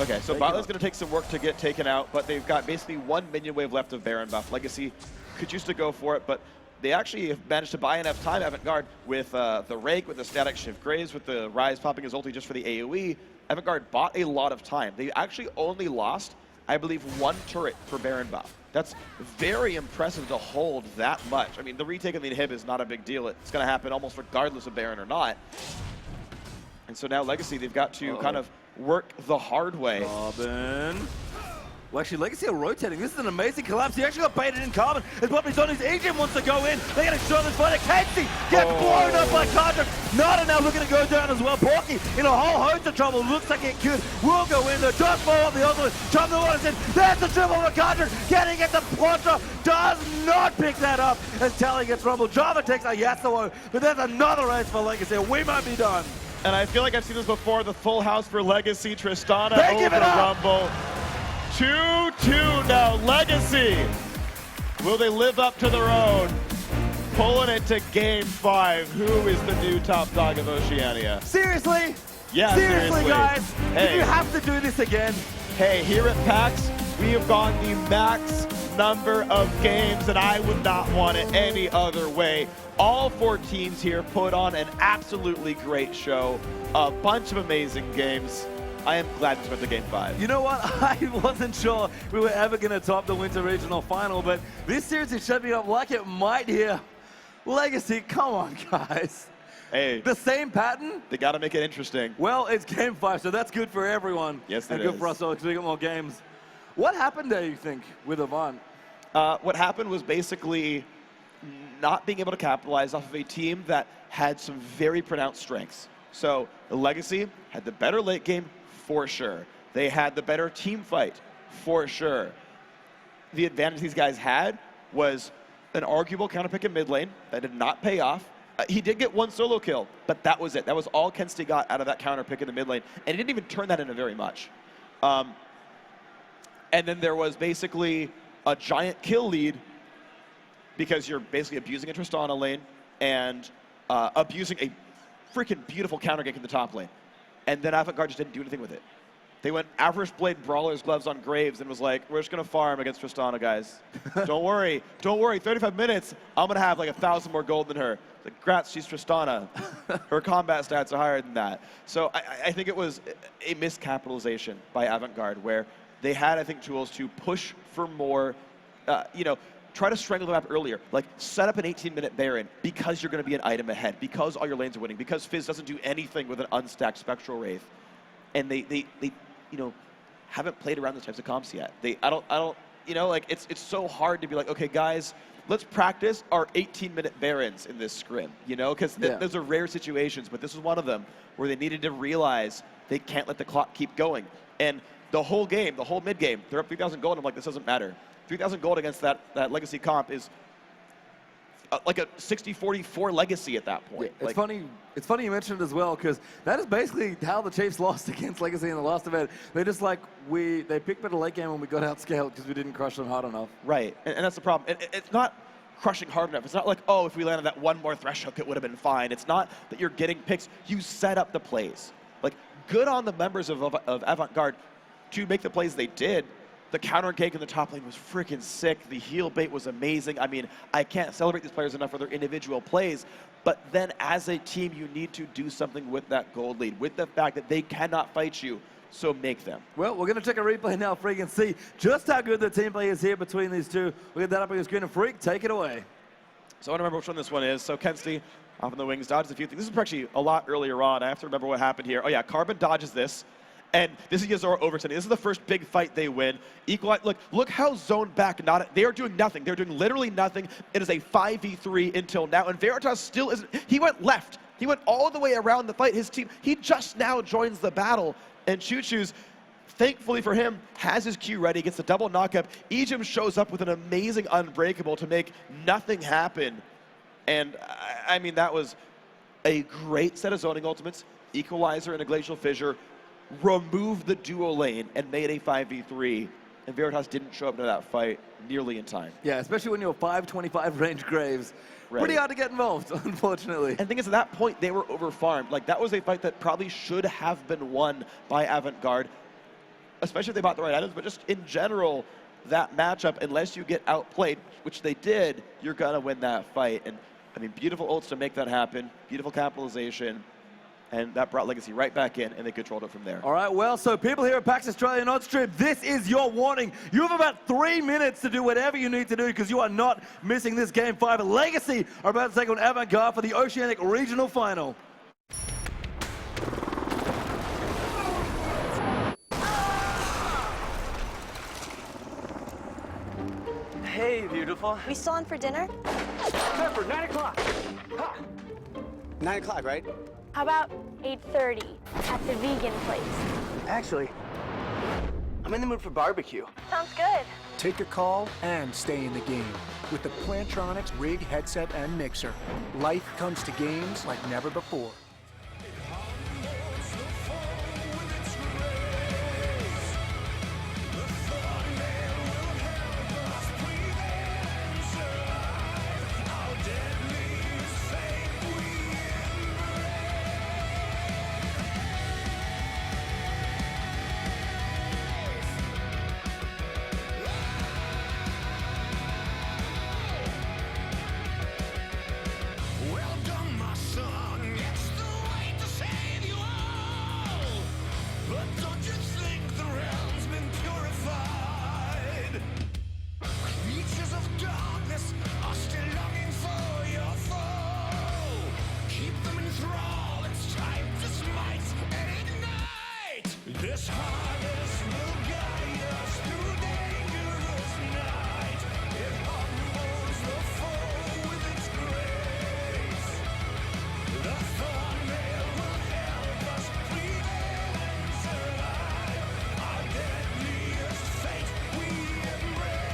Okay, so Botlet's going to take some work to get taken out, but they've got basically one minion wave left of Baron buff. Legacy could choose to go for it, but they actually have managed to buy enough time, Avant-Garde, with the Rake, with the Static Shift Graves, with the Rise popping his ulti just for the AoE. Avant-Garde bought a lot of time. They actually only lost, I believe, 1 turret for Baron buff. That's very impressive to hold that much. I mean, the retake of the inhib is not a big deal. It's going to happen almost regardless of Baron or not. And so now Legacy, they've got to kind of work the hard way. Carbon. Well, actually, Legacy are rotating. This is an amazing collapse. He actually got baited in Carbon. As Bobby's on his Egypt wants to go in. They're going to show this fight. Casey gets blown up by Cardred. Nada now looking to go down as well. Porky in a whole host of trouble. Looks like it could. Will go in there. Just follow up the other one. Jump the water in. There's the triple for Cardred. Getting it to Plantra. Does not pick that up as Tally gets rumbled. Java takes a Yasuo. But there's another race for Legacy. We might be done. And I feel like I've seen this before. The full house for Legacy. Tristana over Rumble. 2-2 now, Legacy. Will they live up to their own? Pulling it to game 5. Who is the new top dog of Oceania? Seriously? Yeah, seriously, guys? Hey. Did you have to do this again? Hey, here at PAX, we have gone the max number of games, and I would not want it any other way. All 4 teams here put on an absolutely great show. A bunch of amazing games. I am glad we went to Game 5. You know what? I wasn't sure we were ever going to top the Winter Regional Final, but this series is shaping up like it might here. Legacy, come on, guys. Hey. The same pattern? They got to make it interesting. Well, it's Game 5, so that's good for everyone. Yes, it is. And good for us all because we got more games. What happened there, you think, with Avant? What happened was basically not being able to capitalize off of a team that had some very pronounced strengths. So the Legacy had the better late game, for sure. They had the better team fight, for sure. The advantage these guys had was an arguable counter pick in mid lane that did not pay off. He did get 1 solo kill, but that was it. That was all Kenstey got out of that counter pick in the mid lane, and he didn't even turn that into very much. And then there was basically a giant kill lead because you're basically abusing a Tristana lane and abusing a freaking beautiful counter gank in the top lane. And then Avant-Garde just didn't do anything with it. They went Average Blade Brawler's gloves on Graves and was like, we're just going to farm against Tristana, guys. Don't worry. 35 minutes, I'm going to have like 1,000 more gold than her. Like, grats, she's Tristana. Her combat stats are higher than that. So I think it was a miscapitalization by Avant-Garde where they had, I think, tools to push for more, try to strangle the map earlier. Like, set up an 18-minute Baron because you're going to be an item ahead, because all your lanes are winning, because Fizz doesn't do anything with an unstacked Spectral Wraith. And they haven't played around those types of comps yet. I don't you know, like it's so hard to be like, okay, guys, let's practice our 18-minute Barons in this scrim, you know, because those are rare situations, but this was one of them where they needed to realize they can't let the clock keep going. And the whole game, the whole mid game, they're up 3,000 gold. I'm like, this doesn't matter. 3,000 gold against that Legacy comp is like a 60-44 Legacy at that point. Yeah, it's funny you mentioned it as well, because that is basically how the Chiefs lost against Legacy in the last event. They're just like, they picked better late game when we got outscaled because we didn't crush them hard enough. Right, and that's the problem. It's not crushing hard enough. It's not like, oh, if we landed that one more thresh hook, it would have been fine. It's not that you're getting picks. You set up the plays. Like, good on the members of Avant-Garde to make the plays they did. The counter gank in the top lane was freaking sick. The heal bait was amazing. I mean, I can't celebrate these players enough for their individual plays, but then as a team, you need to do something with that gold lead, with the fact that they cannot fight you, so make them. Well, we're going to check a replay now, Freak, and see just how good the team play is here between these two. We'll get that up on your screen, and Freak, take it away. So I want to remember which one this one is. So Kensti, off on the wings, dodges a few things. This is actually a lot earlier on. I have to remember what happened here. Oh yeah, Carbon dodges this. And this is Yuzora Overton. This is the first big fight they win. Look how zoned back. They are doing nothing. They're doing literally nothing. It is a 5v3 until now. And Veritas still isn't. He went left. He went all the way around the fight. His team, he just now joins the battle. And Choo Choo's, thankfully for him, has his Q ready, gets the double knockup. Ejim shows up with an amazing Unbreakable to make nothing happen. And I mean, that was a great set of zoning ultimates. Equalizer and a Glacial Fissure. Removed the duo lane and made a 5v3, and Veritas didn't show up to that fight nearly in time. Yeah, especially when you're 525 range Graves. Right. Pretty hard to get involved, unfortunately. And the thing is, at that point, they were overfarmed. Like, that was a fight that probably should have been won by Avant-Garde, especially if they bought the right items, but just in general, that matchup, unless you get outplayed, which they did, you're gonna win that fight. And I mean, beautiful ults to make that happen, beautiful capitalization. And that brought Legacy right back in, and they controlled it from there. All right, well, so people here at PAX Australia on stream, this is your warning. You have about 3 minutes to do whatever you need to do, because you are not missing this Game 5. Legacy are about to take on Avant-Garde for the Oceanic Regional Final. Hey, beautiful. We still on for dinner? Remember, 9 o'clock. 9 o'clock, right? How about 8:30 at the vegan place? Actually, I'm in the mood for barbecue. Sounds good. Take a call and stay in the game. With the Plantronics rig, headset, and mixer, life comes to games like never before. Welcome, my son. It's the way to save you all. But don't you think the realm's been purified? Creatures of darkness are still longing for your fall. Keep them in thrall. It's time to smite and ignite. This harvest will guide us through dangerous night. It humbles the foe with its grace. The thornmail will help us prevail and survive. Our deadliest fate we embrace.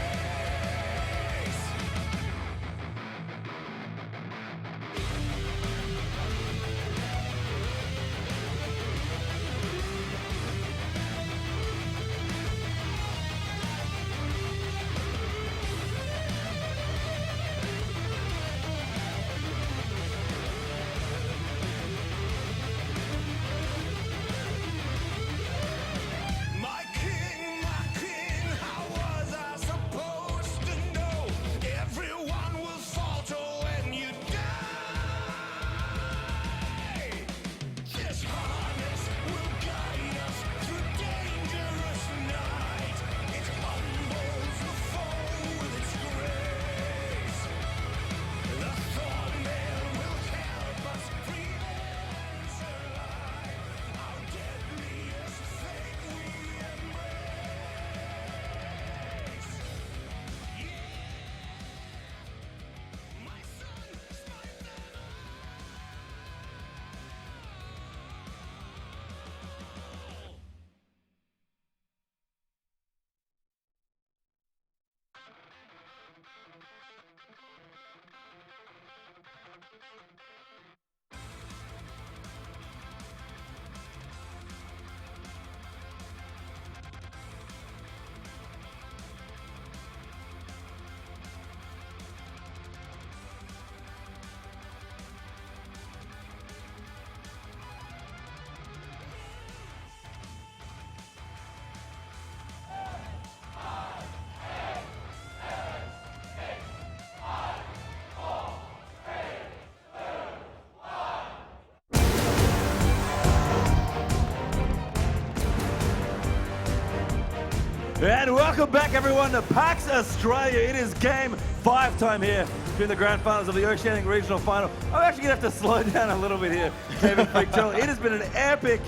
And welcome back, everyone, to PAX Australia. It is game 5 time here during the grand finals of the Oceanic Regional Final. I'm actually going to have to slow down a little bit here, David Freaktel. It has been an epic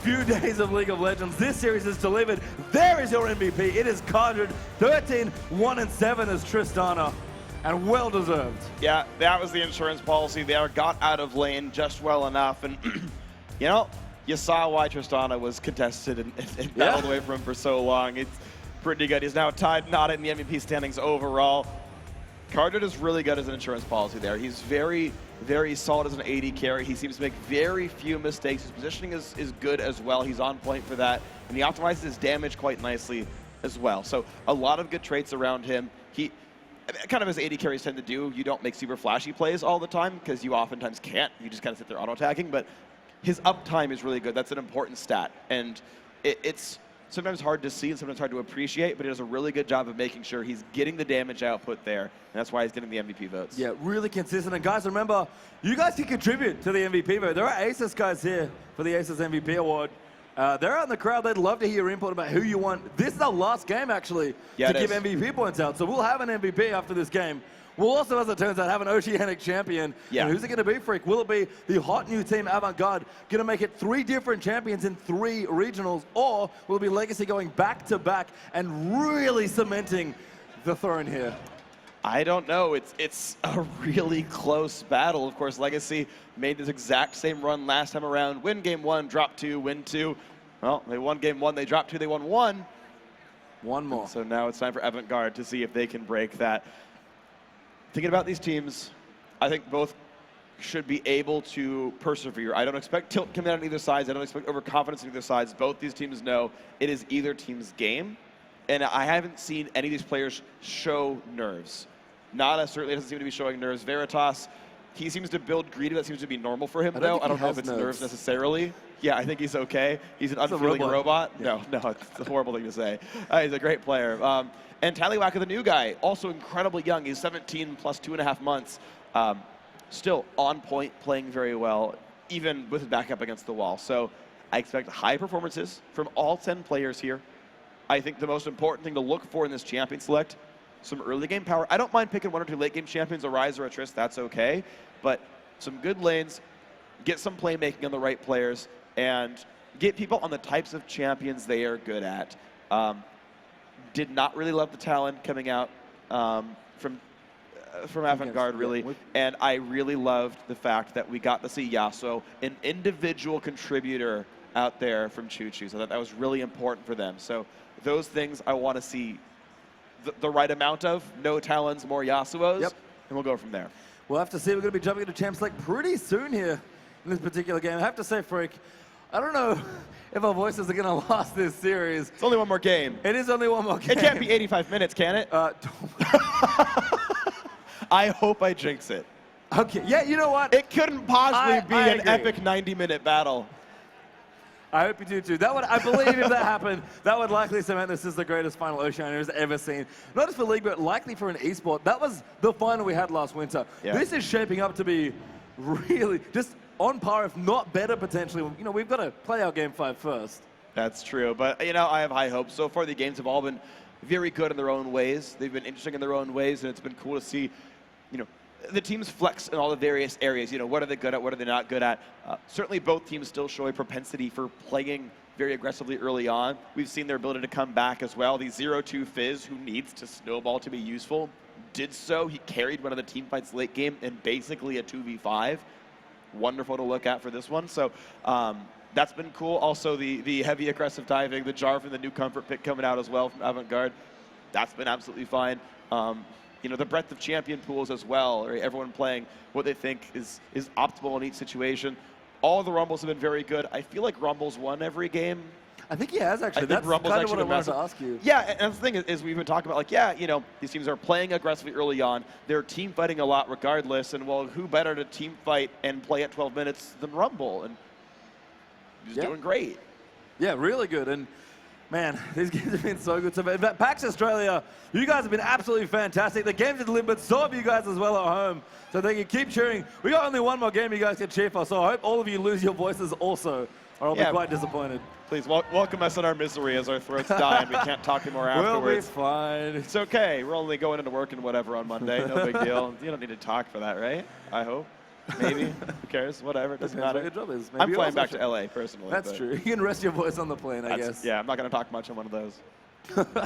few days of League of Legends. This series is delivered. There is your MVP. It is conjured 13-1-7 as Tristana, and well deserved. Yeah, that was the insurance policy there. Got out of lane just well enough, and you know, you saw why Tristana was contested and battled away from him for so long. It's pretty good. He's now tied not in the MVP standings overall. Cardred is really good as an insurance policy there. He's very, very solid as an AD carry. He seems to make very few mistakes. His positioning is good as well. He's on point for that. And he optimizes his damage quite nicely as well. So a lot of good traits around him. He, kind of as AD carries tend to do, you don't make super flashy plays all the time because you oftentimes can't. You just kind of sit there auto-attacking. But his uptime is really good. That's an important stat. And it's sometimes hard to see and sometimes hard to appreciate, but he does a really good job of making sure he's getting the damage output there, and that's why he's getting the MVP votes. Yeah, really consistent. And guys, remember, you guys can contribute to the MVP vote. There are Aces guys here for the Aces MVP award. They're out in the crowd. They'd love to hear your input about who you want. This is our last game, actually, to give MVP points out. So we'll have an MVP after this game. We'll also, as it turns out, have an Oceanic champion. Yeah. And who's it going to be, Freak? Will it be the hot new team Avant-Garde going to make it 3 different champions in 3 regionals? Or will it be Legacy going back-to-back and really cementing the throne here? I don't know. It's a really close battle. Of course, Legacy made this exact same run last time around. Win game 1, drop 2, win 2. Well, they won game 1, they dropped 2, they won 1. One more. So now it's time for Avant-Garde to see if they can break that. Thinking about these teams, I think both should be able to persevere. I don't expect tilt coming out on either side. I don't expect overconfidence on either sides. Both these teams know it is either team's game, and I haven't seen any of these players show nerves. Nada certainly doesn't seem to be showing nerves. Veritas, he seems to build greedy. That seems to be normal for him, though. I don't know if it's nerves necessarily. Yeah, I think he's okay. He's an unfeeling robot. Yeah. No, it's a horrible thing to say. He's a great player. And Tallywhacker, the new guy, also incredibly young. He's 17 plus 2.5 months. Still on point, playing very well, even with his back up against the wall. So I expect high performances from all 10 players here. I think the most important thing to look for in this champion select, some early game power. I don't mind picking 1 or 2 late game champions, a Ryze or a Triss, that's okay. But some good lanes, get some playmaking on the right players, and get people on the types of champions they are good at. Did not really love the Talon coming out from Avant-Garde, really. And I really loved the fact that we got to see Yasuo, an individual contributor out there from Choo Choo. So that was really important for them. So those things I want to see the right amount of. No Talons, more Yasuos. Yep. And we'll go from there. We'll have to see. We're going to be jumping into Champ Select pretty soon here in this particular game. I have to say, Freak, I don't know if our voices are going to last this series. It's only 1 more game. It is only 1 more game. It can't be 85 minutes, can it? I hope I jinx it. Okay, yeah, you know what? It couldn't possibly be an epic 90-minute battle. I hope you do too. That would, I believe if that happened, that would likely cement this is the greatest final Oceanic has ever seen. Not just for League, but likely for an esport. That was the final we had last winter. Yeah. This is shaping up to be really just on par, if not better potentially. You know, we've got to play our game 5 first. That's true, but you know, I have high hopes. So far, the games have all been very good in their own ways. They've been interesting in their own ways, and it's been cool to see, you know, the teams flex in all the various areas. You know, what are they good at? What are they not good at? Certainly, both teams still show a propensity for playing very aggressively early on. We've seen their ability to come back as well. The 0-2 Fizz, who needs to snowball to be useful, did so. He carried one of the team fights late game in basically a 2v5. Wonderful to look at for this one. So that's been cool. Also, the heavy aggressive diving, the jar from the new comfort pick coming out as well from Avant-Garde. That's been absolutely fine. You know, the breadth of champion pools as well, right? Everyone playing what they think is optimal in each situation. All the Rumbles have been very good. I feel like Rumbles won every game. I think he has, actually. That's Rumbles kind of what I wanted to ask you. Yeah, and the thing is we've been talking about, like, yeah, you know, these teams are playing aggressively early on. They're team fighting a lot regardless, and, well, who better to team fight and play at 12 minutes than Rumble? And he's doing great. Yeah, really good. And man, these games have been so good. So, PAX Australia, you guys have been absolutely fantastic. The games have delivered, but so have you guys as well at home. So they can keep cheering. We got only 1 more game you guys can cheer for, so I hope all of you lose your voices also or I'll be quite disappointed. Please welcome us in our misery as our throats die and we can't talk anymore afterwards. We'll be fine. It's okay. We're only going into work and whatever on Monday. No big deal. You don't need to talk for that, right? I hope. Maybe. Who cares? Whatever. It doesn't matter. What your job is. I'm flying back to LA personally. That's true. You can rest your voice on the plane, I guess. Yeah, I'm not going to talk much on one of those.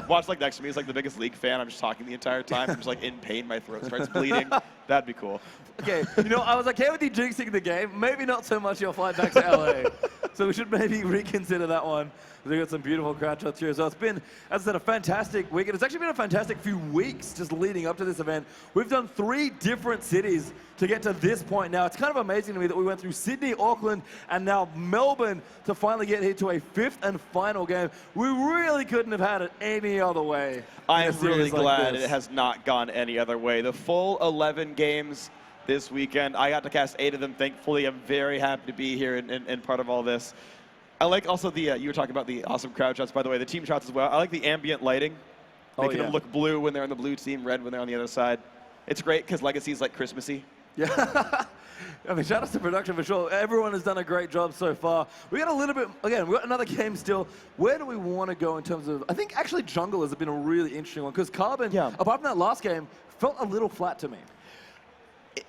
Watch like next to me is like the biggest League fan. I'm just talking the entire time. I'm just like in pain. My throat starts bleeding. That'd be cool. Okay, you know, I was okay with you jinxing the game. Maybe not so much your flight back to LA. So we should maybe reconsider that one. We got some beautiful crowd shots here as well. It's been, as I said, a fantastic weekend. It's actually been a fantastic few weeks just leading up to this event. We've done 3 different cities to get to this point now. It's kind of amazing to me that we went through Sydney, Auckland, and now Melbourne to finally get here to a 5th and final game. We really couldn't have had it any other way. I am really glad it has not gone any other way. The full 11 games this weekend. I got to cast 8 of them, thankfully. I'm very happy to be here and part of all this. I like also the, you were talking about the awesome crowd shots, by the way, the team shots as well. I like the ambient lighting, making them look blue when they're on the blue team, red when they're on the other side. It's great because Legacy's like Christmassy. Yeah. I mean, shout out to production for sure. Everyone has done a great job so far. We got a little bit, again, we got another game still. Where do we want to go in terms of, I think actually Jungle has been a really interesting one because Carbon, apart from that last game, felt a little flat to me.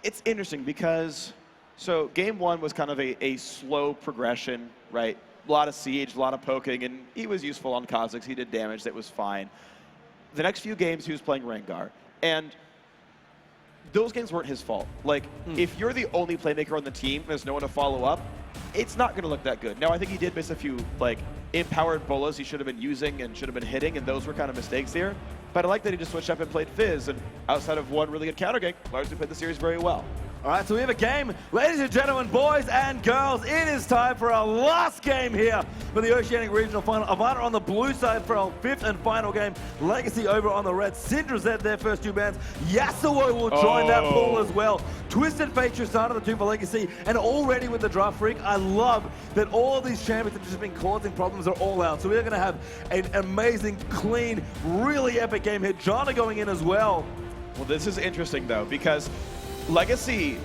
It's interesting because, so game 1 was kind of a slow progression, right? A lot of siege, a lot of poking, and he was useful on Kha'Zix. He did damage, that was fine. The next few games, he was playing Rengar, and those games weren't his fault. Like, if you're the only playmaker on the team, there's no one to follow up, it's not going to look that good. Now, I think he did miss a few, like, empowered bolas he should have been using and should have been hitting, and those were kind of mistakes here. But I like that he just switched up and played Fizz, and outside of one really good counter gank, largely played the series very well. All right, so we have a game. Ladies and gentlemen, boys and girls, it is time for our last game here for the Oceanic Regional Final. Avada on the blue side for our 5th and final game. Legacy over on the red. Syndra's at their first 2 bans. Yasuo will join that pool as well. Twisted Fate just started the 2 for Legacy, and already with the Draft Freak, I love that all of these champions that have just been causing problems are all out. So we're going to have an amazing, clean, really epic game here. Jana going in as well. Well, this is interesting, though, because Legacy,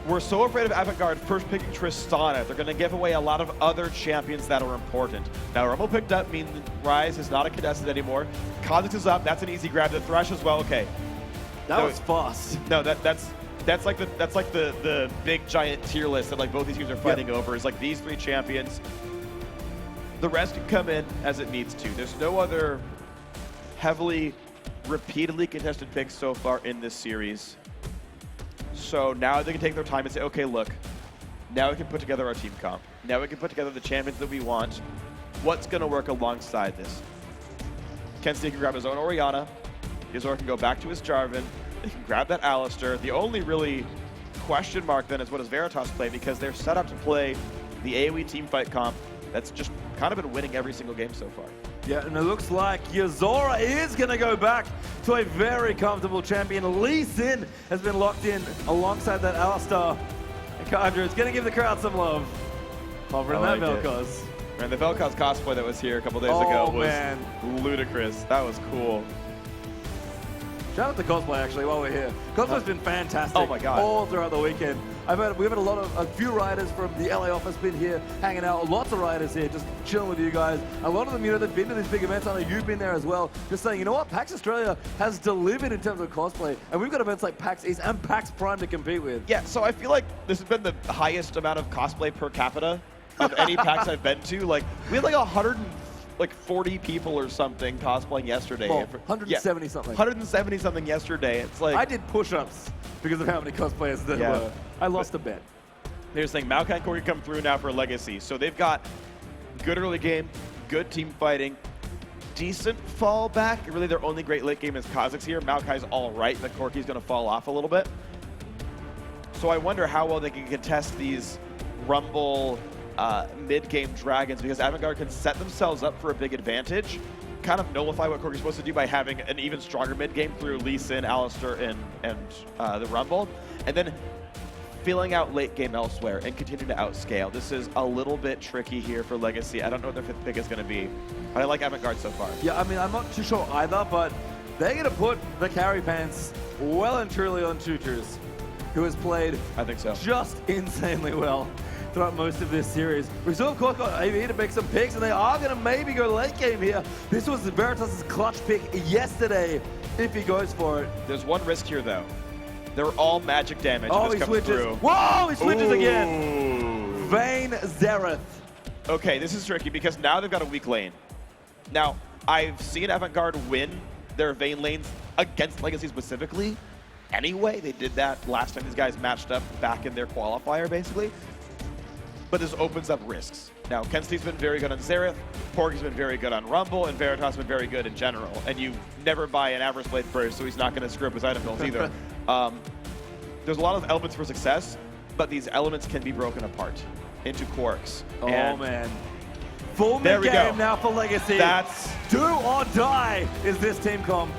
we're so afraid of Avantgarde first picking Tristana. They're going to give away a lot of other champions that are important. Now, Rumble picked up, means Ryze is not a contestant anymore. Kha'Zix is up. That's an easy grab. The Thresh as well. Okay. That was fast. No, that's like the big giant tier list that like both these teams are fighting over. Is like these 3 champions. The rest can come in as it needs to. There's no other heavily, repeatedly contested picks so far in this series. So now they can take their time and say, okay, look, now we can put together our team comp. Now we can put together the champions that we want. What's going to work alongside this? Kenzie can grab his own Orianna. Yuzor can go back to his Jarvan. He can grab that Alistar. The only really question mark then is what does Veritas play, because they're set up to play the AoE teamfight comp that's just kind of been winning every single game so far. Yeah, and it looks like Yuzora is going to go back to a very comfortable champion. Lee Sin has been locked in alongside that Alistar. And Kadra is going to give the crowd some love. Covering that Vel'Koz. And the Vel'Koz cosplay that was here a couple days ago was ludicrous. That was cool. Shout out to cosplay actually while we're here. Cosplay's been fantastic. Oh my god. All throughout the weekend. We've had a few riders from the LA office been here hanging out. Lots of riders here just chilling with you guys. A lot of them, you know, they've been to these big events. I know you've been there as well. Just saying, you know what, PAX Australia has delivered in terms of cosplay. And we've got events like PAX East and PAX Prime to compete with. Yeah, so I feel like this has been the highest amount of cosplay per capita of any PAX I've been to. Like, we had like 140 people or something cosplaying yesterday. Well, 170 something. 170 something yesterday. It's like I did push-ups because of how many cosplayers there were. I lost a bet. They're saying Maokai and Corki come through now for Legacy. So they've got good early game, good team fighting, decent fallback. Really their only great late game is Kha'Zix here. Maokai's all right, but Corki's going to fall off a little bit. So I wonder how well they can contest these Rumble mid-game dragons, because Avantgarde can set themselves up for a big advantage, kind of nullify what Corki's supposed to do by having an even stronger mid-game through Lee Sin, Alistar, and the Rumble, and then filling out late game elsewhere and continue to outscale. This is a little bit tricky here for Legacy. I don't know what their 5th pick is going to be, but I like Avantgarde so far. Yeah, I mean, I'm not too sure either, but they're going to put the carry pants well and truly on Choo-Choo's, who has played I think so. just insanely well. throughout most of this series. We still have Cork on AB to make some picks, and they are going to maybe go late game here. This was Veritas' clutch pick yesterday, if he goes for it. There's one risk here, though. They're all magic damage. Oh, if he this comes switches. Through. Whoa, he switches again. Vayne Xerath. Okay, this is tricky because now they've got a weak lane. Now, I've seen Avant-Garde win their Vayne lanes against Legacy specifically. Anyway, they did that last time these guys matched up back in their qualifier, basically. But this opens up risks. Now, Kensty's been very good on Xerath, Porky's been very good on Rumble, and Veritas has been very good in general. And you never buy an Avarice Blade first, so he's not going to screw up his item builds either. There's a lot of elements for success, but these elements can be broken apart into quirks. Oh, and man. Full there we mid-game go. now for Legacy. That's do or die is this team comp.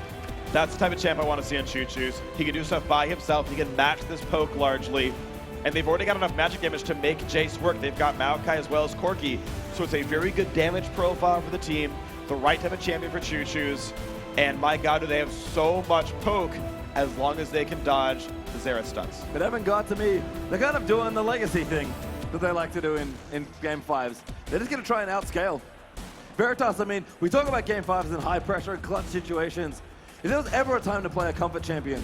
That's the type of champ I want to see on Choo Choo's. He can do stuff by himself. He can match this poke largely. And they've already got enough magic damage to make Jace work. They've got Maokai as well as Corki. So it's a very good damage profile for the team. The right type of champion for Choo Choo's. And my god, do they have so much poke as long as they can dodge the Xerath stunts. But Avant-Garde, to me, they're kind of doing the Legacy thing that they like to do in Game 5s. They're just going to try and outscale. Veritas, I mean, we talk about Game 5s in high-pressure, clutch situations. If there was ever a time to play a comfort champion,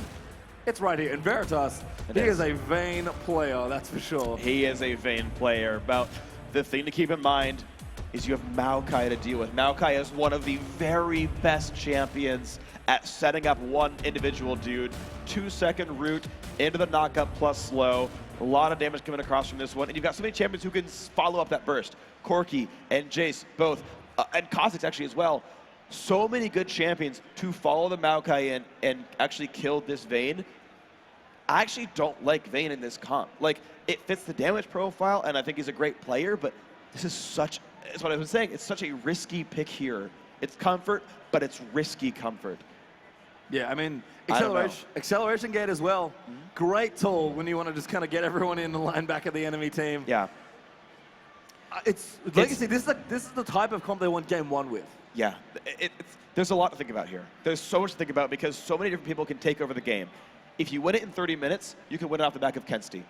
it's right here. And Veritas, he is a Vayne player, that's for sure. He is a Vayne player. But the thing to keep in mind is you have Maokai to deal with. Maokai is one of the very best champions at setting up one individual dude. 2-second route into the knockup plus slow. A lot of damage coming across from this one. And you've got so many champions who can follow up that burst. Corki and Jace, both. And Kha'Zix actually as well. So many good champions to follow the Maokai in and actually kill this Vayne. I actually don't like Vayne in this comp. Like, it fits the damage profile, and I think he's a great player, but this is such, that's what I was saying, it's such a risky pick here. It's comfort, but it's risky comfort. Yeah, I mean, acceleration gate as well. Great tool when you want to just kind of get everyone in the line back of the enemy team. Yeah. Legacy, this is the type of comp they want Game 1 with. Yeah, there's a lot to think about here. There's so much to think about because so many different people can take over the game. If you win it in 30 minutes, you can win it off the back of Kensty.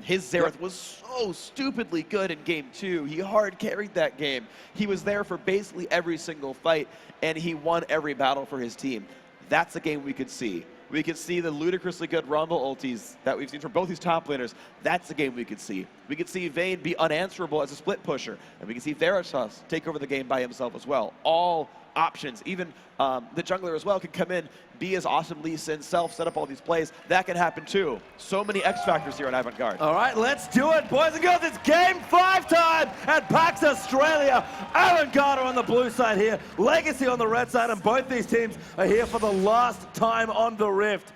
His Xerath was so stupidly good in Game 2. He hard carried that game. He was there for basically every single fight, and he won every battle for his team. That's a game we could see. We could see the ludicrously good Rumble ultis that we've seen from both these top laners. That's a game we could see. We could see Vayne be unanswerable as a split pusher, and we can see Veritas take over the game by himself as well. All options, even the jungler as well, can come in, be as awesome Lee Sin self, set up all these plays. That can happen too. So many X factors here on Avant-Garde. All right, let's do it, boys and girls. It's Game 5 time at PAX Australia. Avant-Garde on the blue side here, Legacy on the red side, and both these teams are here for the last time on the Rift.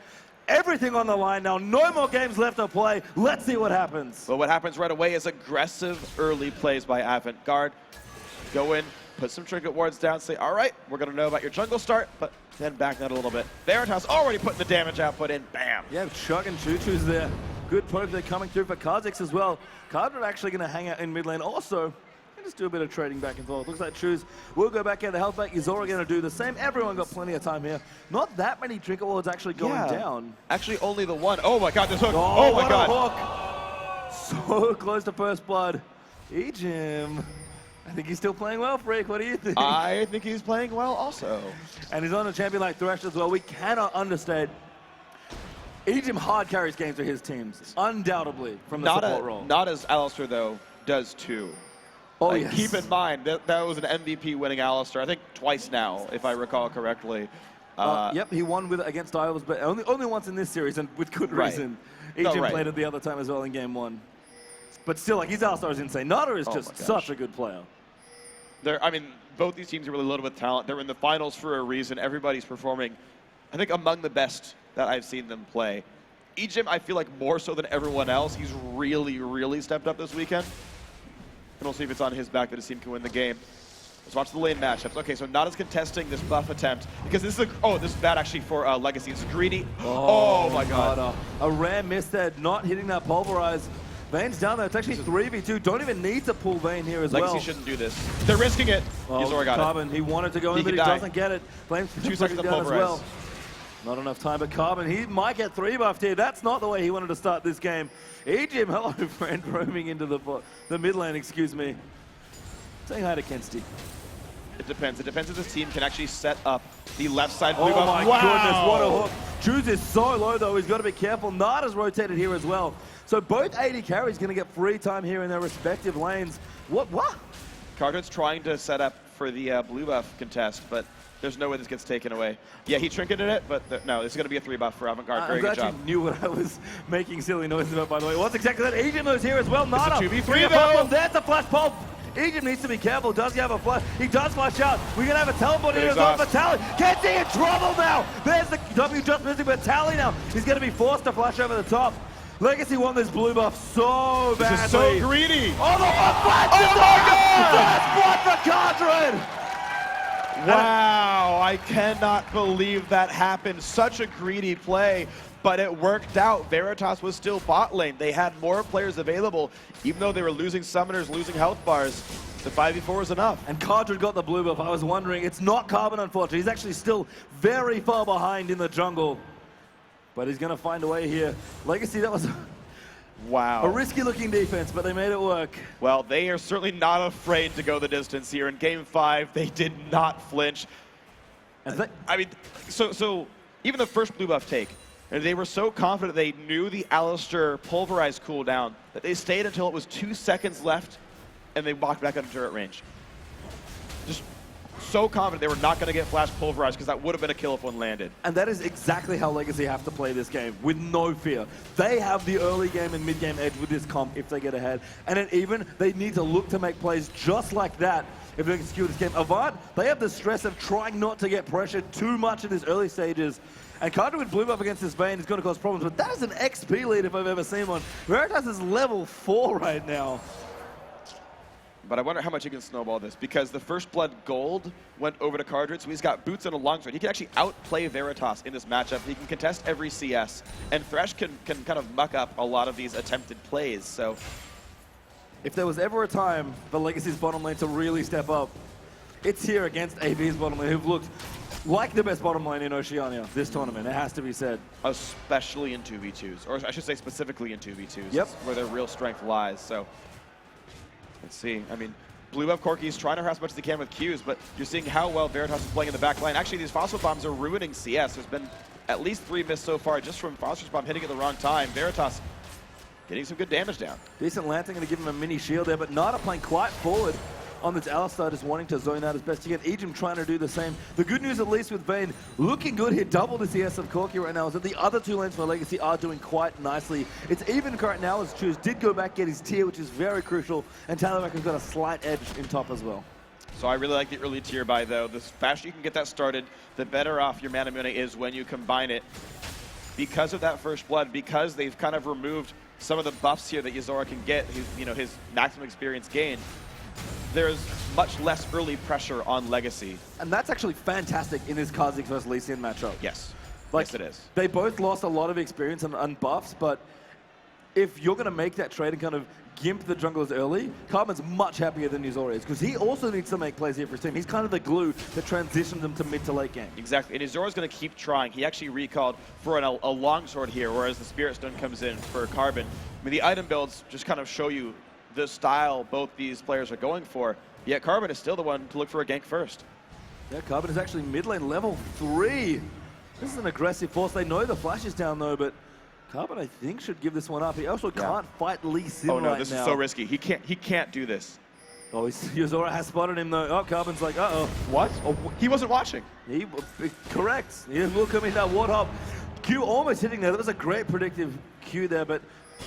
Everything on the line now. No more games left to play. Let's see what happens. Well, what happens right away is aggressive early plays by Avant-Garde. Go in, put some trinket wards down, say, all right, we're going to know about your jungle start, but then back that a little bit. Veritas already putting the damage output in. Bam. Yeah, Chug and Choo Choo's there. Good poke there coming through for Kha'Zix as well. Kha'Zix actually going to hang out in mid lane also. And just do a bit of trading back and forth. Looks like Choo's will go back in. The health back is already going to do the same. Everyone got plenty of time here. Not that many trinket wards actually going down. Actually, only the one. Oh my god, this hook. Oh my god. Hook. So close to first blood. Ejim. I think he's still playing well, Freak. What do you think? I think he's playing well also. And he's on a champion like Thresh as well. We cannot understate. Ejim hard carries games for his teams, undoubtedly, from the support role. Not as Alistar, though, does too. Oh, like, yes. Keep in mind, that was an MVP winning Alistar, I think twice now, if I recall correctly. Yep, he won against Iowas, but only once in this series, and with good reason. Ejim played it the other time as well in Game 1. But still, like, his Alistar is insane. Nada is just such a good player. I mean, both these teams are really loaded with talent. They're in the finals for a reason. Everybody's performing, I think, among the best that I've seen them play. Ejim, I feel like more so than everyone else, he's really, really stepped up this weekend. And we'll see if it's on his back that his team can win the game. Let's watch the lane matchups. Okay, so Nada's contesting this buff attempt because this is this is bad actually for Legacy. It's greedy. Oh my god. A rare miss there, not hitting that pulverize. Vayne's down there. It's actually 3v2. Don't even need to pull Vayne here as well. Legacy shouldn't do this. They're risking it. He's already got Carbon, he wanted to go in, but he doesn't get it. Flames 2 seconds of down as well. Not enough time, but Carbon, he might get 3 buffed here. That's not the way he wanted to start this game. Ejim, hello friend, roaming into the mid lane, excuse me. Saying hi to Kensti. It depends. It depends if this team can actually set up the left side blue Oh buff. my goodness, what a hook. Juice is so low though, he's got to be careful. Nada's rotated here as well. So both AD carries going to get free time here in their respective lanes. What? Cardin's trying to set up for the blue buff contest, but there's no way this gets taken away. Yeah, he trinketed it, but no, it's going to be a 3 buff for Avant-Garde. Very good job. You knew what I was making silly noises about, by the way. What's exactly that? Ejim is here as well. Nada. It's a 2v3 though. There's a flash pulse. Ejim needs to be careful. Does he have a flash? He does flash out. We're going to have a teleport here as well for Tally. Kensti in trouble now. There's the W just missing, but Tally now. He's going to be forced to flash over the top. Legacy won this blue buff so badly. This is so greedy. Oh, the flash! Oh my God! First blood for Cardred! Wow, I cannot believe that happened. Such a greedy play, but it worked out. Veritas was still bot lane. They had more players available. Even though they were losing summoners, losing health bars, the 5v4 was enough. And Cardred got the blue buff. I was wondering, it's not Carbon, unfortunately. He's actually still very far behind in the jungle. But he's going to find a way here. Legacy, that was wow, a risky looking defense, but they made it work. Well, they are certainly not afraid to go the distance here. In Game 5, they did not flinch. I mean, so even the first blue buff take, they were so confident they knew the Alistar pulverize cooldown that they stayed until it was 2 seconds left, and they walked back under turret range. Just so confident they were not going to get flash pulverized, because that would have been a kill if one landed. And that is exactly how Legacy have to play this game, with no fear. They have the early game and mid game edge with this comp if they get ahead. And then even they need to look to make plays just like that if they can secure this game. Avant, they have the stress of trying not to get pressured too much in these early stages. And Cardred with blue buff against this Vayne is going to cause problems, but that is an XP lead if I've ever seen one. Veritas is level 4 right now. But I wonder how much he can snowball this, because the First Blood Gold went over to Cardred, so he's got boots and a longsword. He can actually outplay Veritas in this matchup. He can contest every CS, and Thresh can kind of muck up a lot of these attempted plays. So if there was ever a time for Legacy's bottom lane to really step up, it's here against AB's bottom lane, who've looked like the best bottom lane in Oceania this tournament, it has to be said. Especially in 2v2s, or I should say specifically in 2v2s. Yep. Where their real strength lies. So let's see. I mean, blue buff Corki's trying to harass as much as he can with Qs, but you're seeing how well Veritas is playing in the back line. Actually, these Phosphor Bombs are ruining CS. There's been at least 3 missed so far just from Phosphorus Bomb hitting at the wrong time. Veritas getting some good damage down. Decent Lantern going to give him a mini shield there, but Nada playing quite forward on this Alistar, just wanting to zone out as best he can. Ejim trying to do the same. The good news, at least with Vayne, looking good here. Double the CS of Corki right now is that the other 2 lanes for Legacy are doing quite nicely. It's even right now as Choose did go back, get his tier, which is very crucial, and Talibak has got a slight edge in top as well. So I really like the early tier buy, though. The faster you can get that started, the better off your Mana Mune is when you combine it. Because of that First Blood, because they've kind of removed some of the buffs here that Yuzora can get, his maximum experience gain, there's much less early pressure on Legacy. And that's actually fantastic in this Kha'Zix versus Lee Sin matchup. Yes. Like, yes, it is. They both lost a lot of experience and buffs, but if you're going to make that trade and kind of gimp the junglers early, Carbon's much happier than Yuzora is, because he also needs to make plays here for his team. He's kind of the glue that transitions them to mid to late game. Exactly, and Yuzora's going to keep trying. He actually recalled for a longsword here, whereas the Spirit Stone comes in for Carbon. I mean, the item builds just kind of show you the style both these players are going for, yet Carbon is still the one to look for a gank first. Yeah, Carbon is actually mid lane level 3. This is an aggressive force. They know the flash is down though, but Carbon, I think, should give this one up. He also can't fight Lee Sin right now. Oh no, this is so risky. He can't do this. Oh, Yuzora has spotted him though. Oh, Carbon's like, uh-oh. What? Oh, he wasn't watching. Correct. He will come in that Warthog. Q almost hitting there. That was a great predictive Q there, but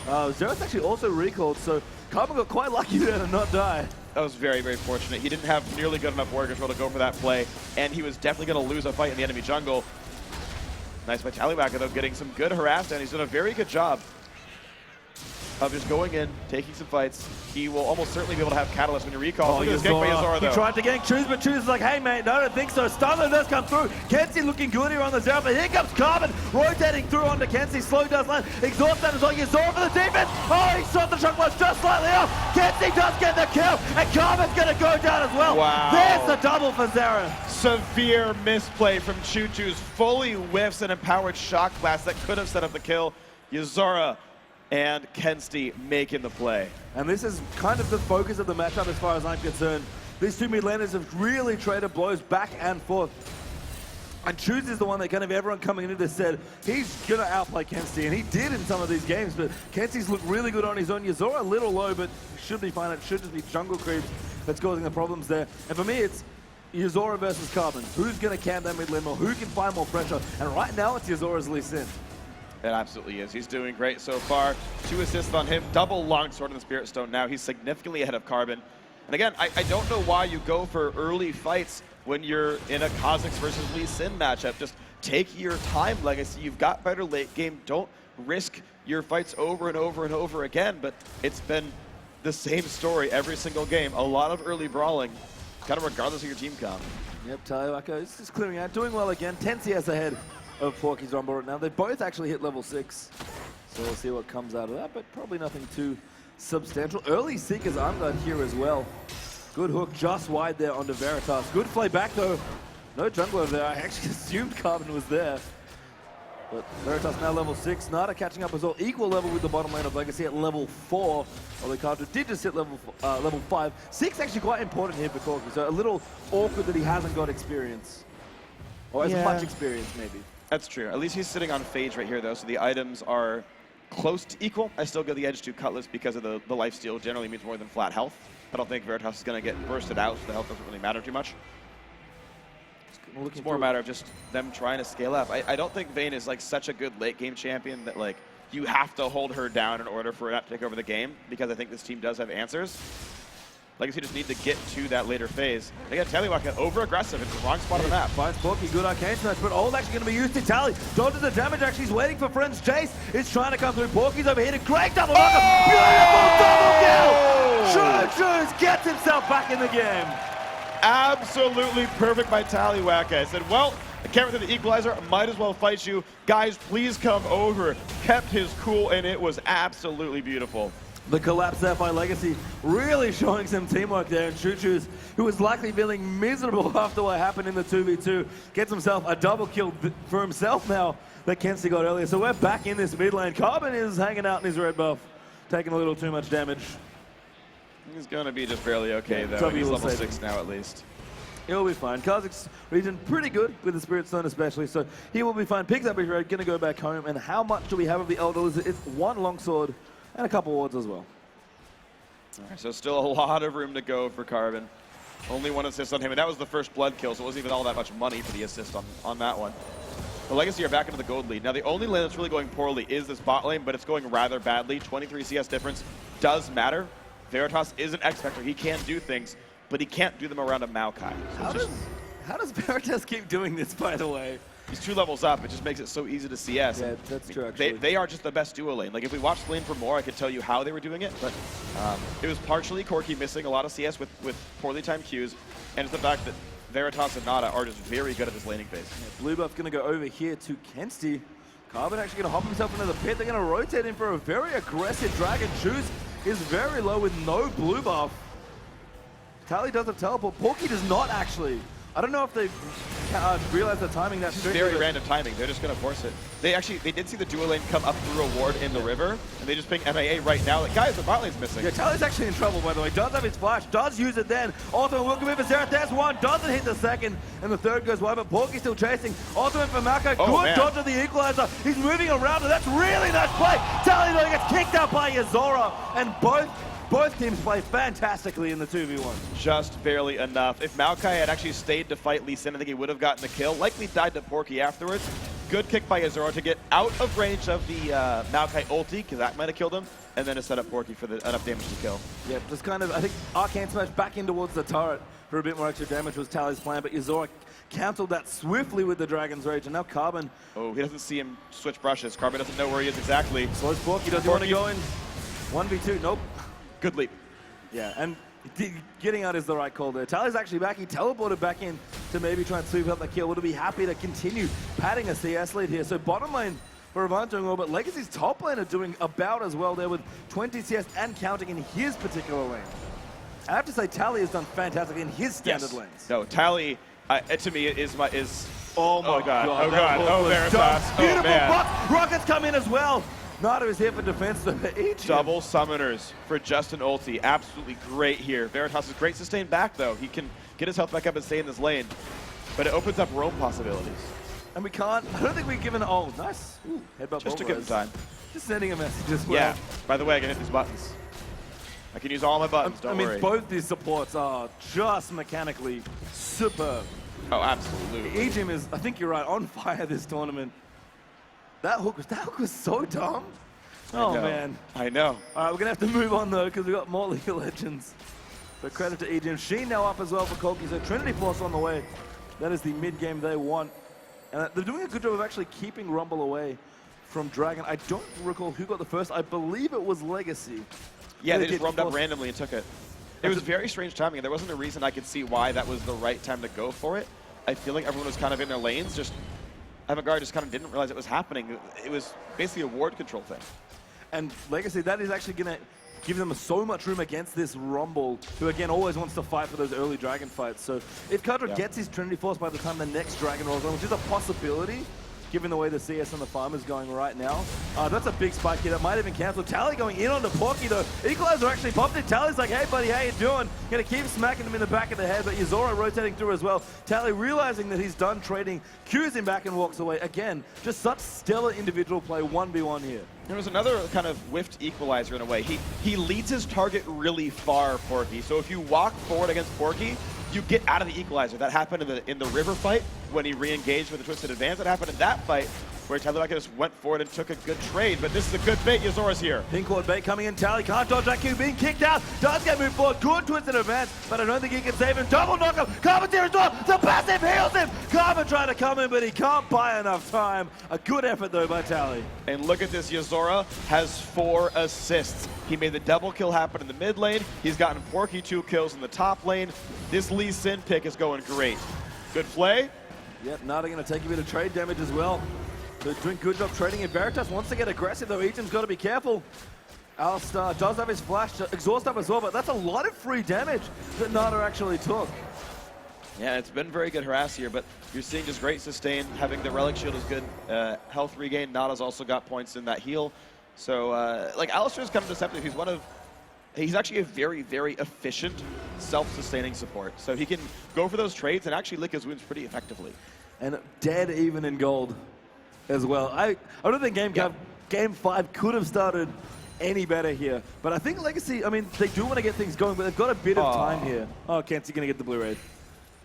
Xerath actually also recalled, so Carbon got quite lucky there to not die. That was very, very fortunate. He didn't have nearly good enough warrior control to go for that play, and he was definitely going to lose a fight in the enemy jungle. Nice by Tallywacker, though, getting some good harass, and he's done a very good job of just going in, taking some fights. He will almost certainly be able to have Catalyst when you recall. Look at this gank by Yuzora, though. He tried to gank Choose, but Choose is like, hey, mate, no, I don't think so. Stunner does come through. Kensi looking good here on the Xerath, but here comes Carbon, rotating through onto Kensi. Slow does land. Exhaust that as well. Yuzora for the defense. Oh, he shot the shot was just slightly off. Kensi does get the kill, and Carbon's going to go down as well. Wow. There's the double for Xerath. severe misplay from Choo-Choo's, fully whiffs an empowered shock blast that could have set up the kill. Yuzora and Kensti making the play. And this is kind of the focus of the matchup as far as I'm concerned. These two mid laners have really traded blows back and forth. And Choose is the one that kind of everyone coming into this said, he's going to outplay Kensti, and he did in some of these games, but Kensti's looked really good on his own. Yuzora a little low, but should be fine. It should just be jungle creeps that's causing the problems there. And for me, it's Yuzora versus Carbon. Who's going to camp that mid lane more? Who can find more pressure? And right now, it's Yuzora's Lee Sin. It absolutely is. He's doing great so far. 2 assists on him, double longsword in the Spirit Stone now. He's significantly ahead of Carbon. And again, I don't know why you go for early fights when you're in a Kha'Zix versus Lee Sin matchup. Just take your time, Legacy. You've got better late game. Don't risk your fights over and over and over again. But it's been the same story every single game. A lot of early brawling, kind of regardless of your team comp. Yep, Taliwaka is just clearing out, doing well again. 10 CS ahead of Porky's on board now. They both actually hit level 6. So we'll see what comes out of that, but probably nothing too substantial. Early Seekers Armguard here as well. Good hook just wide there onto Veritas. Good play back though. No jungler there. I actually assumed Carbon was there. But Veritas now level 6. Nada catching up as well. Equal level with the bottom lane of Legacy at level 4. Although Carter did just hit level 5. 6 actually quite important here for Corky. So a little awkward that he hasn't got experience. Or as much experience maybe. That's true. At least he's sitting on Phage right here though. So the items are close to equal. I still give the edge to Cutlass because of the lifesteal generally means more than flat health. I don't think Veritas is going to get bursted out, so the health doesn't really matter too much. It's more a matter of just them trying to scale up. I don't think Vayne is like such a good late game champion that like you have to hold her down in order for her not to take over the game, because I think this team does have answers. Legacy just need to get to that later phase. Again, Taliwaka over-aggressive in the wrong spot of the map. Finds Porky, good arcane smash, but ult actually going to be used to Tally. Dodges the damage, actually he's waiting for friends. Chase is trying to come through. Porky's over here to great double knocker. Beautiful double kill! Choo gets himself back in the game. Absolutely perfect by Taliwaka. I said, well, I can't through the equalizer, might as well fight you. Guys, please come over. Kept his cool, and it was absolutely beautiful. The collapse there by Legacy really showing some teamwork there, and Choo-Choo's, who was likely feeling miserable after what happened in the 2v2, gets himself a double kill for himself now that Kensti got earlier. So we're back in this mid lane. Carbon is hanging out in his red buff, taking a little too much damage. He's going to be just barely okay, though. He's level 6 now, at least. He'll be fine. Kha'Zix region pretty good with the Spirit Stone especially, so he will be fine. Picks up his red, going to go back home. And how much do we have of the Elders? It's 1 longsword and a couple wards as well. All right, so still a lot of room to go for Carbon. Only 1 assist on him, and that was the first blood kill, so it wasn't even all that much money for the assist on that one. The Legacy are back into the gold lead. Now, the only lane that's really going poorly is this bot lane, but it's going rather badly. 23 CS difference does matter. Veritas is an X-Factor. He can do things, but he can't do them around a Maokai. So how does Veritas keep doing this, by the way? He's 2 levels up. It just makes it so easy to CS. Yeah, that's true, actually. They are just the best duo lane. Like, if we watched Lane for more, I could tell you how they were doing it, but it was partially Corky missing a lot of CS with poorly timed Qs, and it's the fact that Veritas and Nada are just very good at this laning phase. Yeah, blue buff going to go over here to Kensti. Carbon actually going to hop himself into the pit. They're going to rotate him for a very aggressive Dragon. Choose is very low with no blue buff. Tally doesn't teleport. Porky does not actually. I don't know if they realized the timing that strictly. Very random timing. They're just going to force it. They did see the duo lane come up through a ward in the river, and they just ping MIA right now. Like, guys, the bot lane's missing. Yeah, Tally's actually in trouble, by the way. Does have his flash, does use it then. Ultimate will come in for Zerath. There's 1, doesn't hit the second, and the 3rd goes wide, but Porky's still chasing. Ultimate for Malka, good dodge of the equalizer. He's moving around, and that's really nice play. Tally though gets kicked out by Yuzora, and both teams play fantastically in the 2v1. Just barely enough. If Maokai had actually stayed to fight Lee Sin, I think he would have gotten the kill. Likely died to Porky afterwards. Good kick by Yuzora to get out of range of the Maokai ulti, because that might have killed him, and then to set up Porky for enough damage to kill. Yeah, just kind of, I think Arcane Smash back in towards the turret for a bit more extra damage was Tally's plan, but Yuzora cancelled that swiftly with the Dragon's Rage, and now Carbon. Oh, he doesn't see him switch brushes. Carbon doesn't know where he is exactly. Slows Porky. Does he want to go in 1v2? Nope. Good leap. Yeah, and getting out is the right call there. Tally's actually back. He teleported back in to maybe try and sweep up the kill. Would be happy to continue padding a CS lead here. So bottom lane for Avant doing well, but Legacy's top lane are doing about as well there with 20 CS and counting in his particular lane. I have to say, Tally has done fantastic in his standard lanes. No, Tally To me, it is oh my god. Oh that god. hook Oh, was Veritas. dumb. Oh, Beautiful man. box. Rockets come in as well. Nada is here for defense. Double summoners for Justin Ulti. Absolutely great here. Veritas is great sustained back, though. He can get his health back up and stay in this lane. But it opens up roam possibilities. And we can't, I don't think we've given, oh, nice. Ooh, headbutt Just to give him time. Just sending a message as well. Yeah. By the way, I can hit these buttons. I can use all my buttons, don't worry. Both these supports are just mechanically superb. Oh, absolutely. Ejim is, I think you're right, on fire this tournament. That hook was so dumb. Oh, man. I know. All right, we're going to have to move on, though, because we've got more League of Legends. But credit to Ejim. Sheen now up as well for Koki, so Trinity Force on the way. That is the mid-game they want. And they're doing a good job of actually keeping Rumble away from Dragon. I don't recall who got the first. I believe it was Legacy. Yeah, they just roamed up randomly and took it. It was very strange timing, and there wasn't a reason I could see why that was the right time to go for it. I feel like everyone was kind of in their lanes, just Avant-Garde just kind of didn't realize it was happening. It was basically a ward control thing. And Legacy, that is actually going to give them so much room against this Rumble, who again always wants to fight for those early Dragon fights. So if Kadra gets his Trinity Force by the time the next Dragon rolls on, which is a possibility, given the way the CS and the farm is going right now. That's a big spike here that might even cancel. Tally going in on the Porky though. Equalizer actually popped it. Tally's like, hey buddy, how you doing? Gonna keep smacking him in the back of the head, but Yuzora rotating through as well. Tally realizing that he's done trading, cues him back and walks away. Again, just such stellar individual play, 1v1 here. There was another kind of whiffed equalizer in a way. He leads his target really far, Porky. So if you walk forward against Porky, you get out of the equalizer. That happened in the river fight when he re-engaged with the Twisted Advance. That happened in that fight where Tally just went forward and took a good trade. But this is a good bait. Yuzora's here. Pink Ward bait coming in. Tally can't dodge that Q, being kicked out. Does get moved forward. Good Twisted Advance, but I don't think he can save him. Double knockup. Carbon's here as well. The passive heals him. Carbon trying to come in, but he can't buy enough time. A good effort though by Tally. And look at this. Yuzora has 4 assists. He made the double kill happen in the mid lane. He's gotten Porky 2 kills in the top lane. This Lee Sin pick is going great. Good play. Yep, Nada going to take a bit of trade damage as well. They're doing good job trading it. Veritas wants to get aggressive though. Ejim's got to be careful. Alistar does have his flash to exhaust up as well, but that's a lot of free damage that Nada actually took. Yeah, it's been very good harass here, but you're seeing just great sustain. Having the Relic Shield is good. Health regain. Nada's also got points in that heal. So, like, Alistar's kind of deceptive. He's actually a very, very efficient, self-sustaining support. So he can go for those trades and actually lick his wounds pretty effectively. And dead even in gold as well. I don't think Game 5 could have started any better here. But I think Legacy, I mean, they do want to get things going, but they've got a bit of time here. Oh, Kenzie going to get the blue raid.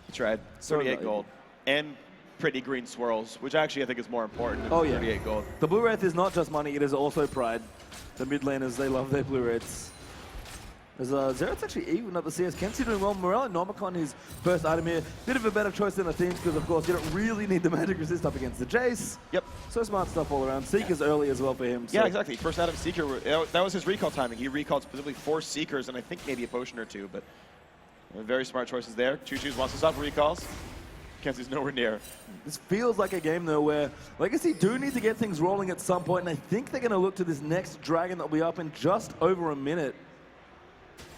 He tried. 38 gold. And pretty green swirls, which actually I think is more important than 38 gold. The blue wraith is not just money, it is also pride. The mid laners, they love their blue wraiths. As Zeroth's actually even up the CS. Kenzie doing well. Morel and Nomicon, his first item here. Bit of a better choice than the themes because, of course, you don't really need the magic resist up against the Jace. Yep. So smart stuff all around. Seeker's early as well for him. Yeah, exactly. First item Seeker, that was his recall timing. He recalled specifically 4 Seekers and I think maybe a potion or 2, but very smart choices there. Choo-Choo's wants to stop recalls. Kenzie's nowhere near. This feels like a game, though, where Legacy do need to get things rolling at some point, and I think they're going to look to this next Dragon that will be up in just over a minute.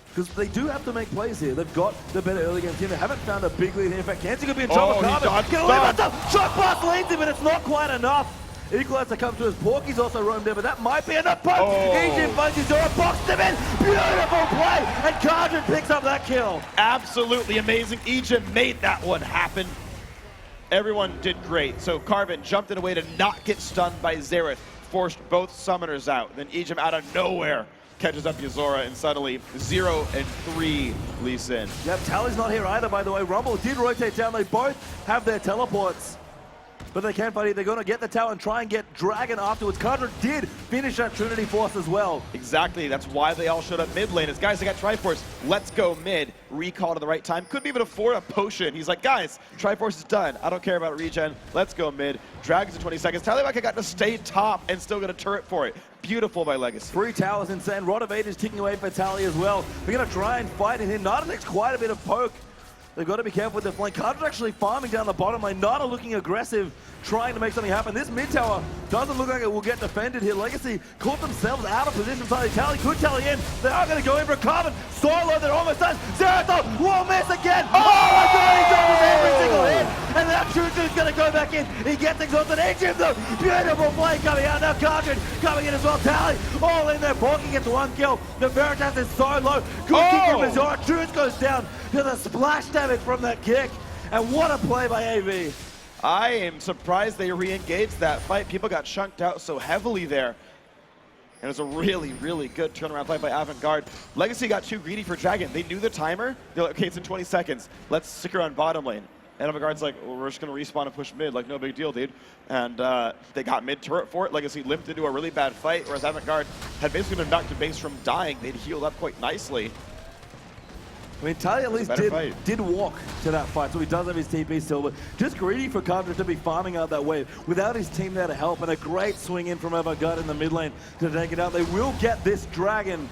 Because they do have to make plays here. They've got the better early game team. They haven't found a big lead here. In fact, Kenzie could be in trouble. Carbon can leave himself. Shock blast leads him, but it's not quite enough. Equalizer comes to his. Porky's also roamed there, but that might be enough. Ejim finds his door, boxed him in. Beautiful play, and Cardin picks up that kill. Absolutely amazing. Ejim made that one happen. Everyone did great. So Carvin jumped in a way to not get stunned by Xerath, forced both summoners out. Then Ejim out of nowhere catches up Yuzora, and suddenly 0-3 Lee Sin. Yep, Tally's not here either, by the way. Rumble did rotate down. They both have their teleports. But they can't fight it. They're going to get the tower and try and get Dragon afterwards. Kadra did finish that Trinity Force as well. Exactly. That's why they all showed up mid lane. As guys, they got Triforce. Let's go mid. Recall to the right time. Couldn't even afford a potion. He's like, guys, Triforce is done. I don't care about regen. Let's go mid. Dragons in 20 seconds. Tallywhacker got to stay top and still get a turret for it. Beautiful by Legacy. 3 towers insane. Rod of Eight is ticking away for Tally as well. We're going to try and fight in here. Nada takes quite a bit of poke. They've got to be careful with their flank. Kadra's actually farming down the bottom lane. Nada looking aggressive, trying to make something happen. This mid tower doesn't look like it will get defended here. Legacy caught themselves out of position. Tally could tally in. They are going to go in for a Carbon. Solo, they're almost done. Zerath will miss again. Oh my god, he dodges every single hit. going back in. He gets exhausted. Atrium though. Beautiful play coming out. Now Cartridge coming in as well. Tally all in there. Porky gets 1 kill. The Veritas is so low. Good kick from Azora. Juice goes down to the splash damage from that kick. And what a play by AV. I am surprised they re-engaged that fight. People got chunked out so heavily there. And it was a really, really good turnaround play by Avant-Garde. Legacy got too greedy for Dragon. They knew the timer. They're like, okay, it's in 20 seconds. Let's stick around bottom lane. And Avant-Garde's like, well, we're just going to respawn and push mid. Like, no big deal, dude. And they got mid turret for it. Legacy limped into a really bad fight, whereas Avant-Garde had basically been knocked to base from dying. They'd healed up quite nicely. I mean, Tally at least did walk to that fight, so he does have his TP still, but just greedy for Cartridge to be farming out that wave without his team there to help, and a great swing in from Avant-Garde in the mid lane to take it out. They will get this Dragon.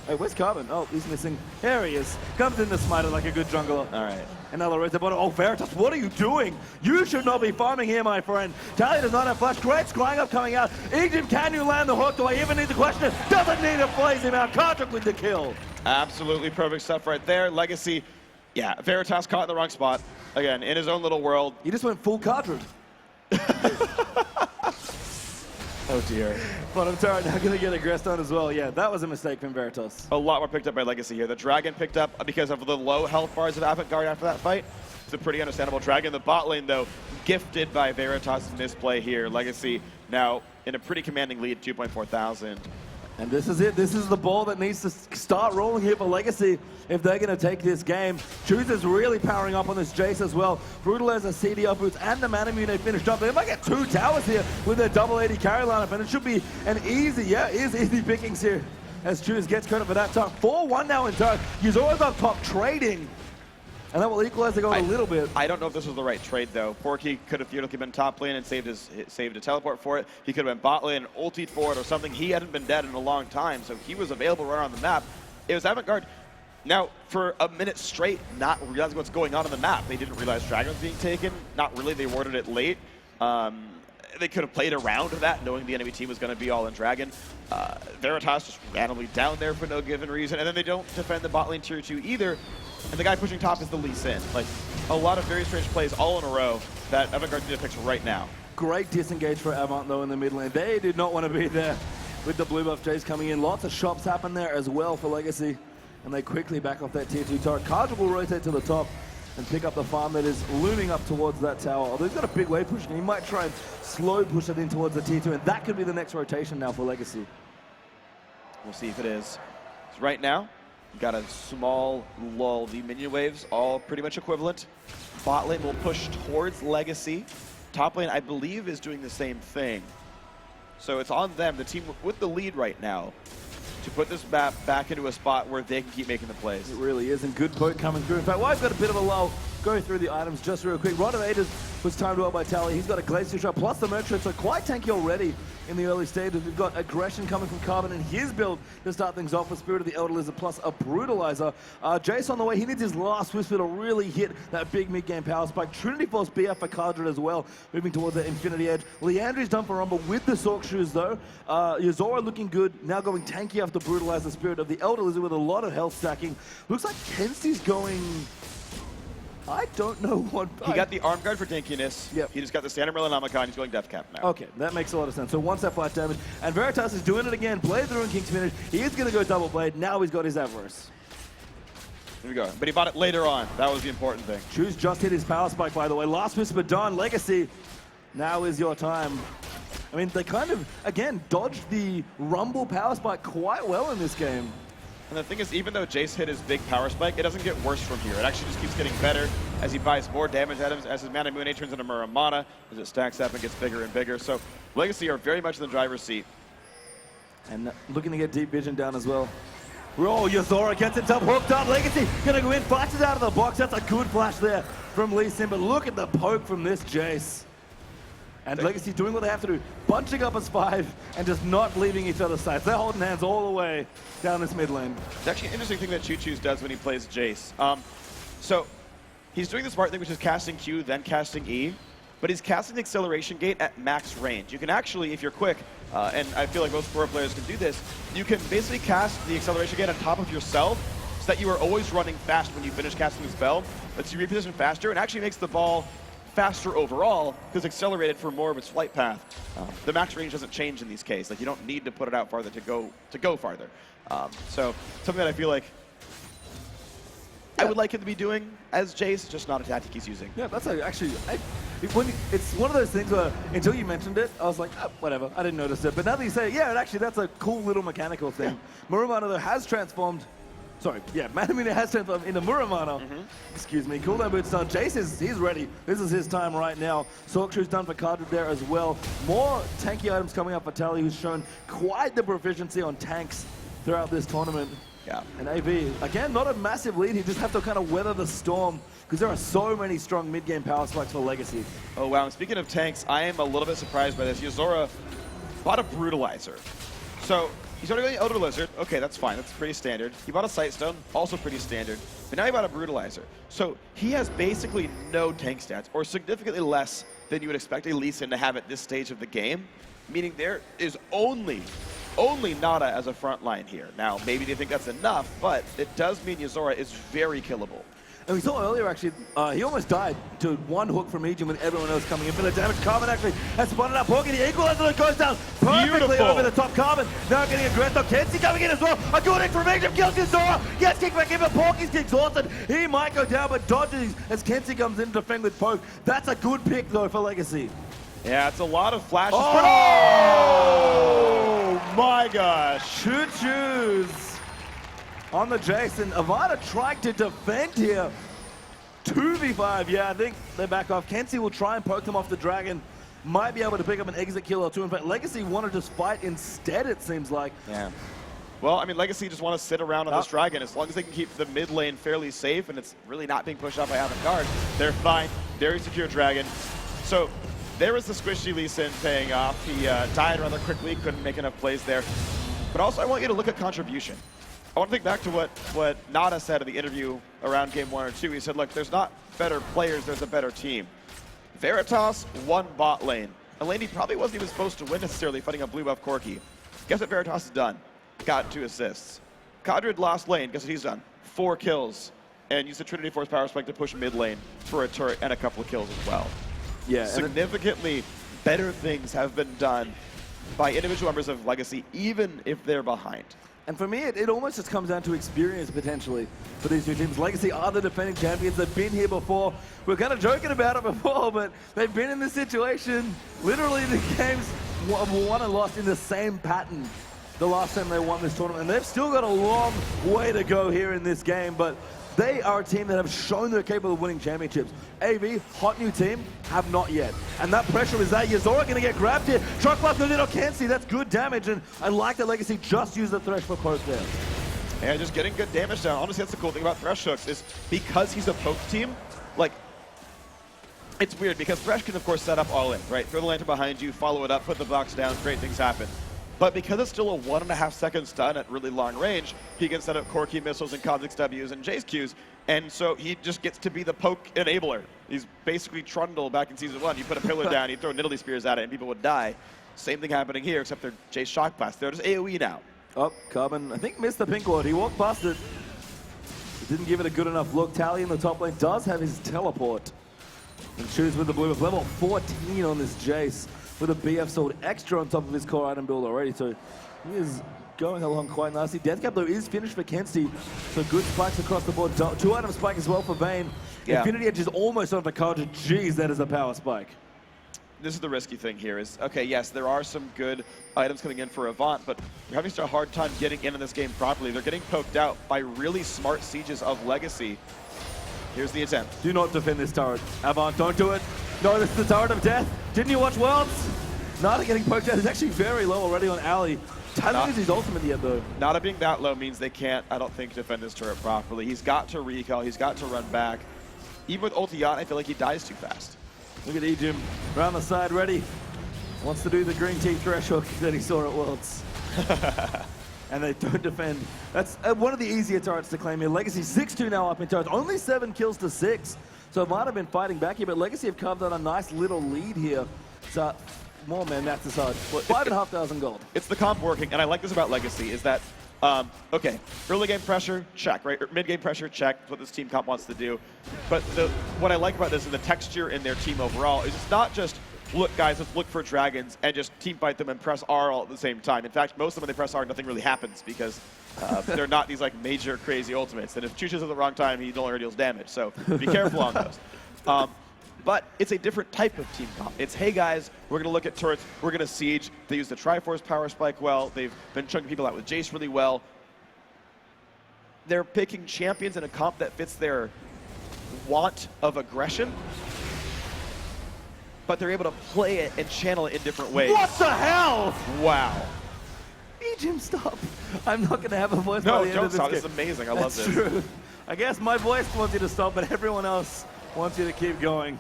Hey, where's Carbon? Oh, he's missing. There he is. Comes in to smite it like a good jungler. All right. Another raise the bottom. Oh, Veritas, what are you doing? You should not be farming here, my friend. Tally does not have flash. Great scrying up coming out. Egypt, can you land the hook? Do I even need the question? Doesn't need to blaze him out. Cartridge with the kill. Absolutely perfect stuff right there. Legacy, yeah, Veritas caught in the wrong spot. Again, in his own little world. He just went full Cartridge. Oh dear. Bottom turret now going to get aggressed on as well. Yeah, that was a mistake from Veritas. A lot more picked up by Legacy here. The Dragon picked up because of the low health bars of Avant-Garde after that fight. It's a pretty understandable Dragon. The bot lane, though, gifted by Veritas' misplay here. Legacy now in a pretty commanding lead, 2.4 thousand. And this is it. This is the ball that needs to start rolling here for Legacy if they're going to take this game. Choose is really powering up on this Jace as well. Brutalizer, CDR boots, and the Manamune they finished up. They might get 2 towers here with their double 80 carry lineup, and it should be an easy, easy pickings here as Choose gets credit for that time. 4-1 now in turn. He's always up top trading. And that will equalize the goal a little bit. I don't know if this was the right trade, though. Porky could have theoretically been top lane and saved a teleport for it. He could have been bot lane and ultied for it or something. He hadn't been dead in a long time, so he was available right on the map. It was Avant-Garde now for a minute straight not realizing what's going on the map. They didn't realize Dragon was being taken. Not really. They warded it late. They could have played around that, knowing the enemy team was going to be all in Dragon. Veritas just randomly down there for no given reason, and then they don't defend the bot lane tier 2 either. And the guy pushing top is the Lee Sin. Like, a lot of very strange plays all in a row that Avant-Garde need to fix right now. Great disengage for Avant, though, in the mid lane. They did not want to be there with the blue buff Jace coming in. Lots of shops happen there as well for Legacy. And they quickly back off that tier 2 turret. Cartridge will rotate to the top and pick up the farm that is looming up towards that tower. Although he's got a big wave pushing. He might try and slow push it in towards the tier 2. And that could be the next rotation now for Legacy. We'll see if it is. So right now, you got a small lull. The minion waves all pretty much equivalent. Bot lane will push towards Legacy. Top lane, I believe, is doing the same thing. So it's on them, the team with the lead right now, to put this map back into a spot where they can keep making the plays. It really is, and good poke coming through. In fact, well, I've got a bit of a lull. Go through the items just real quick. Rod of Ages was timed well by Tally. He's got a Glacier Shot plus the Merchant, so quite tanky already in the early stages. We've got Aggression coming from Carbon in his build to start things off with Spirit of the Elder Lizard plus a Brutalizer. Jace on the way. He needs his last Whisper to really hit that big mid-game power spike. Trinity Force BF for Cartridge as well, moving towards the Infinity Edge. Leandri's done for Rumble with the Sork Shoes though. Yuzora looking good, now going tanky after Brutalizer Spirit of the Elder Lizard with a lot of health stacking. Looks like Kensty's going... I don't know what... He got the arm guard for dinkiness. Yep. He just got the standard Milanamicon. He's going Death Camp now. Okay, that makes a lot of sense. So one step flat damage. And Veritas is doing it again. Blade through and King's finish. He is going to go double blade. Now he's got his Avarice. Here we go. But he bought it later on. That was the important thing. Choose just hit his power spike, by the way. Last Whisper done. Legacy. Now is your time. I mean, they kind of, again, dodged the Rumble power spike quite well in this game. And the thing is, even though Jace hit his big power spike, it doesn't get worse from here. It actually just keeps getting better as he buys more damage at him, as his Mana Moon turns into Muramana, as it stacks up and gets bigger and bigger. So Legacy are very much in the driver's seat. And looking to get Deep Vision down as well. Oh, Yuzora gets himself hooked up. Legacy gonna go in, flashes out of the box. That's a good flash there from Lee Sin, but look at the poke from this Jace. And Legacy doing what they have to do, bunching up as 5 and just not leaving each other's sides. They're holding hands all the way down this mid lane. It's actually an interesting thing that Choo-Choo's does when he plays Jace. So he's doing the smart thing, which is casting Q, then casting E, but he's casting the acceleration gate at max range. You can actually, if you're quick, and I feel like most pro players can do this, you can basically cast the acceleration gate on top of yourself so that you are always running fast when you finish casting the spell. Lets you reposition faster and actually makes the ball faster overall because accelerated for more of its flight path. The max range doesn't change in these cases. Like, you don't need to put it out farther to go farther. So something that I feel like I would like him to be doing as Jace, just not a tactic he's using. Yeah, that's actually, it's one of those things where until you mentioned it, I was like, oh, whatever, I didn't notice it. But now that you say it, yeah, actually that's a cool little mechanical thing. Yeah. Muramana though has transformed, Manamina has transformed into Muramana. Excuse me, cooldown boots done. Jace he's ready. This is his time right now. Sorkshu's done for Cardred there as well. More tanky items coming up for Tally, who's shown quite the proficiency on tanks throughout this tournament. Yeah. And AV, again, not a massive lead. He just have to kind of weather the storm because there are so many strong mid-game power spikes for Legacy. Oh, wow. And speaking of tanks, I am a little bit surprised by this. Yuzora bought a Brutalizer. So he's already got the Elder Lizard. Okay, that's fine. That's pretty standard. He bought a Sightstone, also pretty standard. But now he bought a Brutalizer. So he has basically no tank stats, or significantly less than you would expect a Lee Sin to have at this stage of the game, meaning there is only Nada as a front line here. Now, maybe they think that's enough, but it does mean Yuzora is very killable. And we saw earlier, actually, he almost died to one hook from Ejim with everyone else coming in for the damage. Carbon actually has spun it up. Hawking the equalizer that goes down perfectly over the top. Carbon now getting aggressed. Kenzie coming in as well. A good hit from Ejim kills Yuzora. Gets kicked back in, but Porky's exhausted. He might go down, but dodges as Kenzie comes in to defend with Poke. That's a good pick, though, for Legacy. Yeah, it's a lot of flashes. Oh my gosh. Choo-choos on the Jason. Avada trying to defend here. 2v5, yeah, I think they back off. Kenzie will try and poke them off the dragon. Might be able to pick up an exit kill or two. In fact, Legacy want to just fight instead, it seems like. Yeah. Well, I mean, Legacy just want to sit around on this dragon. As long as they can keep the mid lane fairly safe and it's really not being pushed out by Avant-Garde, they're fine. Very secure dragon. So there was the squishy Lee Sin paying off. He died rather quickly, couldn't make enough plays there. But also, I want you to look at contribution. I want to think back to what Nada said in the interview around game 1 or 2. He said, look, there's not better players, there's a better team. Veritas won bot lane. A lane he probably wasn't even supposed to win necessarily, fighting a blue buff Corki. Guess what Veritas has done? Got 2 assists. Codred lost lane, guess what he's done? 4 kills. And used the Trinity Force power spike to push mid lane for a turret and a couple of kills as well. Yeah, significantly better things have been done by individual members of Legacy, even if they're behind. And for me, it almost just comes down to experience, potentially, for these two teams. Legacy are the defending champions. They've been here before. We're kind of joking about it before, but they've been in this situation. Literally, the games won and lost in the same pattern the last time they won this tournament. And they've still got a long way to go here in this game, but they are a team that have shown they're capable of winning championships. AV, hot new team, have not yet. And that pressure is there. Yuzora going to get grabbed here. Truck blast goes in on Kenzie. That's good damage. And I like that Legacy just used the Thresh for poke there. And just getting good damage down. Honestly, that's the cool thing about Thresh hooks is because he's a poke team, like, it's weird because Thresh can, of course, set up all in, right? Throw the lantern behind you, follow it up, put the box down, great things happen. But because it's still a 1.5 second stun at really long range, he can set up Corki missiles and Kha'Zix W's and Jace Q's, and so he just gets to be the poke enabler. He's basically Trundle back in Season 1. You put a pillar down, you throw Nidalee Spears at it, and people would die. Same thing happening here, except they're Jace Shock Blast. They're just AoE now. Oh, Carbon, I think missed the pink ward. He walked past it. He didn't give it a good enough look. Tally in the top lane does have his teleport. And choose with the blue with level 14 on this Jace, with a BF sword extra on top of his core item build already, so he is going along quite nicely. Deathcap though is finished for Kenzie, so good spikes across the board. 2 item spike as well for Vayne. Yeah. Infinity Edge is almost on for Codred. Jeez, that is a power spike. This is the risky thing here is, okay, yes, there are some good items coming in for Avant, but you're having such a hard time getting into this game properly. They're getting poked out by really smart sieges of Legacy. Here's the attempt. Do not defend this turret. Avant, don't do it. No, this is the turret of death. Didn't you watch Worlds? Nada getting poked out. He's actually very low already on Ali. Tally is his ultimate yet, though. Nada being that low means they can't, I don't think, defend this turret properly. He's got to recall. He's got to run back. Even with ulti on, I feel like he dies too fast. Look at Ejim around the side, ready. Wants to do the green tea thresh hook that he saw at Worlds. And they don't defend. That's one of the easier turrets to claim here. Legacy 6-2 now up in turrets. Only 7 kills to 6. So might have been fighting back here, but Legacy have carved out a nice little lead here. So, more man, that's hard. 5,500 gold. It's the comp working, and I like this about Legacy, is that Okay, early game pressure, check, right? Mid game pressure, check. That's what this team comp wants to do. But what I like about this and the texture in their team overall is it's not just, look guys, let's look for dragons and just team fight them and press R all at the same time. In fact, most of them when they press R, nothing really happens because they're not these like major crazy ultimates. And if Chucha's at the wrong time, he no longer deals damage. So be careful on those. But it's a different type of team comp. It's, hey guys, we're going to look at turrets, we're going to siege. They use the Triforce power spike well. They've been chunking people out with Jace really well. They're picking champions in a comp that fits their want of aggression, but they're able to play it and channel it in different ways. What the hell? Wow. Jim, stop. I'm not going to have a voice by the end of this stop. game. This is amazing. I love this. That's true. I guess my voice wants you to stop, but everyone else wants you to keep going.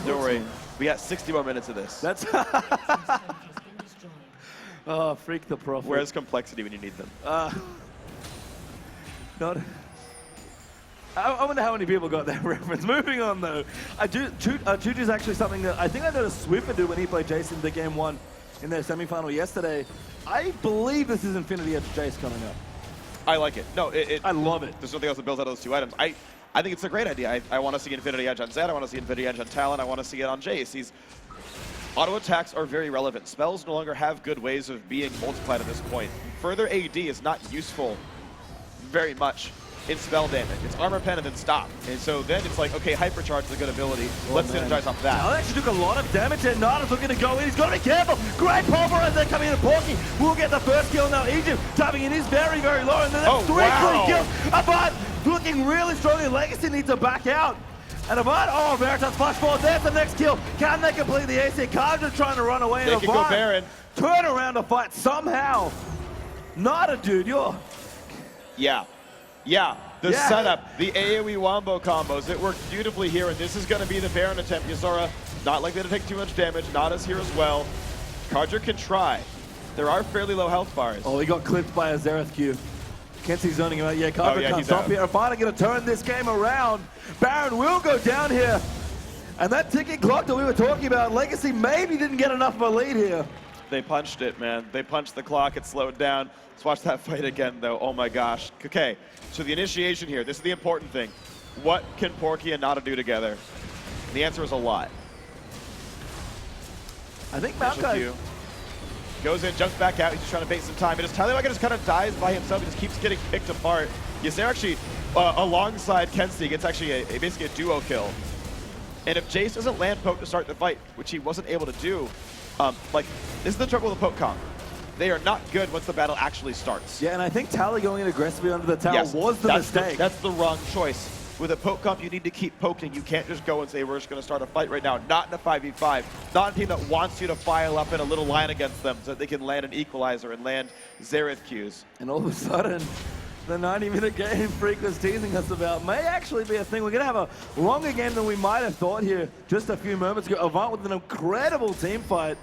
Don't worry. We got 60 more minutes of this. That's oh, freak the prophet. Where's complexity when you need them? I wonder how many people got that reference. Moving on, though. Chuchu is actually something that I think I noticed Swiffer do when he played Jace in the game 1 in their semifinal yesterday. I believe this is Infinity Edge Jace coming up. I like it. No, I love it. There's nothing else that builds out of those two items. I think it's a great idea. I want to see Infinity Edge on Zed. I want to see Infinity Edge on Talon. I want to see it on Jace. These auto attacks are very relevant. Spells no longer have good ways of being multiplied at this point. Further AD is not useful very much in spell damage. It's armor pen and then stop. And so then it's like, okay, hypercharge is a good ability. Let's synergize off that. Now they actually took a lot of damage there. Nada's looking to go in. He's got to be careful. Great pulverize there coming in. Porky will get the first kill now. Egypt tapping in is very, very low. And then that's three clean kills. Avant looking really strongly. Legacy needs to back out. And Avant, oh, Veritas flash forward. There's the next kill. Can they complete the AC? Carja's trying to run away. They and can Avant go Baron. turn around to fight somehow. Nada, dude, you're... Yeah, the setup, the AoE wombo combos, it worked beautifully here, and this is going to be the Baron attempt. Yuzora, not likely to take too much damage. Nada's here as well. Karja can try. There are fairly low health bars. Oh, he got clipped by a Xerath Q. Kenzie's zoning him out. Yeah, Karja comes up here. Finally going to turn this game around. Baron will go down here. And that ticking clock that we were talking about, Legacy maybe didn't get enough of a lead here. They punched it, man. They punched the clock. It slowed down. Let's watch that fight again, though. Oh, my gosh. Okay, so the initiation here. This is the important thing. What can Porky and Nada do together? And the answer is a lot. I think Maokai goes in, jumps back out. He's just trying to bait some time. But as Tyler just kind of dies by himself, he just keeps getting picked apart. Yes, they're actually alongside Kenzie gets actually basically a duo kill. And if Jace doesn't land poke to start the fight, which he wasn't able to do, like, this is the trouble with the poke comp. They are not good once the battle actually starts. Yeah, and I think Tally going in aggressively under the tower was the mistake. That's the wrong choice. With a poke comp, you need to keep poking. You can't just go and say, we're just going to start a fight right now. Not in a 5v5. Not a team that wants you to file up in a little line against them so that they can land an equalizer and land Xerath Qs. And all of a sudden, the 90-minute game Freak was teasing us about may actually be a thing. We're going to have a longer game than we might have thought here just a few moments ago. Avant with an incredible team fight.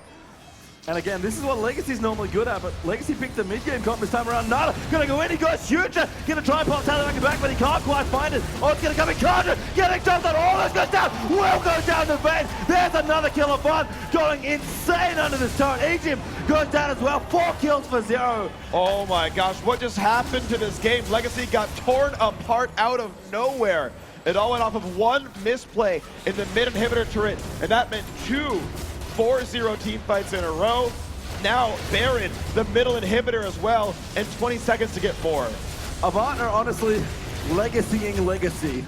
And again, this is what Legacy's normally good at, but Legacy picked the mid-game comp this time around. Nada gonna go in, he goes Future, gonna try and pop Tyler back, but he can't quite find it. Oh, it's gonna come in, Karja getting jumped on, all this goes down, will go down the vein. There's another kill of Bond, going insane under this turret. Egypt goes down as well, 4 kills for 0. Oh my gosh, what just happened to this game? Legacy got torn apart out of nowhere. It all went off of one misplay in the mid-inhibitor turret, and that meant 2 4-0 team fights in a row. Now Baron, the middle inhibitor as well, and 20 seconds to get more. Avant are honestly legacying Legacy.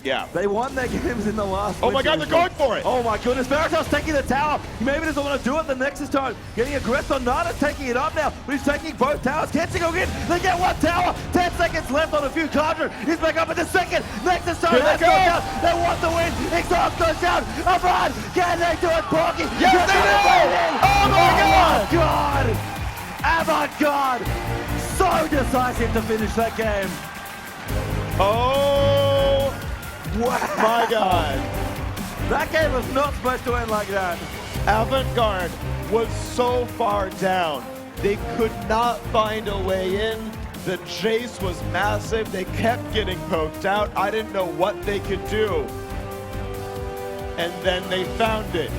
Yeah. They won their games in the last Oh my god, they're going for it! Oh my goodness, Veritas taking the tower. He maybe doesn't want to do it the Nexus turret. Getting aggressive on Nada, taking it up now, but he's taking both towers. Kenzie go in, they get one tower. 10 seconds left on a few. Karja, he's back up in the second. Nexus turret, let's go down. They want the win. Exhaust goes down. Abroad, can they do it, Porky? Yes, they do! Oh my god! Avant-Garde, so decisive to finish that game. Oh! Wow. My god. That game was not supposed to end like that. Avant-Garde was so far down. They could not find a way in. The Jace was massive. They kept getting poked out. I didn't know what they could do. And then they found it.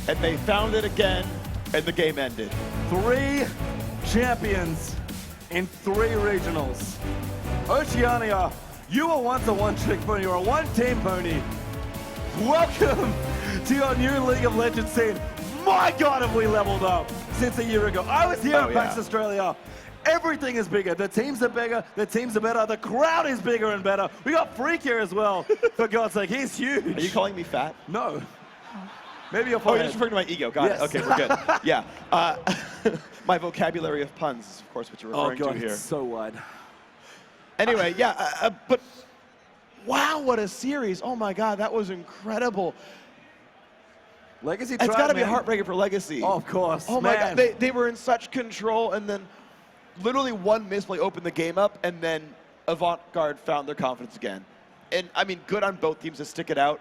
And they found it again, and the game ended. 3 champions in 3 regionals. Oceania, you were once a one-trick pony, or a one-team pony. Welcome to your new League of Legends scene. My God, have we leveled up since a year ago. I was here at PAX Australia. Everything is bigger. The teams are bigger. The teams are better. The crowd is bigger and better. We got Freak here as well. For God's sake, he's huge. Are you calling me fat? No. Maybe you're you're just referring to my ego. Got it. Okay, we're good. Yeah. My vocabulary of puns is, of course, what you're referring to here. It's so wide. Anyway, yeah, but wow, what a series. Oh, my God, that was incredible. Legacy It's got to be a heartbreaker for Legacy. Oh, of course. Oh, my God. They were in such control, and then literally one misplay opened the game up, and then Avant-Garde found their confidence again. And, I mean, good on both teams to stick it out.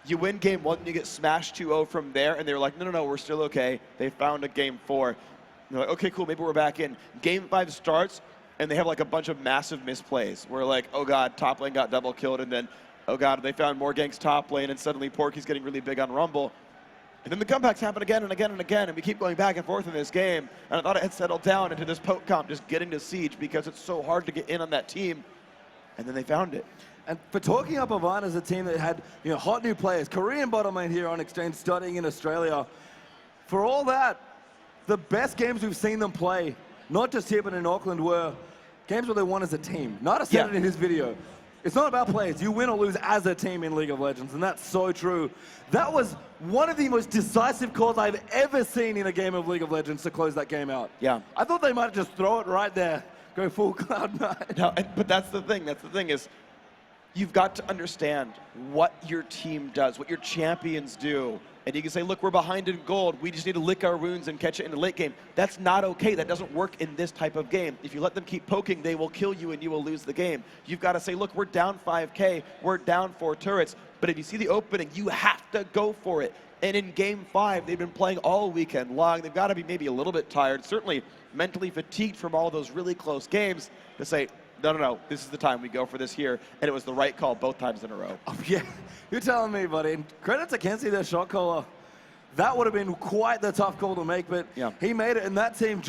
You win game 1, you get smashed 2-0 from there, and they were like, no, we're still okay. They found a game 4. And they're like, okay, cool, maybe we're back in. Game 5 starts, and they have like a bunch of massive misplays. We're like, oh God, top lane got double killed, and then, oh God, they found more ganks top lane, and suddenly Porky's getting really big on Rumble. And then the comebacks happen again and again and again, and we keep going back and forth in this game. And I thought it had settled down into this poke comp, just getting to Siege, because it's so hard to get in on that team. And then they found it. And for talking up Avant as a team that had hot new players, Korean bottom lane here on Exchange studying in Australia, for all that, the best games we've seen them play, not just here but in Auckland, were games where they won as a team. Nada said it in his video. It's not about players. You win or lose as a team in League of Legends, and that's so true. That was one of the most decisive calls I've ever seen in a game of League of Legends to close that game out. Yeah. I thought they might just throw it right there, go full Cloud9. No, but that's the thing. That's the thing is, you've got to understand what your team does, what your champions do. And you can say, look, we're behind in gold. We just need to lick our wounds and catch it in the late game. That's not okay. That doesn't work in this type of game. If you let them keep poking, they will kill you and you will lose the game. You've got to say, look, we're down 5K. We're down 4 turrets. But if you see the opening, you have to go for it. And in game 5, they've been playing all weekend long. They've got to be maybe a little bit tired, certainly mentally fatigued from all those really close games, to say, no, this is the time we go for this here. And it was the right call both times in a row. Oh, yeah, you're telling me, buddy. And credit to Kenzie, their shot caller. That would have been quite the tough call to make, but he made it, and that team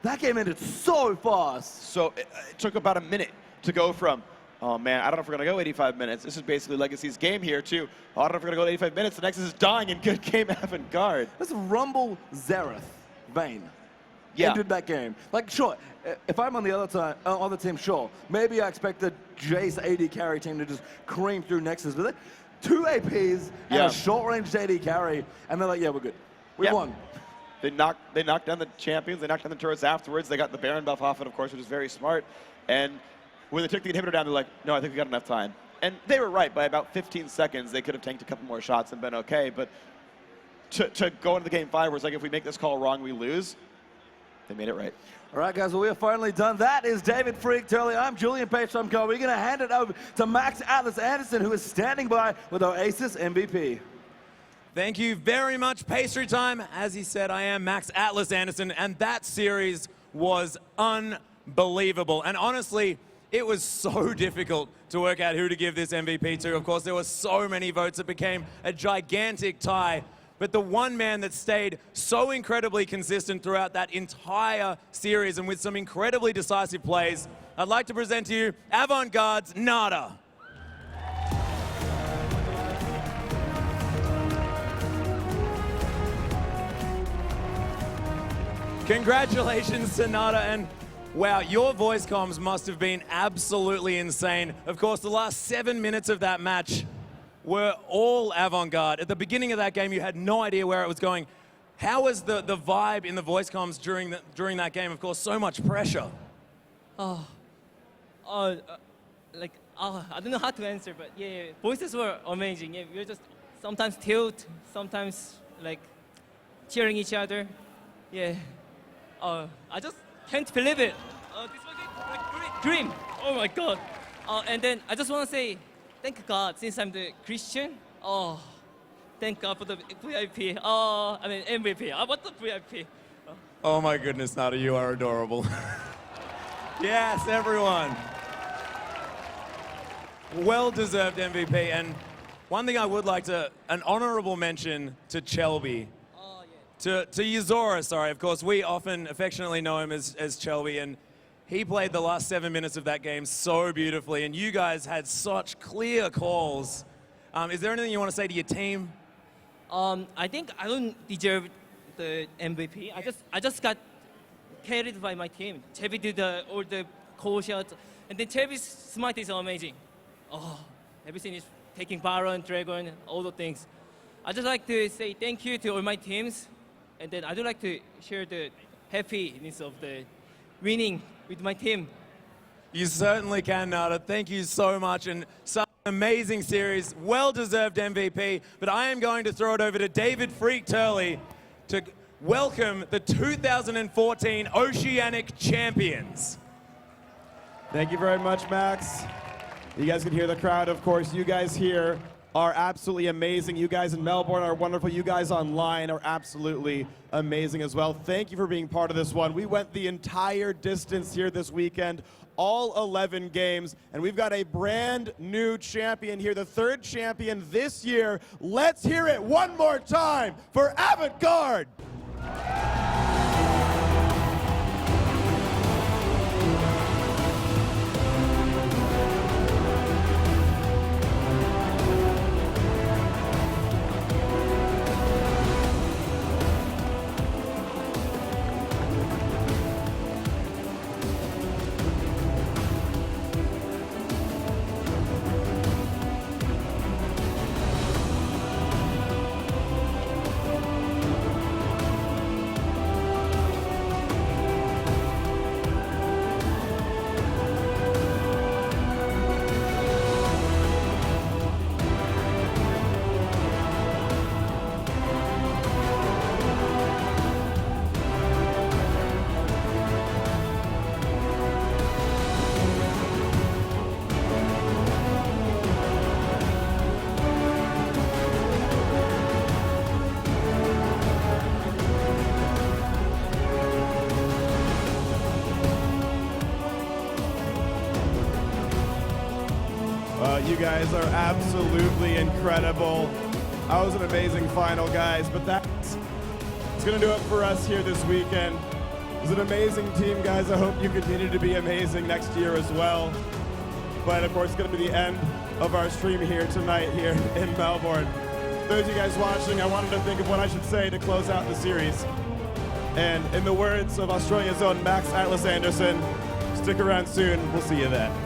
that game ended so fast. So it took about a minute to go from, oh man, I don't know if we're going to go 85 minutes. This is basically Legacy's game here, too. Oh, I don't know if we're going to go 85 minutes. The next is dying in good game Avant-Garde. That's Rumble Xerath Vayne. Ended that game. Like, sure, if I'm on the other team, sure. Maybe I expect the Jace AD carry team to just cream through Nexus, but 2 APs and a short-range AD carry, and they're like, yeah, we're good. We won. They knocked down the champions. They knocked down the turrets afterwards. They got the Baron buff off it, of course, which is very smart. And when they took the inhibitor down, they're like, no, I think we got enough time. And they were right. By about 15 seconds, they could have tanked a couple more shots and been okay. But to go into the game 5 where it's like, if we make this call wrong, we lose, they made it right. All right, guys, well, we are finally done. That is David Freak Turley. I'm Julian Page. We're going to hand it over to Max Atlas Anderson, who is standing by with our Aces MVP. Thank you very much, Pastry Time. As he said, I am Max Atlas Anderson, and that series was unbelievable. And honestly, it was so difficult to work out who to give this MVP to. Of course, there were so many votes. It became a gigantic tie. But the one man that stayed so incredibly consistent throughout that entire series and with some incredibly decisive plays, I'd like to present to you Avant-Garde's Nada. Congratulations to Nada, and wow, your voice comms must have been absolutely insane. Of course, the last 7 minutes of that match were all Avant-Garde. At the beginning of that game, you had no idea where it was going. How was the vibe in the voice comms during that game? Of course, so much pressure. I don't know how to answer, but yeah, voices were amazing. Yeah, we were just sometimes tilt, sometimes like cheering each other. Yeah, I just can't believe it. This was a great dream. Oh my God. And then I just want to say, thank God, since I'm the Christian. Oh, thank God for the VIP. Oh, I mean MVP. I want the VIP. Oh my goodness, Nada, you are adorable. Yes, everyone. Well-deserved MVP. And one thing I would like to, an honorable mention to Chelby. To Yuzora, sorry. Of course, we often affectionately know him as Chelby. And He played the last 7 minutes of that game so beautifully, and you guys had such clear calls. Is there anything you want to say to your team? I think I don't deserve the MVP. I just got carried by my team. Chevy did all the call shots, and then Chevy's smite is amazing. Oh, everything is taking Baron, Dragon, all the things. I just like to say thank you to all my teams, and then I do like to share the happiness of the winning with my team. You certainly can, Nada. Thank you so much, and such an amazing series. Well-deserved MVP, but I am going to throw it over to David Freak Turley to welcome the 2014 Oceanic champions. Thank you very much, Max. You guys can hear the crowd, of course. You guys here are absolutely amazing. You guys in Melbourne are wonderful. You guys online are absolutely amazing as well. Thank you for being part of this one. We went the entire distance here this weekend, all 11 games, and we've got a brand new champion here, the third champion this year. Let's hear it one more time for Avant-Garde. You guys are absolutely incredible. That was an amazing final, guys, but that's going to do it for us here this weekend. It was an amazing team, guys. I hope you continue to be amazing next year as well. But of course, it's going to be the end of our stream here tonight here in Melbourne. Those of you guys watching, I wanted to think of what I should say to close out the series. And in the words of Australia's own Max Atlas Anderson, stick around soon. We'll see you then.